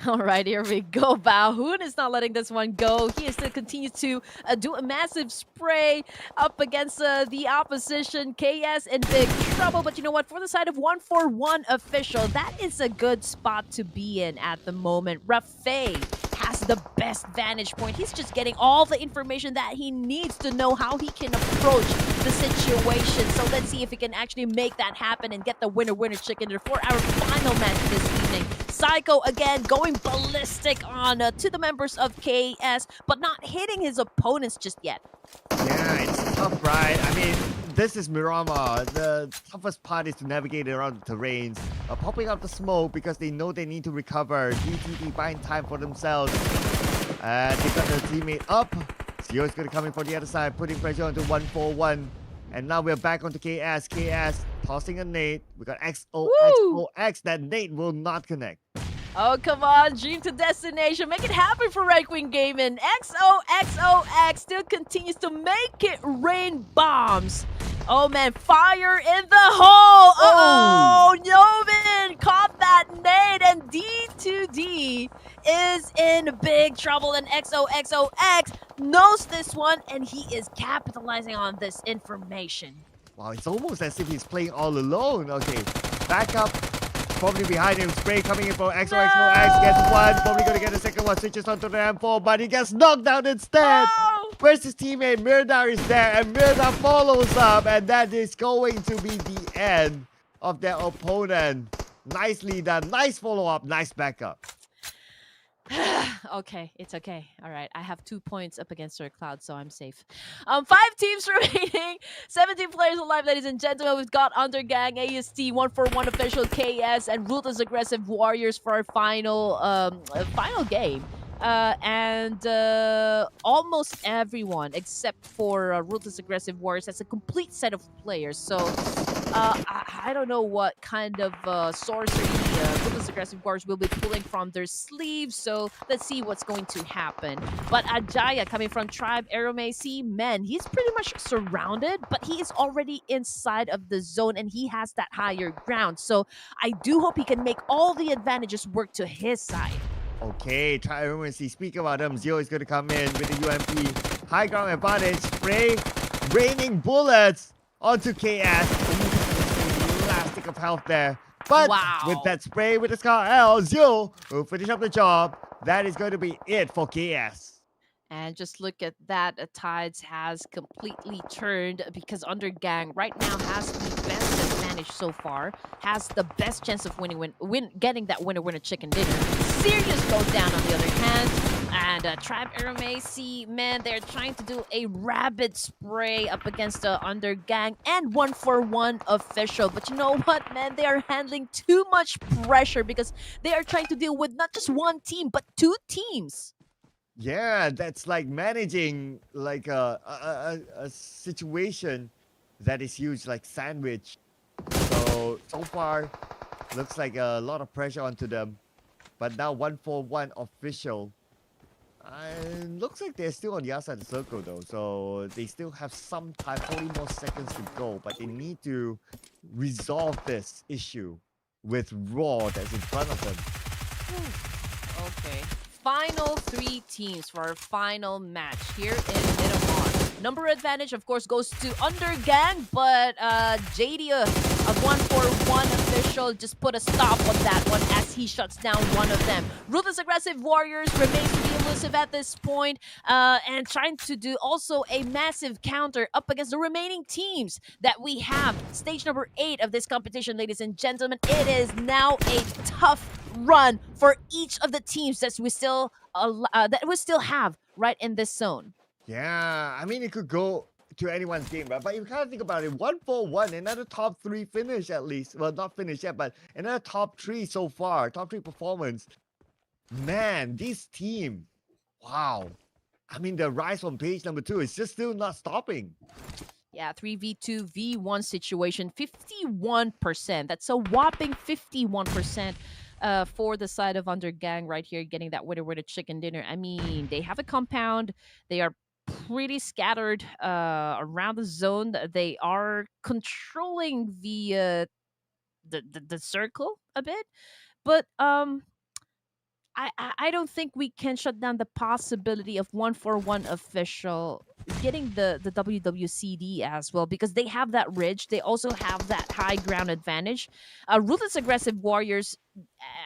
All right, here we go. Bahoon is not letting this one go. He is still continues to do a massive spray up against the opposition. KS in big trouble, but you know what? For the side of 1-for-1 official, that is a good spot to be in at the moment. Rafay has the best vantage point. He's just getting all the information that he needs to know how he can approach the situation. So let's see if he can actually make that happen and get the winner chicken dinner for our final match this evening. Psycho again going ballistic on to the members of KS, but not hitting his opponents just yet. Yeah, it's tough, right? I mean, this is Miramar. The toughest part is to navigate around the terrains, popping up the smoke because they know they need to recover. DTD buying time for themselves. And they got their teammate up. Zio is going to come in for the other side, putting pressure onto 141. And now we're back onto KS. KS tossing a nade. We got XOXOX. That nade will not connect. Oh, come on. Dream to destination. Make it happen for Red Queen Gaming. XOXOX still continues to make it rain bombs. Oh, man. Fire in the hole. Uh-oh. Novin caught that nade. And D2D is in big trouble. And XOXOX knows this one. And he is capitalizing on this information. Wow, it's almost as if he's playing all alone. Okay, back up. Probably behind him. Spray coming in for XOXOX. Gets one. Probably going to get a second one. Switches onto the M4, but he gets knocked down instead. No! Where's his teammate? Mirdar is there, and Mirdar follows up, and that is going to be the end of their opponent. Nicely done. Nice follow-up. Nice backup. Okay, it's okay. All right, I have 2 points up against Sir Cloud, so I'm safe. 5 teams remaining, 17 players alive, ladies and gentlemen. We've got Undergang, AST, 1-for-1 official, KS, and Ruthless Aggressive Warriors for our final game. Almost everyone except for Ruthless Aggressive Warriors has a complete set of players. So I don't know what kind of sorcery Ruthless Aggressive Warriors will be pulling from their sleeves. So let's see what's going to happen. But Ajaya coming from Tribe Aeromacy, man, he's pretty much surrounded, but he is already inside of the zone and he has that higher ground. So I do hope he can make all the advantages work to his side. Okay, try everyone see. Speak about them. Zio is going to come in with the UMP. High ground advantage. Spray. Raining bullets onto KS. Last stick of health there. But Wow. with that spray with the Scar L, Zio will finish up the job. That is going to be it for KS. And just look at that. Tides has completely turned because Undergang right now has the best advantage so far, has the best chance of getting that winner chicken dinner. Serious slowdown on the other hand. And Trap Aramacy, man, they're trying to do a rabid spray up against the Undergang and 1-for-1 official. But you know what, man? They are handling too much pressure because they are trying to deal with not just one team, but two teams. Yeah, that's like managing like a situation that is huge, like sandwich. So far, looks like a lot of pressure onto them. But now 1-for-1 official. Looks like they're still on the outside of the circle though, so they still have some time, 40 more seconds to go. But they need to resolve this issue with Raw that's in front of them. Okay. Final 3 teams for our final match here in Miramar. Number advantage, of course, goes to Undergang, but JD, a 1-for-1 official, just put a stop on that one as he shuts down one of them. Ruthless Aggressive Warriors remains to be elusive at this point, and trying to do also a massive counter up against the remaining teams that we have. Stage number 8 of this competition, ladies and gentlemen. It is now a tough run for each of the teams that we still have right in this zone. Yeah, I mean, it could go to anyone's game, right? But you kind of think about it, 1-for-1, another top 3 finish at least. Well, not finish yet, but another top 3 so far, top 3 performance. Man, this team, wow. I mean, the rise from page number 2 is just still not stopping. Yeah, 3v2 v1 situation, 51%. That's a whopping 51%. For the side of Undergang right here, getting that winner chicken dinner. I mean, they have a compound. They are pretty scattered around the zone. They are controlling the circle a bit, but I don't think we can shut down the possibility of 1-for-1 official getting the WWCD as well, because they have that ridge. They also have that high ground advantage. Ruthless Aggressive Warriors,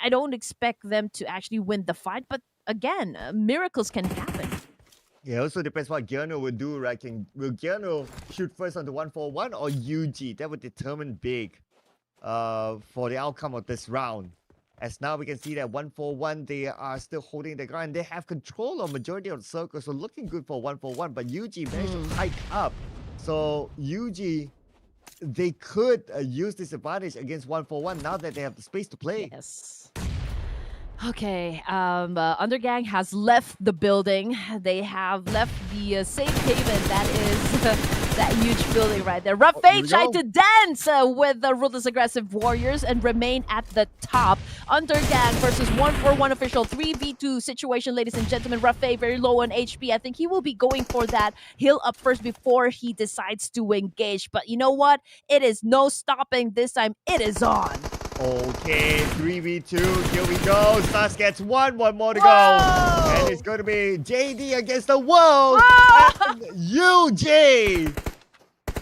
I don't expect them to actually win the fight, but again, miracles can happen. Yeah, it also depends what Giano will do, right? Will Giano shoot first on the 1-for-1 or UG? That would determine big for the outcome of this round. As now we can see that 1-for-1, they are still holding the ground. They have control of majority of the circle, so looking good for 1-for-1. But UG managed to hike up. So UG, they could use this advantage against 1-for-1 now that they have the space to play. Yes. Okay, Undergang has left the building. They have left the safe haven that is that huge building right there. Ruthless tried to dance with the Ruthless Aggressive Warriors and remain at the top. Undergang versus 1-for-1 official 3v2 situation, ladies and gentlemen. Ruthless very low on HP. I think he will be going for that heal up first before he decides to engage. But you know what? It is no stopping this time. It is on. Okay, 3v2, here we go. Sus gets one more to go. And it's going to be JD against the world. And UJ.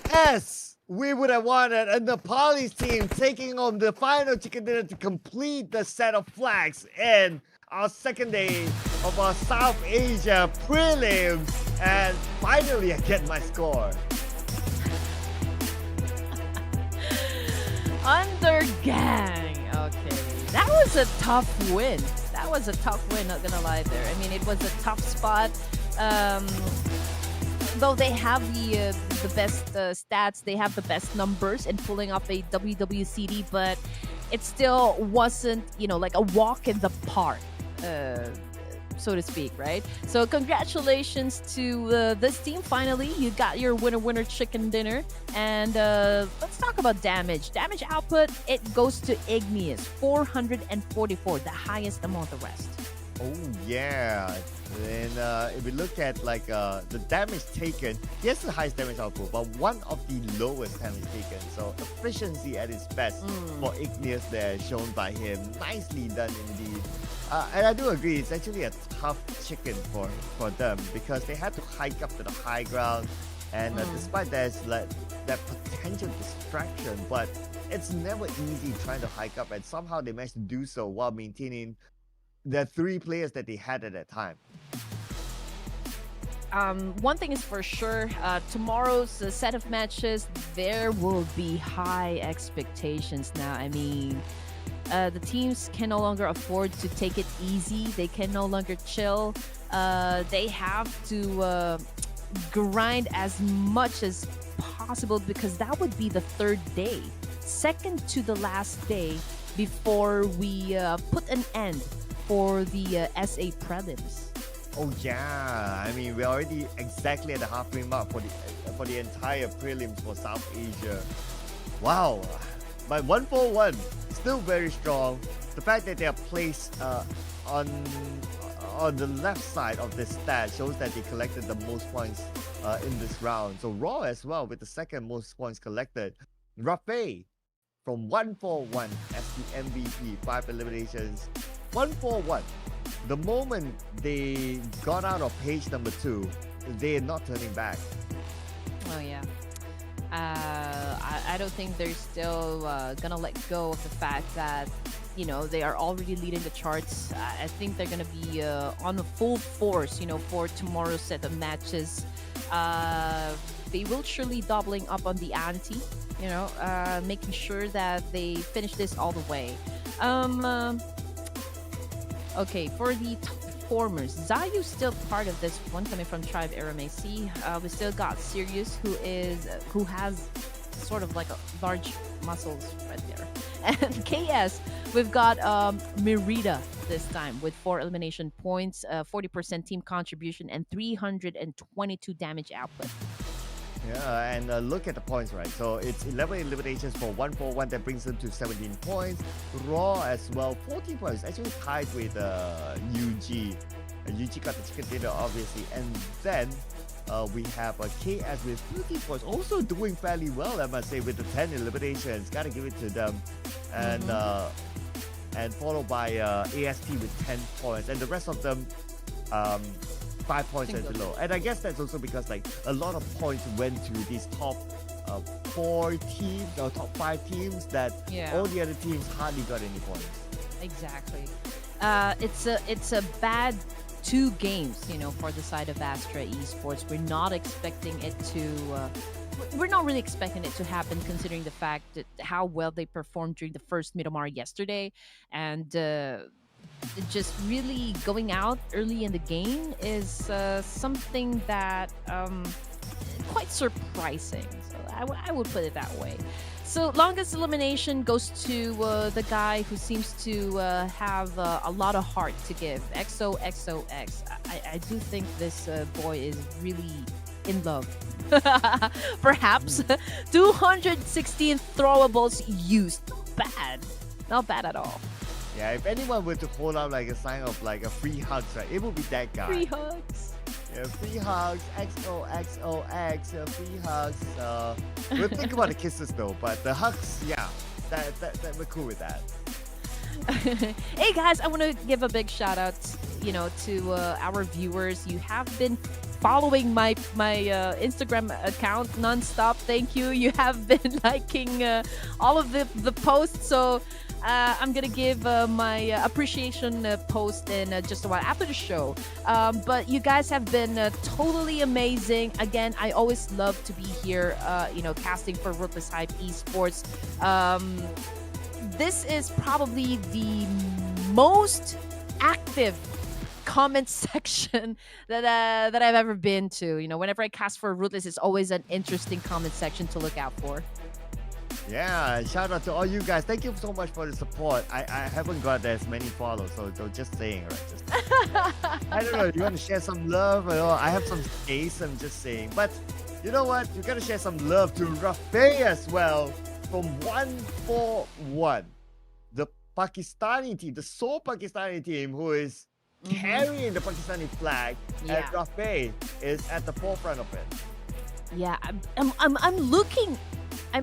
Yes, we would have wanted a Nepalese team taking on the final chicken dinner to complete the set of flags in our second day of our South Asia prelims. And finally, I get my score. Undergang. Okay, that was a tough win. That was a tough win, not gonna lie there. I mean, it was a tough spot. Though they have the best stats, they have the best numbers in pulling off a WWCD, but it still wasn't, like a walk in the park. So to speak, right? So congratulations to this team. Finally, you got your winner chicken dinner. And let's talk about damage. Damage output, it goes to Igneous, 444, the highest among the rest. Oh yeah, and if we look at like the damage taken, yes, the highest damage output, but one of the lowest damage taken. So efficiency at its best for Igneous there, shown by him. Nicely done indeed. And I do agree, it's actually a tough chicken for them because they had to hike up to the high ground. And despite there's like that potential distraction, but it's never easy trying to hike up, and somehow they managed to do so while maintaining the 3 players that they had at that time. One thing is for sure, tomorrow's set of matches, there will be high expectations now. I mean, the teams can no longer afford to take it easy. They can no longer chill. They have to grind as much as possible, because that would be the 3rd day, second to the last day before we put an end for the SA Prelims. Oh yeah, I mean we're already exactly at the halfway mark for the entire prelims for South Asia. Wow, but 141 still very strong. The fact that they are placed on the left side of the stat shows that they collected the most points in this round. So Raw as well with the 2nd most points collected. Rafe from 141 as the MVP, 5 eliminations. 141. The moment they got out of page number 2, they're not turning back. Oh yeah. I don't think they're still gonna let go of the fact that, you know, they are already leading the charts. I think they're gonna be on a full force, you know, for tomorrow's set of matches. They will surely doubling up on the ante, you know, making sure that they finish this all the way. Okay, for the top performers, Zayu's still part of this one, coming from Tribe RMAC. We still got Sirius, who has sort of like a large muscles right there. And KS, we've got Merida this time with 4 elimination points, 40% team contribution, and 322 damage output. Yeah, and look at the points, right? So it's 11 eliminations for 141, that brings them to 17 points. Raw as well, 14 points, actually tied with UG. UG got the chicken dinner, obviously. And then we have KS with 13 points, also doing fairly well, I must say, with the 10 eliminations. Gotta give it to them. And and followed by AST with 10 points, and the rest of them 5 points and below. And I guess that's also because like a lot of points went to these top 4 teams or top 5 teams that all the other teams hardly got any points. Exactly. It's a bad 2 games, you know, for the side of ASTRA Esports. We're not expecting it to. We're not really expecting it to happen, considering the fact that how well they performed during the first Miramar yesterday, and just really going out early in the game is something that quite surprising. So I would put it that way. So longest elimination goes to the guy who seems to have a lot of heart to give. XOXOX. I do think this boy is really in love. Perhaps 216 throwables used. Not bad at all. Yeah, if anyone were to hold out like a sign of like a free hugs, right, it would be that guy. Free hugs. Yeah, free hugs, XOXOX, free hugs. We'll think about the kisses though, but the hugs, yeah, that we're cool with that. Hey guys, I want to give a big shout out, you know, to our viewers. You have been following my Instagram account non-stop. Thank you. You have been liking all of the posts. So I'm gonna give my appreciation post in just a while after the show. But you guys have been totally amazing. Again, I always love to be here, you know, casting for Ruthless Hype Esports. This is probably the most active comment section that I've ever been to. You know, whenever I cast for Ruthless, it's always an interesting comment section to look out for. Yeah, shout out to all you guys. Thank you so much for the support. I haven't got as many follows, so just saying, right? Just, I don't know, you want to share some love? You know, I have some space, I'm just saying. But you know what? You gotta share some love to Rafe as well from 141. The Pakistani team, the sole Pakistani team who is carrying the Pakistani flag, and Rafe is at the forefront of it. Yeah, I'm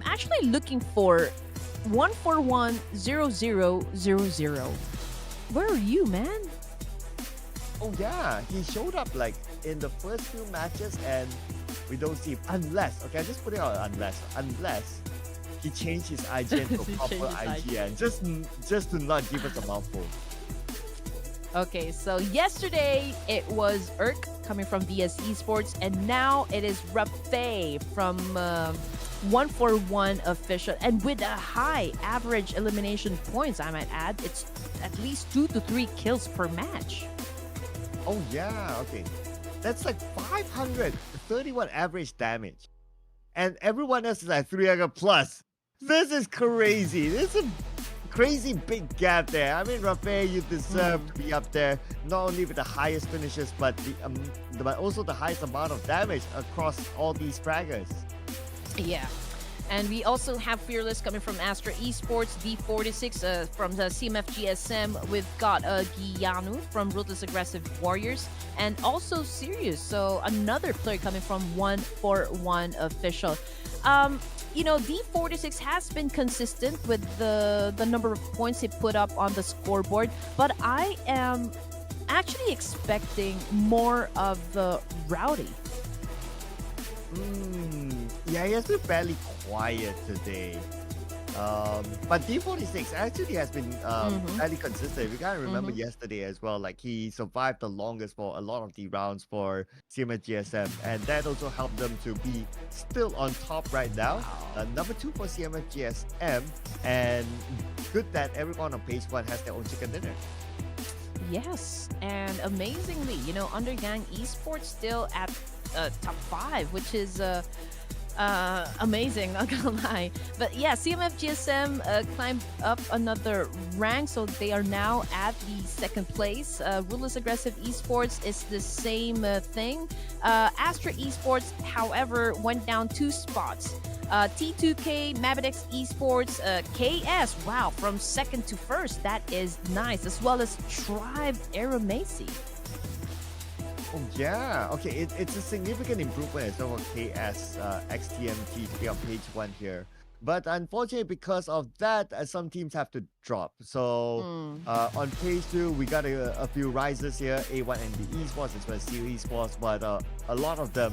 actually looking for 1410000. Where are you, man? Oh yeah, he showed up like in the first few matches, and we don't see him unless. Okay, I just put it out unless he changed his IGN to He proper changed his IGN, just to not give us a mouthful. Okay, so yesterday it was Urk coming from VS Esports, and now it is Rafe from 141 Official. And with a high average elimination points, I might add, it's at least 2 to 3 kills per match. Oh yeah, okay, that's like 531 average damage, and everyone else is like 300 plus. This is crazy. This is a crazy big gap there. I mean, Rafe, you deserve to be up there, not only with the highest finishes, but but also the highest amount of damage across all these fraggers. Yeah. And we also have Fearless coming from ASTRA Esports, D46 from the CMF GSM. We've got Giyanu from Ruthless Aggressive Warriors, and also Sirius. So another player coming from 141 Official. You know, D46 has been consistent with the number of points he put up on the scoreboard, but I am actually expecting more of Rowdy. Yeah, he has been fairly quiet today. But D46 actually has been fairly consistent. We gotta remember yesterday as well, like he survived the longest for a lot of the rounds for CMS GSM, and that also helped them to be still on top right now. Number 2 for CMS GSM, and good that everyone on page 1 has their own chicken dinner. Yes, and amazingly, you know, Undergang Esports still at top 5, which is amazing, not gonna lie. But yeah, CMF GSM climbed up another rank, so they are now at the 2nd place. Ruthless Aggressive Esports is the same thing. ASTRA Esports, however, went down 2 spots. T2K, MABETEX Esports, KS, wow, from 2nd to 1st, that is nice, as well as Tribe Eramacy. Oh yeah, okay, it's a significant improvement as well for KS XTMT to be on page 1 here. But unfortunately, because of that, some teams have to drop. So on page 2, we got a few rises here, A1 and the Esports as well as CU Esports, but a lot of them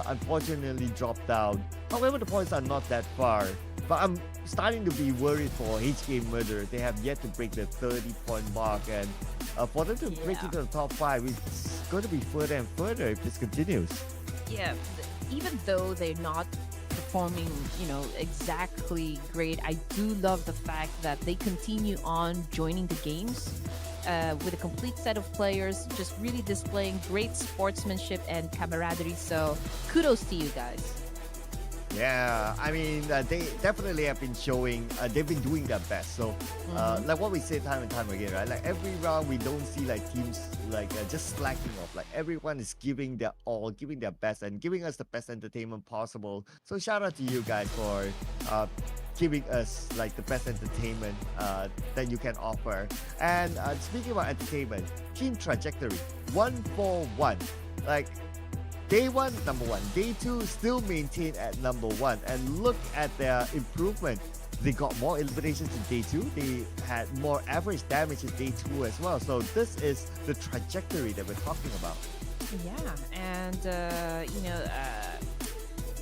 unfortunately dropped down. However, the points are not that far. But I'm starting to be worried for HK Murder. They have yet to break the 30-point mark, and for them to break into the top 5, it's going to be further and further if this continues. Yeah, even though they're not performing, you know, exactly great, I do love the fact that they continue on joining the games with a complete set of players, just really displaying great sportsmanship and camaraderie. So kudos to you guys. Yeah, I mean, they definitely have been showing, they've been doing their best. So, like what we say time and time again, right? Like every round, we don't see like teams like just slacking off. Like everyone is giving their all, giving their best, and giving us the best entertainment possible. So shout out to you guys for giving us like the best entertainment that you can offer. And speaking about entertainment, Team Trajectory 141, like. Day 1, number 1. Day 2, still maintained at number 1. And look at their improvement. They got more eliminations in Day 2. They had more average damage in Day 2 as well. So this is the trajectory that we're talking about. Yeah, and you know,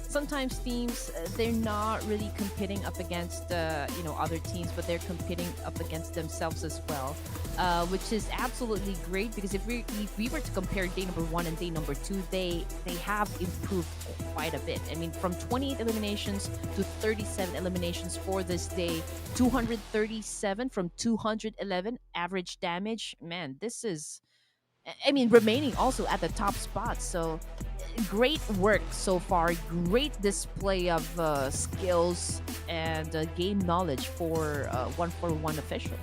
sometimes teams they're not really competing up against you know, other teams, but they're competing up against themselves as well, which is absolutely great, because if we were to compare day number 1 and day number 2, they have improved quite a bit. I mean, from 28 eliminations to 37 eliminations for this day, 237 from 211 average damage. Man, this is, I mean, remaining also at the top spot. So great work so far. Great display of skills and game knowledge for 141 Official.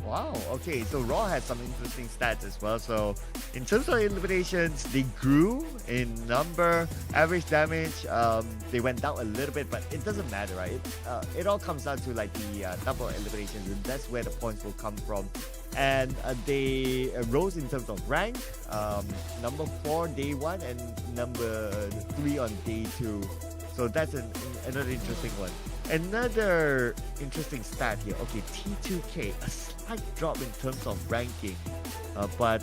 Wow, okay, so Raw had some interesting stats as well. So in terms of eliminations, they grew in number, average damage, they went down a little bit, but it doesn't matter, right? It all comes down to like the number of eliminations, and that's where the points will come from. And they rose in terms of rank, number 4 day 1 and number 3 on day 2. So that's another interesting one. Another interesting stat here. Okay, T2K, a slight drop in terms of ranking, but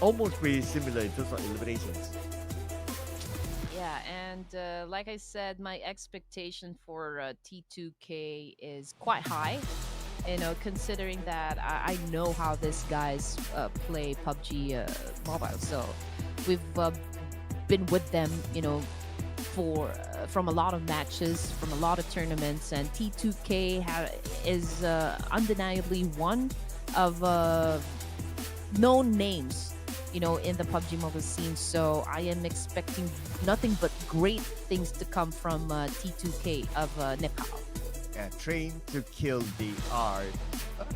almost pretty similar in terms of eliminations. Yeah, and like I said, my expectation for T2K is quite high. You know, considering that I know how these guys play PUBG Mobile, so we've been with them, you know, for from a lot of matches, from a lot of tournaments, and T2K is undeniably one of known names, you know, in the PUBG Mobile scene. So I am expecting nothing but great things to come from T2K of Nepal. Yeah, train to kill the R.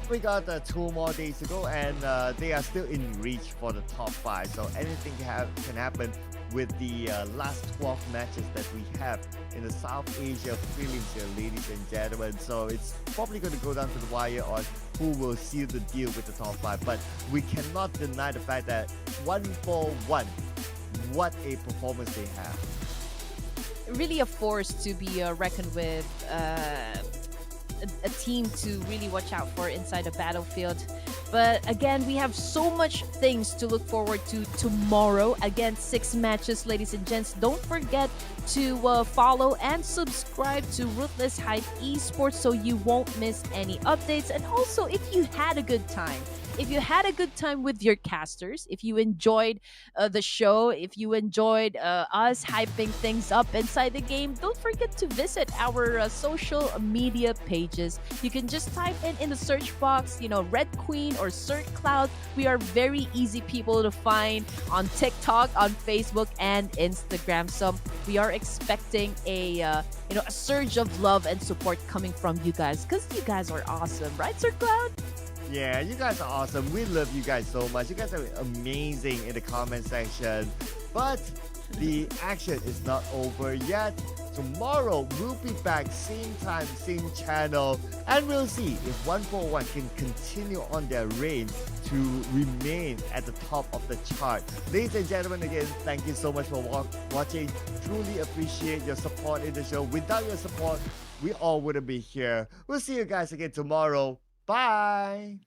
We got 2 more days to go, and they are still in reach for the top 5. So anything can happen with the last 12 matches that we have in the South Asia prelims here, ladies and gentlemen. So it's probably going to go down to the wire on who will seal the deal with the top 5. But we cannot deny the fact that 1-4-1, what a performance they have. Really a force to be reckoned with, a team to really watch out for inside the battlefield. But again, we have so much things to look forward to tomorrow. Again, 6 matches, ladies and gents. Don't forget to follow and subscribe to Ruthless Hype Esports so you won't miss any updates. And also, if you had a good time, with your casters, if you enjoyed the show, if you enjoyed us hyping things up inside the game, don't forget to visit our social media pages. You can just type in the search box, you know, Red Queen or Cert Cloud. We are very easy people to find on TikTok, on Facebook, and Instagram. So we are expecting a surge of love and support coming from you guys, because you guys are awesome, right, Cert Cloud? Yeah, you guys are awesome. We love you guys so much. You guys are amazing in the comment section. But the action is not over yet. Tomorrow, we'll be back, same time, same channel. And we'll see if 141 can continue on their reign to remain at the top of the chart. Ladies and gentlemen, again, thank you so much for watching. Truly appreciate your support in the show. Without your support, we all wouldn't be here. We'll see you guys again tomorrow. Bye.